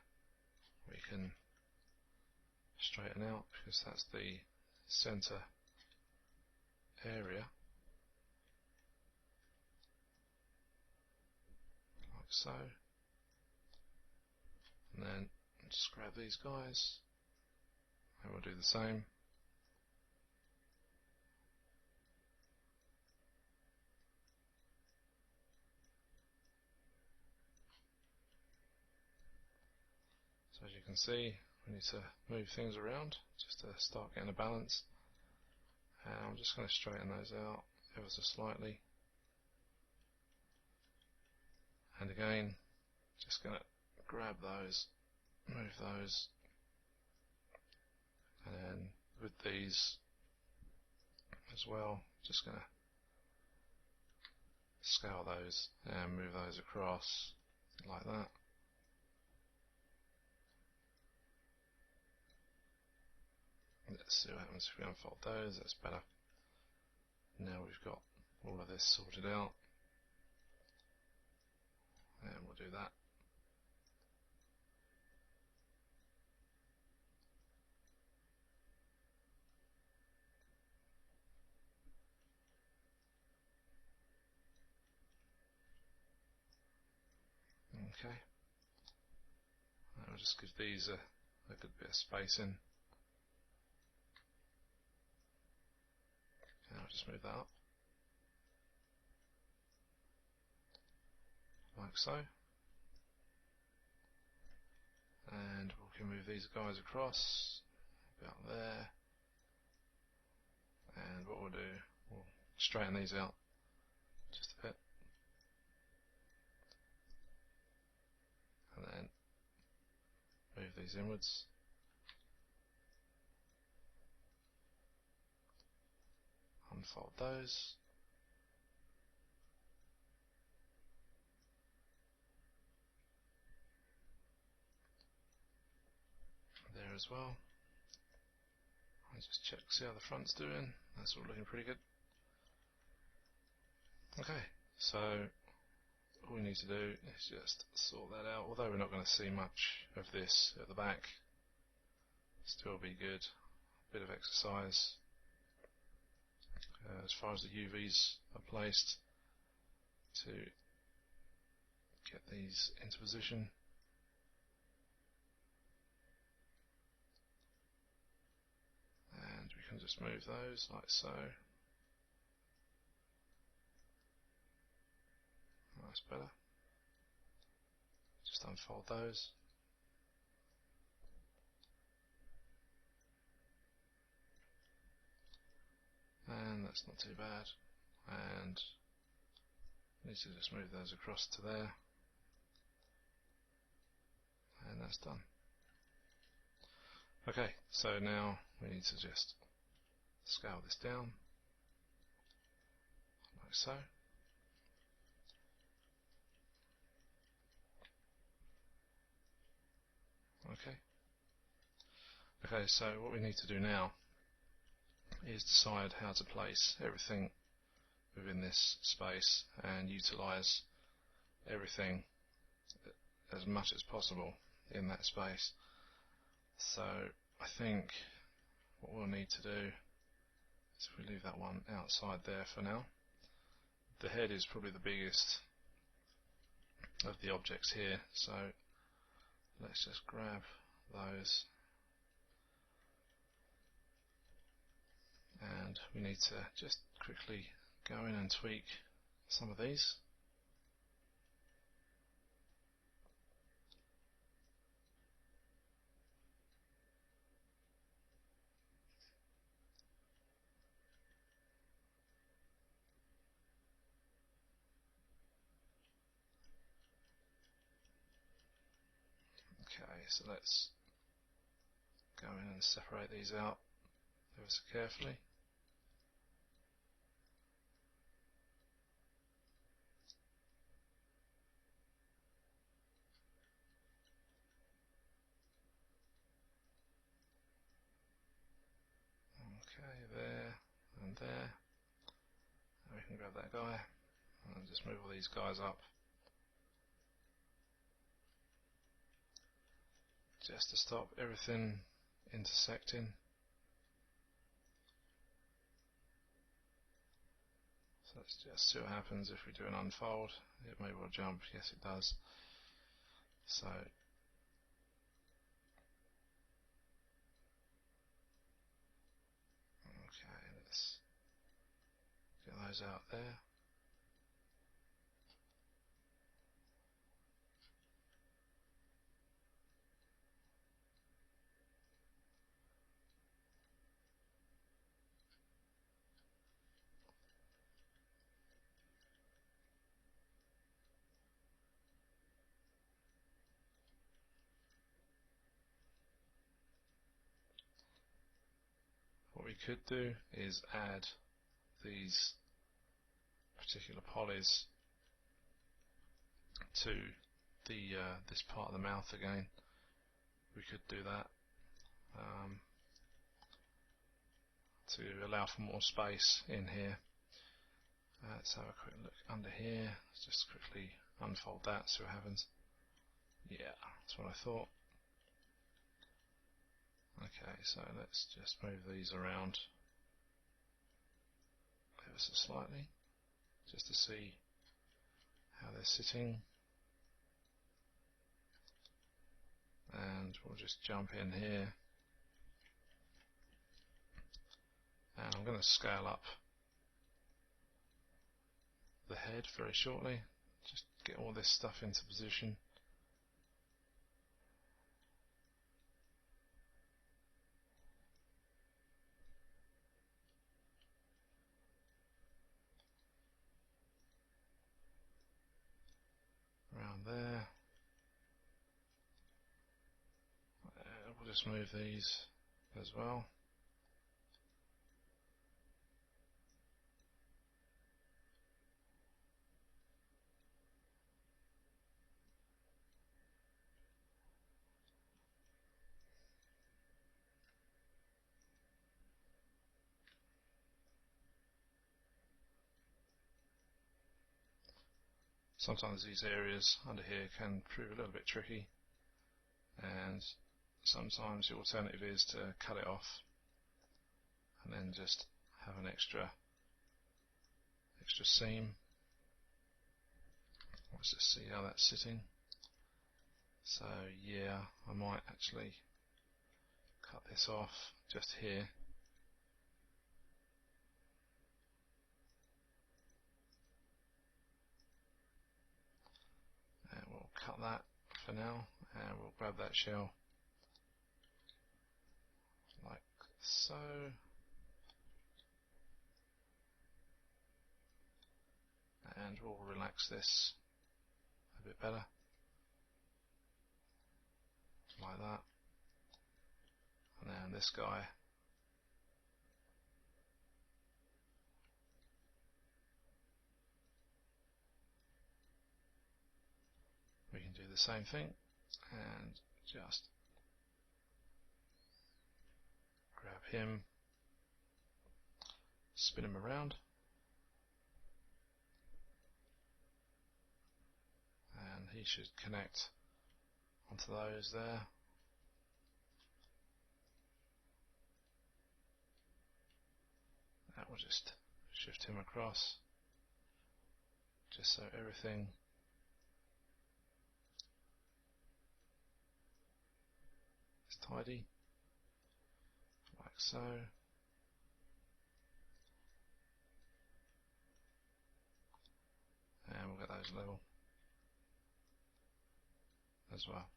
we can straighten out because that's the center area, like so, and then just grab these guys and we'll do the same. So as you can see, we need to move things around just to start getting a balance. And I'm just going to straighten those out ever so slightly. And again, just going to grab those, move those, and then with these as well, just going to scale those and move those across like that. Let's see what happens if we unfold those. That's better. Now we've got all of this sorted out, and we'll do that. Okay. I'll just give these a good bit of spacing. And I'll just move that up. Like so. And we can move these guys across about there. And what we'll do, we'll straighten these out just a bit. And then move these inwards. Unfold those. There as well. I'll just check, see how the front's doing. That's all looking pretty good. Okay, so all we need to do is just sort that out. Although we're not going to see much of this at the back, still be good. A bit of exercise as far as the UVs are placed to get these into position. And we can just move those like so. That's better. Just unfold those. And that's not too bad. And need to just move those across to there. And that's done. Okay, so now we need to just scale this down, like so. Okay. Okay, so what we need to do now is decide how to place everything within this space and utilize everything as much as possible in that space. So I think what we'll need to do is, if we leave that one outside there for now, the head is probably the biggest of the objects here, so let's just grab those, and we need to just quickly go in and tweak some of these. Okay, so let's go in and separate these out ever so carefully. Okay, there and there. And we can grab that guy and just move all these guys up just to stop everything intersecting. So let's just see what happens if we do an unfold. It may well jump, yes it does. So okay, let's get those out there. What we could do is add these particular polys to the this part of the mouth again. We could do that to allow for more space in here. Let's have a quick look under here. Let's just quickly unfold that, see what happens. Yeah, that's what I thought. Okay, so let's just move these around ever so slightly, just to see how they're sitting. And we'll just jump in here. And I'm going to scale up the head very shortly, just get all this stuff into position. Around there. We'll just move these as well. Sometimes these areas under here can prove a little bit tricky, and sometimes the alternative is to cut it off and then just have an extra seam. Let's just see how that's sitting. So yeah, I might actually cut this off just here. And we'll cut that for now, and we'll grab that shell like so. And we'll relax this a bit better, like that. And then this guy, we can do the same thing and just grab him, spin him around, and he should connect onto those there. That will just shift him across, just so everything is tidy, like so. And we'll get those level as well.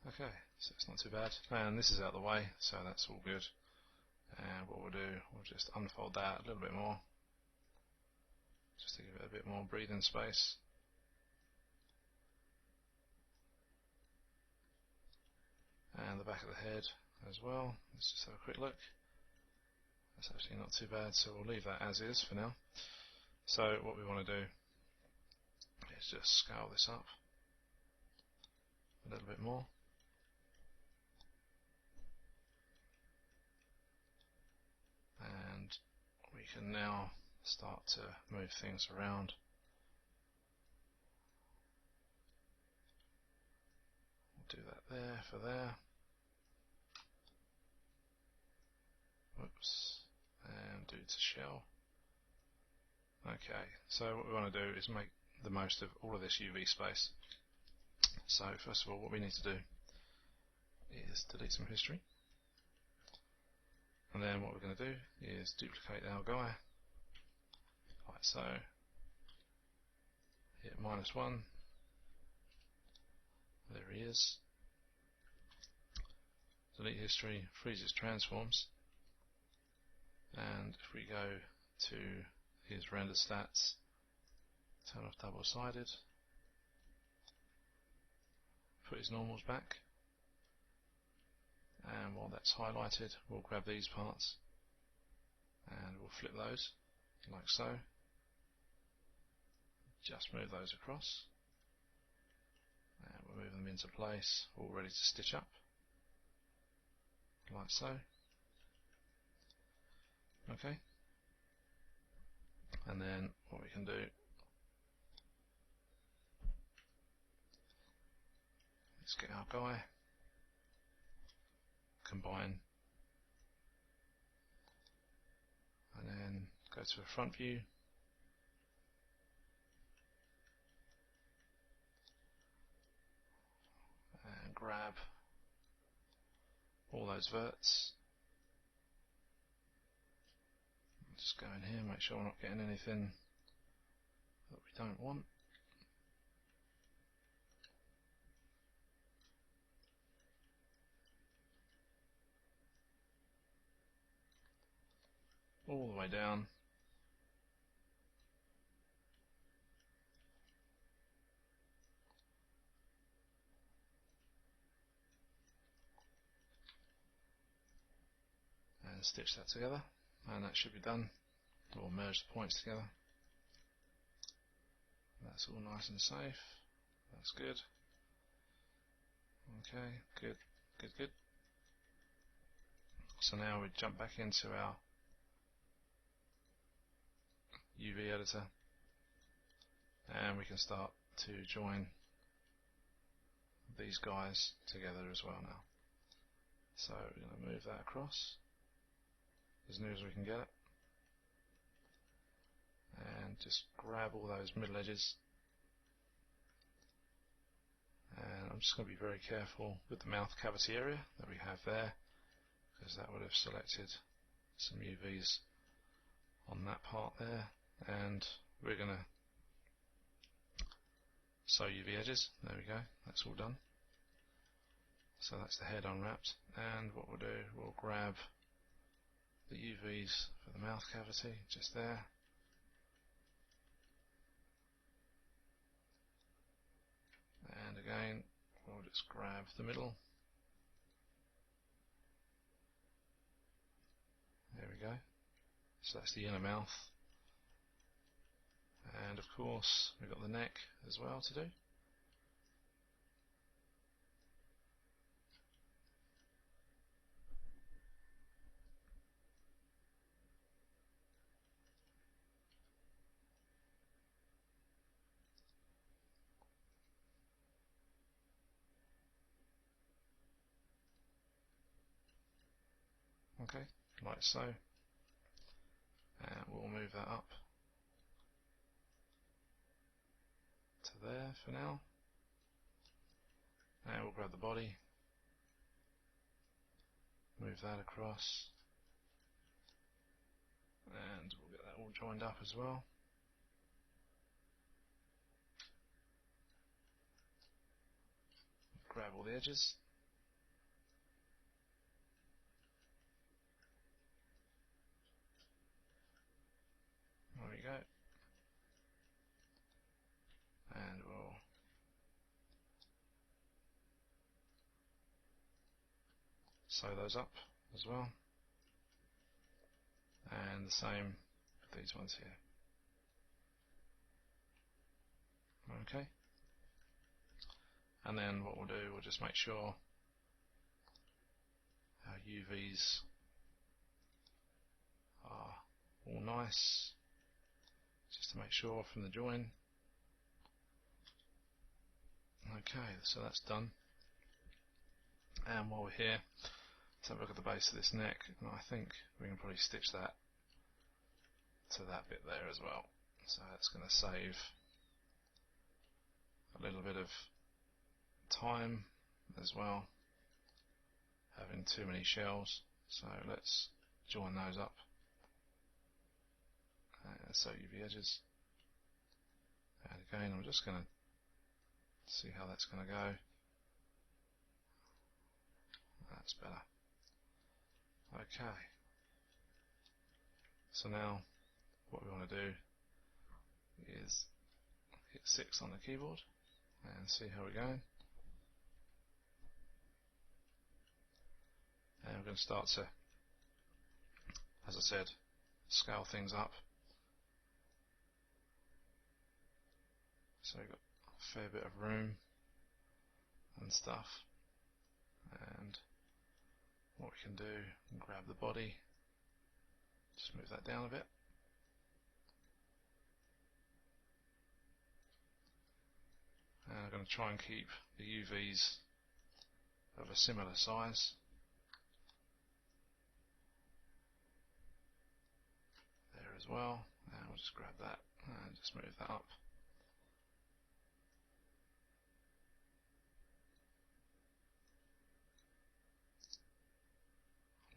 Okay, so it's not too bad. And this is out of the way, so that's all good. And what we'll do, we'll just unfold that a little bit more, just to give it a bit more breathing space. And the back of the head as well. Let's just have a quick look. That's actually not too bad, so we'll leave that as is for now. So what we want to do is just scale this up a little bit more. And we can now start to move things around. We'll do that there for there. Whoops. And do to shell. Okay, so what we want to do is make the most of all of this UV space. So first of all, what we need to do is delete some history. And then what we're going to do is duplicate our guy, like so. Hit -1. There he is. Delete history, freezes transforms. And if we go to his render stats, turn off double-sided, put his normals back, and while that's highlighted, we'll grab these parts and we'll flip those like so. Just move those across, and we'll move them into place, all ready to stitch up, like so. Okay. And then what we can do is get our guy, combine, and then go to a front view, and grab all those verts. Just go in here, make sure we're not getting anything that we don't want. All the way down. And stitch that together, and that should be done. We'll merge the points together. That's all nice and safe. That's good. Okay, good, good, good. So now we jump back into our UV editor, and we can start to join these guys together as well now. So we're going to move that across as near as we can get it, and just grab all those middle edges. And I'm just going to be very careful with the mouth cavity area that we have there, because that would have selected some UVs on that part there. And we're going to sew UV edges. There we go, that's all done. So that's the head unwrapped, and what we'll do, we'll grab the UVs for the mouth cavity just there. And again, we'll just grab the middle. There we go. So that's the inner mouth. And of course, we've got the neck as well to do. Okay, like so. And we'll move that up to there for now. And we'll grab the body, move that across, and we'll get that all joined up as well. Grab all the edges. There we go. And we'll sew those up as well. And the same with these ones here. Okay. And then what we'll do, we'll just make sure our UVs are all nice, just to make sure from the join. Okay, so that's done. And while we're here, let's have a look at the base of this neck, and I think we can probably stitch that to that bit there as well. So it's going to save a little bit of time as well, having too many shells. So let's join those up. So UV edges. And again, I'm just going to see how that's going to go. That's better. Okay. So now what we want to do is hit 6 on the keyboard and see how we're going. And we're going to start to, as I said, scale things up. So we've got a fair bit of room and stuff. And what we can do, grab the body, just move that down a bit. And I'm going to try and keep the UVs of a similar size. There as well. And we'll just grab that and just move that up.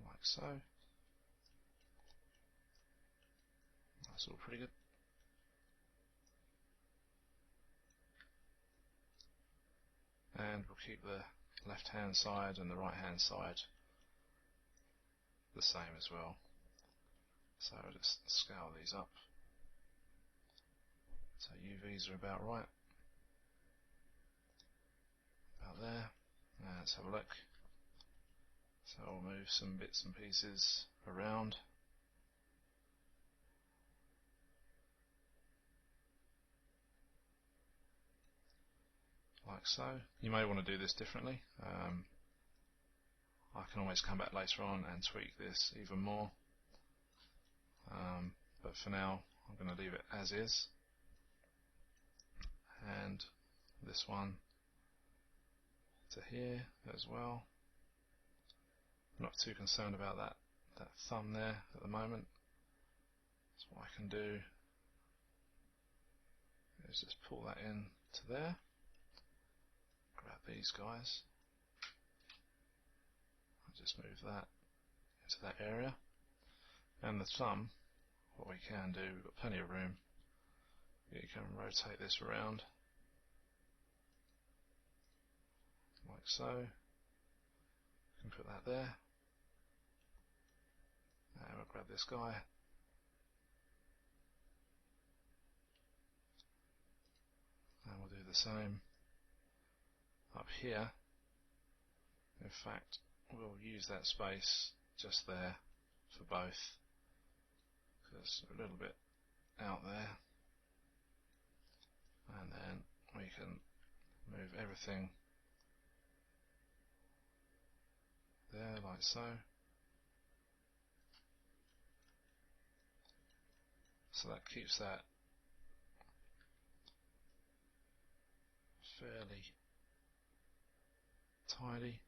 Like so. That's all pretty good. And we'll keep the left hand side and the right hand side the same as well. So I'll just scale these up. So UVs are about right. About there. Now let's have a look. So I'll move some bits and pieces around. Like so. You may want to do this differently. I can always come back later on and tweak this even more. But for now, I'm going to leave it as is. And this one to here as well. I'm not too concerned about that thumb there at the moment. So what I can do is just pull that in to there. Grab these guys. I'll just move that into that area. And the thumb, what we can do, we've got plenty of room. You can rotate this around like so. You can put that there. And we'll grab this guy. And we'll do the same up here. In fact, we'll use that space just there for both, because we're a little bit out there. And then we can move everything there like so. So that keeps that fairly tidy.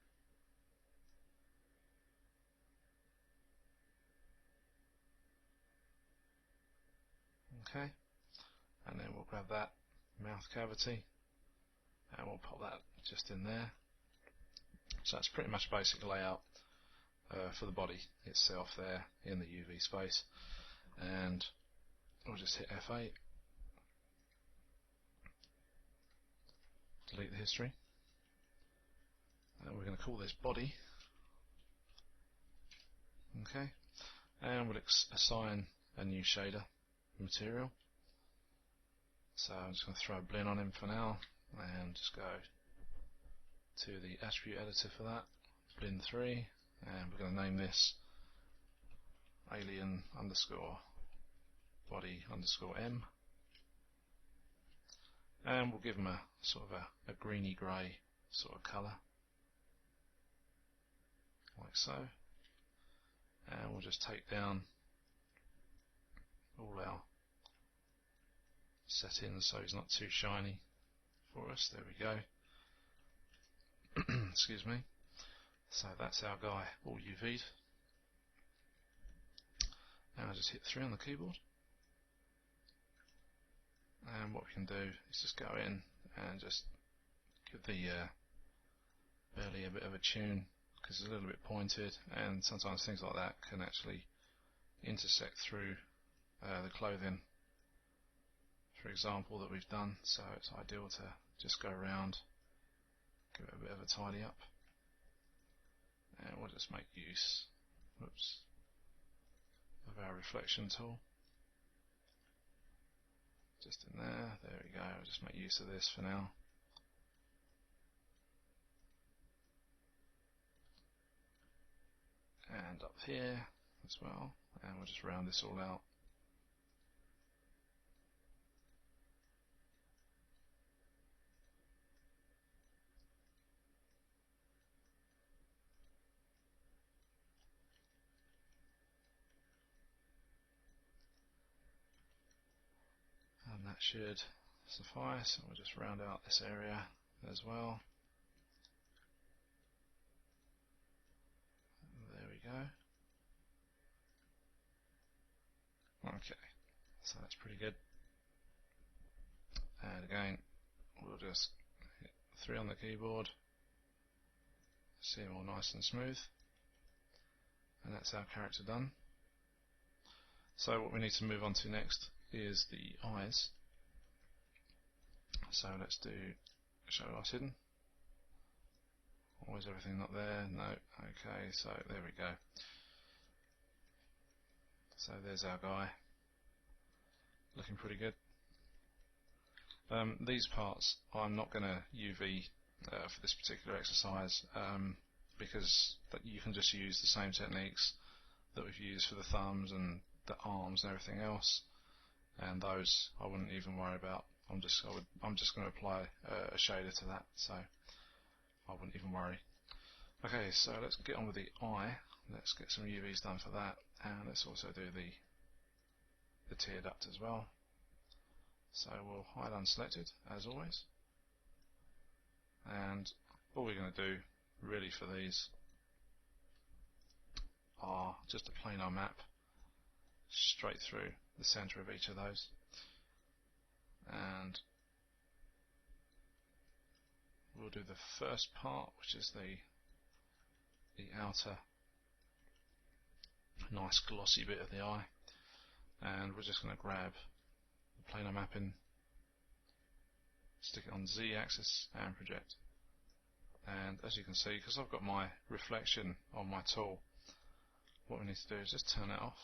Okay, and then we'll grab that mouth cavity and we'll pop that just in there. So that's pretty much basic layout for the body itself there in the UV space. And we'll just hit F8, delete the history, and we're going to call this body. Okay, and we'll assign a new shader material. So I'm just going to throw a blend on him for now and just go to the attribute editor for that, blend 3, and we're going to name this alien underscore body underscore M, and we'll give him a sort of a greeny grey sort of colour like so, and we'll just take down all our settings so he's not too shiny for us. There we go. Excuse me. So that's our guy all UV'd. And I'll just hit 3 on the keyboard. And what we can do is just go in and just give the belly a bit of a tune, because it's a little bit pointed, and sometimes things like that can actually intersect through the clothing, for example, that we've done. So it's ideal to just go around, give it a bit of a tidy up, and we'll just make use of our reflection tool. Just in there we go. I'll just make use of this for now. And up here as well, and we'll just round this all out. And that should suffice. We'll just round out this area as well. There we go. Okay, so that's pretty good. And again, we'll just hit 3 on the keyboard, see them all nice and smooth, and that's our character done. So what we need to move on to next is the eyes. So let's do show light hidden. Always everything not there? No. Okay, so there we go. So there's our guy, looking pretty good. These parts I'm not going to UV for this particular exercise, because you can just use the same techniques that we've used for the thumbs and the arms and everything else, and those I wouldn't even worry about. I'm just going to apply a shader to that, so I wouldn't even worry. Okay, so let's get on with the eye. Let's get some UVs done for that, and let's also do the tear duct as well. So we'll hide unselected as always, and all we're going to do really for these are just a planar map straight through the center of each of those, and we'll do the first part, which is the outer nice glossy bit of the eye, and we're just going to grab the planar mapping, stick it on Z axis and project. And as you can see, because I've got my reflection on my tool, what we need to do is just turn it off.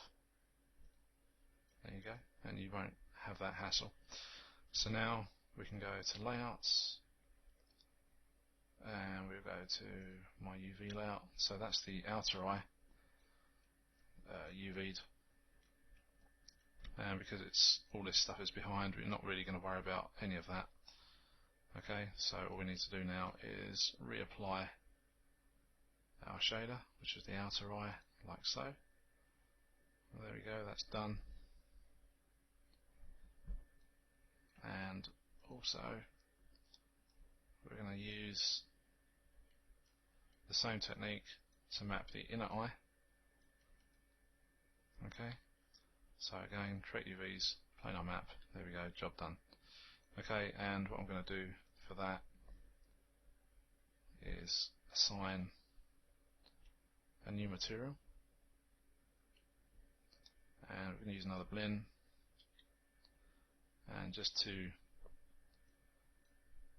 There you go, and you won't have that hassle. So now we can go to layouts, and we'll go to my UV layout. So that's the outer eye UV'd, and because it's all this stuff is behind, we're not really going to worry about any of that. Okay, so all we need to do now is reapply our shader, which is the outer eye, like so. There we go, that's done. And also we're going to use the same technique to map the inner eye. Okay, so again, create UVs, planar map, there we go, job done. Okay, and what I'm going to do for that is assign a new material, and we're going to use another blend, and just to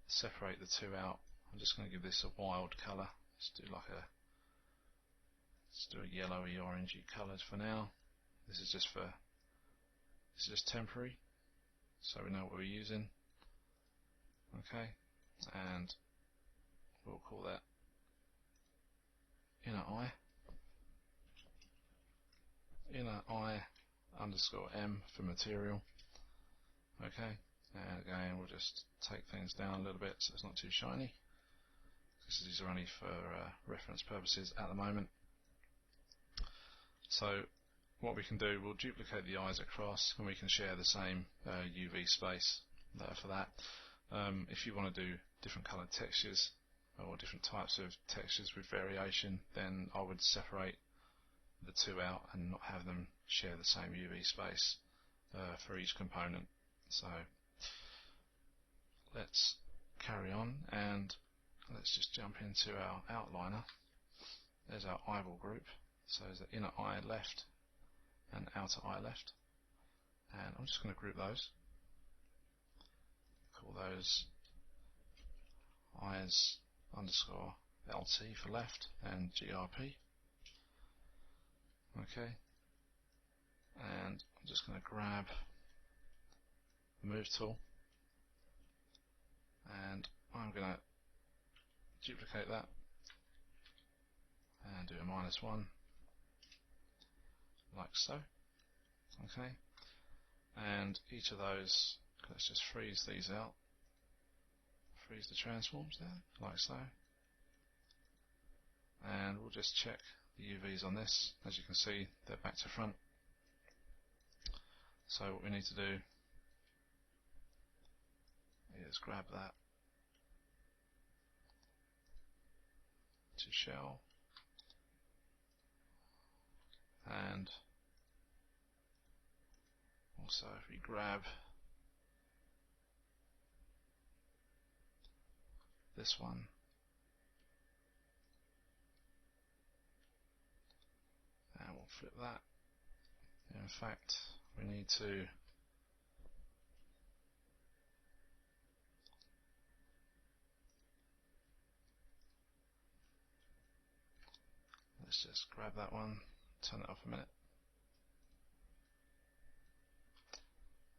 separate the two out, I'm just going to give this a wild colour. Let's do a yellowy orangey colour for now. This is just temporary, so we know what we're using. Okay, and we'll call that inner eye underscore M for material. Okay, and again we'll just take things down a little bit so it's not too shiny, because these are only for reference purposes at the moment. So what we can do, we'll duplicate the eyes across, and we can share the same UV space for that. If you want to do different coloured textures, or different types of textures with variation, then I would separate the two out and not have them share the same UV space for each component. So let's carry on and let's just jump into our outliner. There's our eyeball group, so there's the inner eye left and outer eye left, and I'm just going to group those, call those eyes underscore LT for left and GRP. Okay, and I'm just going to grab the move tool and I'm going to duplicate that and do a -1 like so. Okay, and each of those, let's just freeze these out, freeze the transforms there like so, and we'll just check the UVs on this. As you can see, they're back to front. So what we need to do is grab that to shell, and also if we grab this one and we'll flip that. In fact, we need to let's just grab that one, turn it off a minute,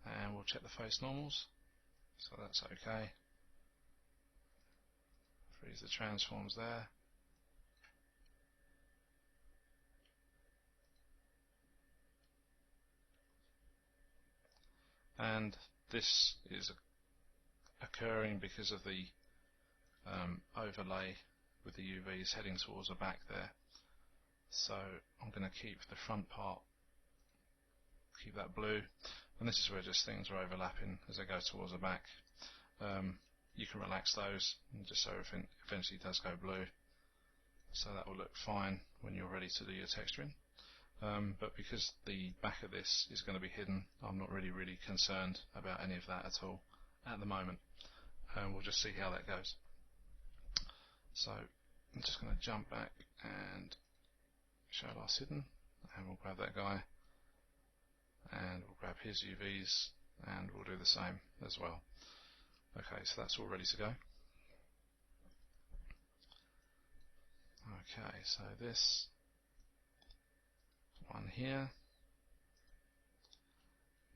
and we'll check the face normals. So that's okay. Freeze the transforms there. And this is occurring because of the overlay with the UVs heading towards the back there. So I'm going to keep the front part, keep that blue, and this is where just things are overlapping as they go towards the back. You can relax those and just so everything eventually does go blue, so that will look fine when you're ready to do your texturing. But because the back of this is going to be hidden, I'm not really concerned about any of that at all at the moment. We'll just see how that goes. So I'm just going to jump back and show last hidden, and we'll grab that guy and we'll grab his UVs and we'll do the same as well. Okay, so that's all ready to go. Okay, so this one here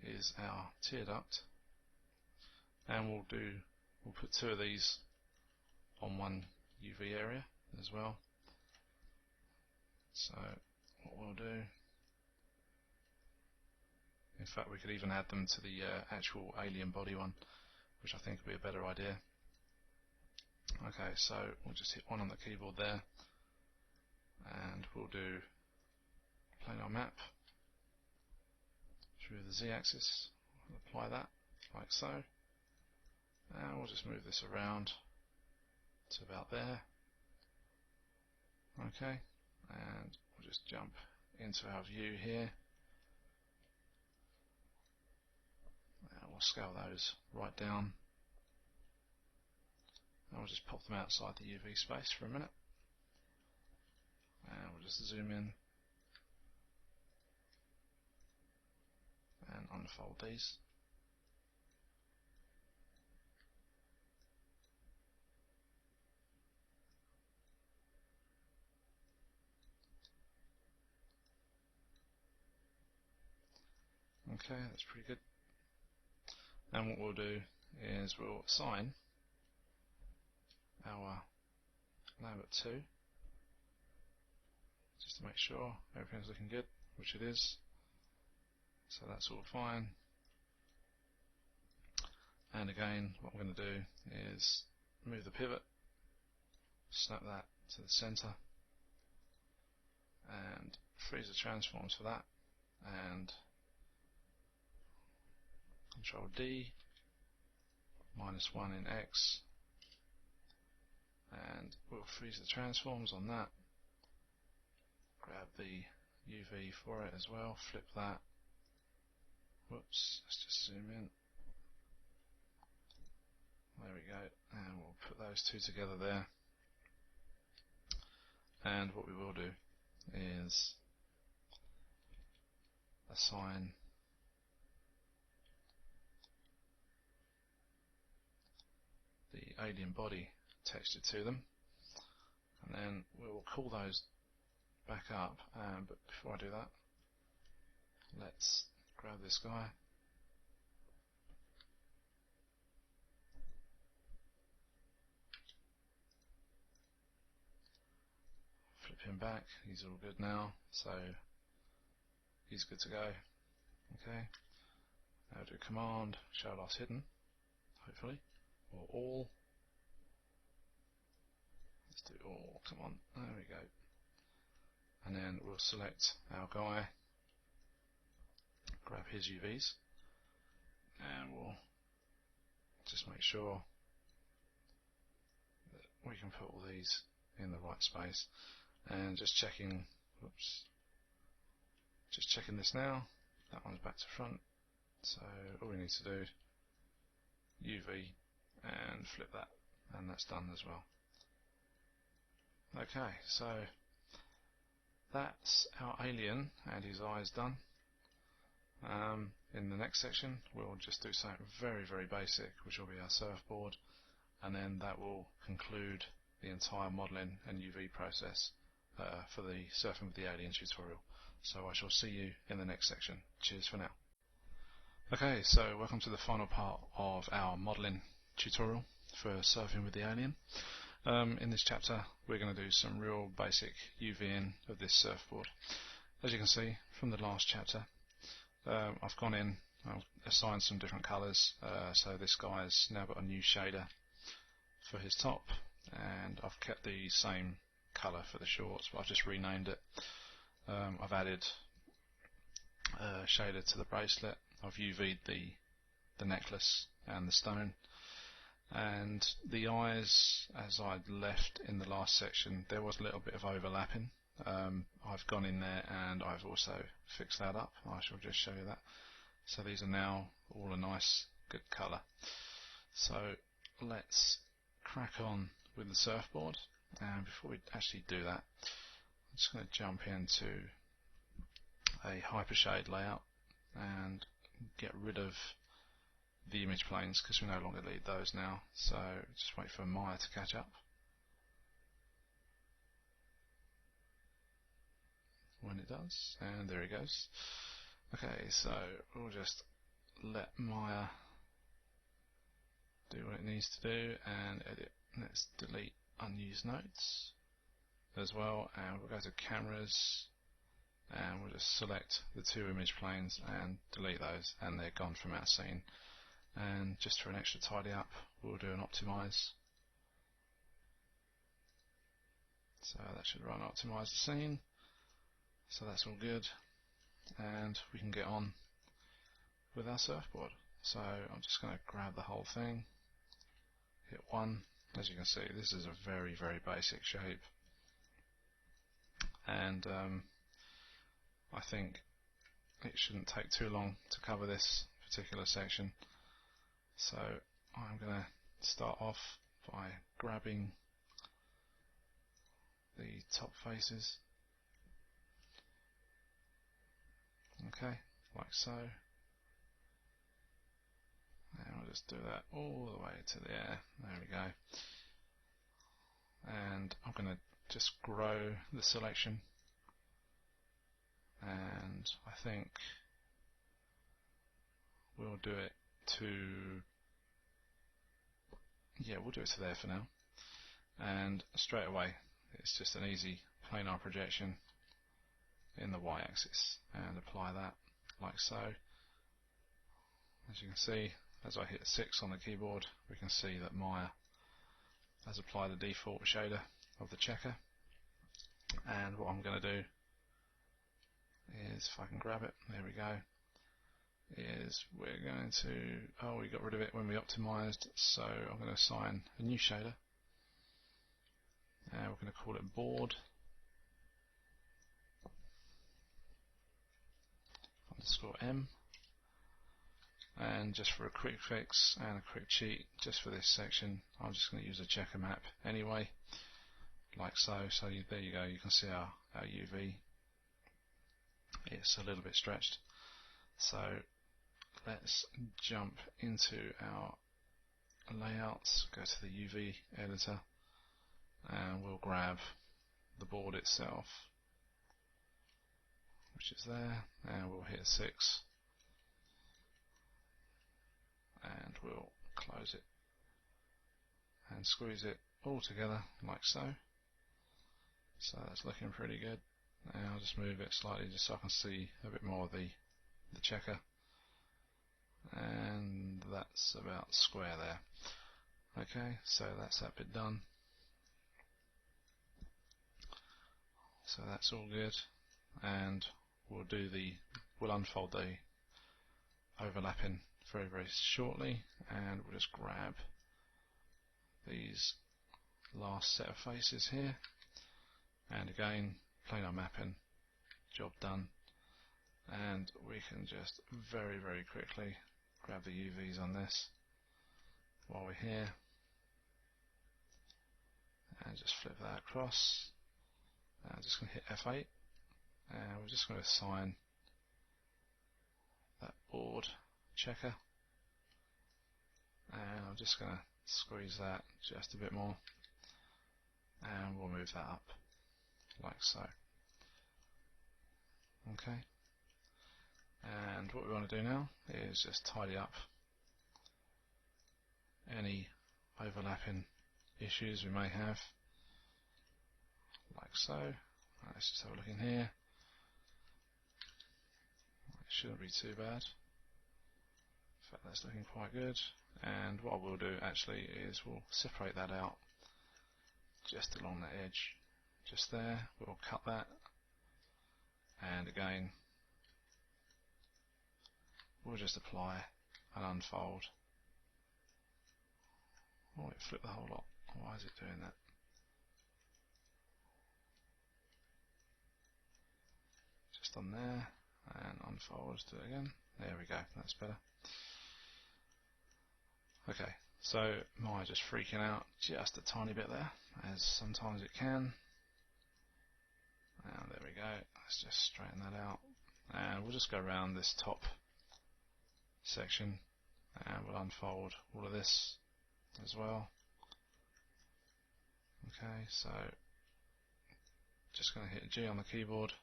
is our tear duct, and we'll put two of these on one UV area as well. So what we'll do, in fact we could even add them to the actual alien body one, which I think would be a better idea. Okay, so we'll just hit one on the keyboard there, and we'll do planar map through the Z-axis. We'll apply that like so, and we'll just move this around to about there. Okay, and we'll just jump into our view here, and we'll scale those right down, and we'll just pop them outside the UV space for a minute, and we'll just zoom in and unfold these. Okay, that's pretty good. And what we'll do is we'll assign our layer 2 just to make sure everything's looking good, which it is. So that's all fine. And again, what I'm going to do is move the pivot, snap that to the center, and freeze the transforms for that, and Control D, -1 in X, and we'll freeze the transforms on that. Grab the UV for it as well, flip that. Whoops, let's just zoom in. There we go, and we'll put those two together there. And what we will do is assign the alien body texture to them, and then we will call those back up. But before I do that, let's grab this guy, flip him back. He's all good now, so he's good to go. Okay, now do command show last hidden, hopefully, or all. Let's do all, come on, there we go. And then we'll select our guy, grab his UVs, and we'll just make sure that we can put all these in the right space. And just checking, whoops, just checking this now, that one's back to front, so all we need to do, UV, and flip that, and that's done as well. Okay, so that's our alien and his eyes done. In the next section we'll just do something very, very basic, which will be our surfboard, and then that will conclude the entire modelling and UV process for the Surfing with the Alien tutorial. So I shall see you in the next section. Cheers for now. Okay, so welcome to the final part of our modelling tutorial for Surfing with the Alien. In this chapter we're going to do some real basic UVing of this surfboard. As you can see from the last chapter, I've gone in, I've assigned some different colours, so this guy's now got a new shader for his top, and I've kept the same colour for the shorts, but I've just renamed it. I've added a shader to the bracelet, I've UV'd the necklace and the stone, and the eyes, as I'd left in the last section, there was a little bit of overlapping. I've gone in there and I've also fixed that up. I shall just show you that. So these are now all a nice good colour. So let's crack on with the surfboard, and before we actually do that, I'm just going to jump into a hypershade layout and get rid of the image planes because we no longer need those now. So just wait for Maya to catch up. When it does, and there it goes. Okay, so we'll just let Maya do what it needs to do and edit. Let's delete unused notes as well, and we'll go to cameras and we'll just select the two image planes and delete those, and they're gone from our scene. And just for an extra tidy up, we'll do an optimize. So that should run optimize the scene. So that's all good, and we can get on with our surfboard. So I'm just going to grab the whole thing, hit 1. As you can see, this is a very, very basic shape, and I think it shouldn't take too long to cover this particular section. So I'm going to start off by grabbing the top faces. Okay, like so. And we'll just do that all the way to there. There we go. And I'm going to just grow the selection. And I think we'll do it to, yeah, we'll do it to there for now. And straight away, it's just an easy planar projection in the y-axis, and apply that like so. As you can see, as I hit 6 on the keyboard, we can see that Maya has applied the default shader of the checker. And what I'm going to do is, if I can grab it, there we go, is we're going to, oh, we got rid of it when we optimized, so I'm going to assign a new shader, and we're going to call it board _m. And just for a quick fix and a quick cheat, just for this section, I'm just going to use a checker map anyway, like so. So there you go, you can see our UV. It's a little bit stretched. So let's jump into our layouts, go to the UV editor, and we'll grab the board itself, which is there, and we'll hit 6, and we'll close it and squeeze it all together like so. So that's looking pretty good. And I'll just move it slightly just so I can see a bit more of the checker, and that's about square there. Okay, so that's that bit done. So that's all good, and we'll unfold the overlapping very, very shortly, and we'll just grab these last set of faces here, and again, planar mapping, job done, and we can just very, very quickly grab the UVs on this while we're here, and just flip that across. I'm just going to hit F8, and we're just going to assign that board checker, and I'm just going to squeeze that just a bit more, and we'll move that up like so. Okay, and what we want to do now is just tidy up any overlapping issues we may have, like so. Let's just have a look in here. It shouldn't be too bad. In fact, that's looking quite good. And what we'll do actually is we'll separate that out just along the edge, just there. We'll cut that, and again we'll just apply and unfold. Oh, it flipped the whole lot. Why is it doing that? Just on there, and unfold, let's do it again. There we go, that's better. Okay, so Maya just freaking out just a tiny bit there, as sometimes it can. And there we go, let's just straighten that out. And we'll just go around this top section, and we'll unfold all of this as well. Okay, so just going to hit G on the keyboard.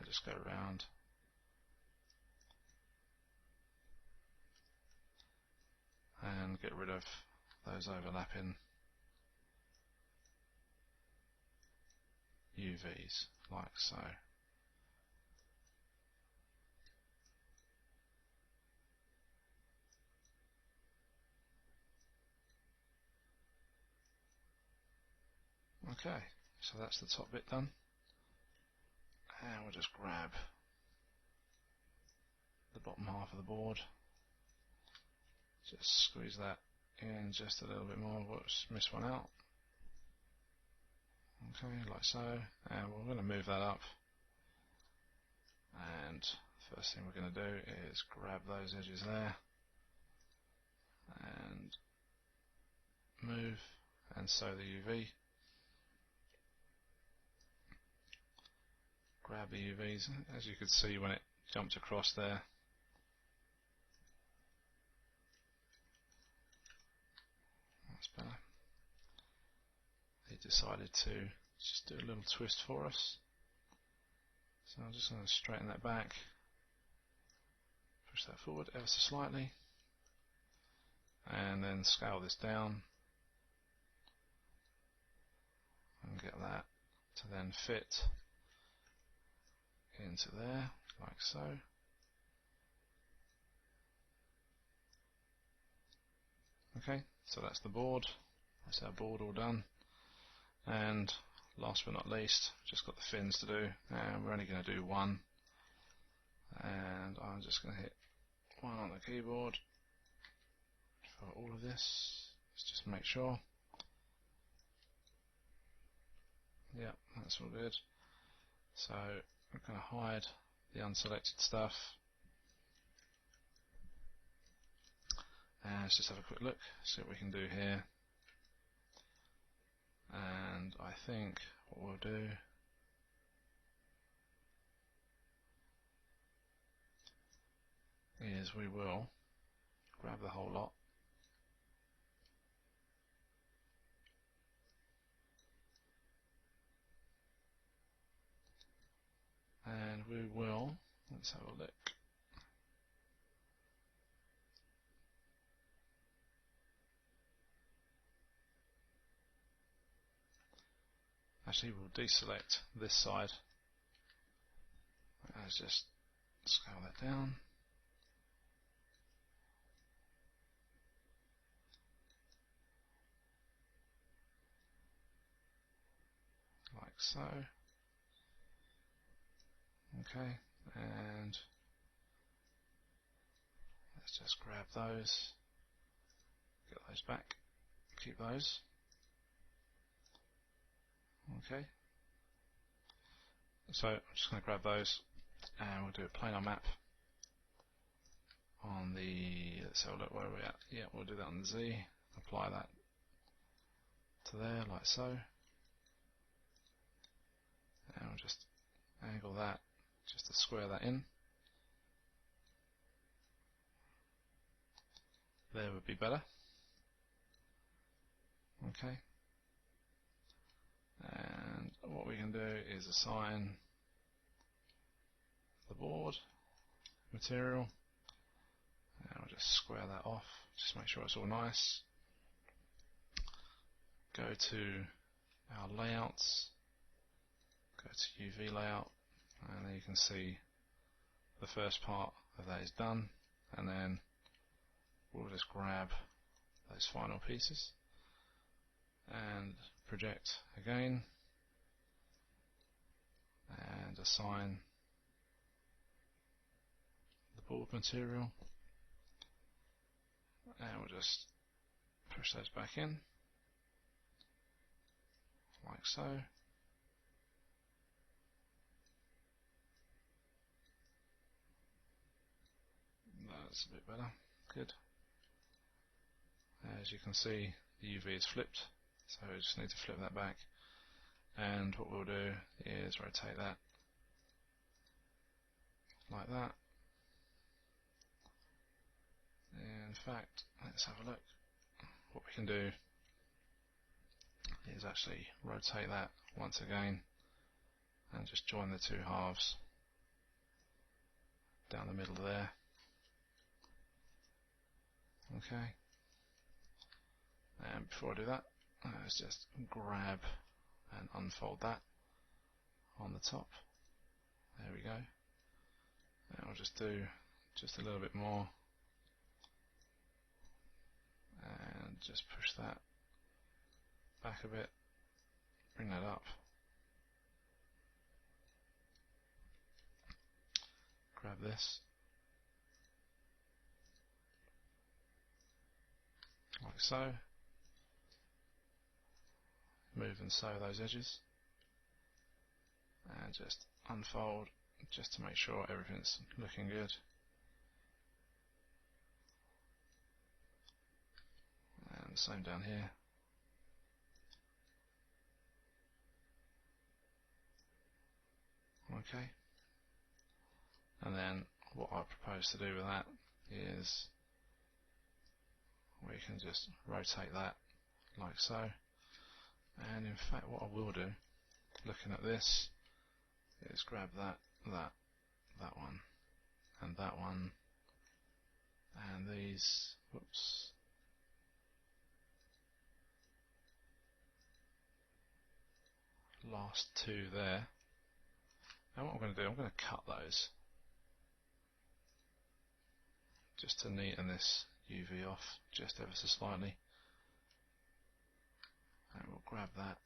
Just go around and get rid of those overlapping UVs like so. Okay, so that's the top bit done. And we'll just grab the bottom half of the board, just squeeze that in just a little bit more. Whoops, missed one out. Okay, like so, and we're going to move that up, and first thing we're going to do is grab those edges there and move and sew the UV. Grab the UVs, as you could see when it jumped across there. That's better. He decided to just do a little twist for us. So I'm just going to straighten that back, push that forward ever so slightly, and then scale this down and get that to then fit into there, like so. Okay, so that's the board. That's our board all done. And last but not least, just got the fins to do, and we're only going to do one. and I'm just going to hit 1 on the keyboard for all of this. Let's just make sure. Yep, that's all good. So I'm going to hide the unselected stuff. And let's just have a quick look, see what we can do here. And I think what we'll do is we will grab the whole lot, and we will, let's have a look. Actually, we'll deselect this side. Let's just scale that down. Like so. Okay, and let's just grab those, get those back, keep those. Okay, so I'm just going to grab those and we'll do a planar map on the, let's have a look where we're at. Yeah, we'll do that on the Z, apply that to there like so, and we'll just angle that just to square that in. There would be better. Okay, and what we can do is assign the board material, and we'll just square that off, just make sure it's all nice. Go to our layouts, go to UV layout, and then you can see the first part of that is done, and then we'll just grab those final pieces and project again and assign the board material, and we'll just push those back in like so. That's a bit better. Good. As you can see, the UV is flipped, so we just need to flip that back, and what we'll do is rotate that like that. In fact, let's have a look. What we can do is actually rotate that once again and just join the two halves down the middle there. Okay, and before I do that, let's just grab and unfold that on the top. There we go. And I'll just do just a little bit more and just push that back a bit, bring that up, grab this like so, move and sew those edges, and just unfold just to make sure everything's looking good. And the same down here. Okay, and then what I propose to do with that is we can just rotate that like so, and in fact what I will do, looking at this, is grab that one, and that one, and these, whoops, last two there. And what I'm going to do, I'm going to cut those just to neaten this UV off just ever so slightly, and we'll grab that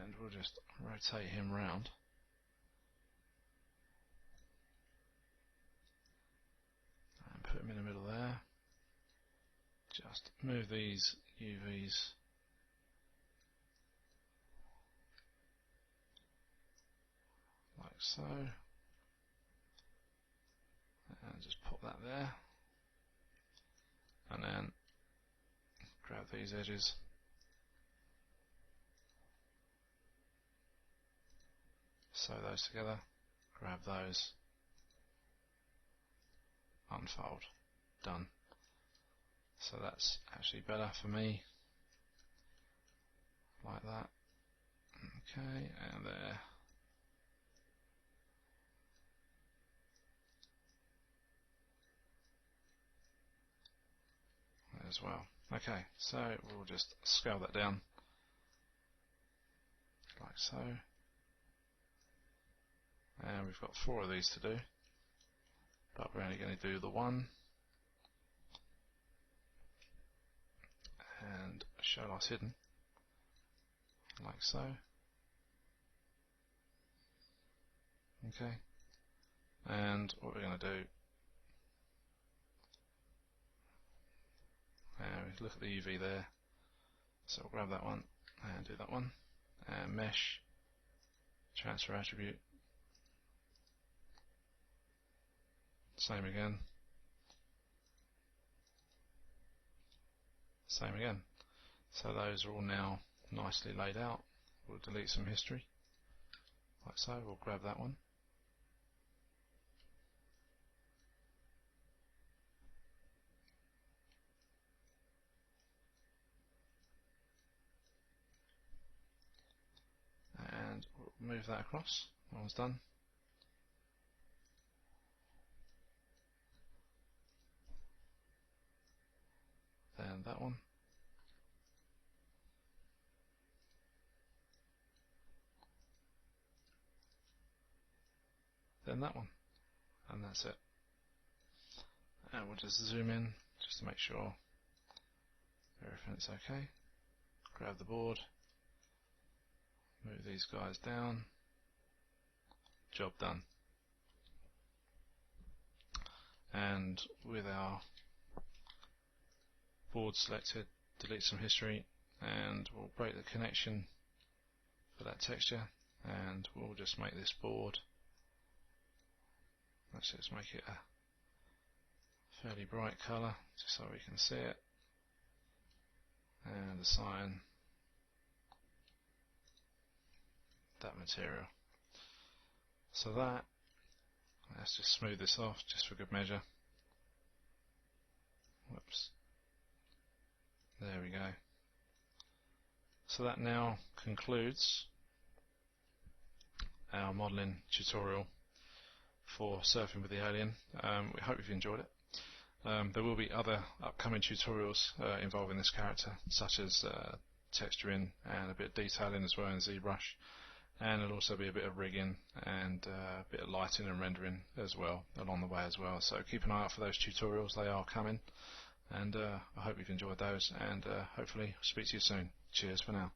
and we'll just rotate him round. And put him in the middle there. Just move these UVs like so. And just pop that there. And then grab these edges. Sew those together, grab those, unfold, done. So that's actually better for me, like that. Okay, and there. There as well. Okay, so we'll just scale that down, like so. And we've got 4 of these to do, but we're only going to do the one. And show light hidden, like so. Okay. And what we're going to do, look at the UV there. So we'll grab that one and do that one. And mesh, transfer attribute. Same again. Same again. So those are all now nicely laid out. We'll delete some history, like so. We'll grab that one. And we'll move that across. That one's done. Then that one. Then that one. And that's it. And we'll just zoom in just to make sure everything's okay. Grab the board. Move these guys down. Job done. And with our board selected, delete some history, and we'll break the connection for that texture, and we'll just make this board, let's just make it a fairly bright colour just so we can see it, and assign that material. So that, let's just smooth this off just for good measure. Whoops. There we go. So that now concludes our modelling tutorial for surfing with the alien. We hope you've enjoyed it. There will be other upcoming tutorials involving this character, such as texturing and a bit of detailing as well in ZBrush, and there'll also be a bit of rigging and a bit of lighting and rendering as well along the way as well. So keep an eye out for those tutorials, they are coming. And I hope you've enjoyed those, and hopefully speak to you soon. Cheers for now.